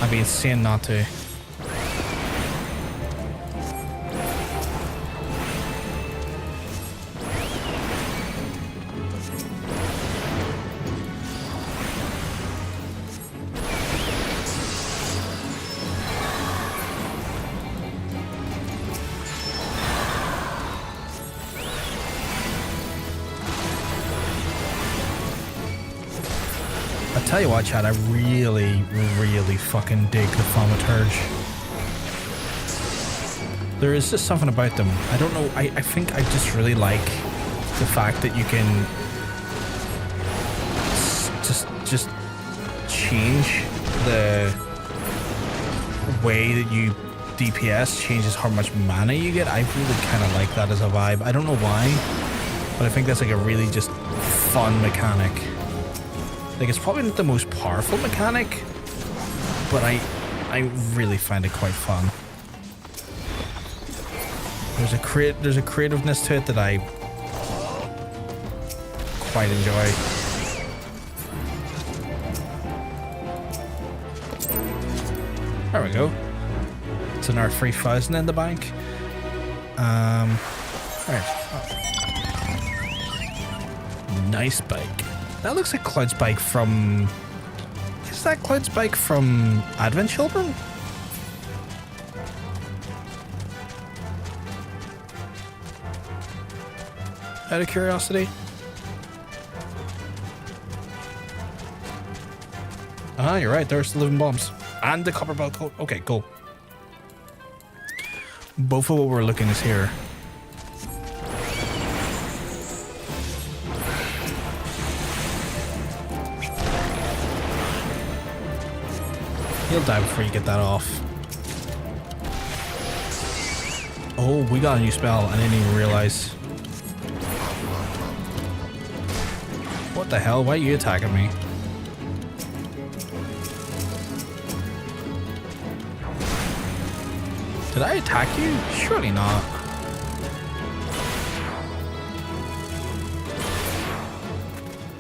I'd be insane not to. Tell you what, Chad, I really, really fucking dig the Thaumaturge. There is just something about them. I don't know. I think I just really like the fact that you can just change the way that you DPS changes how much mana you get. I really kind of like that as a vibe. I don't know why, but I think that's like a really just fun mechanic. Like, it's probably not the most powerful mechanic, but I really find it quite fun. There's a creativeness to it that I quite enjoy. There we go. It's another 3,000 in the bank. Right. Oh. Nice bike. That looks like Cloud's bike from... Is that Cloud's bike from Advent Children? Out of curiosity. Ah, you're right. There's the living bombs. And the copper belt coat. Okay, cool. Both of what we're looking is here. He'll die before you get that off. Oh, we got a new spell. I didn't even realize. What the hell? Why are you attacking me? Did I attack you? Surely not.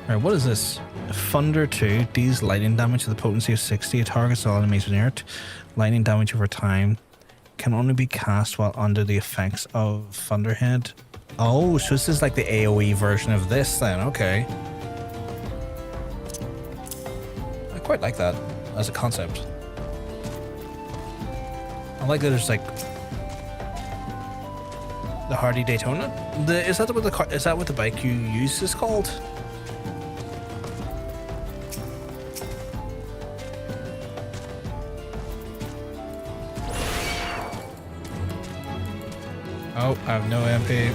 Alright, what is this? Thunder 2 deals lightning damage with a potency of 60. It targets all enemies near it. Lightning damage over time can only be cast while under the effects of Thunderhead. Oh, so this is like the AoE version of this then. Okay. I quite like that as a concept. I like that there's like the Hardy Daytona. Is that what the bike you use is called? Oh, I have no MP.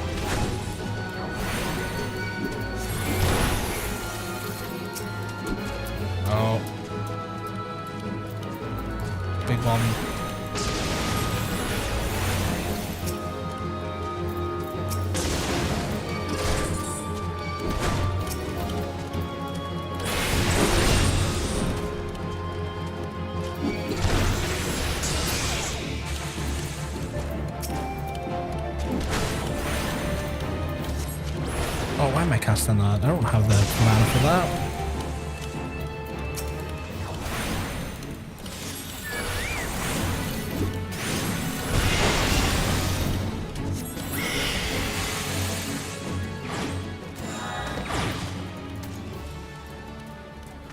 Oh. Big one. Oh, why am I casting that? I don't have the mana for that.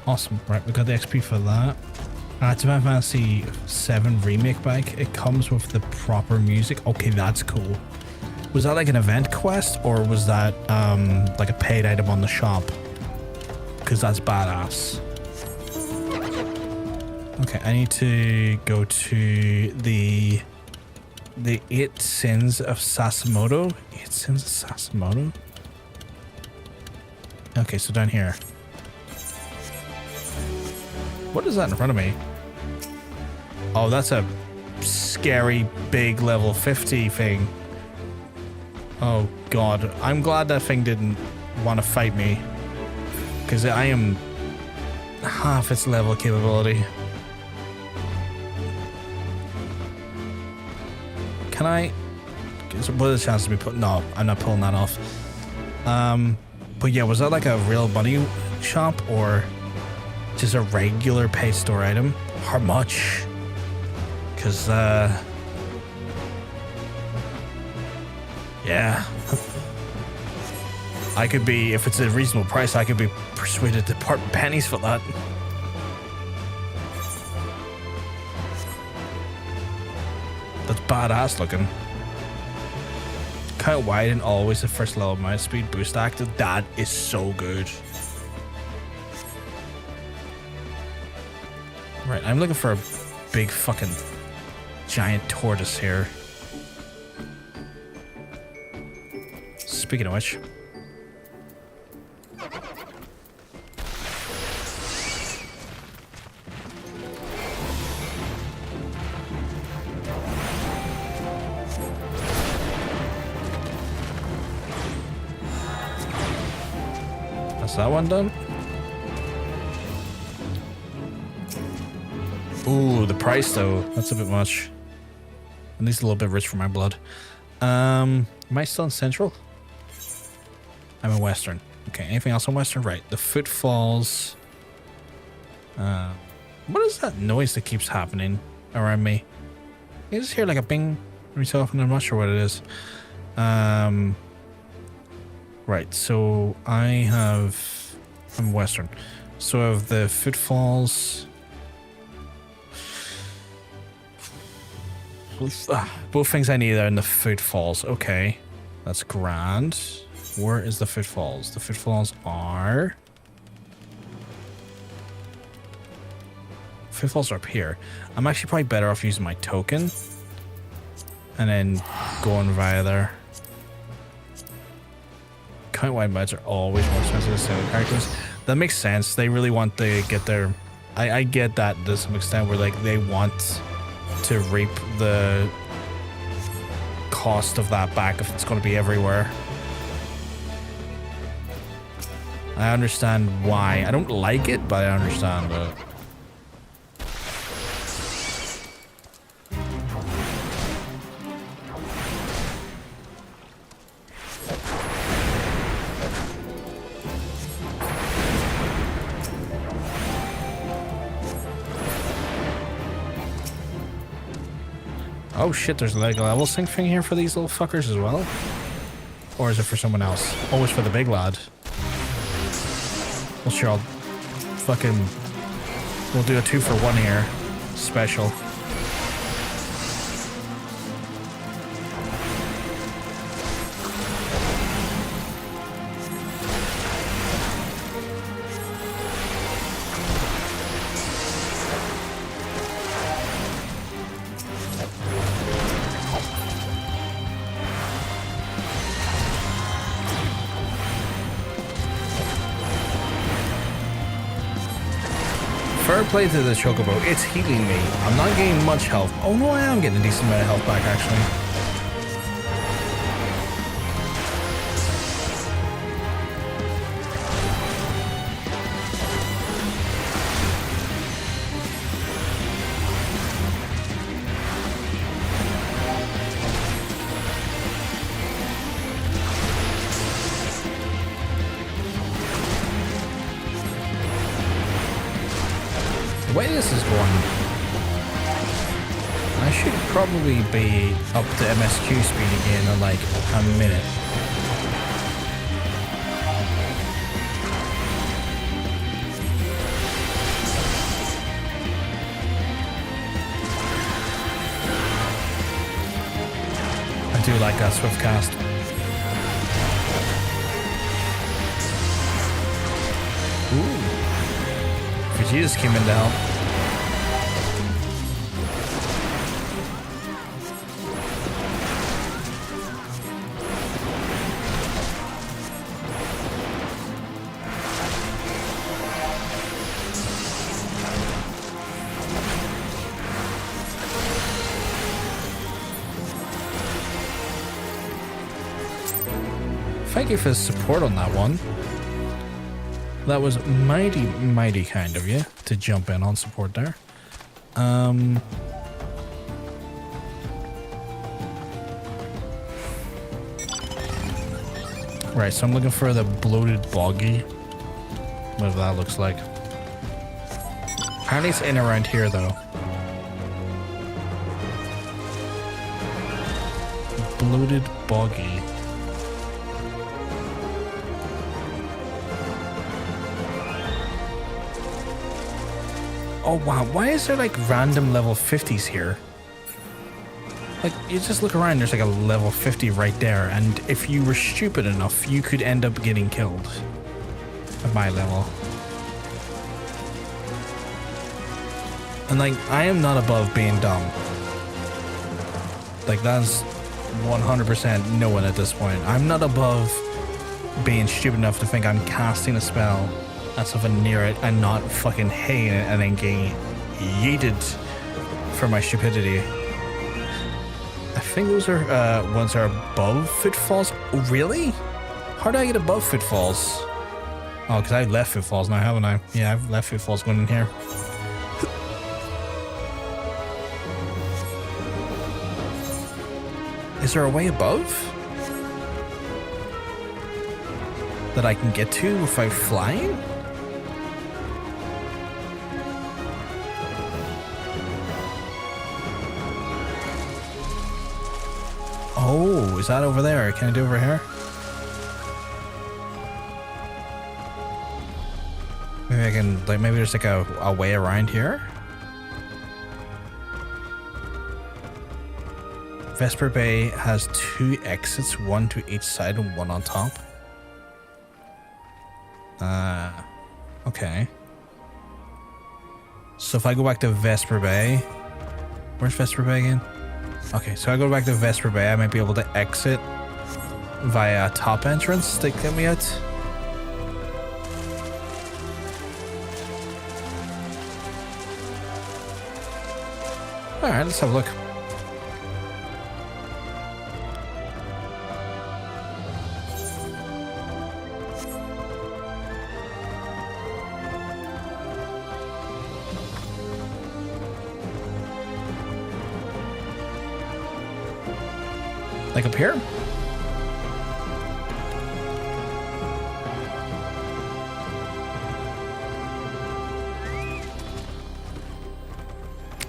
Awesome. Right, we got the XP for that. It's a Final Fantasy 7 remake bike. It comes with the proper music. Okay, that's cool. Was that like an event quest, or was that like a paid item on the shop? Because that's badass. Okay, I need to go to the 8 Sins of Sasimoto. 8 Sins of Sasimoto? Okay, so down here. What is that in front of me? Oh, that's a scary big level 50 thing. Oh god, I'm glad that thing didn't want to fight me, because I am half its level capability. Can what are the chances of me putting? No, I'm not pulling that off. But yeah, was that like a real money shop or just a regular paid store item? How much? Because yeah, I could be, if it's a reasonable price, I could be persuaded to part pennies for that. That's badass looking. Kind of wide and always the first level mouse speed boost active. That is so good. Right, I'm looking for a big fucking giant tortoise here. Speaking of which. That's that one done. Ooh, the price though, that's a bit much. At least a little bit rich for my blood. Am I still in Central? I'm in Western. Okay, anything else on Western? Right, the footfalls. What is that noise that keeps happening around me? I just hear like a bing every so often. I'm not sure what it is. Right, so I'm Western. So I have the footfalls. Both things I need are in the footfalls. Okay, that's grand. Where is the footfalls? The footfalls are... Footfalls are up here. I'm actually probably better off using my token and then going via there. Count-wide mods are always more expensive than single characters. That makes sense. They really want to get their... I get that to some extent where like they want to reap the cost of that back if it's going to be everywhere. I understand why. I don't like it, but I understand it. Oh shit, there's like a level sync thing here for these little fuckers as well? Or is it for someone else? Oh, it's for the big lad. Well, sure, we'll do a 2-for-1 here. Special. Fair play to the Chocobo, it's healing me. I'm not getting much health. Oh no, I am getting a decent amount of health back actually. The way this is going, I should probably be up to MSQ speed again in like a minute. I do like that swift cast. Ooh. Jesus came in to help. Thank you for the support on that one. That was mighty, mighty kind of you to jump in on support there. Right, so I'm looking for the bloated boggy. Whatever that looks like. Apparently it's in around here though. Bloated boggy. Oh wow, why is there like random level 50s here? Like, you just look around, there's like a level 50 right there, and if you were stupid enough, you could end up getting killed at my level. And like, I am not above being dumb. Like, that's 100% no one at this point. I'm not above being stupid enough to think I'm casting a spell at something near it and not fucking hating it and then getting yeeted for my stupidity. I think those are ones that are above Footfalls. Oh, really? How do I get above Footfalls? Oh, because I left Footfalls now, haven't I? Yeah, I've left Footfalls going in here. Is there a way above that I can get to without flying? Oh, is that over there? Can I do it over here? Maybe I can, like, maybe there's like a way around here? Vesper Bay has 2 exits, 1 to each side and 1 on top. Okay. So if I go back to Vesper Bay, where's Vesper Bay again? Okay, so I go back to Vesper Bay, I might be able to exit via top entrance to get me out. Alright, let's have a look. Like up here?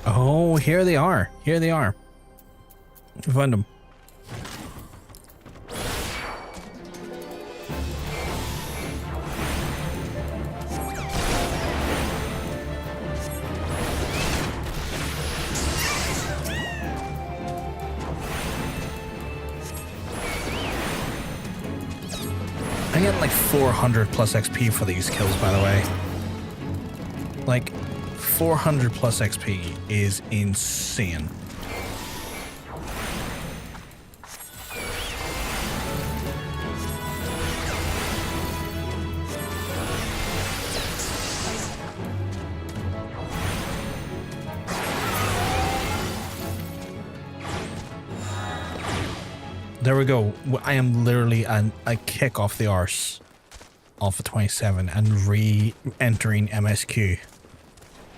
Oh, here they are. Here they are. We found them. I get like 400 plus XP for these kills, by the way. Like, 400 plus XP is insane. There we go. I am literally a kick off the arse off of 27 and re-entering MSQ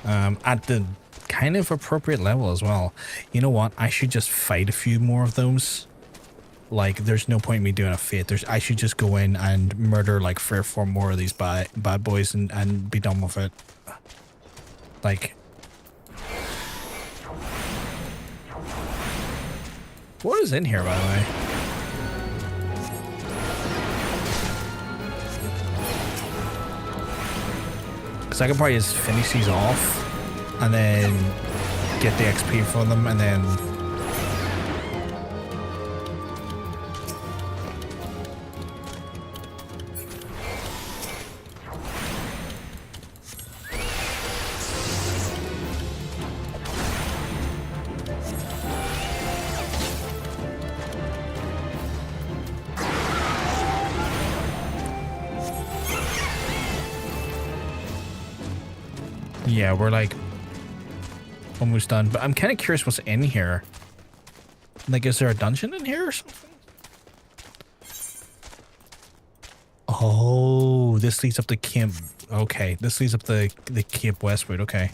at the kind of appropriate level as well. You know what? I should just fight a few more of those. Like, there's no point in me doing a fate. I should just go in and murder like 3 or 4 more of these bad boys and be done with it. Like, what is in here, by the way? Because I could probably just finish these off and then get the XP from them and then... Yeah, we're like almost done, but I'm kind of curious what's in here. Like, is there a dungeon in here or something? Oh, this leads up to Camp. Okay, this leads up the Cape Westwood. Okay.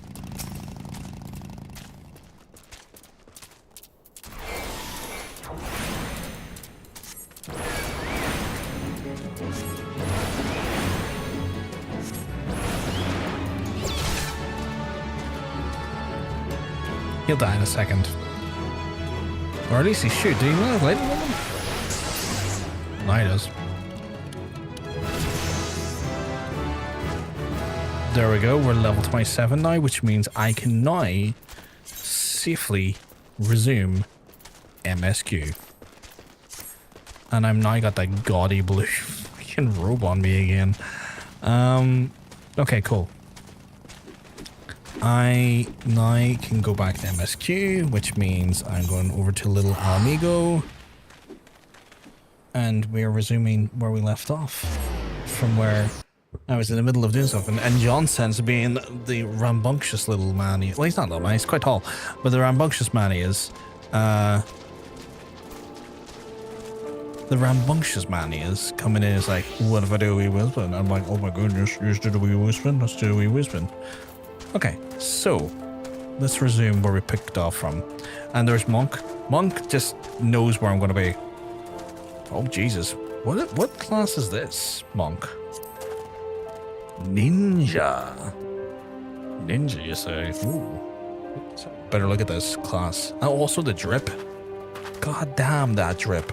He'll die in a second. Or at least he should. Do you know if lightning on him? No, he does. There we go. We're level 27 now, which means I can now safely resume MSQ. And I'm now got that gaudy blue freaking robe on me again. Okay, cool. I now can go back to MSQ, which means I'm going over to little Mhigo. And we're resuming where we left off. From where I was in the middle of doing something. And John Sense being the rambunctious little man. Well, he's not little man, he's quite tall. But the rambunctious man he is. The rambunctious man he is coming in is like, what if I do a wee whispering? I'm like, oh my goodness, you just did a wee whispering? Let's do a wee whispering. Okay, so let's resume where we picked off from. And there's Monk. Monk just knows where I'm going to be. Oh, Jesus. What class is this, Monk? Ninja. Ninja, you say? Ooh. Better look at this class. Oh, also the drip. God damn that drip.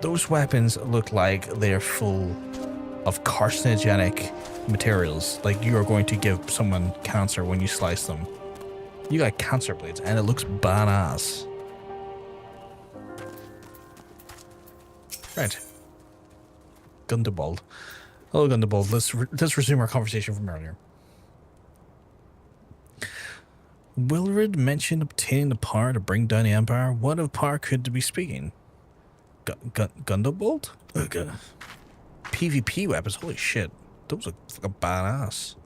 Those weapons look like they're full of carcinogenic materials. Like you are going to give someone cancer when you slice them. You got cancer blades and it looks badass. Right. Gundobald. Hello, Gundobald. Let's resume our conversation from earlier. Wilrid mentioned obtaining the power to bring down the Empire. What of power could they be speaking? Gundobald? PvP weapons? Holy shit. Those look fucking badass.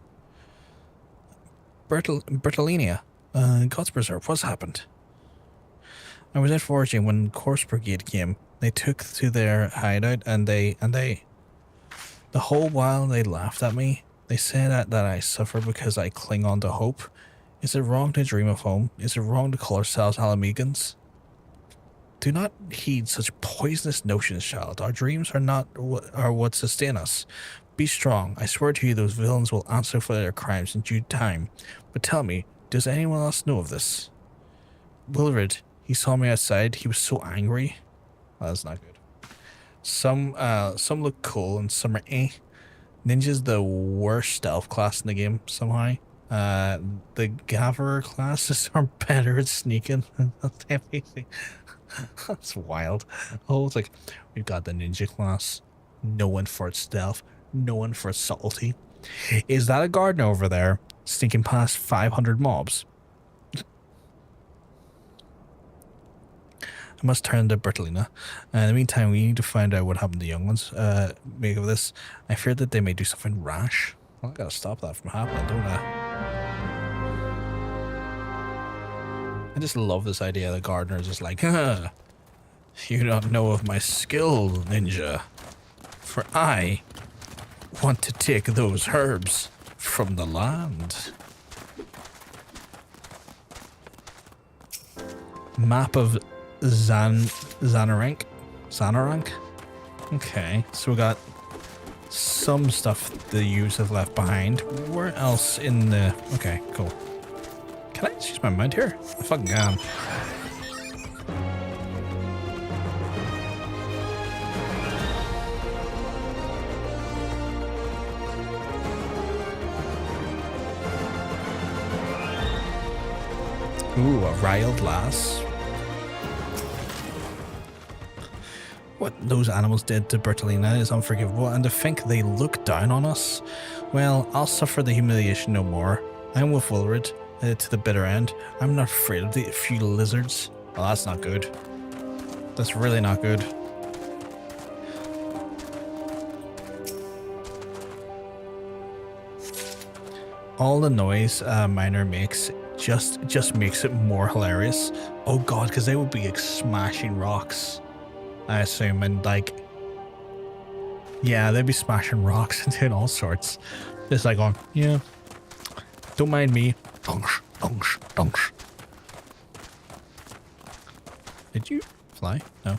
Bertolini. God's Preserve. What's happened? I was out foraging when Corpse Brigade came. They took to their hideout and the whole while they laughed at me. They said that I suffer because I cling on to hope. Is it wrong to dream of home? Is it wrong to call ourselves Alamegans? Do not heed such poisonous notions, child. Our dreams are what sustain us. Be strong. I swear to you those villains will answer for their crimes in due time. But tell me, does anyone else know of this? Wilrid, he saw me outside. He was so angry. Well, that's not good. Some look cool and some are eh. Ninja's the worst stealth class in the game somehow. The Gatherer classes are better at sneaking. That's amazing. That's wild. Oh, it's like we've got the ninja class, known for its stealth, known for its subtlety. Is that a gardener over there sneaking past 500 mobs? I must turn to Bertolina. In the meantime, we need to find out what happened to the young ones. Make of this. I fear that they may do something rash. Well, I gotta stop that from happening, don't I? I just love this idea the gardener is just like, you don't know of my skill, ninja. For I want to take those herbs from the land. Map of Zanarank. Okay, so we got some stuff the youths have left behind. Where else in the... Okay, cool. Can I just use my mount here? I fucking can. Ooh, a riled lass. What those animals did to Bertolina is unforgivable, and to think they look down on us. Well, I'll suffer the humiliation no more. I'm with Wilrid. To the bitter end. I'm not afraid of the few lizards. Well, that's not good. That's really not good. All the noise Miner makes just makes it more hilarious. Oh god, because they would be like smashing rocks, I assume, and like, yeah, they'd be smashing rocks and doing all sorts. Just like going, yeah, don't mind me. Donks, donks, donks. Did you fly? No.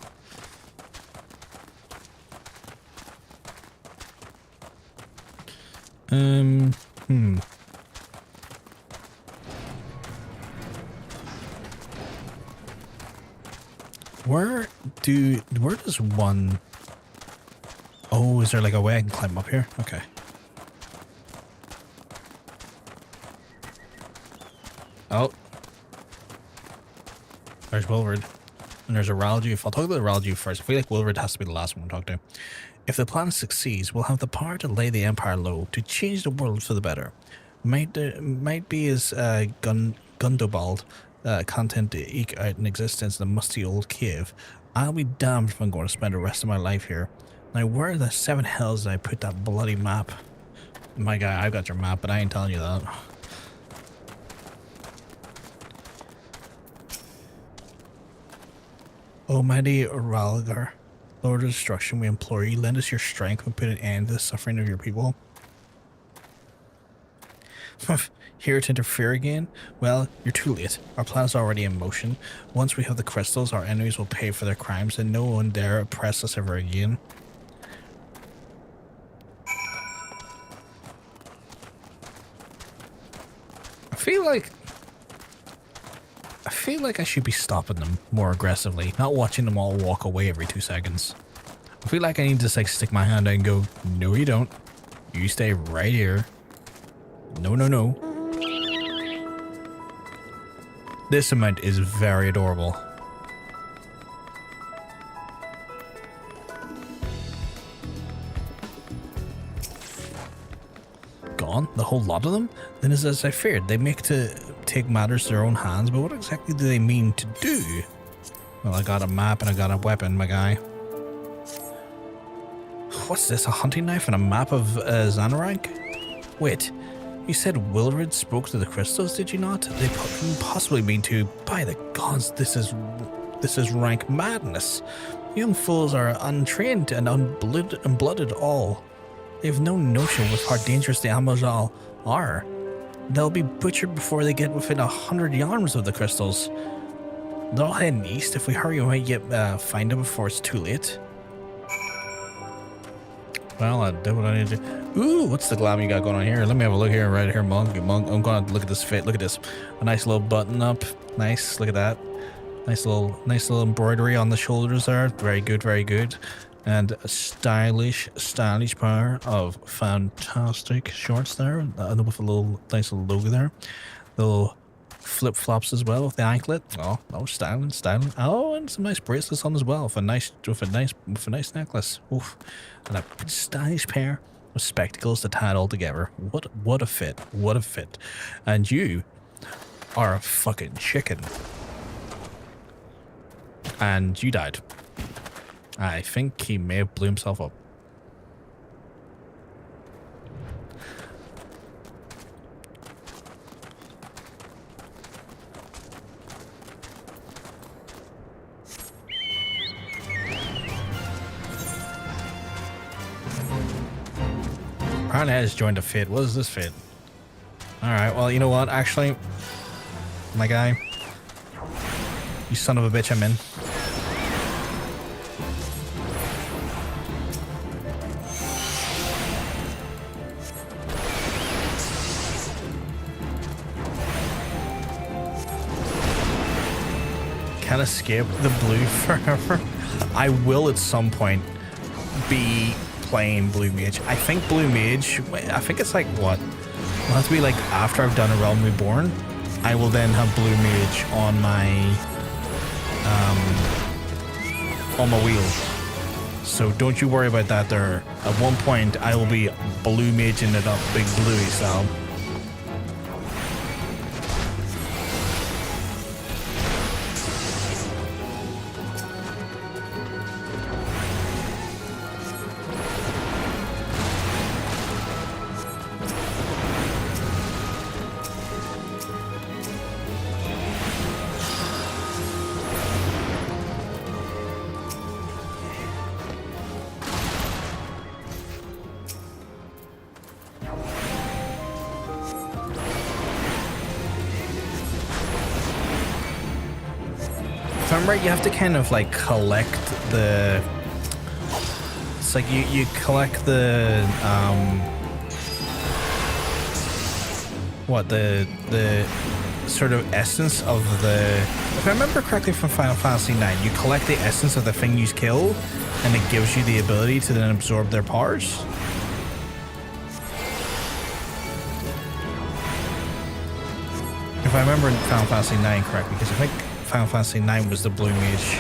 Where does one... Oh, is there like a way I can climb up here? Okay. Oh. There's Wilfred. And there's a Amallj'aa. I'll talk about the Amallj'aa first. I feel like Wilfred has to be the last one to talk to. If the plan succeeds, we'll have the power to lay the Empire low, to change the world for the better. Might be as Gundobald content to eke out an existence in a musty old cave. I'll be damned if I'm going to spend the rest of my life here. Now, where the seven hells did I put that bloody map? My guy, I've got your map, but I ain't telling you that. Almighty Ralgar, Lord of Destruction, we implore you, lend us your strength and put an end to the suffering of your people. Here to interfere again? Well, you're too late. Our plan is already in motion. Once we have the crystals, our enemies will pay for their crimes and no one dare oppress us ever again. I feel like I should be stopping them more aggressively, not watching them all walk away every 2 seconds. I feel like I need to just like stick my hand out and go, no you don't. You stay right here. No, no, no. This amount is very adorable. Gone? The whole lot of them? Then as I feared, they make to take matters to their own hands, but what exactly do they mean to do? Well, I got a map and I got a weapon, my guy. What's this, a hunting knife and a map of Xanarank? Wait, you said Wilfred spoke to the crystals, did you not? They couldn't possibly mean to. By the gods, this is rank madness. Young fools are untrained and unblooded all. They have no notion of how dangerous the Amallj'aa are. They'll be butchered before they get within 100 yards of the crystals. They're all heading east. If we hurry, we might get find them before it's too late. Well, I did what I need to do. Ooh, what's the glam you got going on here? Let me have a look here, right here, monk. I'm gonna look at this fit. Look at this. A nice little button up. Nice. Look at that. Nice little embroidery on the shoulders there. Very good, very good. And a stylish pair of fantastic shorts there, with a nice little logo there. Little flip flops as well with the anklet. Oh, styling. Oh, and some nice bracelets on as well with a nice necklace. Oof. And a stylish pair of spectacles to tie it all together. What a fit. What a fit. And you are a fucking chicken. And you died. I think he may have blew himself up. Apparently I just joined a fit. What is this fit? Alright, well, you know what? Actually, my guy, you son of a bitch, I'm in. Can't escape the blue forever. I will at some point be playing blue mage. I think blue mage, I think it's like what? It'll have to be like after I've done A Realm Reborn. I will then have blue mage on my wheel. So don't you worry about that there. At one point I will be blue maging it up big bluey style. Right, you have to kind of like collect the, it's like you collect the what the sort of essence of the... If I remember correctly from Final Fantasy IX, you collect the essence of the thing you kill, and it gives you the ability to then absorb their powers. If I remember Final Fantasy IX correctly, because I think Final Fantasy IX was the Blue Mage.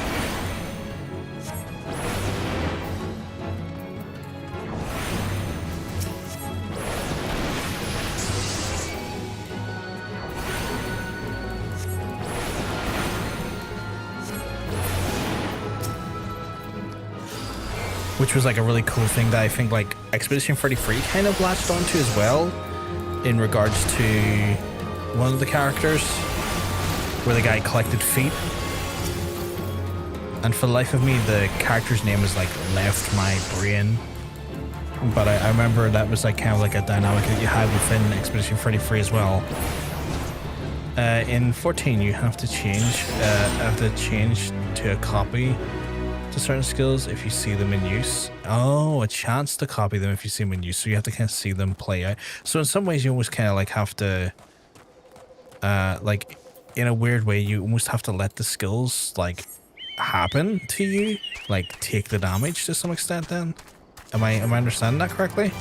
Which was like a really cool thing that I think like Expedition 33 kind of latched onto as well, in regards to one of the characters where the guy collected feet. And for the life of me, the character's name is like left my brain. But I remember that was like kind of like a dynamic that you had within Expedition 33 as well. In 14, you have to change to a copy to certain skills if you see them in use. Oh, a chance to copy them if you see them in use. So you have to kind of see them play out. So in some ways, you almost kind of like have to, like in a weird way, you almost have to let the skills like happen to you, like take the damage to some extent. Then, am I understanding that correctly?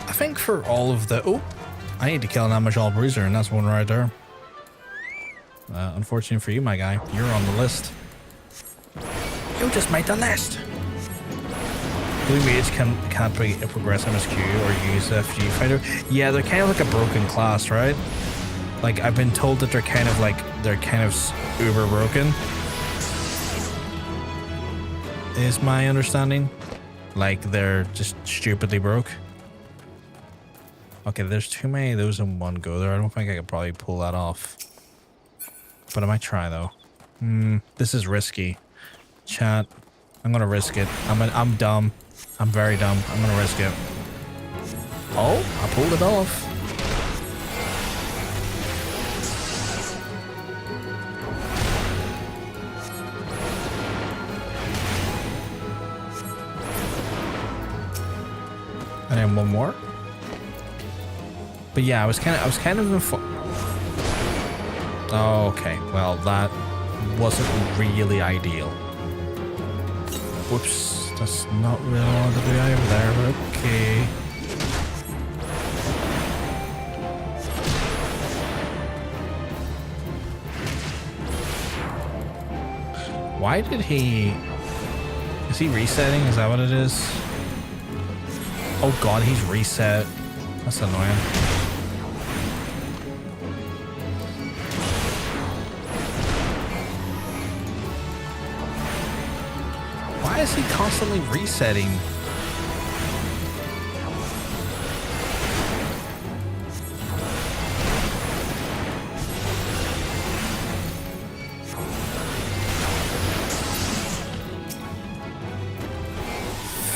I think for all of the... Oh, I need to kill an Amallj'aa bruiser, and that's one right there. Unfortunately for you, my guy, you're on the list. You just made the list. Blue Mage can't progress MSQ or use FG Fighter. Yeah, they're kind of like a broken class, right? Like, I've been told that they're kind of uber broken. Is my understanding. Like, they're just stupidly broke. Okay, there's too many of those in one go there. I don't think I could probably pull that off. But I might try though. This is risky. Chat, I'm gonna risk it. I'm dumb. I'm very dumb. I'm gonna risk it. Oh, I pulled it off. And then one more. But yeah, I was kind of oh, okay. Well, that wasn't really ideal. Whoops, that's not really what I wanted to do over there, but okay. Why did he... Is he resetting? Is that what it is? Oh god, he's reset. That's annoying. Why is he constantly resetting?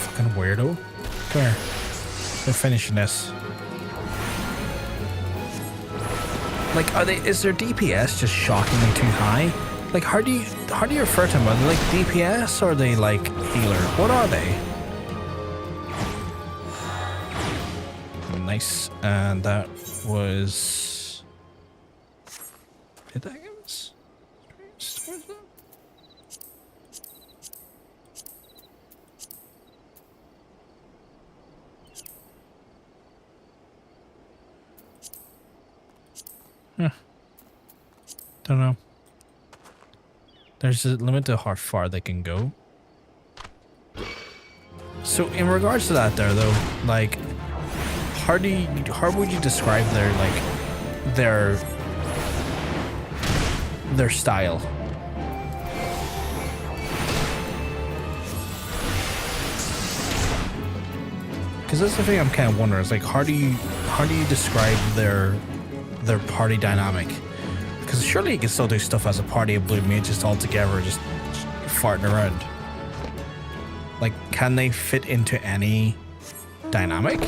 Fucking weirdo. Come here. We're finishing this. Like, is their DPS just shockingly too high? Like, how do you refer to them? Are they like DPS or are they like healer? What are they? Nice. And that was... Did that give us? Don't know. There's a limit to how far they can go. So in regards to that there though, like how would you describe their style? Because that's the thing I'm kind of wondering, is like how do you describe their party dynamic? Because surely you can still do stuff as a party of blue mages all together, just farting around. Like, can they fit into any dynamic?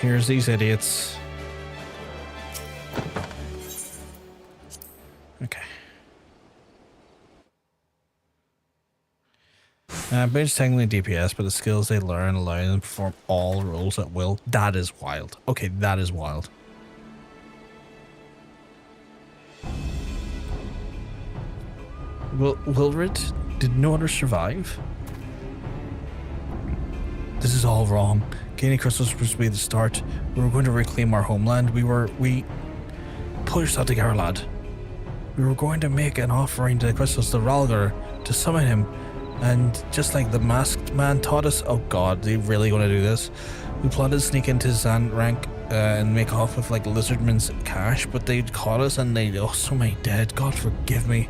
Here's these idiots. Okay. Mage technically DPS, but the skills they learn allow them to perform all roles at will. That is wild. Okay, that is wild. Wilrid, did no others survive? This is all wrong. Gaining crystals was supposed to be the start. We were going to reclaim our homeland. We pull yourself together, lad. We were going to make an offering to the crystals to Ralgar to summon him. And just like the masked man taught us, oh god, they really want to do this. We plotted to sneak into Zanrank and make off with like Lizardman's cash, but they caught us and they, oh, so many dead. God forgive me.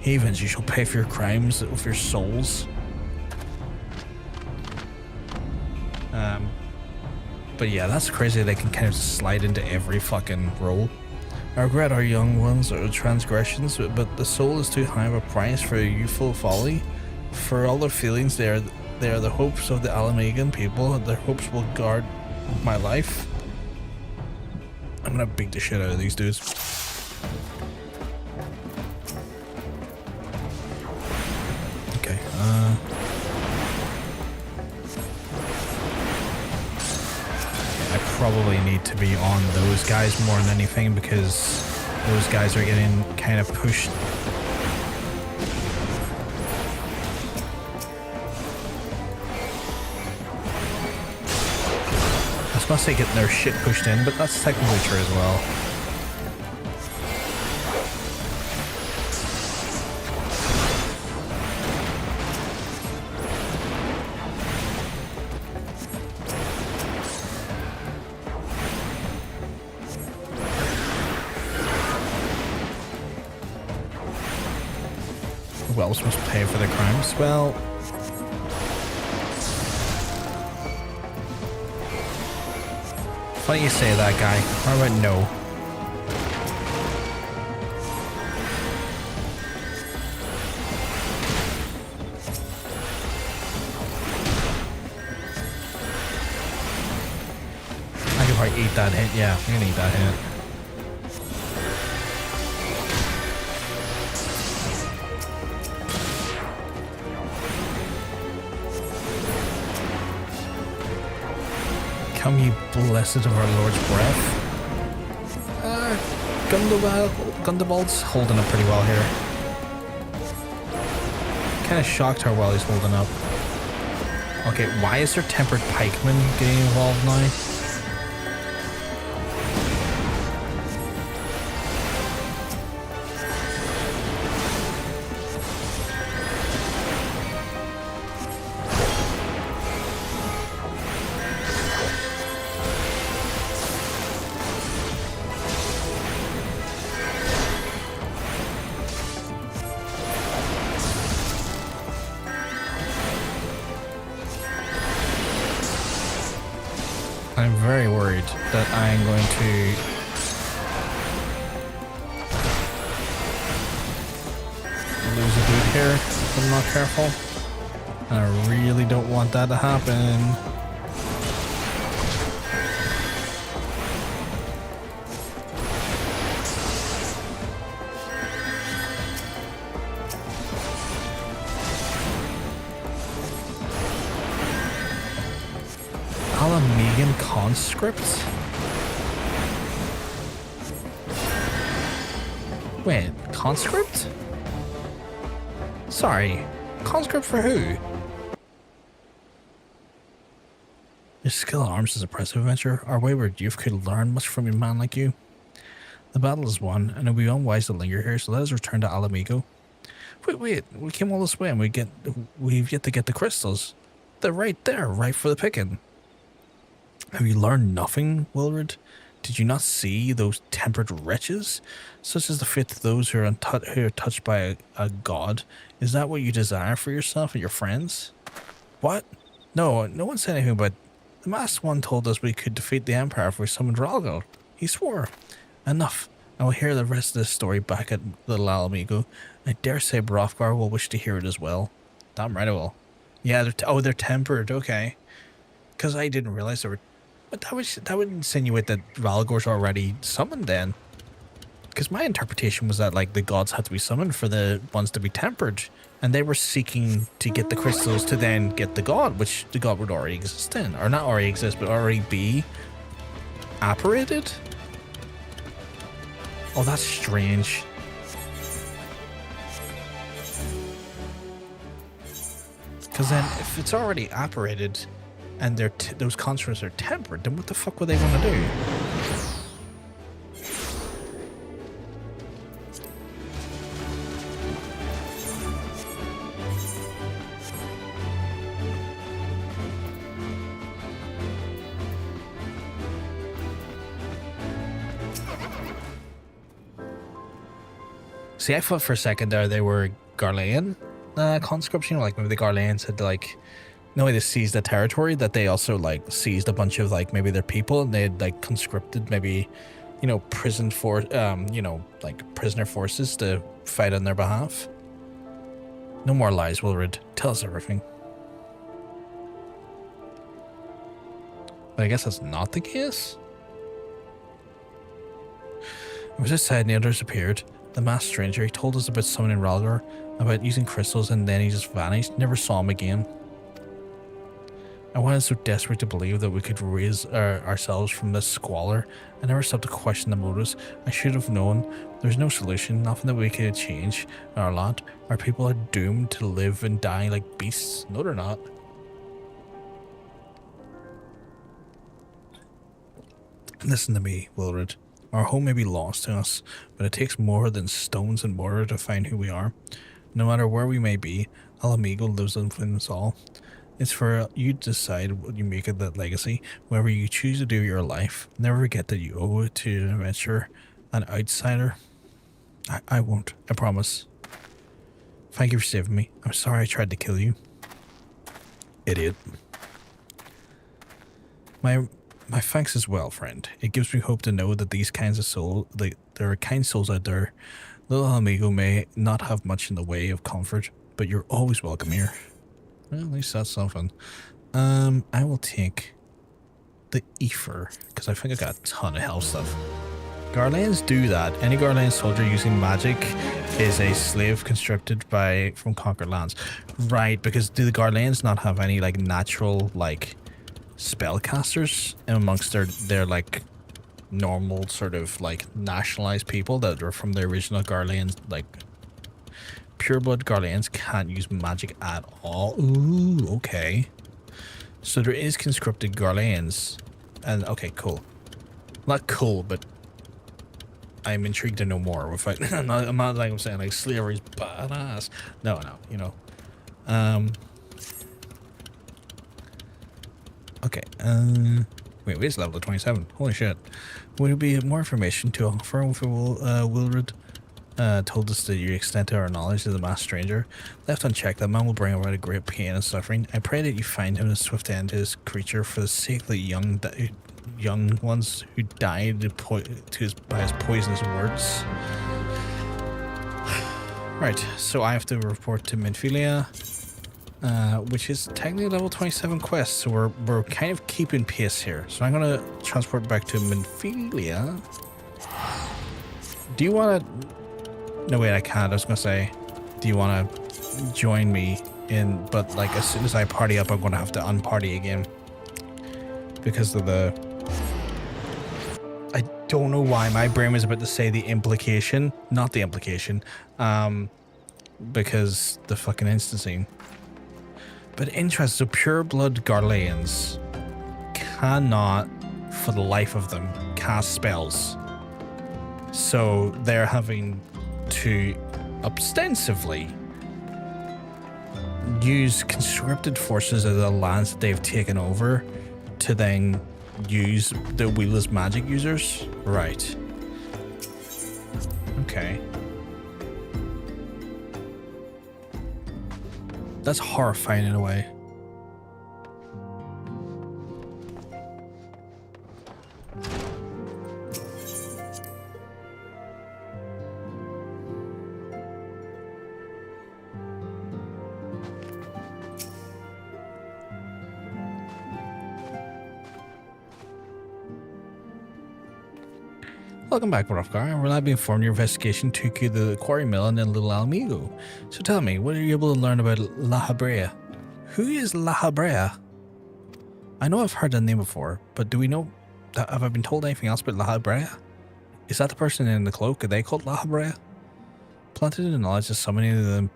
Havens, you shall pay for your crimes with your souls. But yeah, that's crazy. They can kind of slide into every fucking role. I regret our young ones or transgressions, but the soul is too high of a price for youthful folly. For all their feelings, they are the hopes of the Amallj'aa people. Their hopes will guard my life. I'm gonna beat the shit out of these dudes. Okay, I probably need to be on those guys more than anything because those guys are getting kind of pushed. I was supposed to say getting their shit pushed in, but that's technically true as well. Who else must pay for their crimes? Well, funny you say that, guy. How about no? I could probably eat that hit. Yeah, I'm gonna eat that hit. Come, ye blessed of our Lord's breath. Gundobald's holding up pretty well here. Kind of shocked how well he's holding up. Okay, why is there tempered pikemen getting involved now? I'm very worried that I'm going to lose a dude here if I'm not careful. And I really don't want that to happen. Amallj'aa conscripts? Wait, conscript? Sorry, conscript for who? Your skill at arms is a impressive adventure. Our wayward youth could learn much from a man like you. The battle is won, and it would be unwise to linger here, so let us return to Mhigo. Wait, we came all this way and we've yet to get the crystals. They're right there, right for the picking. Have you learned nothing, Wilrid? Did you not see those tempered wretches? Such is the fate of those who are touched by a god. Is that what you desire for yourself and your friends? What? No one said anything about... The masked one told us we could defeat the Empire if we summoned Ralgar. He swore. Enough. I will hear the rest of this story back at little Mhigo. I dare say Hrothgar will wish to hear it as well. Damn right I will. Yeah, they're tempered, okay. Because I didn't realize they were... But that would insinuate that Ralgor's already summoned then. Because my interpretation was that like the gods had to be summoned for the ones to be tempered. And they were seeking to get the crystals to then get the god, which the god would already exist in. Or not already exist, but already be apparated. Oh, that's strange. Because then if it's already apparated and those constructs are tempered, then what the fuck were they going to do? See, I thought for a second there they were Garlean conscripts, you know, like maybe the Garleans had like, no way they seized the territory, that they also like seized a bunch of like maybe their people and they had like conscripted maybe, you know, you know, like prisoner forces to fight on their behalf. No more lies, Wilred. Tell us everything. But I guess that's not the case. It was outside and the others appeared. The masked stranger, he told us about summoning Ralgor, about using crystals, and then he just vanished. Never saw him again. I wanted so desperate to believe that we could raise ourselves from this squalor. I never stopped to question the motives. I should have known. There's no solution, nothing that we could change our lot. Our people are doomed to live and die like beasts. No, they're not. Listen to me, Wilred. Our home may be lost to us, but it takes more than stones and mortar to find who we are. No matter where we may be, Mhigo lives within us all. It's for you to decide what you make of that legacy, wherever you choose to do your life. Never forget that you owe it to an adventurer, an outsider. I won't, I promise. Thank you for saving me. I'm sorry I tried to kill you. Idiot. My thanks as well, friend. It gives me hope to know that these kinds of souls, there are kind souls out there. Little Mhigo may not have much in the way of comfort, but you're always welcome here. Well, at least that's something. I will take the ether, because I think I got a ton of health stuff. Garleans do that. Any Garlean soldier using magic is a slave conscripted from conquered lands. Right, because do the Garleans not have any like natural like spellcasters amongst their like normal sort of like nationalized people that are from the original Garleans? Like pureblood Garleans can't use magic at all. Ooh, okay. So there is conscripted Garleans, and okay, cool. Not cool, but I'm intrigued to know more. Without, I'm not like I'm saying like slavery's badass. No, you know. Okay, wait, it's level 27. Holy shit. Would there be more information to offer if Wilred told us the extent of our knowledge of the masked stranger? Left unchecked, that man will bring about a great pain and suffering. I pray that you find him a swift end to his creature for the sake of the young ones who died by his poisonous words. Right, so I have to report to Minfilia. Which is technically level 27 quest, so we're kind of keeping pace here. So I'm gonna transport back to Minfilia. Do you wanna... No, wait, I can't. I was gonna say, do you wanna join me in... But like as soon as I party up, I'm gonna have to unparty again. Because of the... I don't know why my brain was about to say the implication. Not the implication. Because the fucking instancing. But interesting, so pure-blood Garleans cannot, for the life of them, cast spells. So they're having to ostensibly use conscripted forces of the lands that they've taken over to then use the wheelless magic users. Right. Okay. That's horrifying in a way. Welcome back, Rofgar. We're not being informed your investigation took you to the quarry mill and then little Mhigo. So tell me, what are you able to learn about Lahabrea? Who is Lahabrea? I know I've heard that name before, but do we know, have I been told anything else about Lahabrea? Is that the person in the cloak? Are they called Lahabrea? Planted in the knowledge of so many of the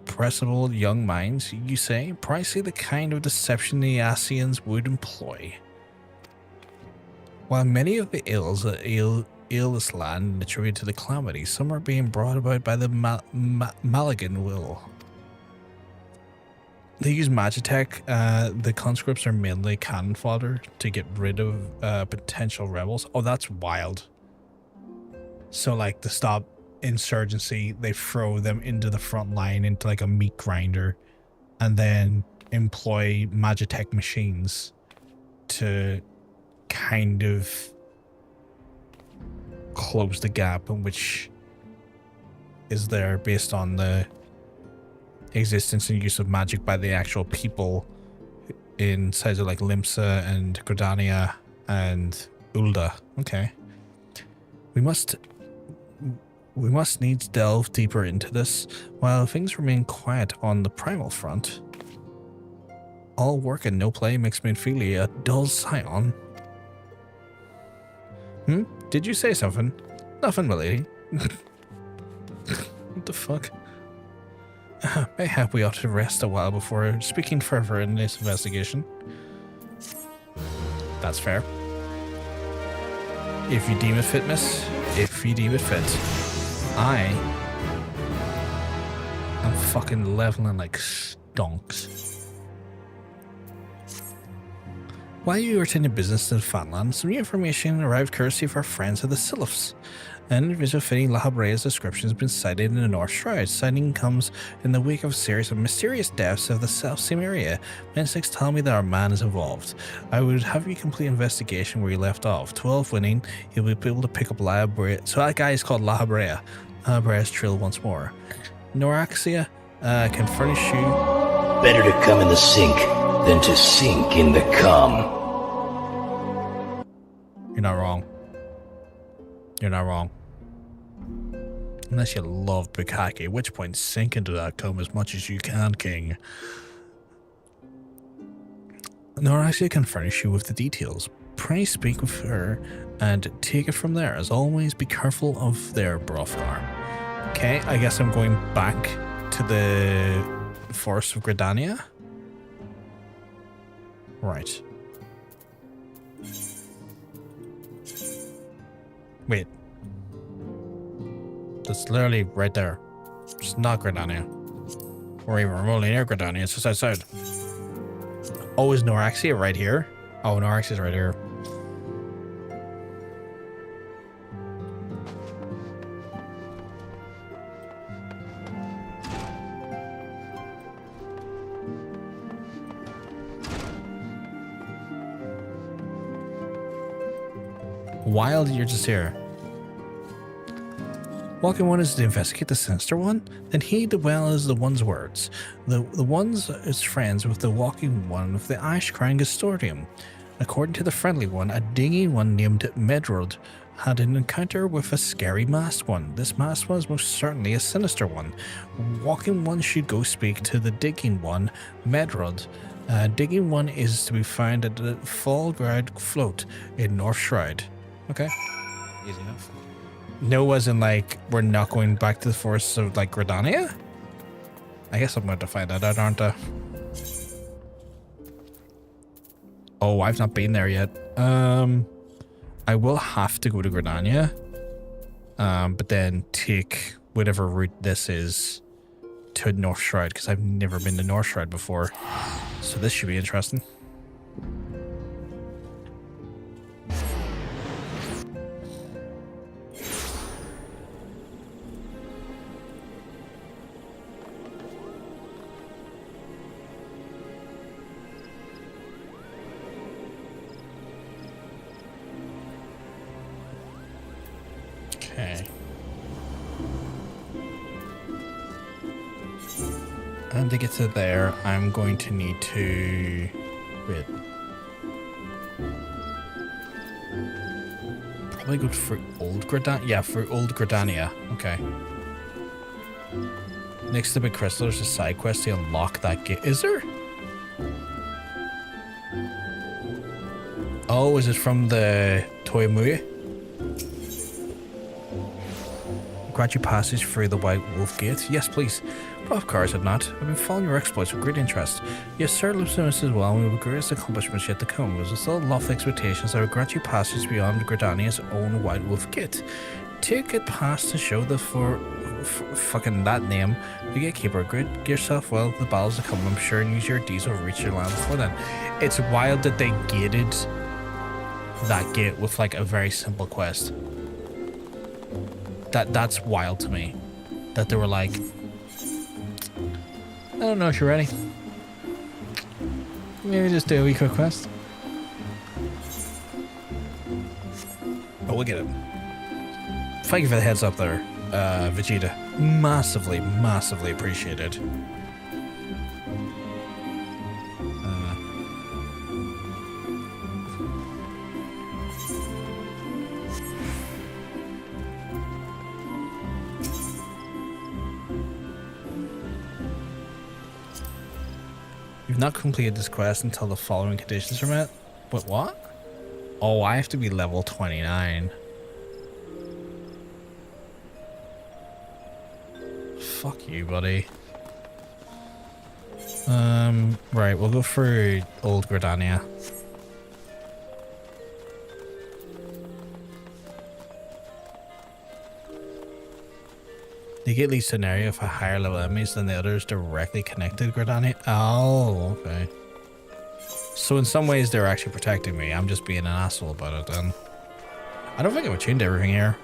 impressible young minds, you say? Precisely the kind of deception the Scions would employ. While many of the ills that ail this land attribute to the calamity, some are being brought about by the Maligan will. They use Magitech. The conscripts are mainly cannon fodder to get rid of potential rebels. Oh, that's wild. So, like, to stop insurgency, they throw them into the front line, into like a meat grinder, and then employ Magitech machines to kind of close the gap in which is there based on the existence and use of magic by the actual people in sides of like Limsa and Gradian and Ulda. Okay. We must needs delve deeper into this. While things remain quiet on the primal front, all work and no play makes me feel a dull Scion. Did you say something? Nothing, milady. What the fuck? Mayhap we ought to rest a while before speaking further in this investigation. That's fair. If you deem it fit, miss. If you deem it fit. I am fucking leveling like stonks. While you were attending business in Fatland, some new information arrived courtesy of our friends of the Sylphs. An individual fitting Lahabrea's description has been sighted in the North Shroud. Sighting comes in the wake of a series of mysterious deaths of the self-same area. My instincts tell me that our man is involved. I would have you complete investigation where you left off. 12 winning, you'll be able to pick up Lahabrea. So that guy is called Lahabrea. Lahabrea's trail once more. Noraxia can furnish you... Better to come in the sink than to sink in the cum. You're not wrong. You're not wrong. Unless you love Bukkake, at which point sink into that comb as much as you can, King. Noraxia can furnish you with the details. Pray speak with her and take it from there. As always, be careful of their Brofgar. Okay, I guess I'm going back to the Forest of Gradian. Right. Wait. That's literally right there. It's not Gradian. Or even remotely near Gradian. It's just outside. Oh, is Noraxia right here? Oh, Noraxia's right here. Wild, you're just here. Walking one is to investigate the sinister one, then heed well as the one's words. The one's is friends with the walking one of the Ash crying Gastorium. According to the friendly one, a digging one named Medrod had an encounter with a scary masked one. This masked one is most certainly a sinister one. Walking one should go speak to the digging one, Medrod. Digging one is to be found at the Fallguard float in North Shroud. Okay. Easy enough. No, as in like we're not going back to the forests of like Gradian? I guess I'm going to find that out, aren't I? Oh, I've not been there yet. I will have to go to Gradian. But then take whatever route this is to North Shroud, because I've never been to North Shroud before. So this should be interesting. Okay. And to get to there, I'm going to need to... Wait. I go for old Gradania? Yeah, for old Gradania. Okay. Next to the big crystal, there's a side quest to unlock that gate. Is there? Oh, is it from the Toyamui? Grant you passage through the White Wolf Gate? Yes, please. But of course, I've not. I've been following your exploits with great interest. Yes, sir, Limsa as well, and we will greatest accomplishments yet to come. As a still lofty expectations, I will grant you passage beyond Gradania's own White Wolf Gate. Take it past to show the fucking that name. The gatekeeper, grid yourself well, the battles to come, I'm sure, and use your deeds will reach your land before then. It's wild that they gated that gate with like a very simple quest. That's wild to me. That they were like, I don't know if you're ready. Maybe just do a wee quick quest. Oh, we'll get it. Thank you for the heads up there, Vegeta. Massively, massively appreciated. You've not completed this quest until the following conditions are met. But what? Oh, I have to be level 29. Fuck you, buddy. Right, we'll go for old Gradania. The gate leads to an area of a higher level enemies than the others directly connected to Gradania. Oh, okay. So in some ways they're actually protecting me. I'm just being an asshole about it then. I don't think I've tuned everything here.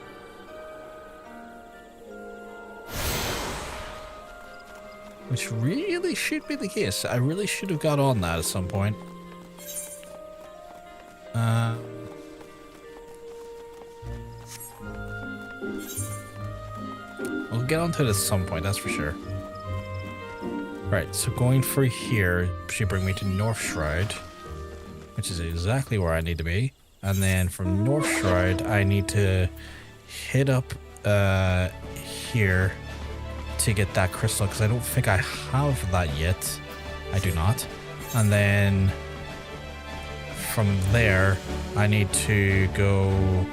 Which really should be the case. I really should have got on that at some point. We'll get onto it at some point, that's for sure. Right, so going for here should bring me to North Shroud, which is exactly where I need to be. And then from North Shroud, I need to hit up here to get that crystal, because I don't think I have that yet. I do not. And then from there, I need to go...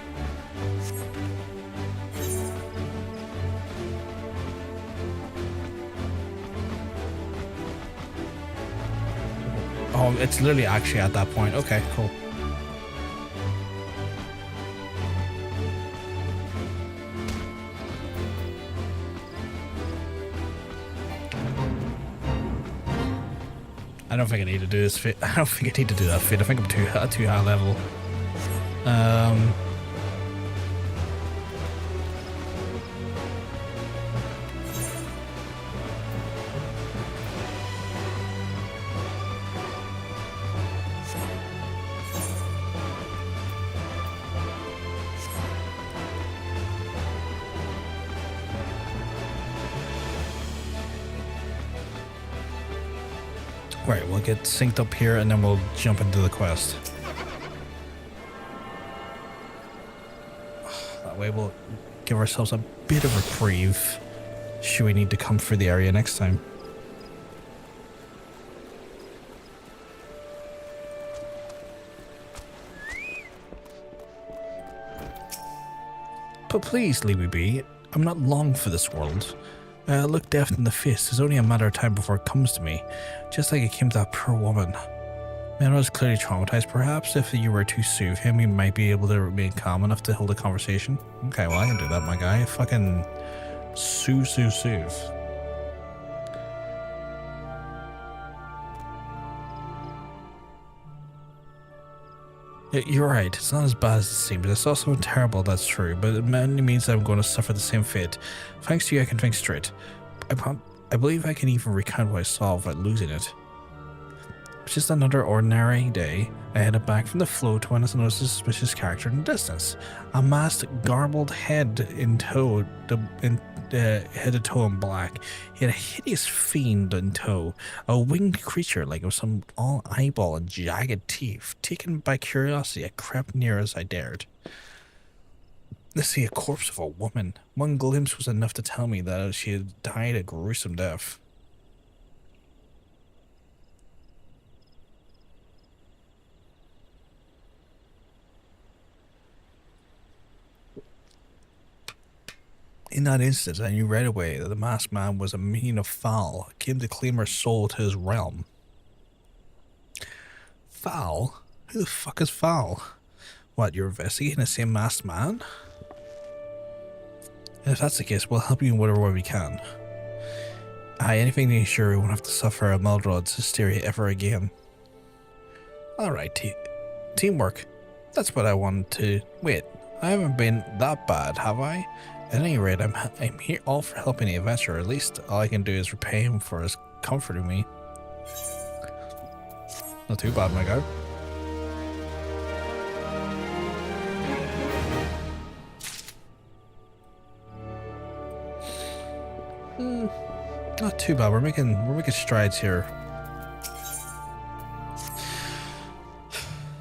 Oh, it's literally actually at that point. Okay, cool. I don't think I need to do this fit. I don't think I need to do that fit. I think I'm too high level. Right, we'll get synced up here and then we'll jump into the quest. That way we'll give ourselves a bit of reprieve should we need to come through the area next time. But please leave me be. I'm not long for this world. Look death in the face. It's only a matter of time before it comes to me. Just like it came to that poor woman. Man was clearly traumatized. Perhaps if you were to soothe him, he might be able to remain calm enough to hold a conversation. Okay, well I can do that, my guy. Fucking soothe. You're right, it's not as bad as it seems. It's also terrible, that's true, but it mainly means that I'm going to suffer the same fate. Thanks to you, I can think straight. I believe I can even recount what I saw without losing it. It's just another ordinary day. I headed back from the float when I noticed a suspicious character in the distance. A masked, garbled head in tow, head to toe in black. He had a hideous fiend in tow, a winged creature like it was some all eyeball and jagged teeth. Taken by curiosity, I crept near as I dared. To see a corpse of a woman. One glimpse was enough to tell me that she had died a gruesome death. In that instant, I knew right away that the masked man was a mean of Foul, came to claim her soul to his realm. Foul? Who the fuck is Foul? What, you're investigating the same masked man? And if that's the case, we'll help you in whatever way we can. Anything to ensure we won't have to suffer Amallj'aa's hysteria ever again. Alright, teamwork. That's what I wanted to... Wait, I haven't been that bad, have I? At any rate, I'm here all for helping the adventurer. At least all I can do is repay him for his comforting me. Not too bad, my guy. Not too bad. We're making strides here.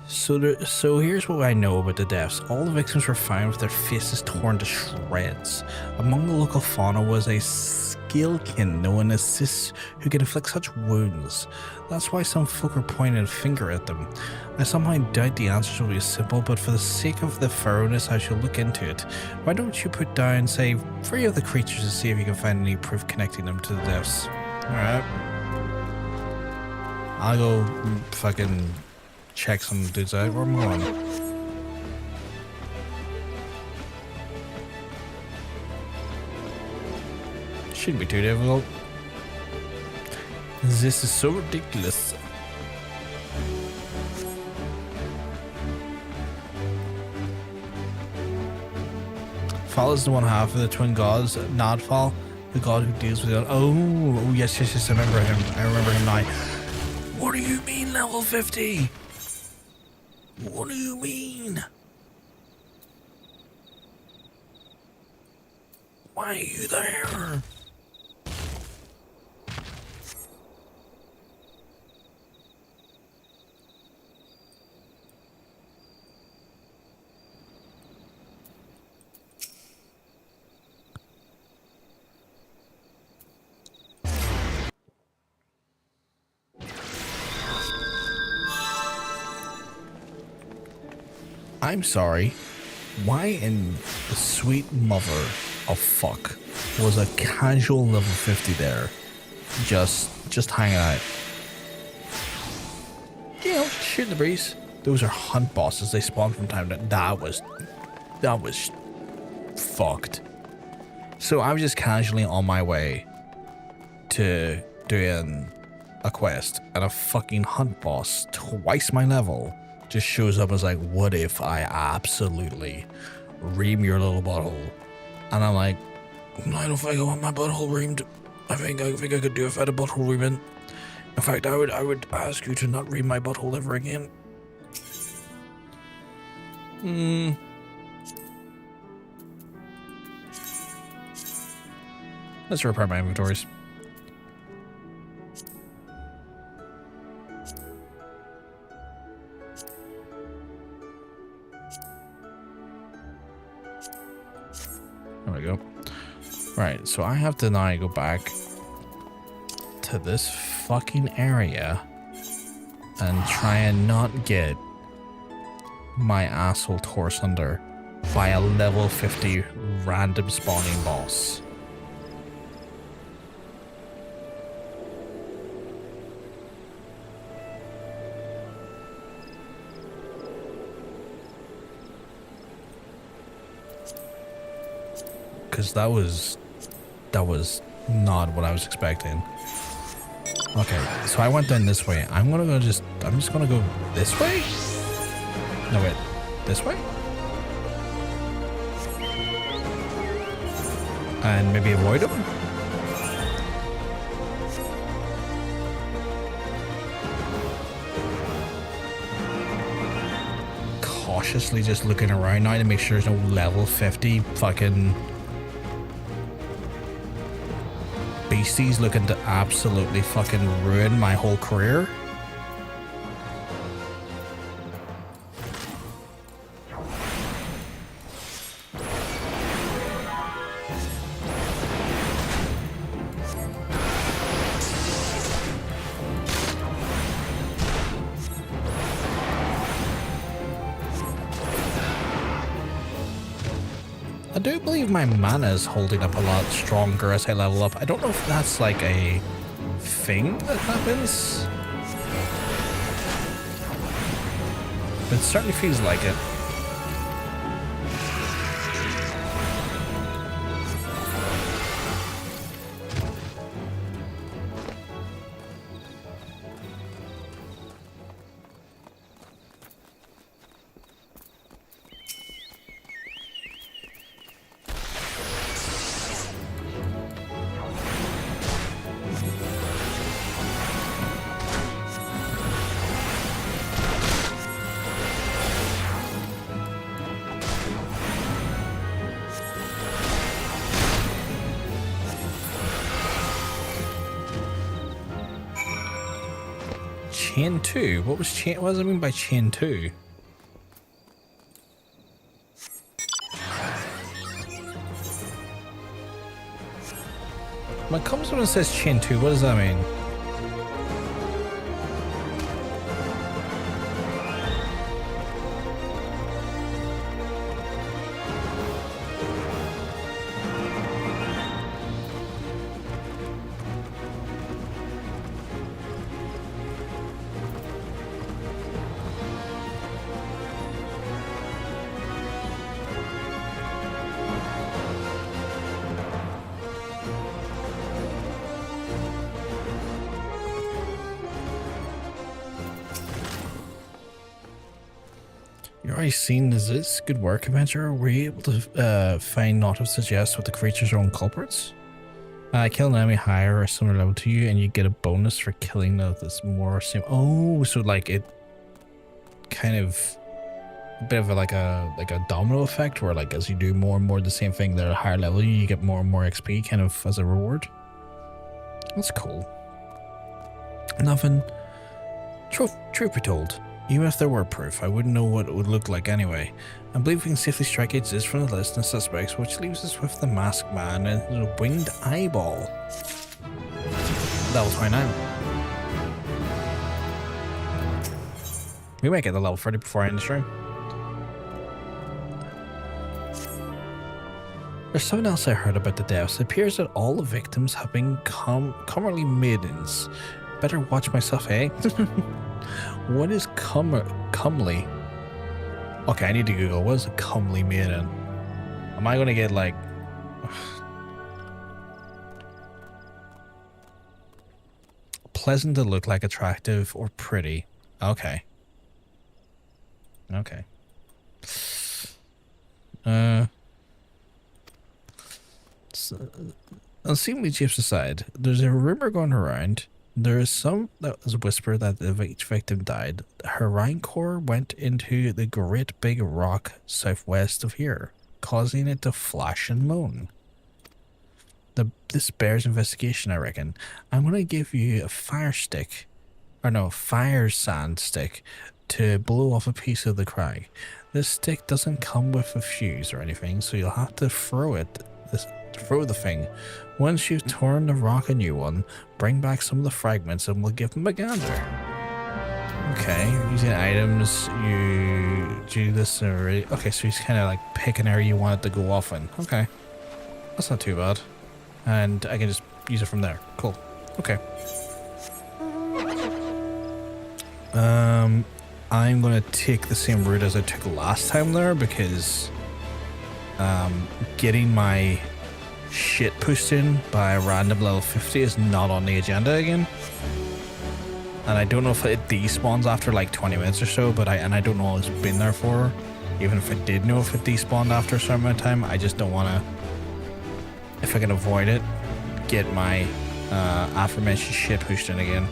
So here's what I know about the deaths. All the victims were found with their faces torn to shreds. Among the local fauna was a skillkin known as Sylphs who can inflict such wounds. That's why some folk are pointing a finger at them. I somehow doubt the answers will be simple, but for the sake of the thoroughness, I shall look into it. Why don't you put down, say, 3 of the creatures and see if you can find any proof connecting them to the deaths? Alright. I'll go fucking check some dudes out. Where am I going? Shouldn't be too difficult. This is so ridiculous. Fall is the one half of the twin gods. Nodfall, the god who deals with it. Oh, yes, I remember him. I remember him now. What do you mean, level 50? What do you mean? Why are you there? I'm sorry. Why in the sweet mother of fuck was a casual level 50 there? Just hanging out. You know, shooting the breeze. Those are hunt bosses. They spawn from time to time. That was fucked. So I was just casually on my way to doing a quest, and a fucking hunt boss twice my level just shows up as like, what if I absolutely ream your little butthole? And I'm like, I don't think I want my butthole reamed. I think I could do if I had a butthole reaming. In fact, I would ask you to not ream my butthole ever again. Let's repair my inventories. There we go. Right, so I have to now go back to this fucking area and try and not get my asshole tore asunder by a level 50 random spawning boss. Because that was not what I was expecting. Okay, so I went down this way. I'm just gonna go this way? No, wait, this way? And maybe avoid him? Cautiously just looking around now to make sure there's no level 50 fucking beasties looking to absolutely fucking ruin my whole career. I do believe my mana is holding up a lot stronger as I level up. I don't know if that's like a thing that happens. It certainly feels like it. Chain 2? What does it mean by chain 2? When it comes when it says chain 2, what does that mean? You're already seen as this good work, adventurer. Were you able to find not to suggest what the creature's own culprits? Kill an enemy higher or similar level to you, and you get a bonus for killing this more same. Oh, so like it kind of a bit of like a domino effect, where like as you do more and more the same thing, they're at a higher level, you get more and more XP, kind of as a reward. That's cool. Nothing. Truth be told, even if there were proof, I wouldn't know what it would look like anyway. I believe we can safely strike exist from the list of suspects, which leaves us with the masked man and the winged eyeball. Level 29. We might get the level 30 before I end the stream. There's something else I heard about the deaths. It appears that all the victims have been commonly maidens. Better watch myself, eh? What is comely? Okay, I need to Google. What is a comely maiden? Am I going to get like... pleasant to look like, attractive, or pretty? Okay. Okay. Unseemly chiefs aside, there's a rumor going around. There is some that was whispered that each victim died. Her rancor went into the great big rock southwest of here, causing it to flash and moan. This bears investigation, I reckon. I'm going to give you a fire stick, or no, fire sand stick, to blow off a piece of the crag. This stick doesn't come with a fuse or anything, so you'll have to throw it. Throw the thing. Once you've torn the rock a new one, bring back some of the fragments and we'll give them a gander. Okay, using items, you do this already. Okay, so he's kind of like picking area you want it to go off in. Okay, that's not too bad. And I can just use it from there. Cool. Okay. I'm gonna take the same route as I took last time there, because getting my shit pushed in by a random level 50 is not on the agenda again. And I don't know if it despawns after like 20 minutes or so, but I don't know how it's been there for. Even if I did know if it despawned after a certain amount of time, I just don't want to, if I can avoid it, get my aforementioned shit pushed in again.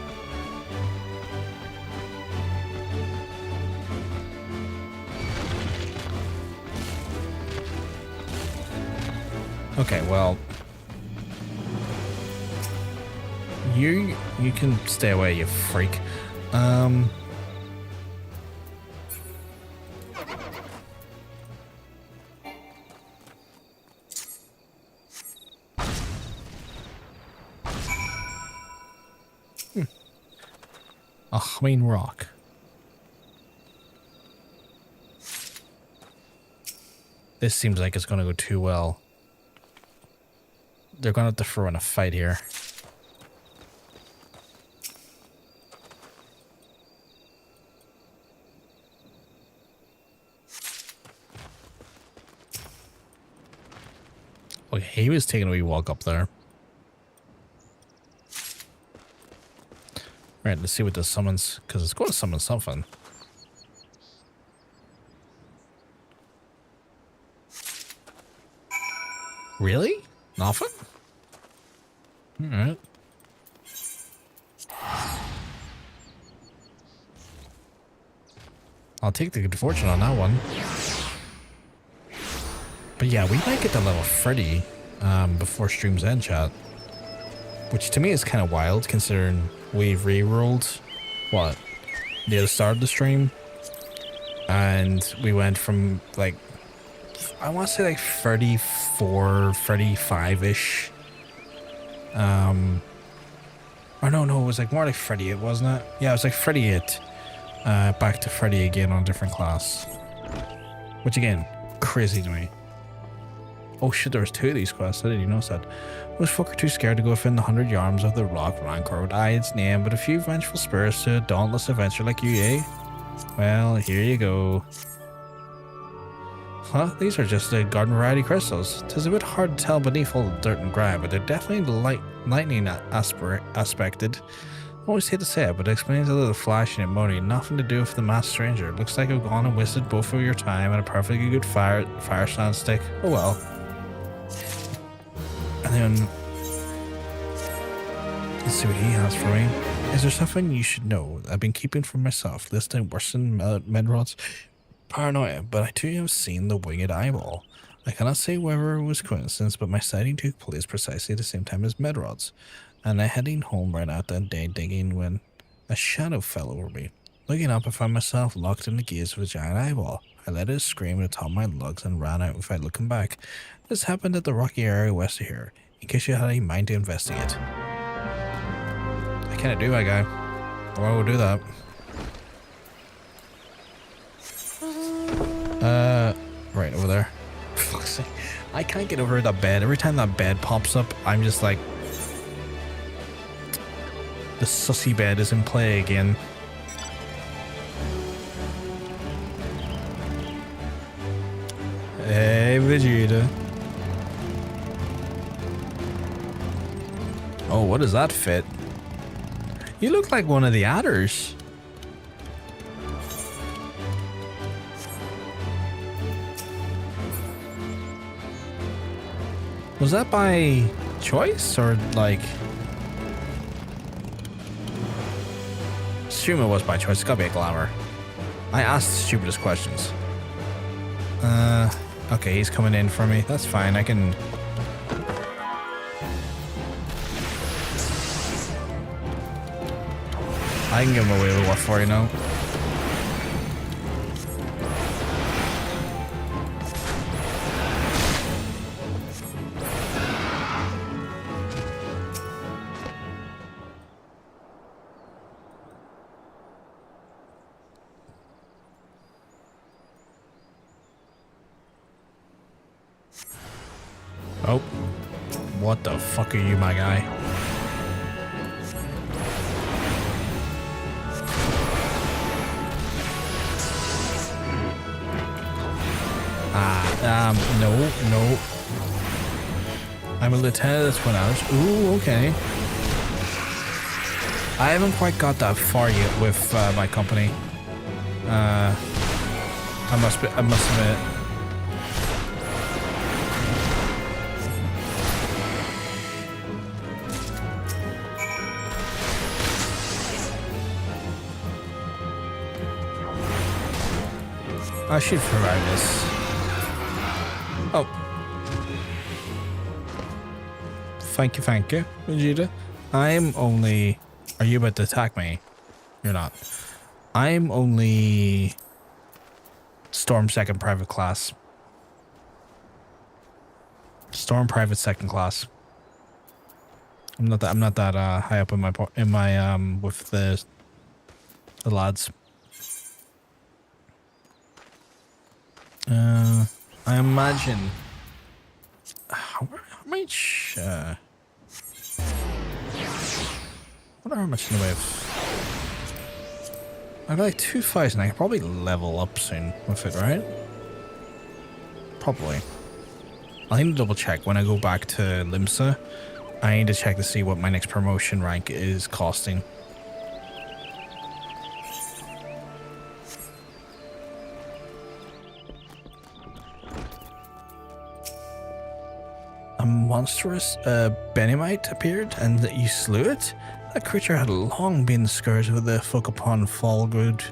Okay, well, you can stay away, you freak. A humming rock. This seems like it's going to go too well. They're going to have to throw in a fight here. Okay, he was taking a wee walk up there. Alright, let's see what this summons, because it's going to summon something. Really? Nothing? Alright. I'll take the good fortune on that one. But yeah, we might get to level 30 before stream's end, chat. Which to me is kind of wild, considering we've re-rolled, what, near the start of the stream? And we went from, like, I want to say like 34, 35-ish. Or no, it was like more like 38, wasn't it? Yeah, it was like 38. Back to 30 again on a different class. Which again, crazy to me. Oh shit, there was 2 of these quests. I didn't even notice that. Was fucker too scared to go within the 100 yards of the rock rancor would eye its name, but a few vengeful spirits to a dauntless adventure like you, eh? Well, here you go. Huh? These are just the garden variety crystals. 'Tis a bit hard to tell beneath all the dirt and grime, but they're definitely lightning aspected. I always hate to say it, but it explains a little flashing and moaning. Nothing to do with the masked stranger. Looks like I've gone and wasted both of your time and a perfectly good fire stand stick. Oh well. And then let's see what he has for me. Is there something you should know I've been keeping for myself? Listing worse than Medrod's paranoia, but I too have seen the winged eyeball. I cannot say whether it was coincidence, but my sighting took place precisely at the same time as Medrod's, and I heading home right out that day digging when a shadow fell over me. Looking up, I found myself locked in the gaze of a giant eyeball. I let it scream at the top of my lungs and ran out without looking back. This happened at the rocky area west of here, in case you had any mind to investigate. I can't do, my guy. Why would do that? Right over there. For fuck's sake. I can't get over that bed. Every time that bed pops up, I'm just like... The sussy bed is in play again. Hey, Vegeta. Oh, what does that fit? You look like one of the adders. Was that by choice or like... Assume it was by choice. It's gotta be a glamour. I asked the stupidest questions. Okay, he's coming in for me. That's fine. I can... give him away with what for, you know? Oh. What the fuck are you, my guy? No. I'm a lieutenant of the Twin Hours. Ooh, okay. I haven't quite got that far yet with my company. I must admit. I should survive this. Oh. Thank you, Vegeta. I'm only... Are you about to attack me? You're not. I'm only... Storm second private class. Storm private second class. I'm not that high up in my with the lads. I I imagine. How much? I wonder how much in the way of. I've got like 2,000. I can probably level up soon with it, right? Probably. I need to double check when I go back to Limsa. I need to check to see what my next promotion rank is costing. A monstrous Benimite appeared and you slew it? That creature had long been the scourge of the folk upon Fallgood.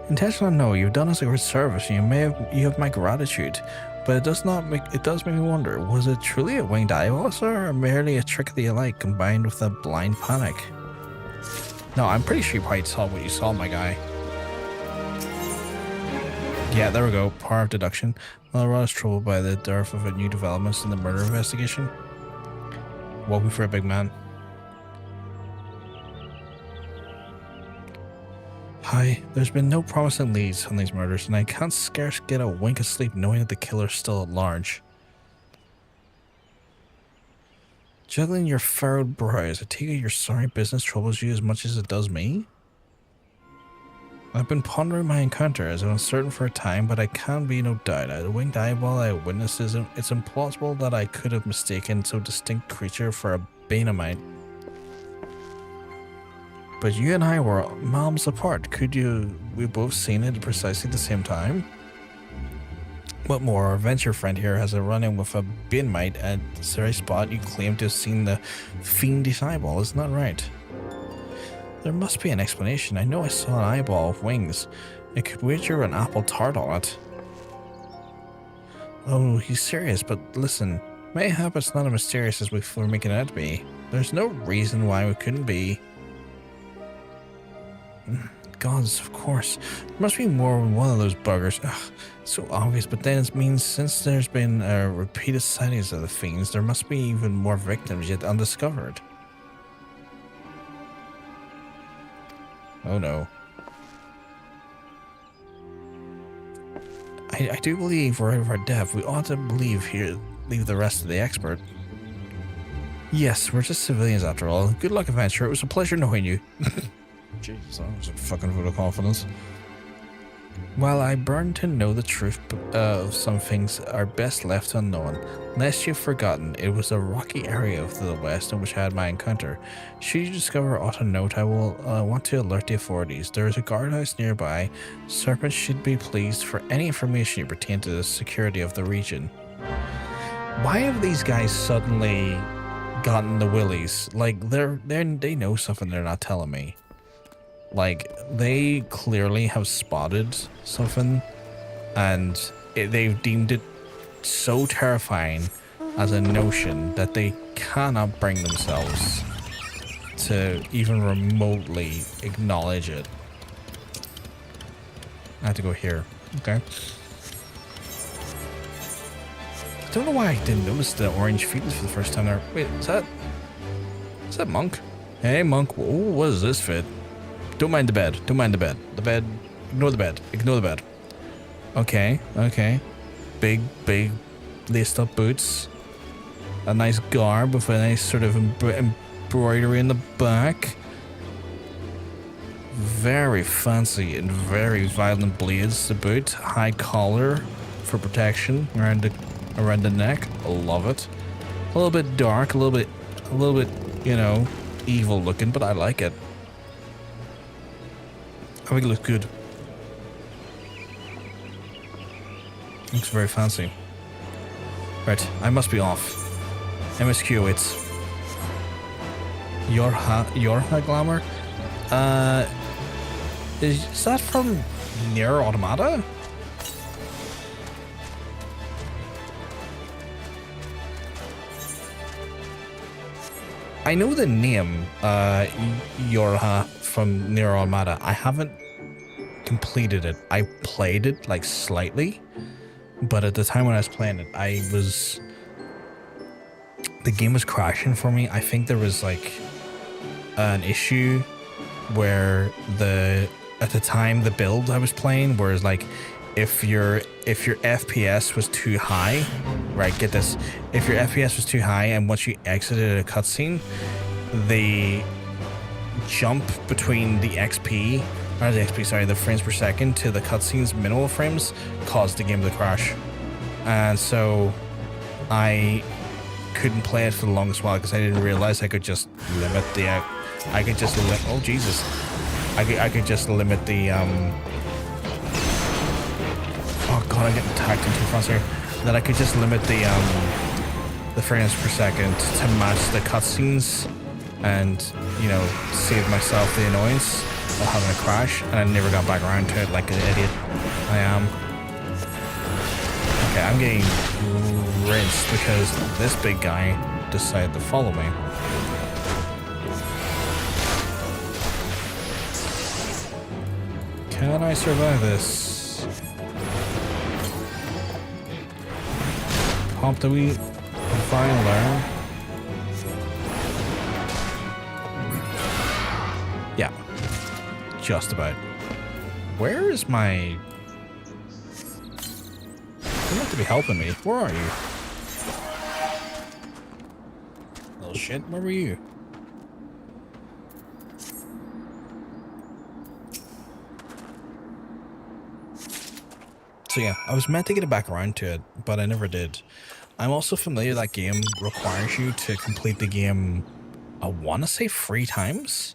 Intentional, no, you've done us a great service and you have my gratitude. But it does make me wonder, was it truly a winged eyeball or merely a trick of the elite combined with a blind panic? No, I'm pretty sure you probably saw what you saw, my guy. Yeah, there we go. Power of deduction. Malrod is troubled by the dearth of new developments in the murder investigation. Welcome for a big man. Hi, there's been no promising leads on these murders, and I can't scarce get a wink of sleep knowing that the killer's still at large. Juggling your furrowed brows, I take it your sorry business troubles you as much as it does me? I've been pondering my encounter as uncertain for a time, but I can be no doubt. The winged eyeball I witnessed it's implausible that I could have mistaken so distinct creature for a Benimite. But you and I were miles apart. We both seen it at precisely the same time? What more, our venture friend here has a run-in with a Benimite at the very spot you claim to have seen the fiendish eyeball, isn't that right? There must be an explanation. I know I saw an eyeball with wings. I could wager an apple tart on it. Oh, he's serious, but listen. Mayhap it's not as mysterious as we're making it out to be. There's no reason why we couldn't be. Gods, of course. There must be more than one of those buggers. Ugh, so obvious, but then it means since there's been repeated sightings of the fiends, there must be even more victims yet undiscovered. Oh no. I do believe we're out of our depth. We ought to leave the rest to the expert. Yes, we're just civilians after all. Good luck, adventurer. It was a pleasure knowing you. Jesus, that was a fucking vote of confidence. While I burn to know the truth of some things are best left unknown, lest you've forgotten, it was a rocky area to the west in which I had my encounter. Should you discover aught of note, I will want to alert the authorities. There is a guardhouse nearby. Serpents should be pleased for any information you pertain to the security of the region. Why have these guys suddenly gotten the willies? Like, they know something they're not telling me. Like, they clearly have spotted something, and they've deemed it so terrifying as a notion that they cannot bring themselves to even remotely acknowledge it. I have to go here. Okay. I don't know why I didn't notice the orange feelings for the first time there. Wait, is that Monk? Hey, Monk. Ooh, what is this fit? Don't mind the bed. Don't mind the bed. The bed. Ignore the bed. Ignore the bed. Okay. Okay. Big laced up boots. A nice garb with a nice sort of embroidery in the back. Very fancy and very violent blades to boot. High collar for protection around the neck. I love it. A little bit dark. A little bit, you know, evil looking, but I like it. I think it looks good. Looks very fancy. Right, I must be off. MSQ, it's Yorha Glamour. Is that from Nier Automata? I know the name Yorha from Nier Automata. I haven't completed it. I played it like slightly, but at the time when I was playing it, the game was crashing for me. I think there was like an issue where at the time the build I was playing, whereas like if your FPS was too high, right? Get this: if your FPS was too high, and once you exited a cutscene, the jump between the XP, or the XP, sorry, the frames per second to the cutscene's minimal frames caused the game to crash, and so I couldn't play it for the longest while because I didn't realize I could just limit the. I could just limit. Oh Jesus! I could just limit the. Oh god, I'm getting tagged in too fast here. That I could just limit the frames per second to match the cutscenes, and you know, save myself the annoyance of having a crash. And I never got back around to it like an idiot I am. Okay, I'm getting rinsed because this big guy decided to follow me. Can I survive this? Pump the wheat. Fine, learn. Yeah. Just about. Where is my... You have to be helping me. Where are you? Little shit, where were you? So yeah, I was meant to get it back around to it, but I never did. I'm also familiar that game requires you to complete the game, I want to say 3 times,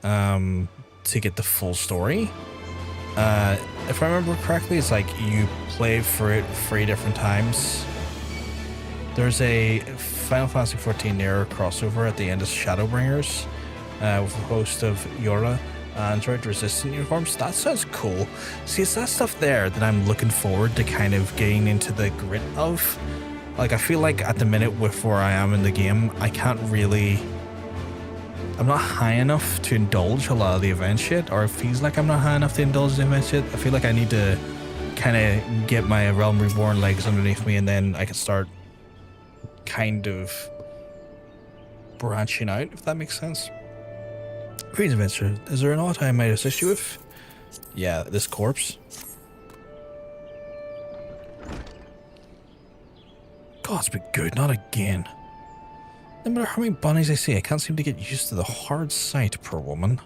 to get the full story. If I remember correctly, it's like you play for it 3 different times. There's a Final Fantasy XIV era crossover at the end of Shadowbringers, with a host of Viera Android resistant uniforms. That sounds cool. See, it's that stuff there that I'm looking forward to kind of getting into the grit of. Like, I feel like at the minute with where I am in the game, I can't really... I'm not high enough to indulge a lot of the event shit, or it feels like I'm not high enough to indulge the event shit. I feel like I need to kind of get my A Realm Reborn legs underneath me, and then I can start kind of branching out, if that makes sense. Greetings, adventure. Is there an aught I might assist you with? Yeah, this corpse. God's been good, not again. No matter how many bunnies I see, I can't seem to get used to the hard sight, poor woman.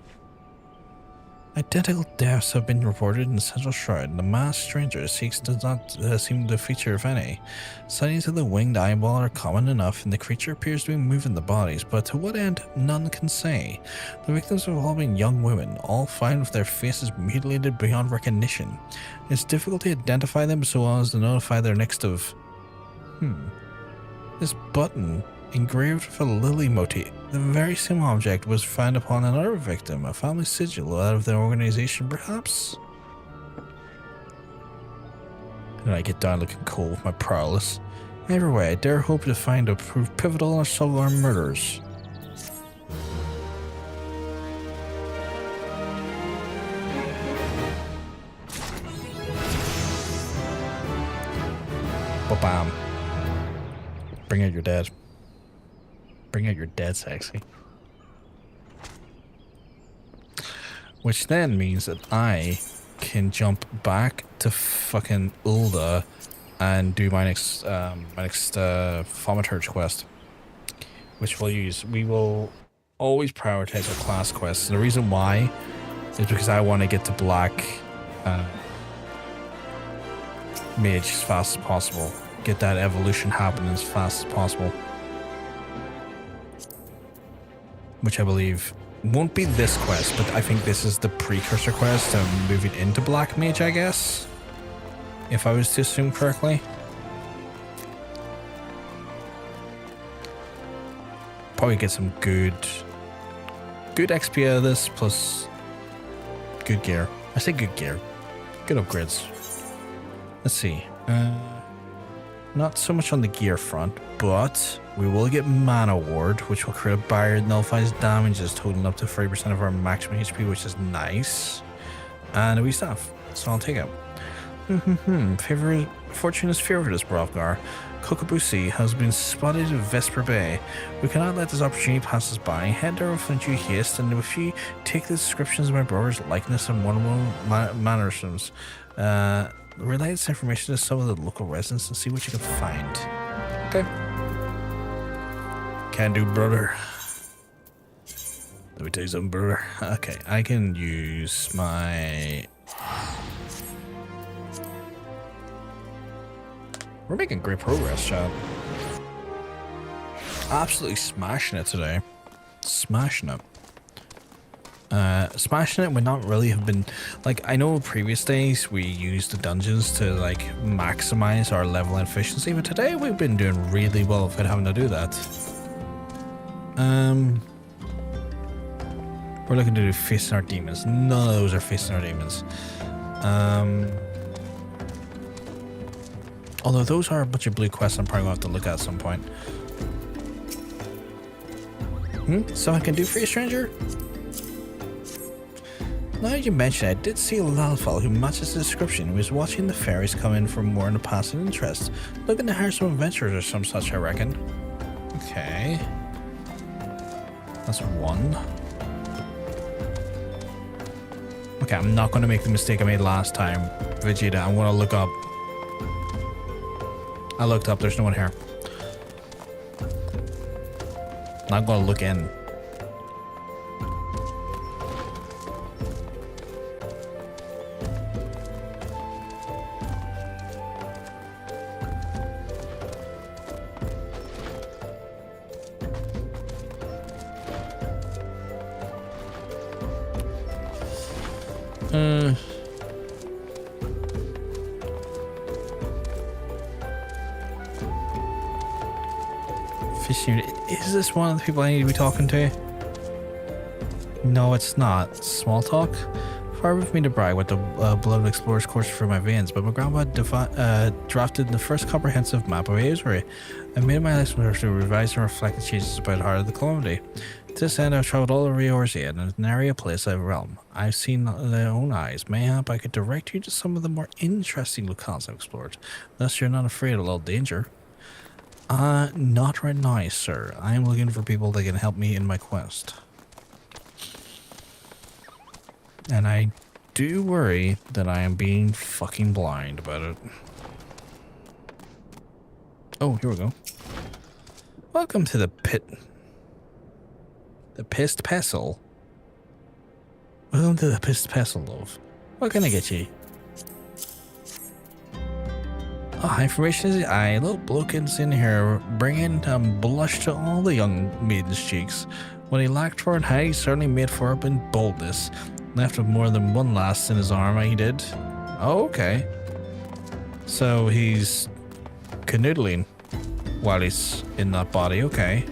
Identical deaths have been reported in the Central Shroud, and the masked stranger does not seem to feature of any. Sightings of the winged eyeball are common enough, and the creature appears to be moving the bodies, but to what end, none can say. The victims have all been young women, all fine with their faces mutilated beyond recognition. It's difficult to identify them so well as to notify their next of... This button, engraved with a lily motif. The very same object was found upon another victim, a family sigil out of their organization, perhaps? And I get down looking cool with my prowess. Either way, I dare hope to find a proof pivotal in some of our murders. Ba-bam. Bring out your dead. Bring out your dead, sexy. Which then means that I can jump back to fucking Ulda and do my next Thaumaturge quest, which we'll use. We will always prioritize our class quests. And the reason why is because I want to get to Black Mage as fast as possible. Get that evolution happening as fast as possible. Which I believe won't be this quest, but I think this is the precursor quest to moving into Black Mage, I guess. If I was to assume correctly. Probably get some good XP out of this, plus good gear. I say good gear. Good upgrades. Let's see. Not so much on the gear front, but we will get Mana Ward, which will create a barrier that nullifies damages totaling up to 30% of our maximum HP, which is nice. And a wee staff, so I'll take it. fortune is favored us, Brovgar. Kokobusi has been spotted at Vesper Bay. We cannot let this opportunity pass us by. Head there with due haste, and if you take the descriptions of my brother's likeness and Mormo mannerisms, relay this information to some of the local residents and see what you can find. Okay. Can do, brother. Let me tell you something, brother. Okay, I can use my... We're making great progress, chat. Absolutely smashing it today. Smashing it. Smashing it would not really have been... Like, I know previous days we used the dungeons to, like, maximize our level and efficiency, but today we've been doing really well without having to do that. We're looking to do facing our demons. None of those are facing our demons. Although those are a bunch of blue quests I'm probably going to have to look at some point. Something I can do for you, stranger? Now you mention it, I did see a Lalfall who matches the description. He was watching the fairies come in for more than a passing interest. Looking to hire some adventurers or some such, I reckon. Okay. That's one. Okay, I'm not going to make the mistake I made last time, Vegeta. I'm going to look up. I looked up, there's no one here. Not going to look in. Fishing. Is this one of the people I need to be talking to? No, it's not. Small talk? Far with me to brag with the blood explorer's course through my veins, but my grandpa drafted the first comprehensive map of Aesri. I made my exploration to revise and reflect the changes about the heart of the community. To this end, I've traveled all over Eorzea and an area place of realm. I've seen their own eyes. Mayhap I could direct you to some of the more interesting locales I've explored. Thus, you're not afraid of a little danger. Not right now, sir. I'm looking for people that can help me in my quest. And I do worry that I am being fucking blind about it. Oh, here we go. Welcome to the pit. The Pissed Pestle. Welcome to the Pissed Pestle, love. What can I get you? Oh, information is aye, little blokins in here bringing blush to all the young maidens' cheeks. When he lacked for and high, he certainly made for up in boldness. Left with more than one lass in his arm, he did. Oh, okay. So he's canoodling while he's in that body, okay.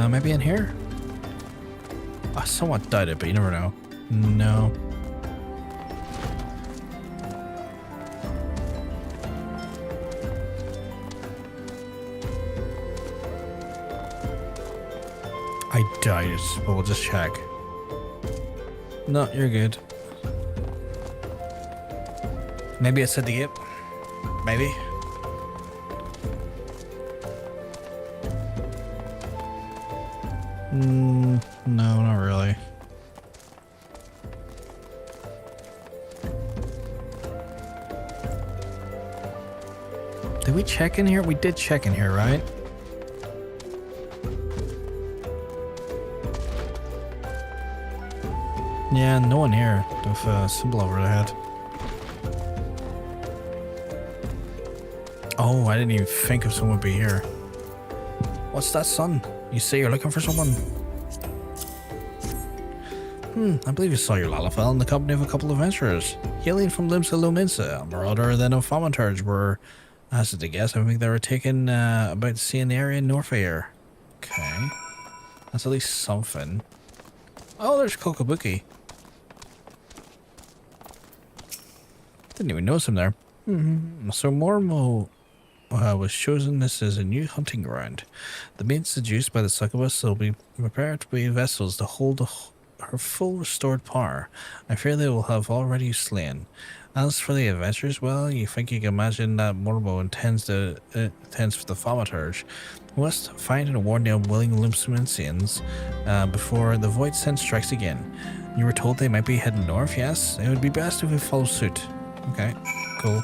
Maybe in here? I somewhat doubt it, but you never know. No. I doubt it, but we'll just check. No, you're good. Maybe it's at the gate. Maybe. No, not really. Did we check in here? We did check in here, right? Yeah, no one here with a symbol over the head. Oh, I didn't even think if someone would be here. What's that, son? You say you're looking for someone? I believe you saw your Lalafell in the company of a couple of adventurers. Hailing from Limsa Lominsa, a marauder than a Thaumaturge were, as to guess, I think they were taken about seeing the area north of here. Okay. That's at least something. Oh, there's Kokobuki. Didn't even notice him there. So Mormo... was chosen this as a new hunting ground. The maid seduced by the succubus will be prepared to be vessels to hold her full restored power. I fear they will have already slain. As for the adventures, well, you think you can imagine that Mormo intends for the Thaumaturge. We must find and warn the unwilling Limsa before the Void Sense strikes again. You were told they might be heading north, yes? It would be best if we follow suit. Okay, cool.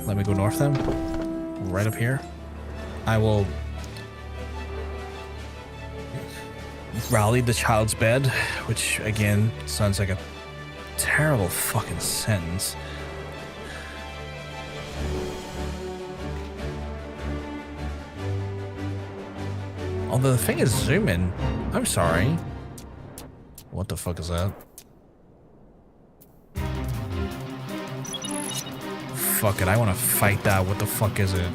Let me go north then. Right up here. I will rally the child's bed, which again sounds like a terrible fucking sentence. Although the thing is zoom in. I'm sorry. What the fuck is that? Fuck it, I want to fight that. What the fuck is it?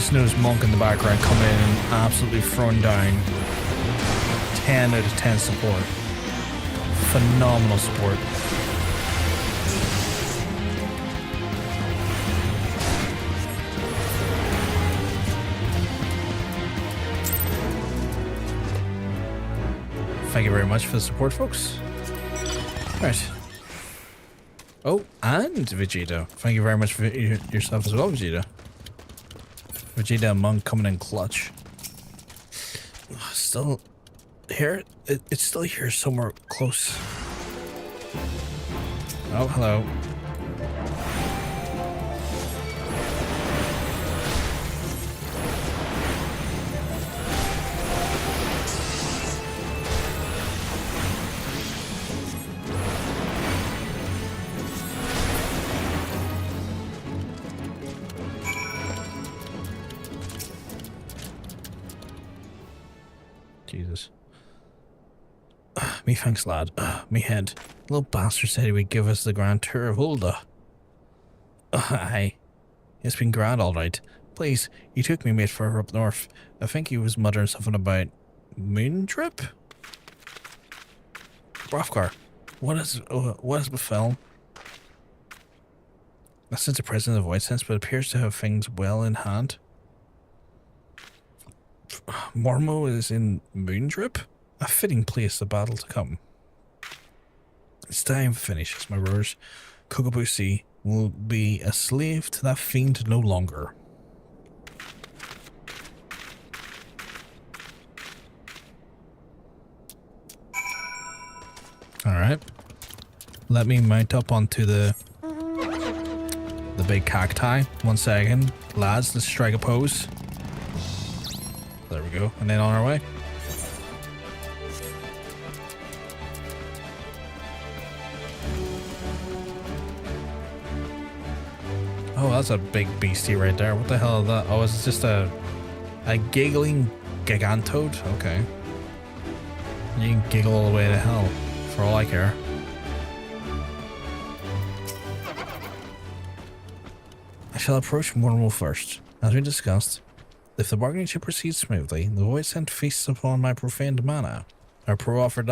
Notice Monk in the background coming in and absolutely throwing down 10 out of 10 support. Phenomenal support. Thank you very much for the support, folks. Right. Oh, and Vegeta. Thank you very much for yourself as well, Vegeta. Vegeta and Monk coming in clutch. Still here? It's still here somewhere close. Oh, hello. Jesus. Me thanks, lad. Me head. Little bastard said he would give us the grand tour of Ulda. Aye. It's been grand, all right. Please, you took me mate for her up north. I think he was muttering something about moon trip? Brofgar, what has befell? I sense a presence of void sense, but appears to have things well in hand. Mormo is in Moondrip? A fitting place the battle to come. It's time to finish, as my brothers. Kokobusi will be a slave to that fiend no longer. Alright. Let me mount up onto the big cacti. 1 second. Lads, let's strike a pose. There we go. And then on our way. Oh, that's a big beastie right there. What the hell is that? Oh, it's just a giggling gigantode? Okay. You can giggle all the way to hell, for all I care. I shall approach Mormo first. As we discussed, if the bargaining should proceed smoothly, the void sent feasts upon my profaned mana, or proffered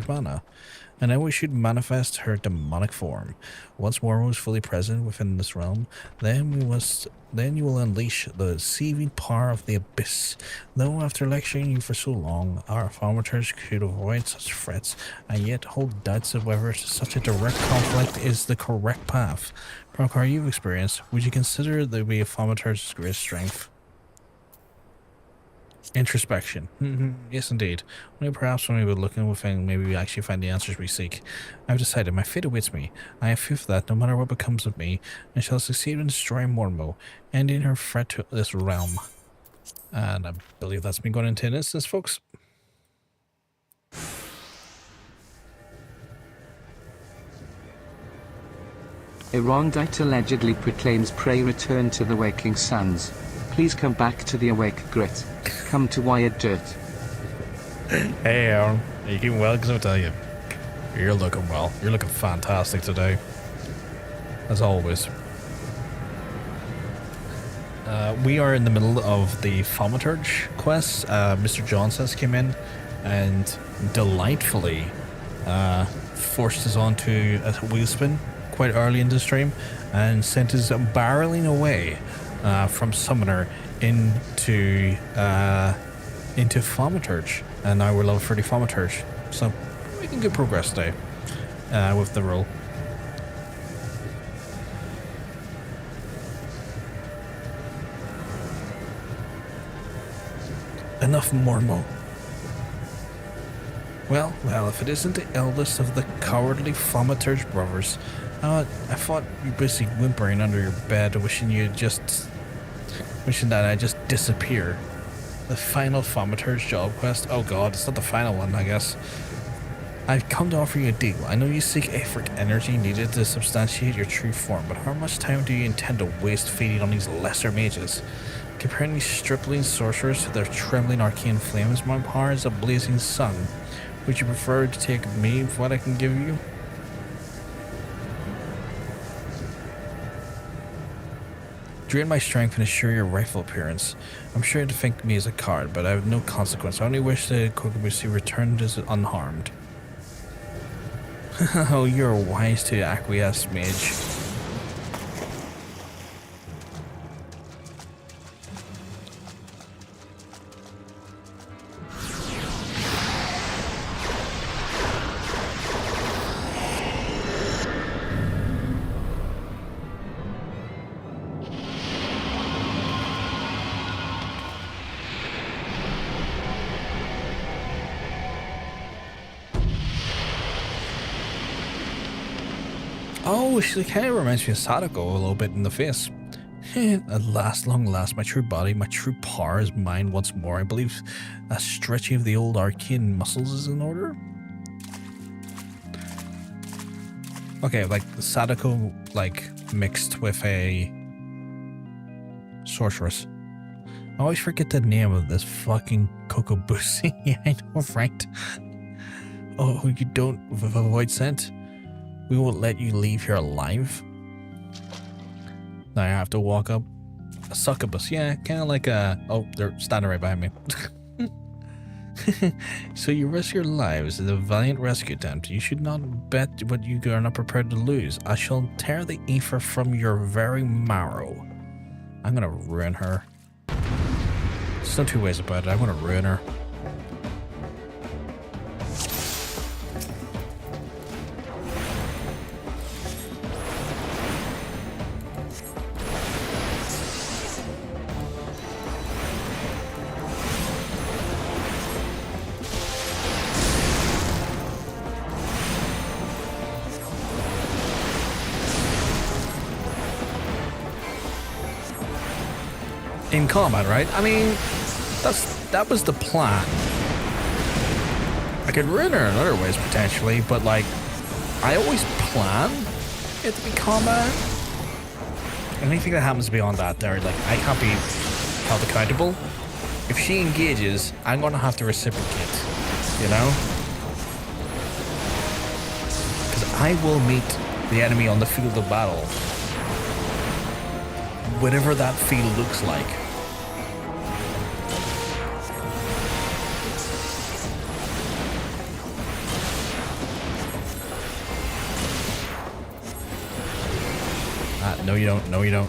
mana, and then we should manifest her demonic form. Once Mormo is fully present within this realm, then you will unleash the seething power of the abyss. Though after lecturing you for so long, our Thaumaturge could avoid such threats, and yet hold doubts of whether such a direct conflict is the correct path. From what you've experienced, would you consider there to be a Thaumaturge's greatest strength? Introspection. Yes, indeed. Only perhaps when we were looking within, maybe we actually find the answers we seek. I've decided my fate awaits me. I have faith that no matter what becomes of me, I shall succeed in destroying Mormo, ending her threat to this realm. And I believe that's me going into an instance, folks. A Rondite allegedly proclaims prey return to the waking suns. Please come back to the awake grit. Come to Wired Dirt. Hey Aaron, are you keeping well? Because I'll tell you, you're looking well. You're looking fantastic today. As always. We are in the middle of the Thaumaturge quest. Mr. Johnson's came in and delightfully forced us onto a wheel spin quite early in the stream and sent us barreling away from Summoner into Thaumaturge, and now we're level 30 Thaumaturge, so making good progress today with the role. Enough Mormo. Well, if it isn't the eldest of the cowardly Thaumaturge brothers, I thought you were busy whimpering under your bed, wishing that I just disappear. The final Thaumaturge job quest? Oh god, it's not the final one, I guess. I've come to offer you a deal. I know you seek etheric energy needed to substantiate your true form, but how much time do you intend to waste feeding on these lesser mages? Comparing these stripling sorcerers to their trembling arcane flames, my power is a blazing sun. Would you prefer to take me for what I can give you? Drain my strength and assure your rightful appearance. I'm sure you'd think me as a coward, but I have no consequence. I only wish the Kokobushi returned as unharmed. Oh, you're wise to acquiesce, mage. Oh, she kind of reminds me of Sadako a little bit in the face. At last, long last, my true body, my true power is mine once more. I believe a stretching of the old arcane muscles is in order. Okay, like Sadako, like mixed with a sorceress. I always forget the name of this fucking Kokobushi. Yeah, I know, right? Oh, you don't avoid scent? We won't let you leave here alive. Now I have to walk up a succubus. Yeah, kind of like a... Oh, they're standing right behind me. So you risk your lives in a valiant rescue attempt. You should not bet what you are not prepared to lose. I shall tear the ether from your very marrow. I'm gonna ruin her. There's no two ways about it. I'm gonna ruin her. In combat, right? I mean, that was the plan. I could ruin her in other ways potentially, but like, I always plan it to be combat. Anything that happens beyond that, there, like, I can't be held accountable. If she engages, I'm gonna have to reciprocate, you know? Because I will meet the enemy on the field of battle, whatever that field looks like. No, you don't. No, you don't.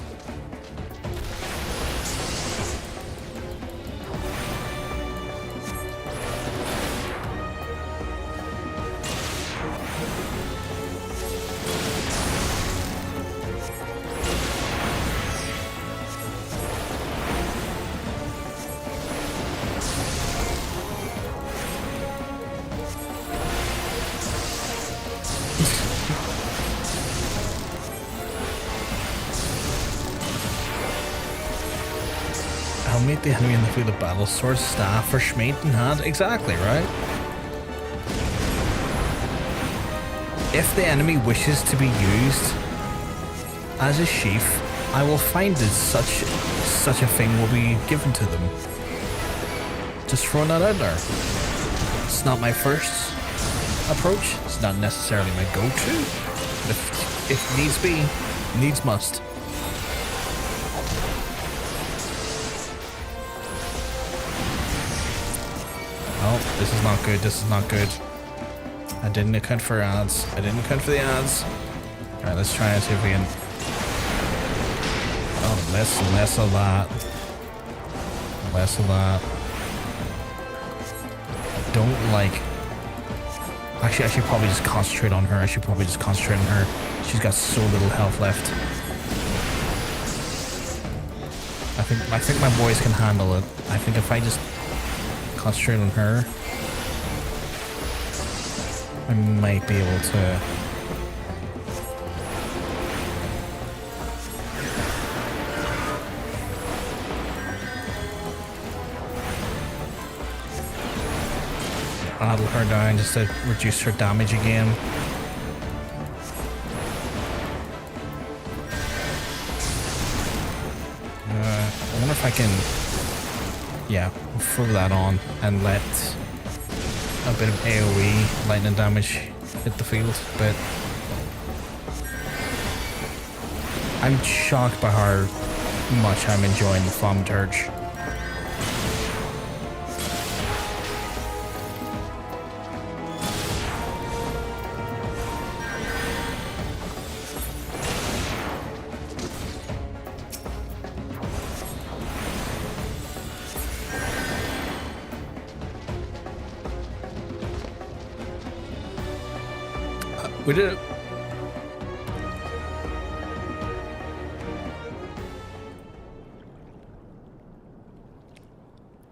Meet the enemy in the field of battle. Sword, staff, or schmate in hand. Exactly, right? If the enemy wishes to be used as a sheath, I will find that such a thing will be given to them. Just throwing that out there. It's not my first approach. It's not necessarily my go-to. But if needs be, needs must. Oh, this is not good. This is not good. I didn't account for ads. I didn't account for the ads. Alright, let's try and see if we can... Oh, less of that. Less of that. I don't like... Actually, I should probably just concentrate on her. She's got so little health left. I think my boys can handle it. I think if I just concentrate on her, I might be able to... rattle her down just to reduce her damage again. I wonder if I can... Yeah, throw that on and let a bit of AoE lightning damage hit the field, but I'm shocked by how much I'm enjoying the Thaumaturge. We did it.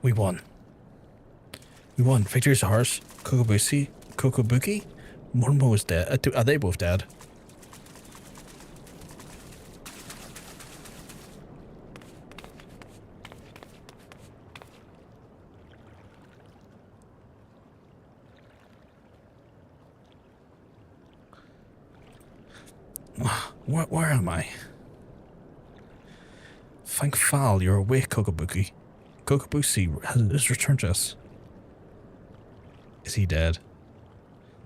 We won. We won. Victory's ours. Kokobuki? Mormo is dead. Are they both dead? Where am I? Thank Fal, you're awake, Kokobuki. Kokobusi has returned to us. Is he dead?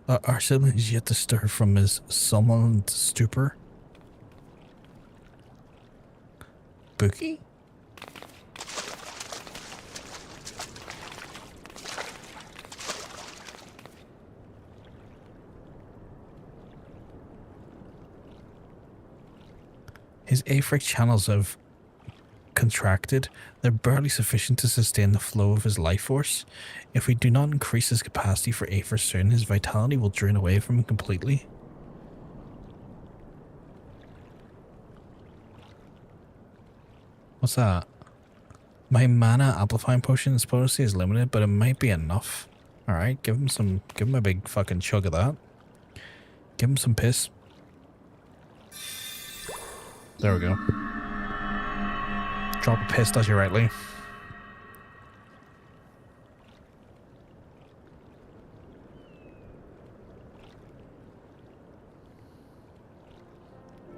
Our sibling is yet to stir from his summoned stupor. Buki? His aphric channels have contracted. They're barely sufficient to sustain the flow of his life force. If we do not increase his capacity for aphor soon, his vitality will drain away from him completely. What's that? My mana amplifying potion potency is limited, but it might be enough. Alright, give him a big fucking chug of that. Give him some piss. There we go. Drop a piss does you rightly.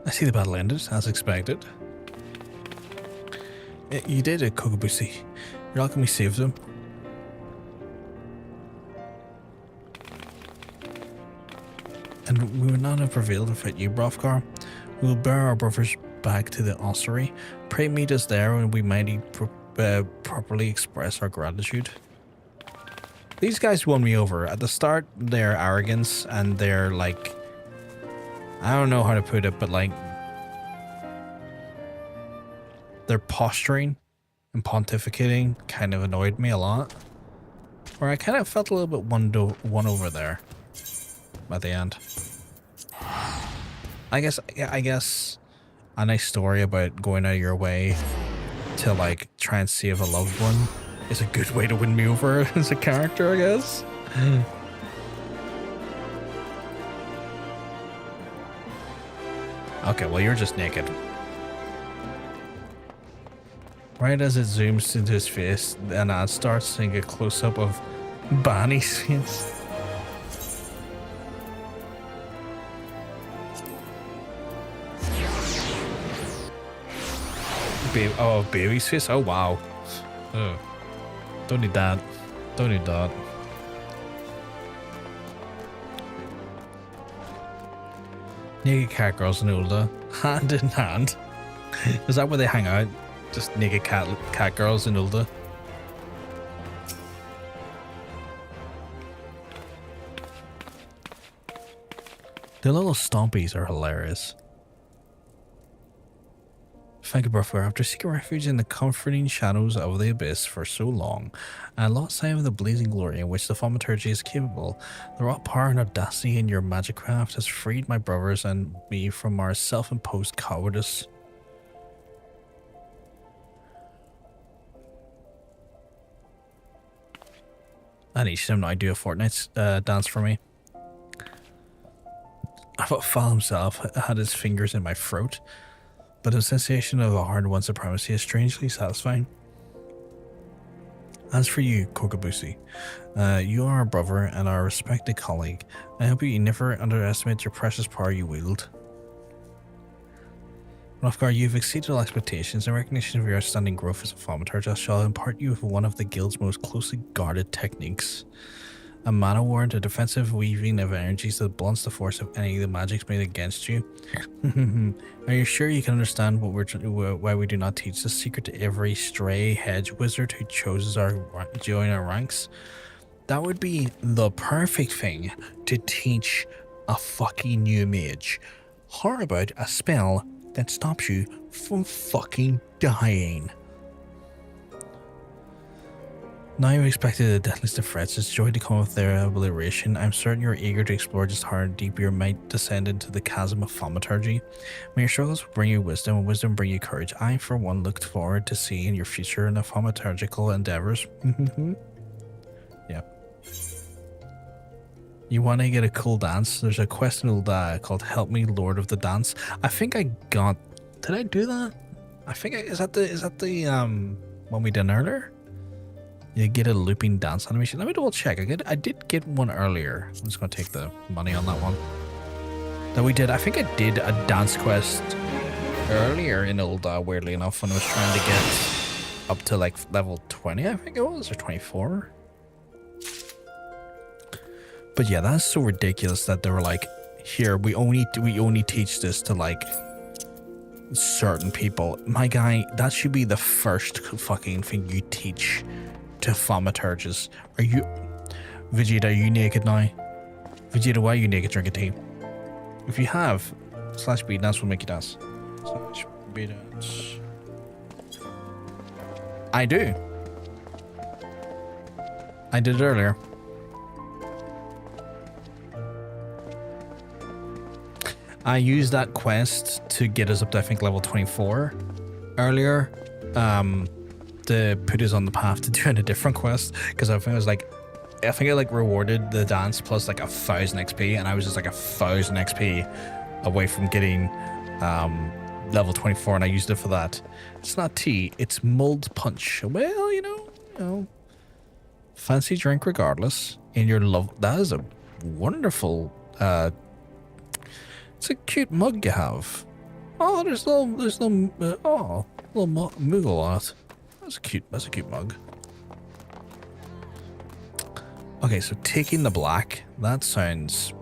I see the battle ended, as expected. You did it, Kokobusi. Your alchemy saved him. And we would not have prevailed without you, Hrothgar. We will bear our brothers back to the ossuary. Pray meet us there and we might properly express our gratitude. These guys won me over. At the start, their arrogance and their, like... I don't know how to put it, but, like... their posturing and pontificating kind of annoyed me a lot. Where I kind of felt a little bit won over there. At the end. I guess a nice story about going out of your way to like try and save a loved one is a good way to win me over as a character, I guess. Okay, well you're just naked. Right as it zooms into his face, an ad starts seeing a close-up of Banny's face. Baby's face? Oh, wow. Oh. Don't need that. Don't need that. Naked cat girls in Ulda, hand in hand. Is that where they hang out? Just naked cat girls in Ulda. The little stompies are hilarious. Thank you, Buffer. After seeking refuge in the comforting shadows of the abyss for so long, I lost sight of the blazing glory in which the Thaumaturge is capable. The raw power and audacity in your magic craft has freed my brothers and me from our self-imposed cowardice. I need him now do a Fortnite dance for me. I thought Fall himself had his fingers in my throat, but the sensation of a hard-won supremacy is strangely satisfying. As for you, Kokabusi, you are our brother and our respected colleague. I hope you never underestimate your precious power you wield. Hrafgar, you've exceeded all expectations. In recognition of your outstanding growth as a Thaumaturge, I shall impart you with one of the guild's most closely guarded techniques. A mana ward, a defensive weaving of energies that blunts the force of any of the magics made against you. Are you sure you can understand why we do not teach this secret to every stray hedge wizard who chooses join our ranks? That would be the perfect thing to teach a fucking new mage. How about a spell that stops you from fucking dying? Now you've expected the deathless of threats, it's joy to come with their obliteration. I'm certain you're eager to explore just how deep your might descend into the chasm of Thaumaturgy. May your struggles bring you wisdom, and wisdom bring you courage. I, for one, looked forward to seeing your future in the thaumaturgical endeavors. Yeah. You want to get a cool dance? There's a quest in Ulda called Help Me, Lord of the Dance. I think I got... Did I do that? I think is that the one we did earlier? You get a looping dance animation. Let me double check. I did get one earlier. I'm just gonna take the money on that one. That we did. I think I did a dance quest earlier in Ulda, weirdly enough, when I was trying to get up to like level 20, I think it was, or 24. But yeah, that's so ridiculous that they were like, here, we only teach this to like certain people. My guy, that should be the first fucking thing you teach to Thaumaturges. Are you... Vegeta, are you naked now? Vegeta, why are you naked drinking tea? If you have, /B dance will make you dance. /B dance. I do. I did it earlier. I used that quest to get us up to, I think, level 24 earlier. To put us on the path to doing a different quest, because I think I like rewarded the dance plus like 1,000 XP, and I was just like 1,000 XP away from getting level 24, and I used it for that. It's not tea, it's mulled punch. Well, you know, fancy drink regardless. In your love, that is a wonderful. It's a cute mug you have. Oh, there's little Mhigo on it. That's a cute mug. Okay, so taking the black, that sounds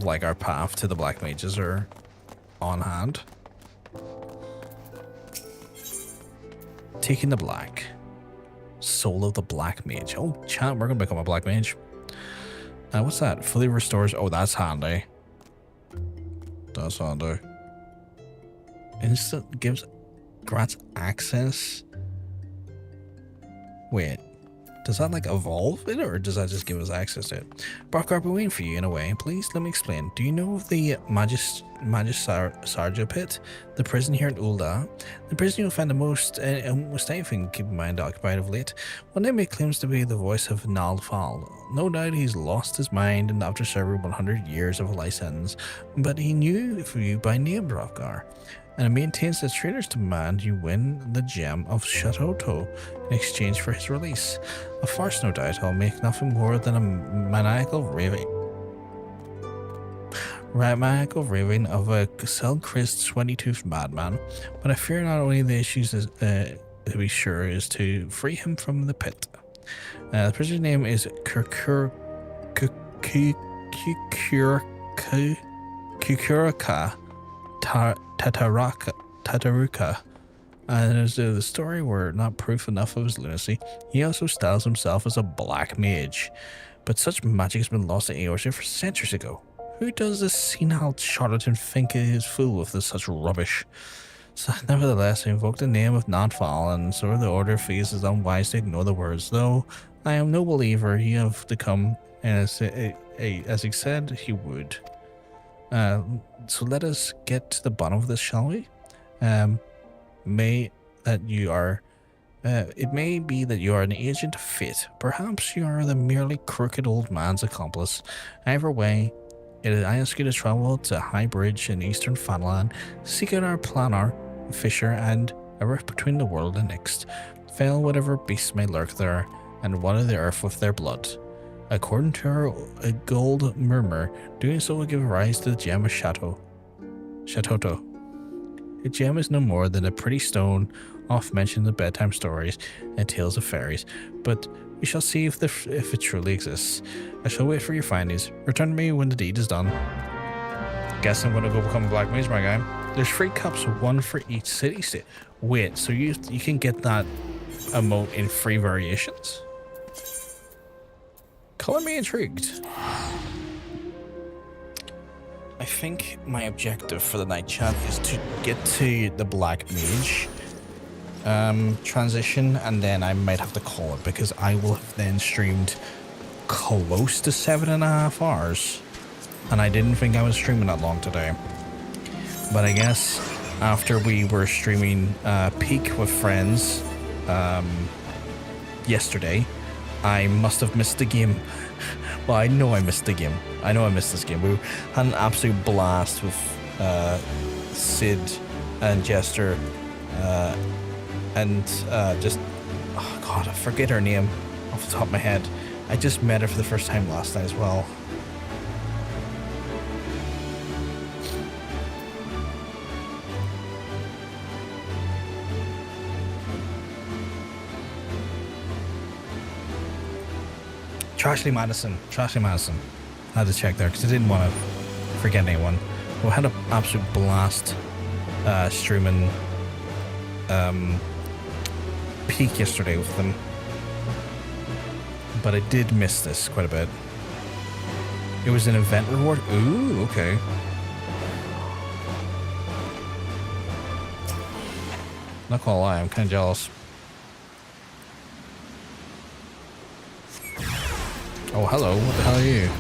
like our path to the black mages are on hand. Taking the black. Soul of the black mage. Oh, chat, we're gonna become a black mage. What's that? Fully restores. Oh, that's handy. That's handy. Instant grants access. Wait, does that like evolve it, or does that just give us access to it? Brock, I've been waiting for you in a way. Please let me explain. Do you know of the Sarja pit, the prison here in Ulda? The prison you'll find the most almost anything keep in mind occupied of late. One name claims to be the voice of Nalfal. No doubt he's lost his mind and after serving 100 years of a life sentence, but he knew you by name, Brockgar. and it maintains the traitor's demand you win the gem of Shatoto in exchange for his release. A farce, no doubt. I'll make nothing more than a maniacal raving of a cell-crised, sweaty-toothed madman, but I fear not only the issues to be sure is to free him from the pit. The prisoner's name is Kukuraka Tataruka. And as though the story were not proof enough of his lunacy, he also styles himself as a black mage. But such magic has been lost to Eorzea for centuries ago. Who does this senile charlatan think is fool with such rubbish? So, nevertheless, I invoke the name of Nantfal, and so the Order feels it unwise to ignore the words, though I am no believer he have to come, and as he said he would. So let us get to the bottom of this, shall we? It may be that you are an agent of fate. Perhaps you are the merely crooked old man's accomplice. Either way, I ask you to travel to High Bridge in eastern Fatherland, seek out our planar, Fisher, and a rift between the world and next. Fell whatever beasts may lurk there, and water the earth with their blood. According to our gold murmur, doing so will give rise to the gem of Shatoto. A gem is no more than a pretty stone, oft mentioned in bedtime stories and tales of fairies, but we shall see if it truly exists. I shall wait for your findings. Return to me when the deed is done. Guess I'm gonna go become a black mage, my guy. There's 3 cups, 1 for each city state. Wait, so you can get that emote in 3 variations? Color me intrigued. I think my objective for the night chat is to get to the black mage transition, and then I might have to call it because I will have then streamed close to 7.5 hours, and I didn't think I was streaming that long today. But I guess after we were streaming Peak with friends yesterday, I must have missed the game. Well, I know I missed the game. I know I missed this game. We had an absolute blast with Sid and Jester and just, oh god, I forget her name off the top of my head. I just met her for the first time last night as well. Trashley Madison. I had to check there because I didn't want to forget anyone. We had an absolute blast streaming Peak yesterday with them, but I did miss this quite a bit. It was an event reward. Ooh, okay. Not gonna lie, I'm kind of jealous. Oh, hello. What the hell are you?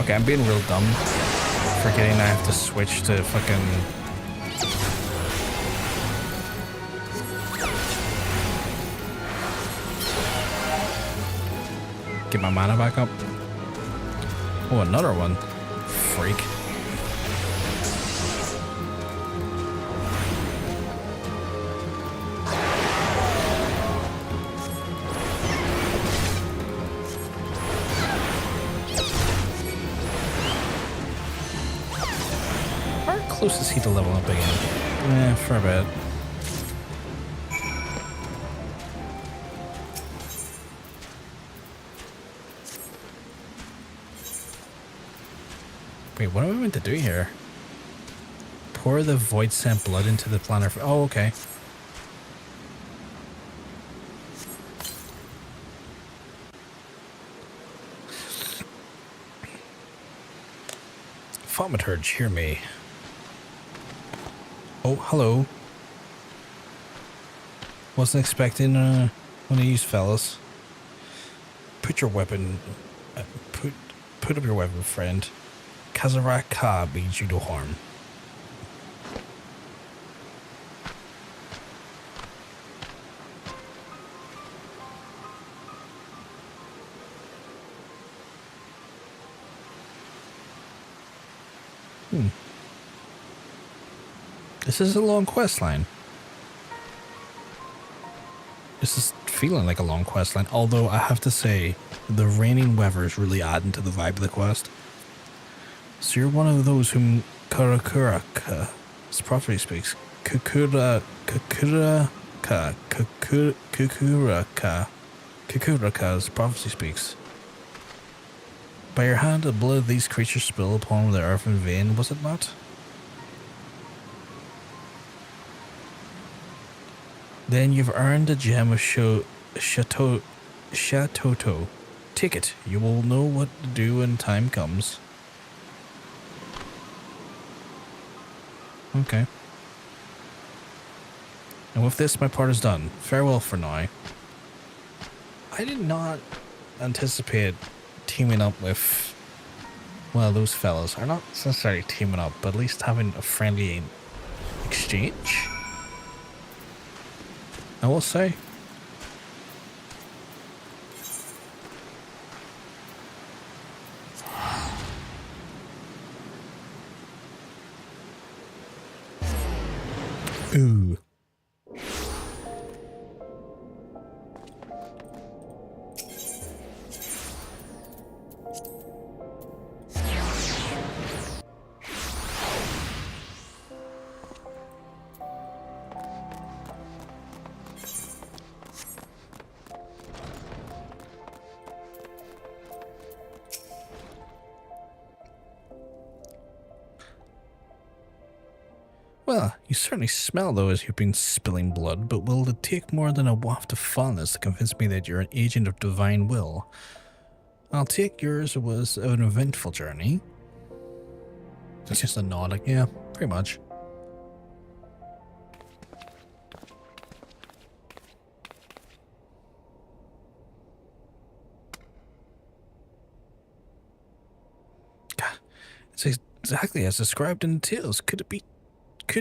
Okay, I'm being real dumb, forgetting I have to switch to fucking... Get my mana back up. Oh, another one. Freak. Close to see the level up again. For a bit. Wait, what am I meant to do here? Pour the void scent blood into the planar. Oh, okay. Thaumaturge, hear me. Oh, hello. Wasn't expecting one of these fellas. Put your weapon... put up your weapon, friend. Kazarak Ka means you no harm. This is a long quest line. This is feeling like a long quest line, although I have to say, the raining weather is really adding to the vibe of the quest. So you're one of those whom Kukuraka's prophecy speaks. Kukuraka's prophecy speaks. By your hand, the blood of these creatures spill upon the earth in vain, was it not? Then you've earned the gem of Shatoto. Take it. You will know what to do when time comes. Okay. And with this, my part is done. Farewell for now. I did not anticipate teaming up with, well, those fellas. Are not necessarily teaming up, but at least having a friendly exchange, I will say. Ooh. Well, you certainly smell though as you've been spilling blood, but will it take more than a waft of fondness to convince me that you're an agent of divine will? I'll take yours was an eventful journey. It's just a nod, like, yeah, pretty much. God, it's exactly as described in the tales. Could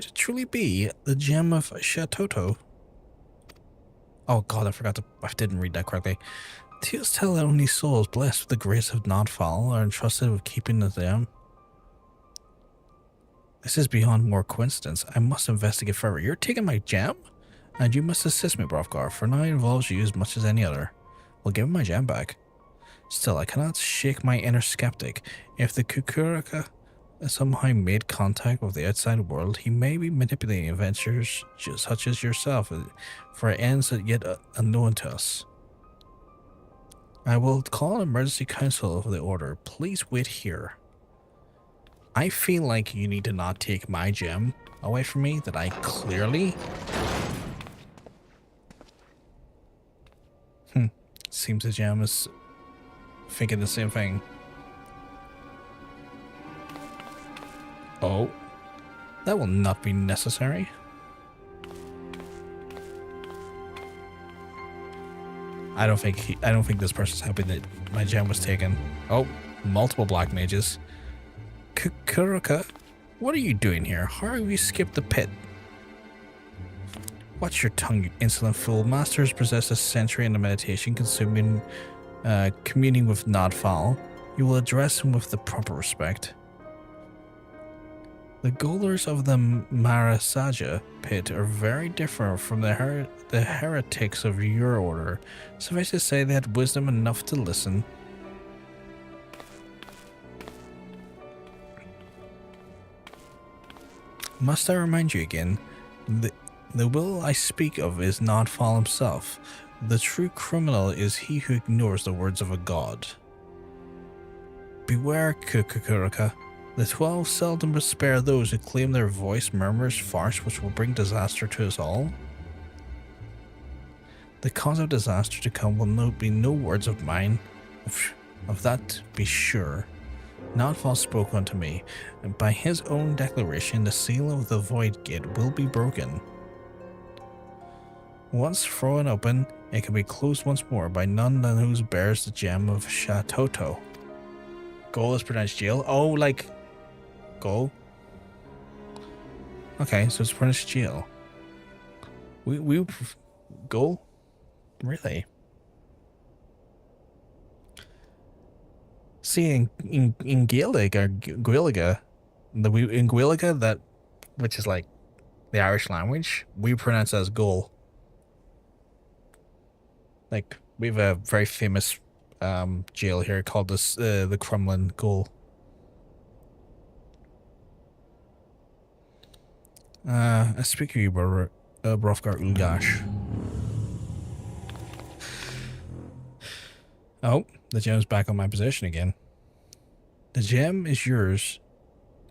it truly be the gem of Shatoto? Oh god, I didn't read that correctly. Tales tell that only souls blessed with the grace of Nodfall are entrusted with keeping the gem. This is beyond more coincidence. I must investigate further. You're taking my gem? And you must assist me, Brovgar, for now it involves you as much as any other. Well, give me my gem back. Still, I cannot shake my inner skeptic. If the Kukuraka somehow made contact with the outside world, he may be manipulating adventurers such as yourself for ends that yet unknown to us. I will call an emergency council of the order. Please wait here. I feel like you need to not take my gem away from me that I clearly... Seems the gem is thinking the same thing. Oh, that will not be necessary. I don't think this person's happy that my gem was taken. Oh, multiple black mages. Kukuraka, what are you doing here? How have you skipped the pit? Watch your tongue, you insolent fool. Masters possess a century in the meditation, communing with Nodfall. You will address him with the proper respect. The Golers of the Marasaja pit are very different from the heretics of your order. Suffice to say they had wisdom enough to listen. Must I remind you again, the will I speak of is Nodfall himself. The true criminal is he who ignores the words of a god. Beware, Kukuraka. The 12 seldom spare those who claim their voice murmurs farce which will bring disaster to us all. The cause of disaster to come will be no words of mine, of that be sure. Nightfall spoke unto me, and by his own declaration the seal of the Void Gate will be broken. Once thrown open, it can be closed once more by none than who bears the gem of Shatoto. Goal is pronounced jail. Oh, like goal. Okay, so it's pronounced jail. We goal, really? See, in Gaelic or Gaeliga, in Gaeliga, that which is like the Irish language, we pronounce it as goal. Like we have a very famous jail here called this the Crumlin Goal. I speak to you about Brofgar Ulgash. Oh, the gem's back on my possession again. The gem is yours.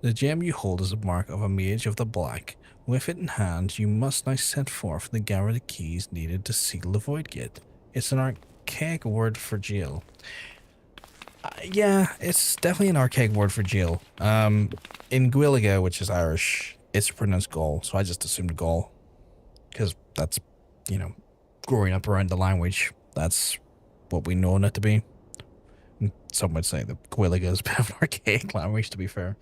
The gem you hold is a mark of a mage of the black. With it in hand, you must now set forth and gather the keys needed to seal the Void Gate. It's an archaic word for jail. Yeah, it's definitely an archaic word for jail. In Gaeliga, which is Irish, it's pronounced Gaul, so I just assumed Gaul. Because that's, you know, growing up around the language, that's what we know it to be. Some would say that Gaeliga is a bit of an archaic language, to be fair.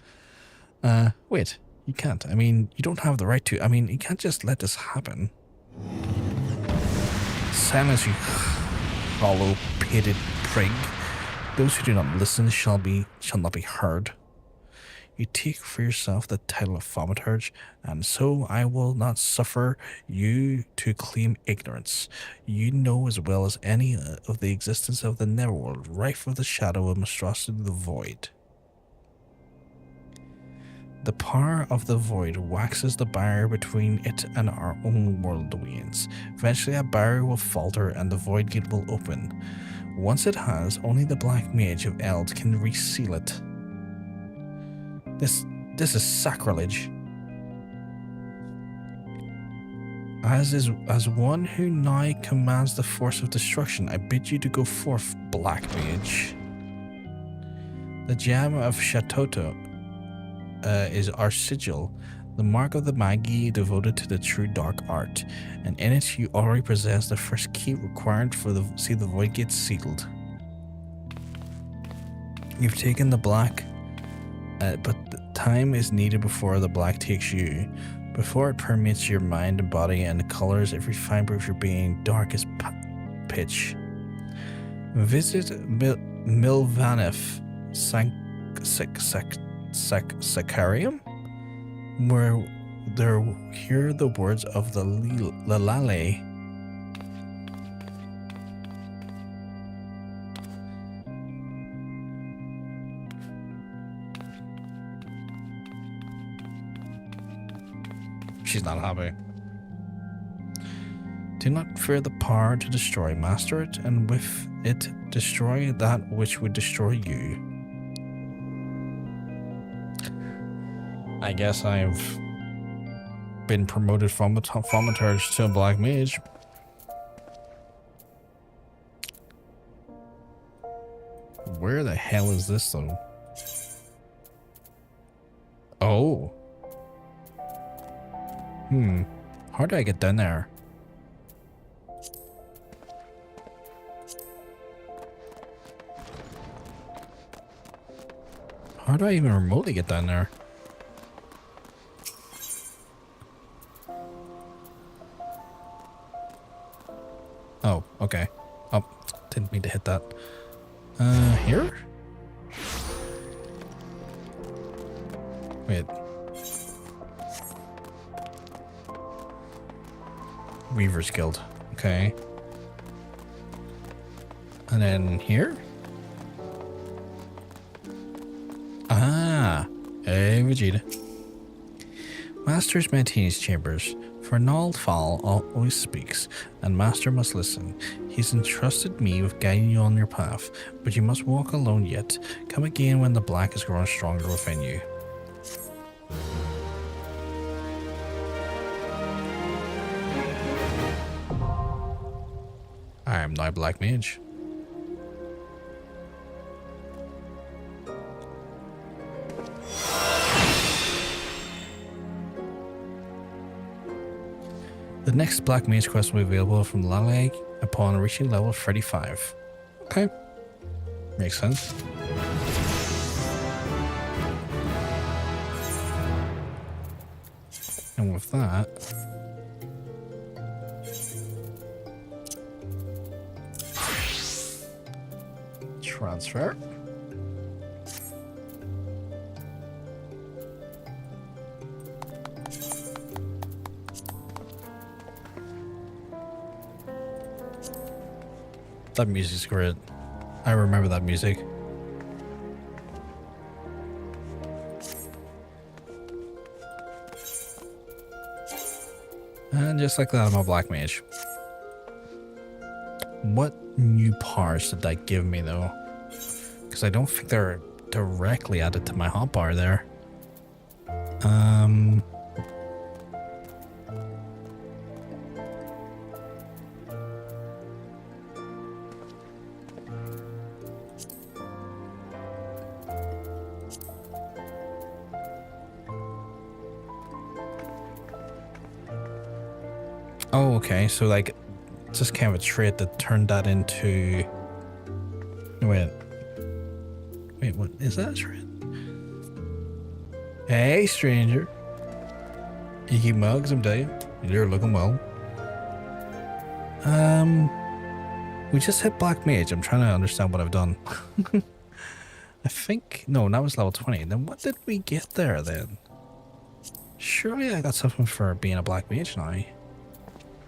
Wait, you can't. I mean, you don't have the right to. I mean, you can't just let this happen. Silence, you hollow-pated prig. Those who do not listen shall not be heard. You take for yourself the title of Thaumaturge, and so I will not suffer you to claim ignorance. You know as well as any of the existence of the Neverworld, rife with the shadow and monstrosity of the void. The power of the void waxes the barrier between it and our own world wanes. Eventually a barrier will falter and the void gate will open. Once it has, only the Black Mage of Eld can reseal it. This is sacrilege. As one who now commands the force of destruction, I bid you to go forth, Black Mage. The gem of Shatoto is our sigil, the mark of the Magi devoted to the true dark art, and in it you already possess the first key required for see the Void Gate sealed. You've taken the black, but the time is needed before the black takes you, before it permeates your mind and body and colors every fiber of your being dark as pitch. Visit Milvanif Sacarium, where there hear the words of the Lalale. She's not happy. Do not fear the power to destroy. Master it, and with it destroy that which would destroy you. I guess I've been promoted from a Thaumaturge to a Black Mage. Where the hell is this though? Oh. How do I get down there? How do I even remotely get down there? Oh, okay. Oh, didn't mean to hit that. Here? Wait. Weaver's Guild. Okay. And then here? Ah! Hey, Vegeta. Master's Mantine's chambers. For Naldfall always speaks, and Master must listen. He's entrusted me with guiding you on your path, but you must walk alone yet. Come again when the black has grown stronger within you. I am now Black Mage. next Black Mage quest will be available from Lahabrea upon reaching level 35. Okay. Makes sense. And with that, transfer. That music's great. I remember that music. And just like that, I'm a Black Mage. What new powers did that give me, though? Because I don't think they're directly added to my hotbar there. Oh, okay. So, like, it's just kind of a trait that turned that into... Wait, what is that a trait? Hey, stranger. You keep mugs, I'm telling you. You're looking well. We just hit Black Mage. I'm trying to understand what I've done. I think... No, that was level 20. Then what did we get there, then? Surely I got something for being a Black Mage now.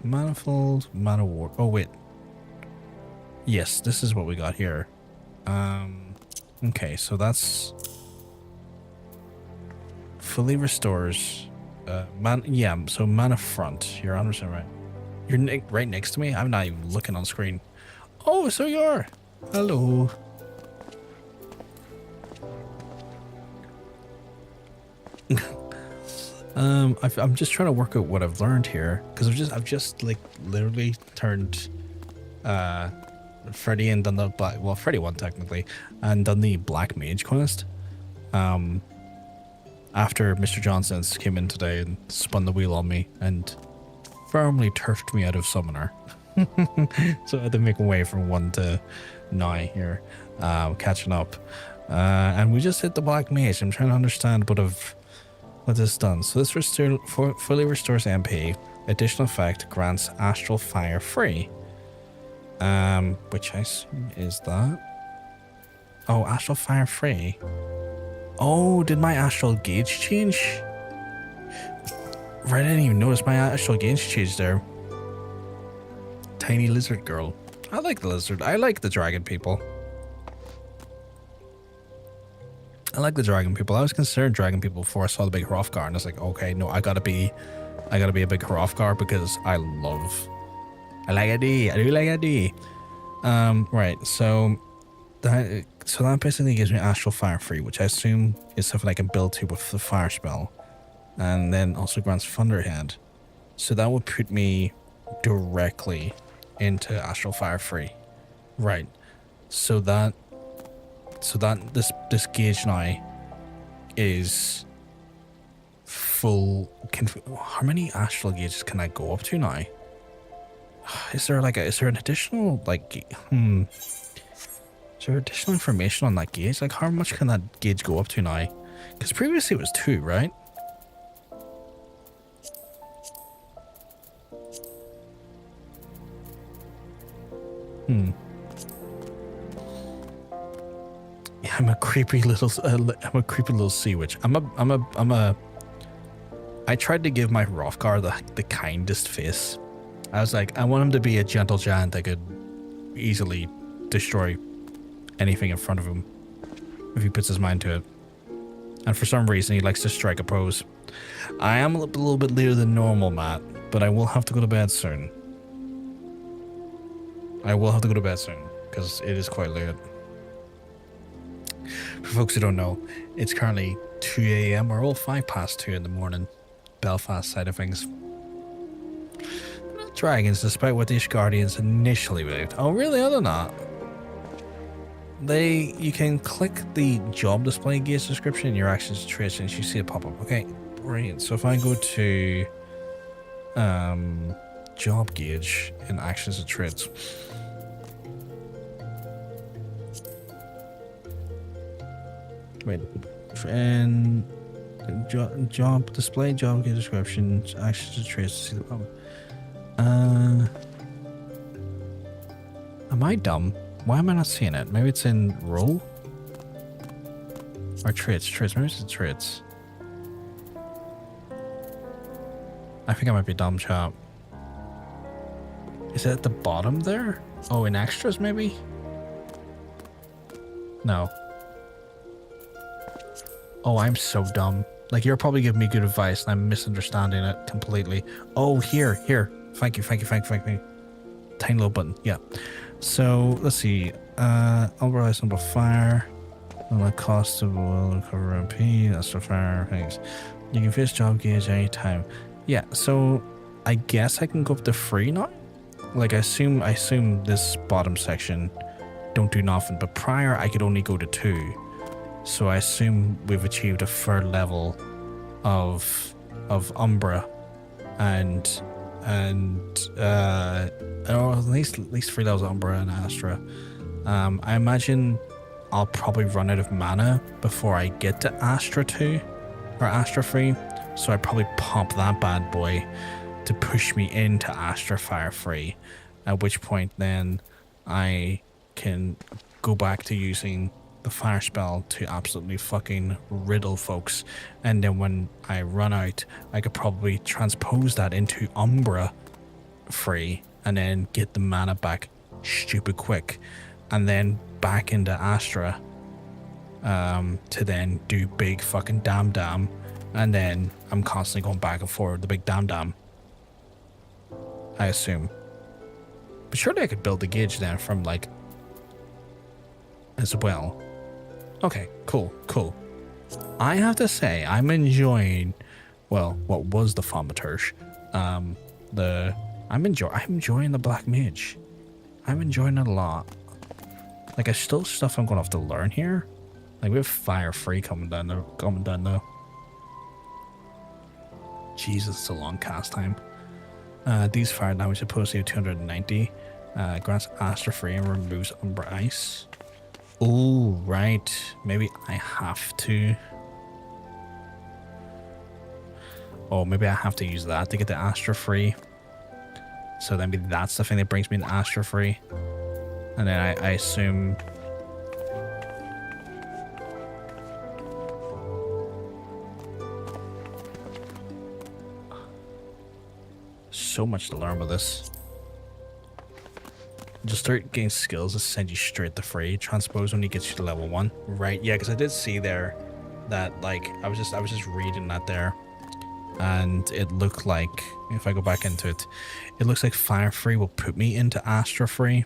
Manifold, Mana War. Oh, wait. Yes, this is what we got here. Okay, so that's... Fully restores... yeah, so Mana Front. You're 100% right. You're right next to me? I'm not even looking on screen. Oh, so you are! Hello. I'm just trying to work out what I've learned here, because I've just like literally turned Freddy and done the black, well, Freddy 1 technically, and done the Black Mage quest. After Mr. Johnson's came in today and spun the wheel on me and firmly turfed me out of Summoner. So I had to make a way from 1 to 9 here, catching up. And we just hit the Black Mage. I'm trying to understand what this done. So this fully restores MP. Additional effect grants Astral Fire free. Which I assume is that. Oh, Astral Fire free. Oh, did my Astral gauge change? Right, I didn't even notice my Astral gauge changed there. Tiny lizard girl. I like the lizard. I like the dragon people. I like the dragon people. I was considering dragon people before I saw the big Hrothgar, and I was like, okay, no, I gotta be a big Hrothgar because I like a D. I do like a D. Right, so that basically gives me Astral Fire free, which I assume is something I can build to with the fire spell, and then also grants Thunderhead. So that would put me directly into Astral Fire free. Right. So that this gauge now is full. How many astral gauges can I go up to now? Is there an additional is there additional information on that gauge? Like, how much can that gauge go up to now? Because previously it was 2, right? Yeah, I'm a creepy little sea witch. I tried to give my Hrothgar the kindest face. I was like, I want him to be a gentle giant that could easily destroy anything in front of him if he puts his mind to it. And for some reason, he likes to strike a pose. I am a little bit later than normal, Matt, but I will have to go to bed soon. Because it is quite late. For folks who don't know, it's currently 2 a.m. or 5 past 2 in the morning, Belfast side of things. Dragons, despite what these Guardians initially believed. Oh, really? Other than that, you can click the job display gauge description in your actions and traits, and you see it pop up. Okay, brilliant. So if I go to job gauge in actions and traits. Wait, and job display job gauge descriptions, actions and traits to see the problem. Am I dumb? Why am I not seeing it? Maybe it's in role? Or traits, maybe it's in traits. I think I might be dumb, chap. Is it at the bottom there? Oh, in extras maybe? No. Oh, I'm so dumb. Like, you're probably giving me good advice and I'm misunderstanding it completely. Oh, here. Thank you. Tiny little button, yeah. So, let's see. Umbral number fire. And the cost of oil recover MP. That's for fire. Thanks. You can fix job gauge anytime. Yeah, so I guess I can go up to 3 now? Like, I assume this bottom section don't do nothing, but prior I could only go to 2. So I assume we've achieved a 3rd level of Umbra and or at least 3 levels of Umbra and Astra. I imagine I'll probably run out of mana before I get to Astra 2 or Astra 3, so I probably pop that bad boy to push me into Astra Fire 3, at which point then I can go back to using the fire spell to absolutely fucking riddle folks, and then when I run out I could probably transpose that into Umbra 3 and then get the mana back stupid quick, and then back into Astra to then do big fucking damn, and then I'm constantly going back and forward the big damn, I assume. But surely I could build the gauge then from like as well. Okay, cool. I have to say, I'm enjoying, well, what was the Thaumaturge. I'm enjoying the Black Mage. I'm enjoying it a lot. Like, there's still stuff I'm going to have to learn here. Like, we have Fire 3 coming down though. Jesus, it's a long cast time. These fire damage supposed to do 290. Grants Astra 3 and removes Umbra Ice. Oh, right. Maybe I have to. Oh, maybe I have to use that to get the Astra free. So then maybe that's the thing that brings me to Astra free. And then I assume. So much to learn with this. Just start getting skills that send you straight to free. Transpose only gets you to level 1. Right, yeah, because I did see there that, like, I was just reading that there, and it looked like, if I go back into it, it looks like Fire Free will put me into Astra Free,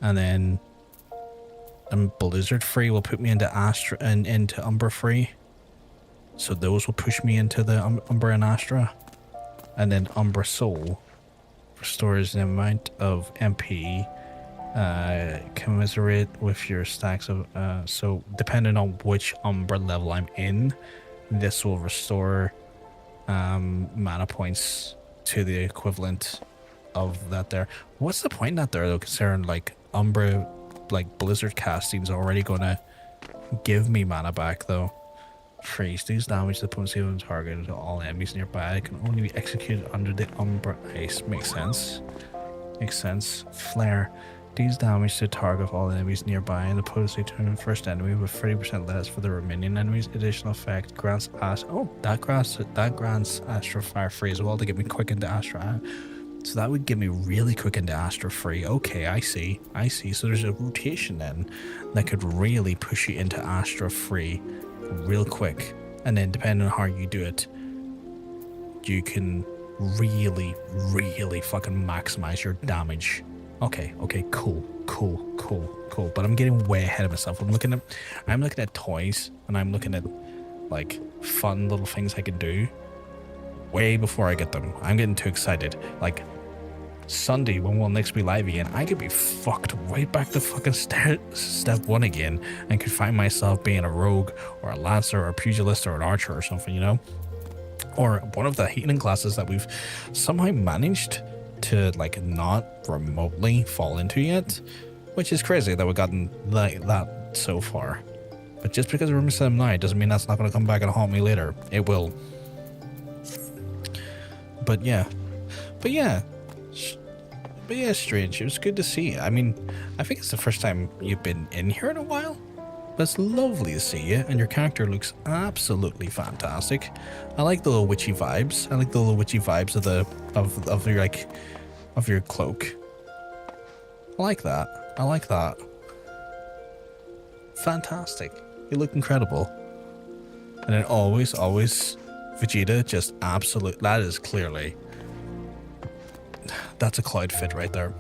and then Blizzard Free will put me into Astra and into Umbra Free. So those will push me into the Umbra and Astra, and then Umbra Soul restores the amount of MP commiserate with your stacks of so depending on which Umbra level I'm in, this will restore mana points to the equivalent of that there. What's the point in that there though, considering like Umbra, like Blizzard casting is already gonna give me mana back though. Freeze. These damage the opponent's able to target to all enemies nearby. It can only be executed under the Umbra Ice. Makes sense. Flare. These damage to target of all enemies nearby and opponents return first enemy with 30% less for the remaining enemies. Additional effect grants that grants Astra Fire free as well to get me quick into Astra. So that would get me really quick into Astra free. Okay, I see. So there's a rotation then that could really push you into Astra free real quick, and then depending on how you do it, you can really fucking maximize your damage. Okay, cool. But I'm getting way ahead of myself. I'm looking at toys, and I'm looking at like fun little things I can do way before I get them. I'm getting too excited. Like Sunday, when we'll next be live again, I could be fucked right back to fucking step 1 again, and could find myself being a rogue or a lancer or a pugilist or an archer or something, you know, or one of the healing classes that we've somehow managed to like not remotely fall into yet, which is crazy that we've gotten like that so far. But just because we're missing them now doesn't mean that's not going to come back and haunt me later. It will. But yeah, Strange. It was good to see you. I mean, I think it's the first time you've been in here in a while. But it's lovely to see you, and your character looks absolutely fantastic. I like the little witchy vibes. I like the little witchy vibes of the of your like of your cloak. I like that. I like that. Fantastic. You look incredible. And then always Vegeta just absolute. That is clearly. That's a Cloud fit right there.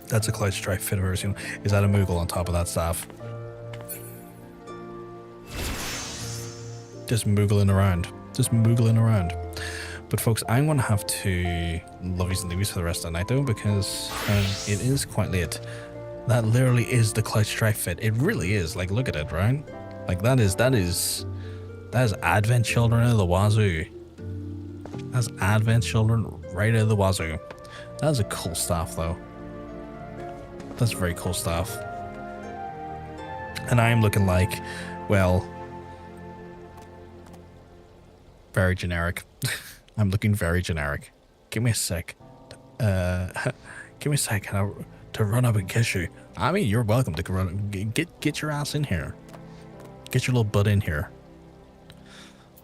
That's a Cloud Strife fit I've ever seen. Is that a Moogle on top of that staff? Just moogling around. Just moogling around. But folks, I'm going to have to lovies and leavies for the rest of the night though, because it is quite late. That literally is the Cloud Strife fit. It really is. Like, look at it, right? Like, that is Advent Children out of the wazoo. That's Advent Children right out of the wazoo. That is a cool staff though. That's very cool stuff. And I'm looking like, well, very generic. I'm looking very generic. Give me a sec. Give me a sec to run up and kiss you. I mean, you're welcome to run. Get your ass in here. Get your little butt in here.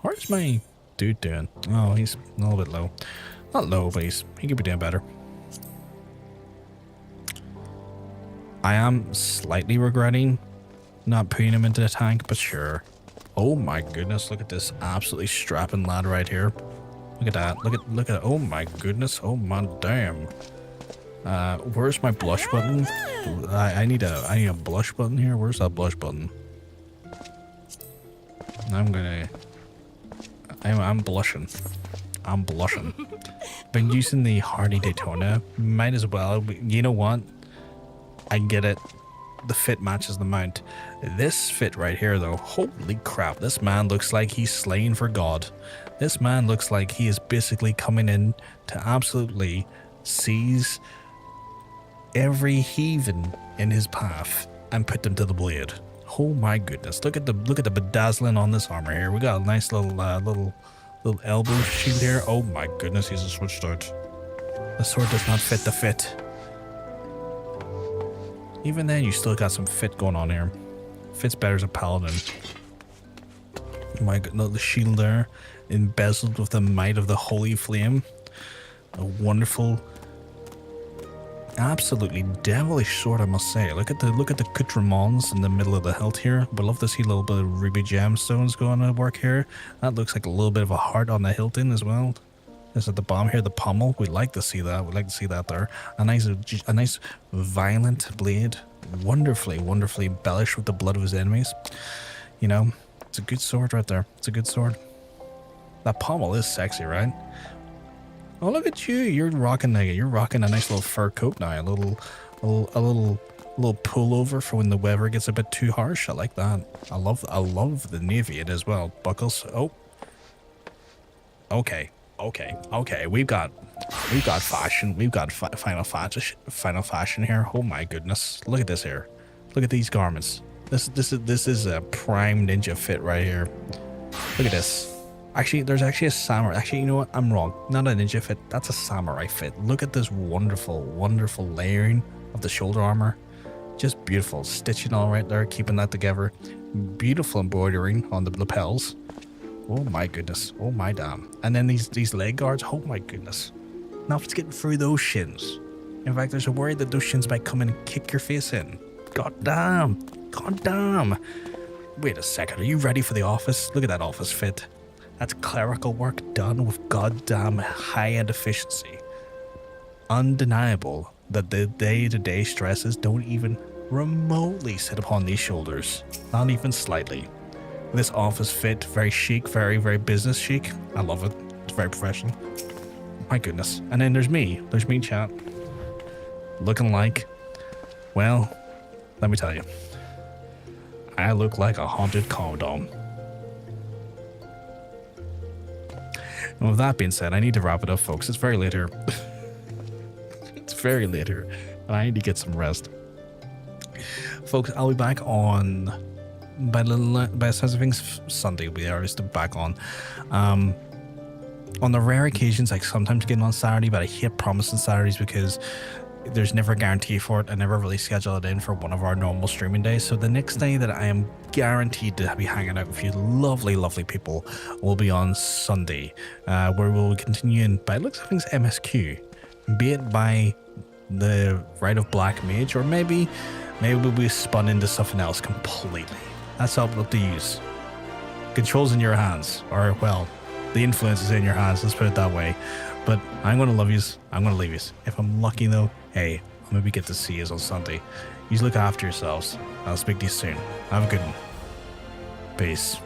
Where's my dude doing? Oh, he's a little bit low. Not low, but he could be doing better. I am slightly regretting not putting him into the tank, but sure. Oh my goodness, look at this absolutely strapping lad right here. Look at that. Look at oh my goodness. Oh my damn. Where's my blush button? I need a blush button here. Where's that blush button? I'm blushing. I'm blushing. Been using the Hardy Daytona. Might as well. You know what? I get it. The fit matches the mount. This fit right here though, holy crap, this man looks like he's slaying for God. This man looks like he is basically coming in to absolutely seize every heathen in his path and put them to the blade. Oh my goodness, look at the bedazzling on this armor here. We got a nice little little elbow shield here. Oh my goodness, he's a switched out. The sword does not fit the fit. Even then, you still got some fit going on here. Fits better as a paladin. My God, the shield there, embezzled with the might of the holy flame. A wonderful, absolutely devilish sword, I must say. Look at the accoutrements in the middle of the hilt here. Would love to see a little bit of ruby gemstones going to work here. That looks like a little bit of a heart on the hilting as well. Is at the bottom here, the pommel. We'd like to see that. We'd like to see that there. A nice violent blade. Wonderfully embellished with the blood of his enemies. You know, it's a good sword right there. It's a good sword. That pommel is sexy, right? Oh, look at you. You're rocking a nice little fur coat now. A little pullover for when the weather gets a bit too harsh. I like that. I love the navy it as well. Buckles. Oh. Okay. We've got fashion. We've got final fashion here. Oh my goodness! Look at this here. Look at these garments. This is a prime ninja fit right here. Look at this. Actually, there's actually a samurai. Actually, you know what? I'm wrong. Not a ninja fit. That's a samurai fit. Look at this wonderful layering of the shoulder armor. Just beautiful. Stitching all right there, keeping that together. Beautiful embroidering on the lapels. Oh my goodness. Oh my damn. And then these leg guards. Oh my goodness. Now it's getting through those shins. In fact, there's a worry that those shins might come in and kick your face in. God damn. Wait a second. Are you ready for the office? Look at that office fit. That's clerical work done with goddamn high-end efficiency. Undeniable that the day-to-day stresses don't even remotely sit upon these shoulders. Not even slightly. This office fit, very chic, very, very business chic. I love it. It's very professional. My goodness. And then there's me. There's me, chat. Looking like, well, let me tell you. I look like a haunted condom. And with that being said, I need to wrap it up, folks. It's very late here. It's very late here, and I need to get some rest. Folks, I'll be back on by the sense of things Sunday. We are just back on. On the rare occasions, I sometimes get on Saturday, but I hate promising Saturdays because there's never a guarantee for it. I never really schedule it in for one of our normal streaming days. So the next day that I am guaranteed to be hanging out with you lovely, lovely people will be on Sunday, where we'll continue in, by the looks of things, MSQ, be it by the Rite of Black Mage, or maybe we'll be spun into something else completely. That's up to you. Control's in your hands, or well, the influence is in your hands, let's put it that way. But I'm going to love yous. I'm going to leave yous. If I'm lucky though, hey, I'll maybe get to see yous on Sunday. You look after yourselves. I'll speak to you soon. Have a good one. Peace.